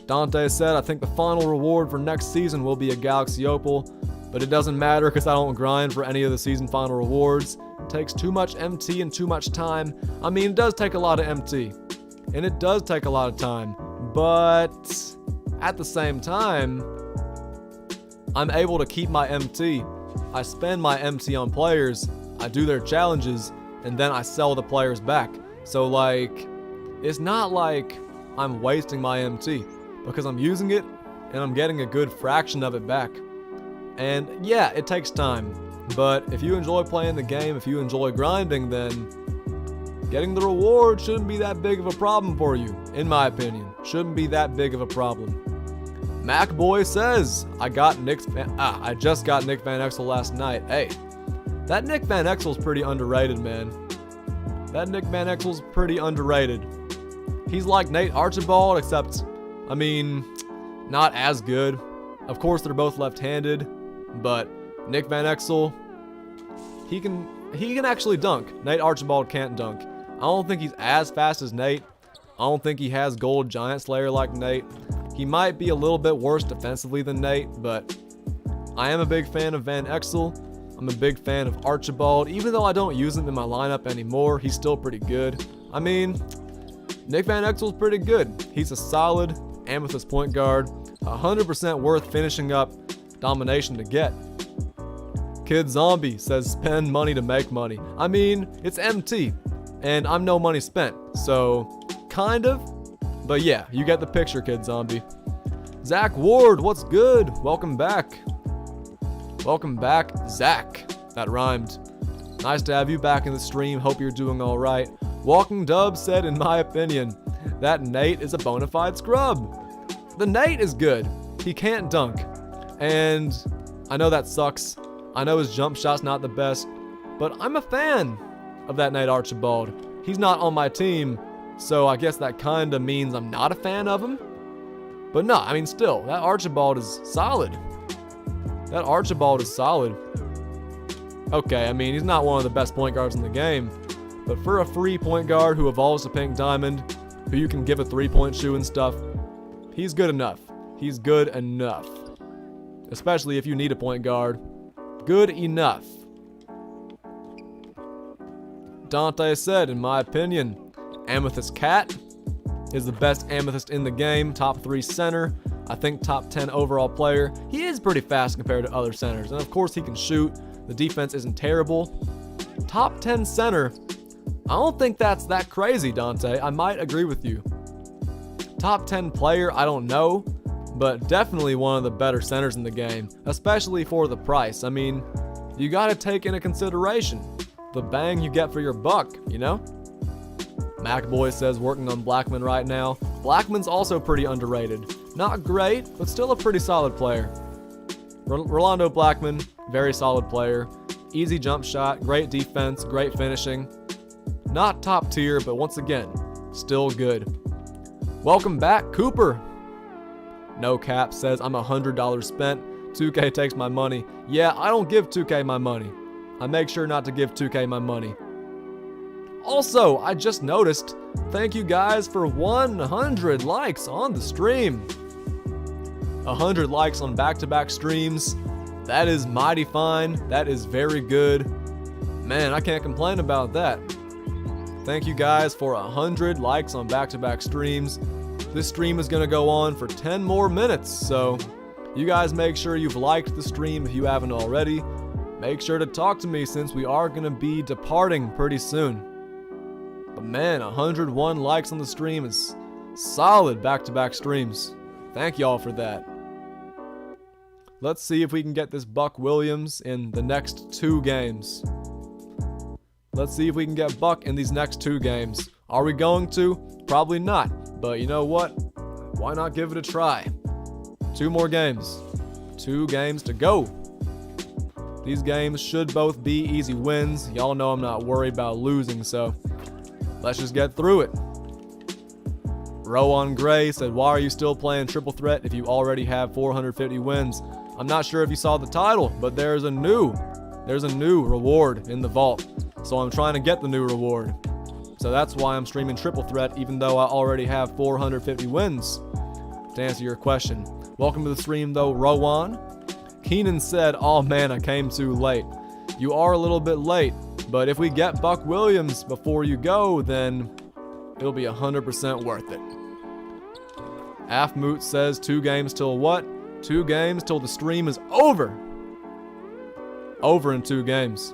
Dante said, I think the final reward for next season will be a Galaxy Opal, but it doesn't matter because I don't grind for any of the season final rewards. It takes too much MT and too much time. I mean, it does take a lot of MT, and it does take a lot of time, but at the same time, I'm able to keep my MT. I spend my MT on players, I do their challenges, and then I sell the players back. So like, it's not like I'm wasting my MT. because I'm using it and I'm getting a good fraction of it back. And yeah, it takes time, but if you enjoy playing the game, if you enjoy grinding, then getting the reward shouldn't be that big of a problem for you, in my opinion. Shouldn't be that big of a problem. MacBoy says, I just got Nick Van Exel last night. Hey, that Nick Van Exel's pretty underrated, man. That Nick Van Exel's pretty underrated. He's like Nate Archibald, except, I mean, not as good. Of course, they're both left-handed, but Nick Van Exel, he can actually dunk. Nate Archibald can't dunk. I don't think he's as fast as Nate. I don't think he has gold Giant Slayer like Nate. He might be a little bit worse defensively than Nate, but I am a big fan of Van Exel. I'm a big fan of Archibald. Even though I don't use him in my lineup anymore, he's still pretty good. I mean, Nick Van Exel's pretty good. He's a solid Amethyst point guard. 100% worth finishing up domination to get. Kid Zombie says spend money to make money. I mean, it's MT, and I'm no money spent, so kind of. But yeah, you get the picture, Kid Zombie. Zach Ward, what's good? Welcome back. Welcome back, Zach. That rhymed. Nice to have you back in the stream. Hope you're doing all right. Walking Dub said, in my opinion, that Nate is a bona fide scrub. The Nate is good. He can't dunk. And I know that sucks. I know his jump shot's not the best, but I'm a fan of that Nate Archibald. He's not on my team, so I guess that kind of means I'm not a fan of him. But no, I mean, still, that Archibald is solid. That Archibald is solid. Okay, I mean, he's not one of the best point guards in the game, but for a free point guard who evolves to Pink Diamond, who you can give a three-point shoe and stuff, he's good enough. He's good enough. Especially if you need a point guard. Good enough. Dante said, in my opinion, Amethyst Cat is the best Amethyst in the game. Top 3 center. I think top 10 overall player. He is pretty fast compared to other centers. And of course he can shoot. The defense isn't terrible. Top 10 center. I don't think that's that crazy, Dante. I might agree with you. Top 10 player, I don't know. But definitely one of the better centers in the game. Especially for the price. I mean, you gotta take into consideration the bang you get for your buck, you know? MacBoy says working on Blackman right now. Blackman's also pretty underrated. Not great, but still a pretty solid player. Rolando Blackman, very solid player. Easy jump shot, great defense, great finishing. Not top tier, but once again, still good. Welcome back, Cooper. No Cap says I'm $100 spent. 2K takes my money. Yeah, I don't give 2K my money. I make sure not to give 2K my money. Also, I just noticed, thank you guys for 100 likes on the stream. 100 likes on back-to-back streams. That is mighty fine. That is very good. Man, I can't complain about that. Thank you guys for 100 likes on back-to-back streams. This stream is going to go on for 10 more minutes, so you guys make sure you've liked the stream if you haven't already. Make sure to talk to me since we are going to be departing pretty soon. But man, 101 likes on the stream is solid back-to-back streams. Thank y'all for that. Let's see if we can get this Buck Williams in the next 2 games. Let's see if we can get Buck in these next 2 games. Are we going to? Probably not. But you know what? Why not give it a try? 2 more games. 2 games to go. These games should both be easy wins. Y'all know I'm not worried about losing, so let's just get through it. Rowan Gray said, why are you still playing Triple Threat if you already have 450 wins? I'm not sure if you saw the title, but there's a new reward in the vault. So I'm trying to get the new reward. So that's why I'm streaming Triple Threat, even though I already have 450 wins. To answer your question. Welcome to the stream, though, Rowan. Keenan said, oh man, I came too late. You are a little bit late, but if we get Buck Williams before you go, then it'll be 100% worth it. Afmoot says 2 games till what? 2 games till the stream is over. Over in 2 games.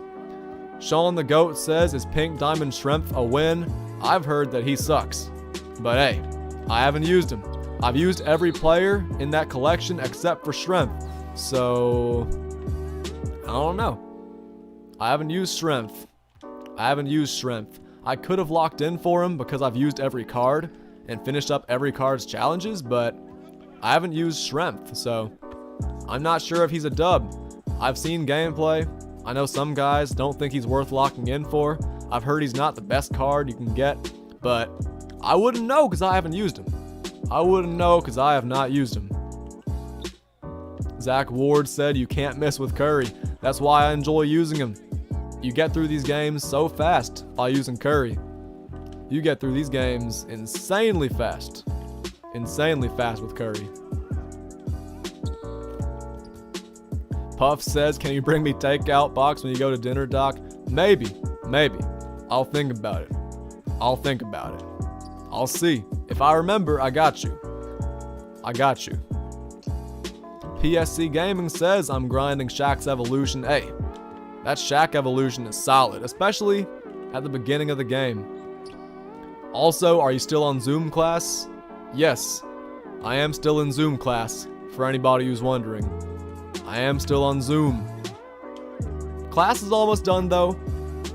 Sean the Goat says, is Pink Diamond Shrimp a win? I've heard that he sucks. But hey, I haven't used him. I've used every player in that collection except for Strength. So, I don't know. I haven't used Strength. I could have locked in for him because I've used every card and finished up every card's challenges, but I haven't used Strength, so I'm not sure if he's a dub. I've seen gameplay. I know some guys don't think he's worth locking in for. I've heard he's not the best card you can get, but I wouldn't know because I haven't used him. I wouldn't know because I have not used him. Zach Ward said you can't miss with Curry. That's why I enjoy using him. You get through these games so fast by using Curry. You get through these games insanely fast. Insanely fast with Curry. Puff says, can you bring me takeout box when you go to dinner, Doc? Maybe. I'll think about it. I'll see. If I remember, I got you. PSC Gaming says, I'm grinding Shaq's Evolution. Hey, that Shaq Evolution is solid, especially at the beginning of the game. Also, are you still on Zoom class? Yes, I am still in Zoom class, for anybody who's wondering. I am still on Zoom. Class is almost done though.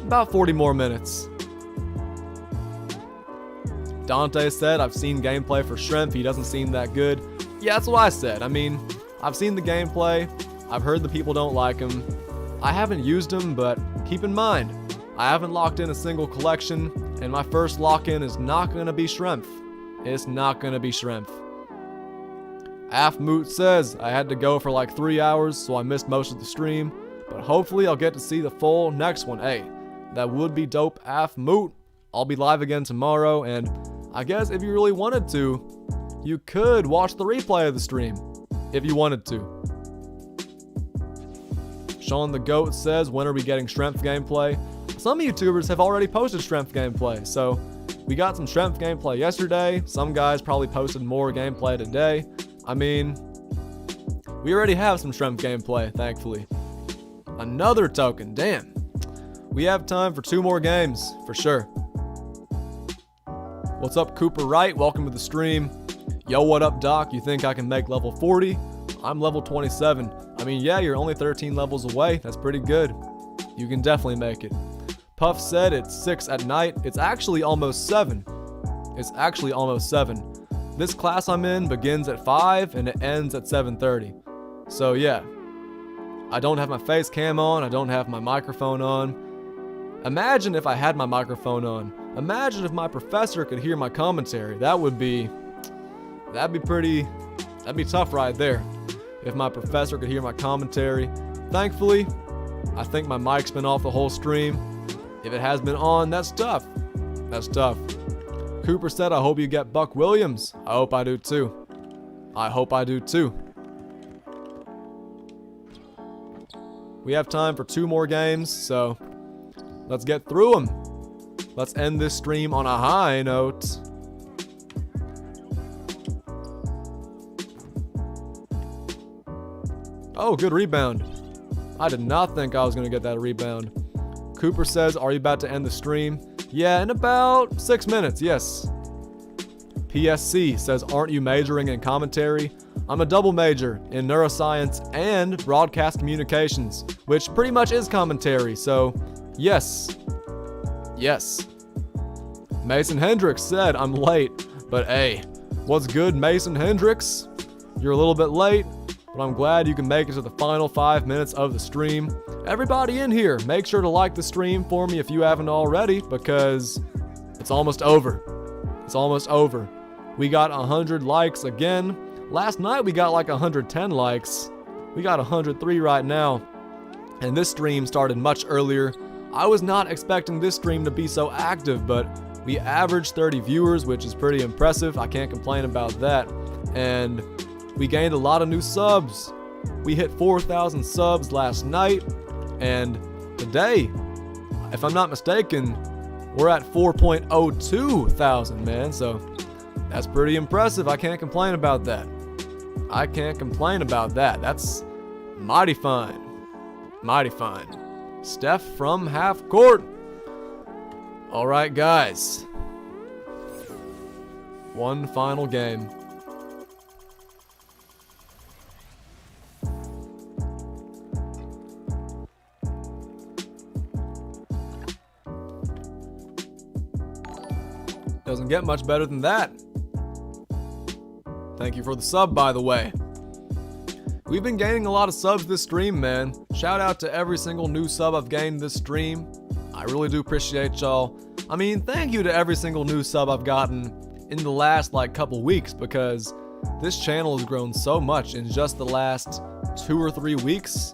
About 40 more minutes. Dante said, I've seen gameplay for Strength. He doesn't seem that good. Yeah, that's what I said. I mean, I've seen the gameplay. I've heard the people don't like him. I haven't used him, but keep in mind, I haven't locked in a single collection, and my first lock-in is not going to be Strength. It's not going to be Strength. Afmoot says, I had to go for like 3 hours, so I missed most of the stream, but hopefully I'll get to see the full next one. Hey, that would be dope, Afmoot. I'll be live again tomorrow, and I guess if you really wanted to, you could watch the replay of the stream, if you wanted to. Sean the Goat says, when are we getting Strength gameplay? Some YouTubers have already posted Strength gameplay, so we got some Strength gameplay yesterday. Some guys probably posted more gameplay today. I mean, we already have some Strength gameplay, thankfully. Another token, damn. We have time for 2 more games, for sure. What's up, Cooper Wright? Welcome to the stream. Yo, what up, Doc? You think I can make level 40? I'm level 27. I mean, yeah, you're only 13 levels away. That's pretty good. You can definitely make it. Puff said it's 6 at night. It's actually almost 7. This class I'm in begins at 5 and it ends at 7:30. So yeah, I don't have my face cam on. I don't have my microphone on. Imagine if I had my microphone on. Imagine if my professor could hear my commentary. That'd be tough right there. If my professor could hear my commentary. Thankfully, I think my mic's been off the whole stream. If it has been on, that's tough. Cooper said, I hope you get Buck Williams. I hope I do too. We have time for 2 more games, so let's get through them. Let's end this stream on a high note. Oh, good rebound. I did not think I was going to get that rebound. Cooper says, are you about to end the stream? Yeah, in about 6 minutes, yes. PSC says, aren't you majoring in commentary? I'm a double major in neuroscience and broadcast communications, which pretty much is commentary, so yes. Mason Hendricks said, I'm late, but hey, what's good, Mason Hendricks? You're a little bit late, but I'm glad you can make it to the final 5 minutes of the stream. Everybody in here, make sure to like the stream for me if you haven't already, because it's almost over. We got 100 likes again. Last night we got like 110 likes. We got 103 right now. And this stream started much earlier. I was not expecting this stream to be so active, but we averaged 30 viewers, which is pretty impressive. I can't complain about that. And we gained a lot of new subs. We hit 4,000 subs last night. And today, if I'm not mistaken, we're at 4.02 thousand, man. So that's pretty impressive. I can't complain about that. That's mighty fine. Steph from half court. All right, guys. One final game. Doesn't get much better than that. Thank you for the sub, by the way. We've been gaining a lot of subs this stream, man. Shout out to every single new sub I've gained this stream. I really do appreciate y'all. I mean, thank you to every single new sub I've gotten in the last couple weeks, because this channel has grown so much in just the last 2 or 3 weeks.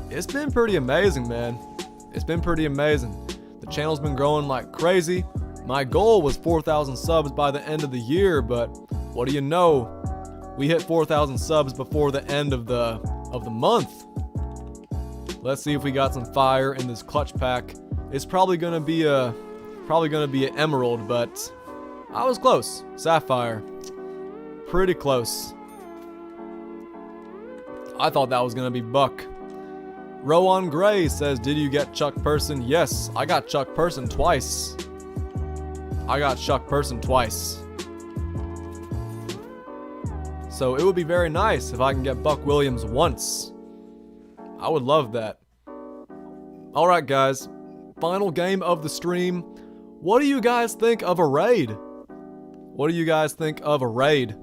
It's been pretty amazing, man. It's been pretty amazing. The channel's been growing like crazy. My goal was 4,000 subs by the end of the year, but what do you know? We hit 4,000 subs before the end of the month. Let's see if we got some fire in this clutch pack. It's probably gonna be an emerald, but I was close. Sapphire. Pretty close. I thought that was gonna be buck. Rowan Gray says, did you get Chuck Person? Yes, I got Chuck Person twice. So it would be very nice if I can get Buck Williams once. I would love that. Alright guys, final game of the stream. What do you guys think of a raid? What do you guys think of a raid?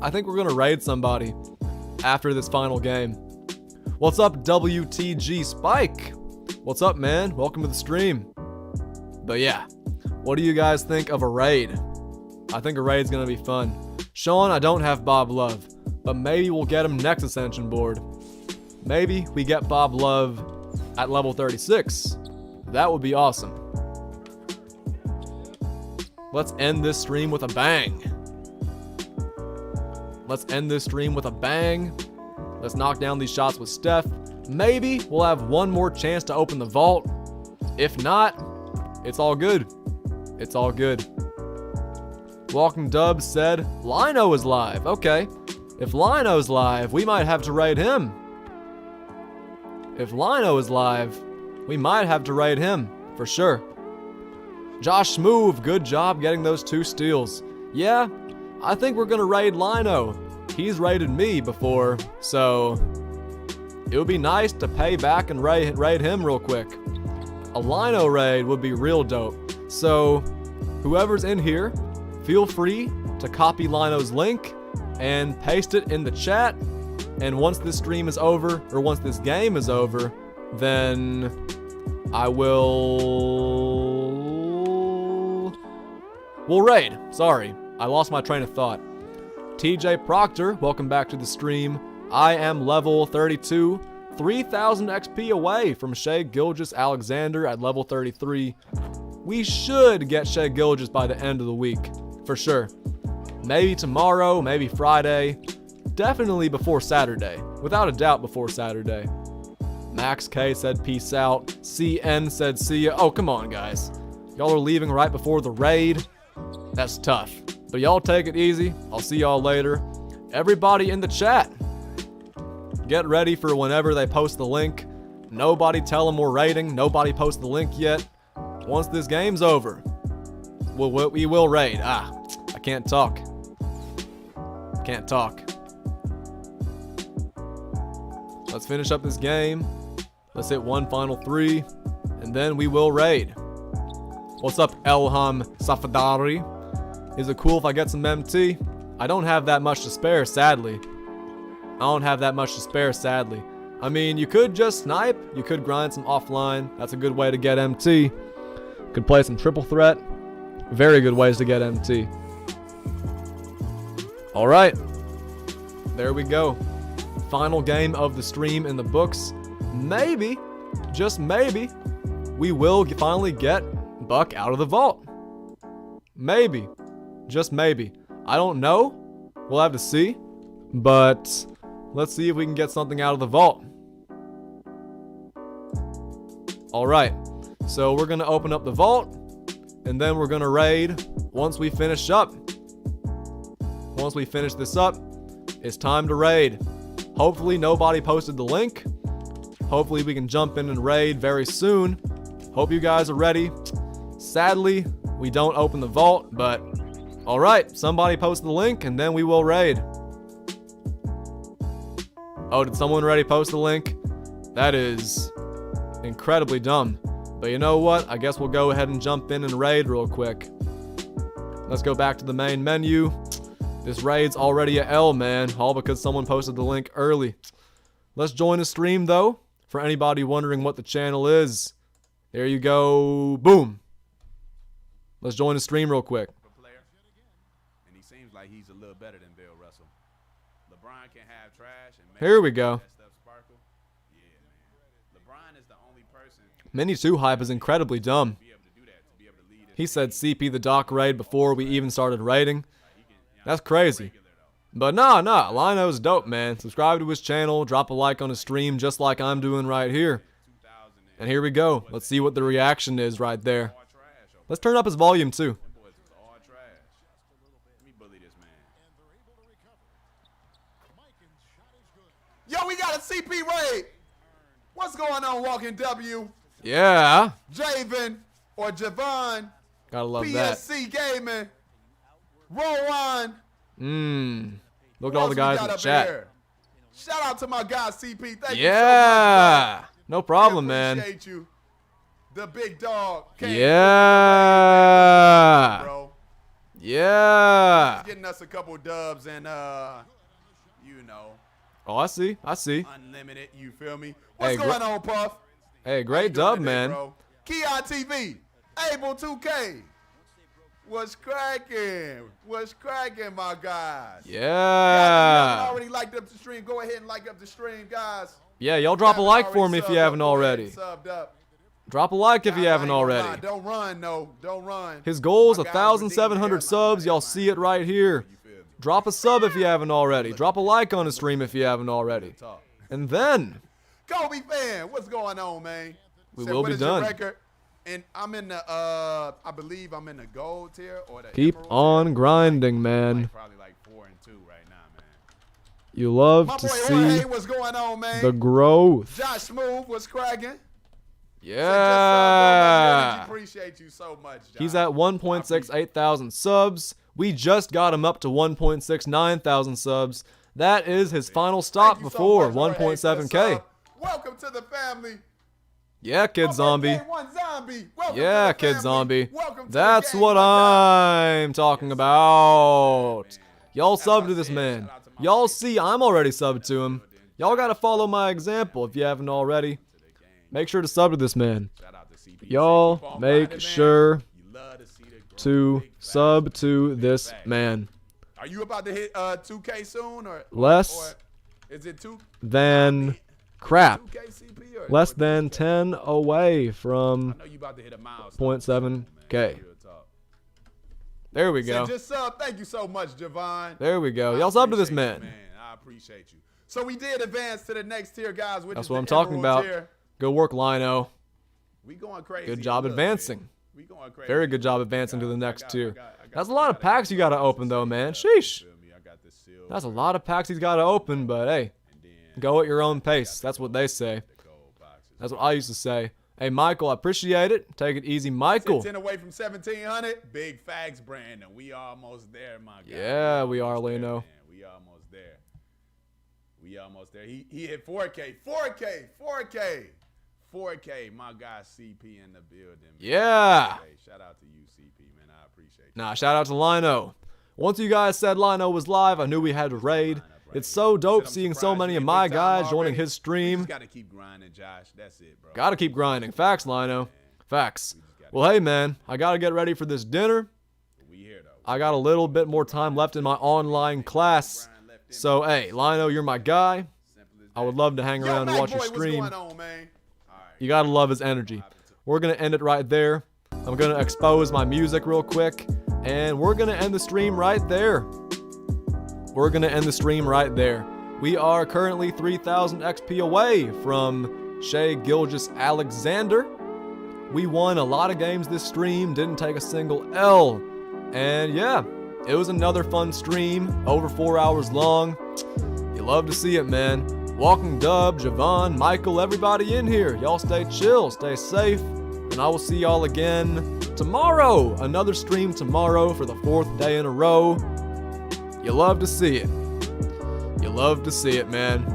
I think we're gonna raid somebody after this final game. What's up, WTG Spike? What's up, man? Welcome to the stream. But yeah, what do you guys think of a raid? I think a raid's gonna be fun. Sean, I don't have Bob Love, but maybe we'll get him next Ascension board. Maybe we get Bob Love at level 36. That would be awesome. Let's end this stream with a bang. Let's knock down these shots with Steph. Maybe we'll have one more chance to open the vault. If not, it's all good. It's all good. Walking Dub said, Lino is live. Okay. If Lino's live, we might have to raid him. If Lino is live, we might have to raid him. For sure. Josh Smoove, good job getting those 2 steals. Yeah, I think we're gonna raid Lino. He's raided me before, so it would be nice to pay back and raid him real quick. A Lino raid would be real dope. So whoever's in here, feel free to copy Lino's link and paste it in the chat. And once this stream is over, or once this game is over, then we'll raid. Sorry, I lost my train of thought. TJ Proctor, welcome back to the stream. I am level 32, 3,000 XP away from Shea Gilgeous Alexander at level 33. We should get Shea Gilgeous by the end of the week, for sure. Maybe tomorrow, maybe Friday. Definitely before Saturday. Without a doubt before Saturday. Max K said peace out. CN said see ya. Oh, come on, guys. Y'all are leaving right before the raid. That's tough. But y'all take it easy. I'll see y'all later. Everybody in the chat, get ready for whenever they post the link. Nobody tell them we're raiding. Nobody post the link yet. Once this game's over, we will raid. I can't talk. Let's finish up this game. Let's hit one final 3, and then we will raid. What's up, Elham Safadari? Is it cool if I get some MT? I don't have that much to spare, sadly. I mean, you could just snipe. You could grind some offline. That's a good way to get MT. Could play some triple threat. Very good ways to get MT. Alright. There we go. Final game of the stream in the books. Maybe, just maybe, we will finally get Buck out of the vault. Maybe. Just maybe. I don't know. We'll have to see. But let's see if we can get something out of the vault. Alright. So we're going to open up the vault. And then we're going to raid once we finish up. Once we finish this up, it's time to raid. Hopefully nobody posted the link. Hopefully we can jump in and raid very soon. Hope you guys are ready. Sadly, we don't open the vault, but alright, somebody post the link and then we will raid. Oh, did someone already post the link? That is incredibly dumb. But you know what? I guess we'll go ahead and jump in and raid real quick. Let's go back to the main menu. This raid's already a L, man. All because someone posted the link early. Let's join the stream, though. For anybody wondering what the channel is. There you go. Boom. Let's join the stream real quick. And he seems like he's a little better than Bill Russell. LeBron can have trash and make Here we go. that stuff sparkle. Yeah, man. LeBron is the only person Mini 2 hype is incredibly dumb. to be able to do that, to be able to lead He said CP the Doc raid before we even started raiding. That's crazy. But nah, Lino's dope, man. Subscribe to his channel, drop a like on his stream just like I'm doing right here. And here we go. Let's see what the reaction is right there. Let's turn up his volume too. all trash. Let me bully this man. Yo, we got a CP raid. What's going on, Walking W? Yeah. Javen or Javon, Gotta love that. PSC Gaming, Rowan. Look at all the guys in the chat. Here? Shout out to my guy CP. Thank you so much. Yeah. No problem, We man. appreciate you. The big dog. Yeah. Bro. Yeah. Getting us a couple dubs and you know, Oh, I see. unlimited. You feel me? What's Hey, going on, Puff? Hey, How you great doing dub, today, man. Bro? Keon TV. Able 2K. What's cracking? What's cracking, my guys? Guys, if you haven't Yeah. already liked up the stream, go ahead and like up the stream, guys. Yeah, y'all drop a like for me if you haven't already. Subbed up. Drop a like if you Guys, I haven't ain't gonna lie, already. Don't run, no. Don't run. His goal is My guys 1,700 redeemed subs. their Y'all life. see it right here. You feel me? Drop a sub if you haven't already. Drop a like on the stream if you haven't already. Talk. And then Kobe fan, what's going on, man? We Said, will what be is your done. record? And I'm in the I believe I'm in the gold tier or the keep emerald on tier. grinding, man. Probably like 4 and 2 right now, man. You love My to boy see Jorge, what's going on, man? the growth. Josh Smooth, what's cracking? Yeah. Appreciate you so much, Josh. He's at 1.68 thousand subs. We just got him up to 1.69 thousand subs. That is his final stop Thank you so before much, Jorge, for the 1.7K. sub. Welcome to the family. Yeah, Kid Zombie. One zombie. Welcome Yeah, to the Kid family. Zombie. Welcome to That's the game, what my guy. I'm talking about. Y'all sub to this man. Y'all see I'm already subbed to him. Y'all gotta follow my example if you haven't already. Make sure to sub to this man. Shout out to CP. Y'all Keep on make grinding, man. sure You love to see the growth. to Big facts. sub to Big this facts. man. Are you about to hit 2K soon or Less or is it 2 than crap. 2K CP or Less or- than 10 away I from know you about to hit a milestone. 0.7K. Real talk. There we Said go. just sub. Thank you so much, Javon. There we go. I Y'all sub to this appreciate you, man. I appreciate you. So we did advance to the next tier, guys. Which That's is what the I'm talking emerald about. tier. Good work, Lino. We going crazy. Good a job little advancing. bit. We going crazy. Very good job advancing to the next tier. That's a lot of packs you gotta open though, man. Sheesh. That's a lot of packs he's gotta open, but hey, go at your own pace. That's what they say. That's what I used to say. Hey, Michael, I appreciate it. Take it easy, Michael. 10 away from 1,700. Big facts, Brandon. We almost there, my guy. Yeah, we are, almost there, Leno. man. We almost there. We almost there. He hit 4K. 4K. 4K. 4K. My guy CP in the building. Man. Yeah. Hey, shout out to you, CP, man. I appreciate you. Nah, shout out to Lino. Once you guys said Lino was live, I knew we had to raid. It's so dope seeing so many of my guys joining his You stream. just got to keep grinding, Josh. That's it, bro. Gotta keep grinding. Facts, Lino. Facts. Well, hey, man, I gotta get ready for this dinner. We here, though. I got a little bit more time left in my online class. So, hey, Lino, you're my guy. I would love to hang Yo, around and Mac watch your Boy, what's stream. going on, man? All right. You gotta love his energy. We're gonna end it right there. I'm gonna expose my music real quick, and we're gonna end the stream right there. We're gonna end the stream right there. We are currently 3,000 XP away from Shea Gilgis Alexander. We won a lot of games this stream, didn't take a single L. And yeah, it was another fun stream, over 4 hours long. You love to see it, man. Walking Dub, Javon, Michael, everybody in here. Y'all stay chill, stay safe, and I will see y'all again tomorrow. Another stream tomorrow for the 4th day in a row. You love to see it. You love to see it, man.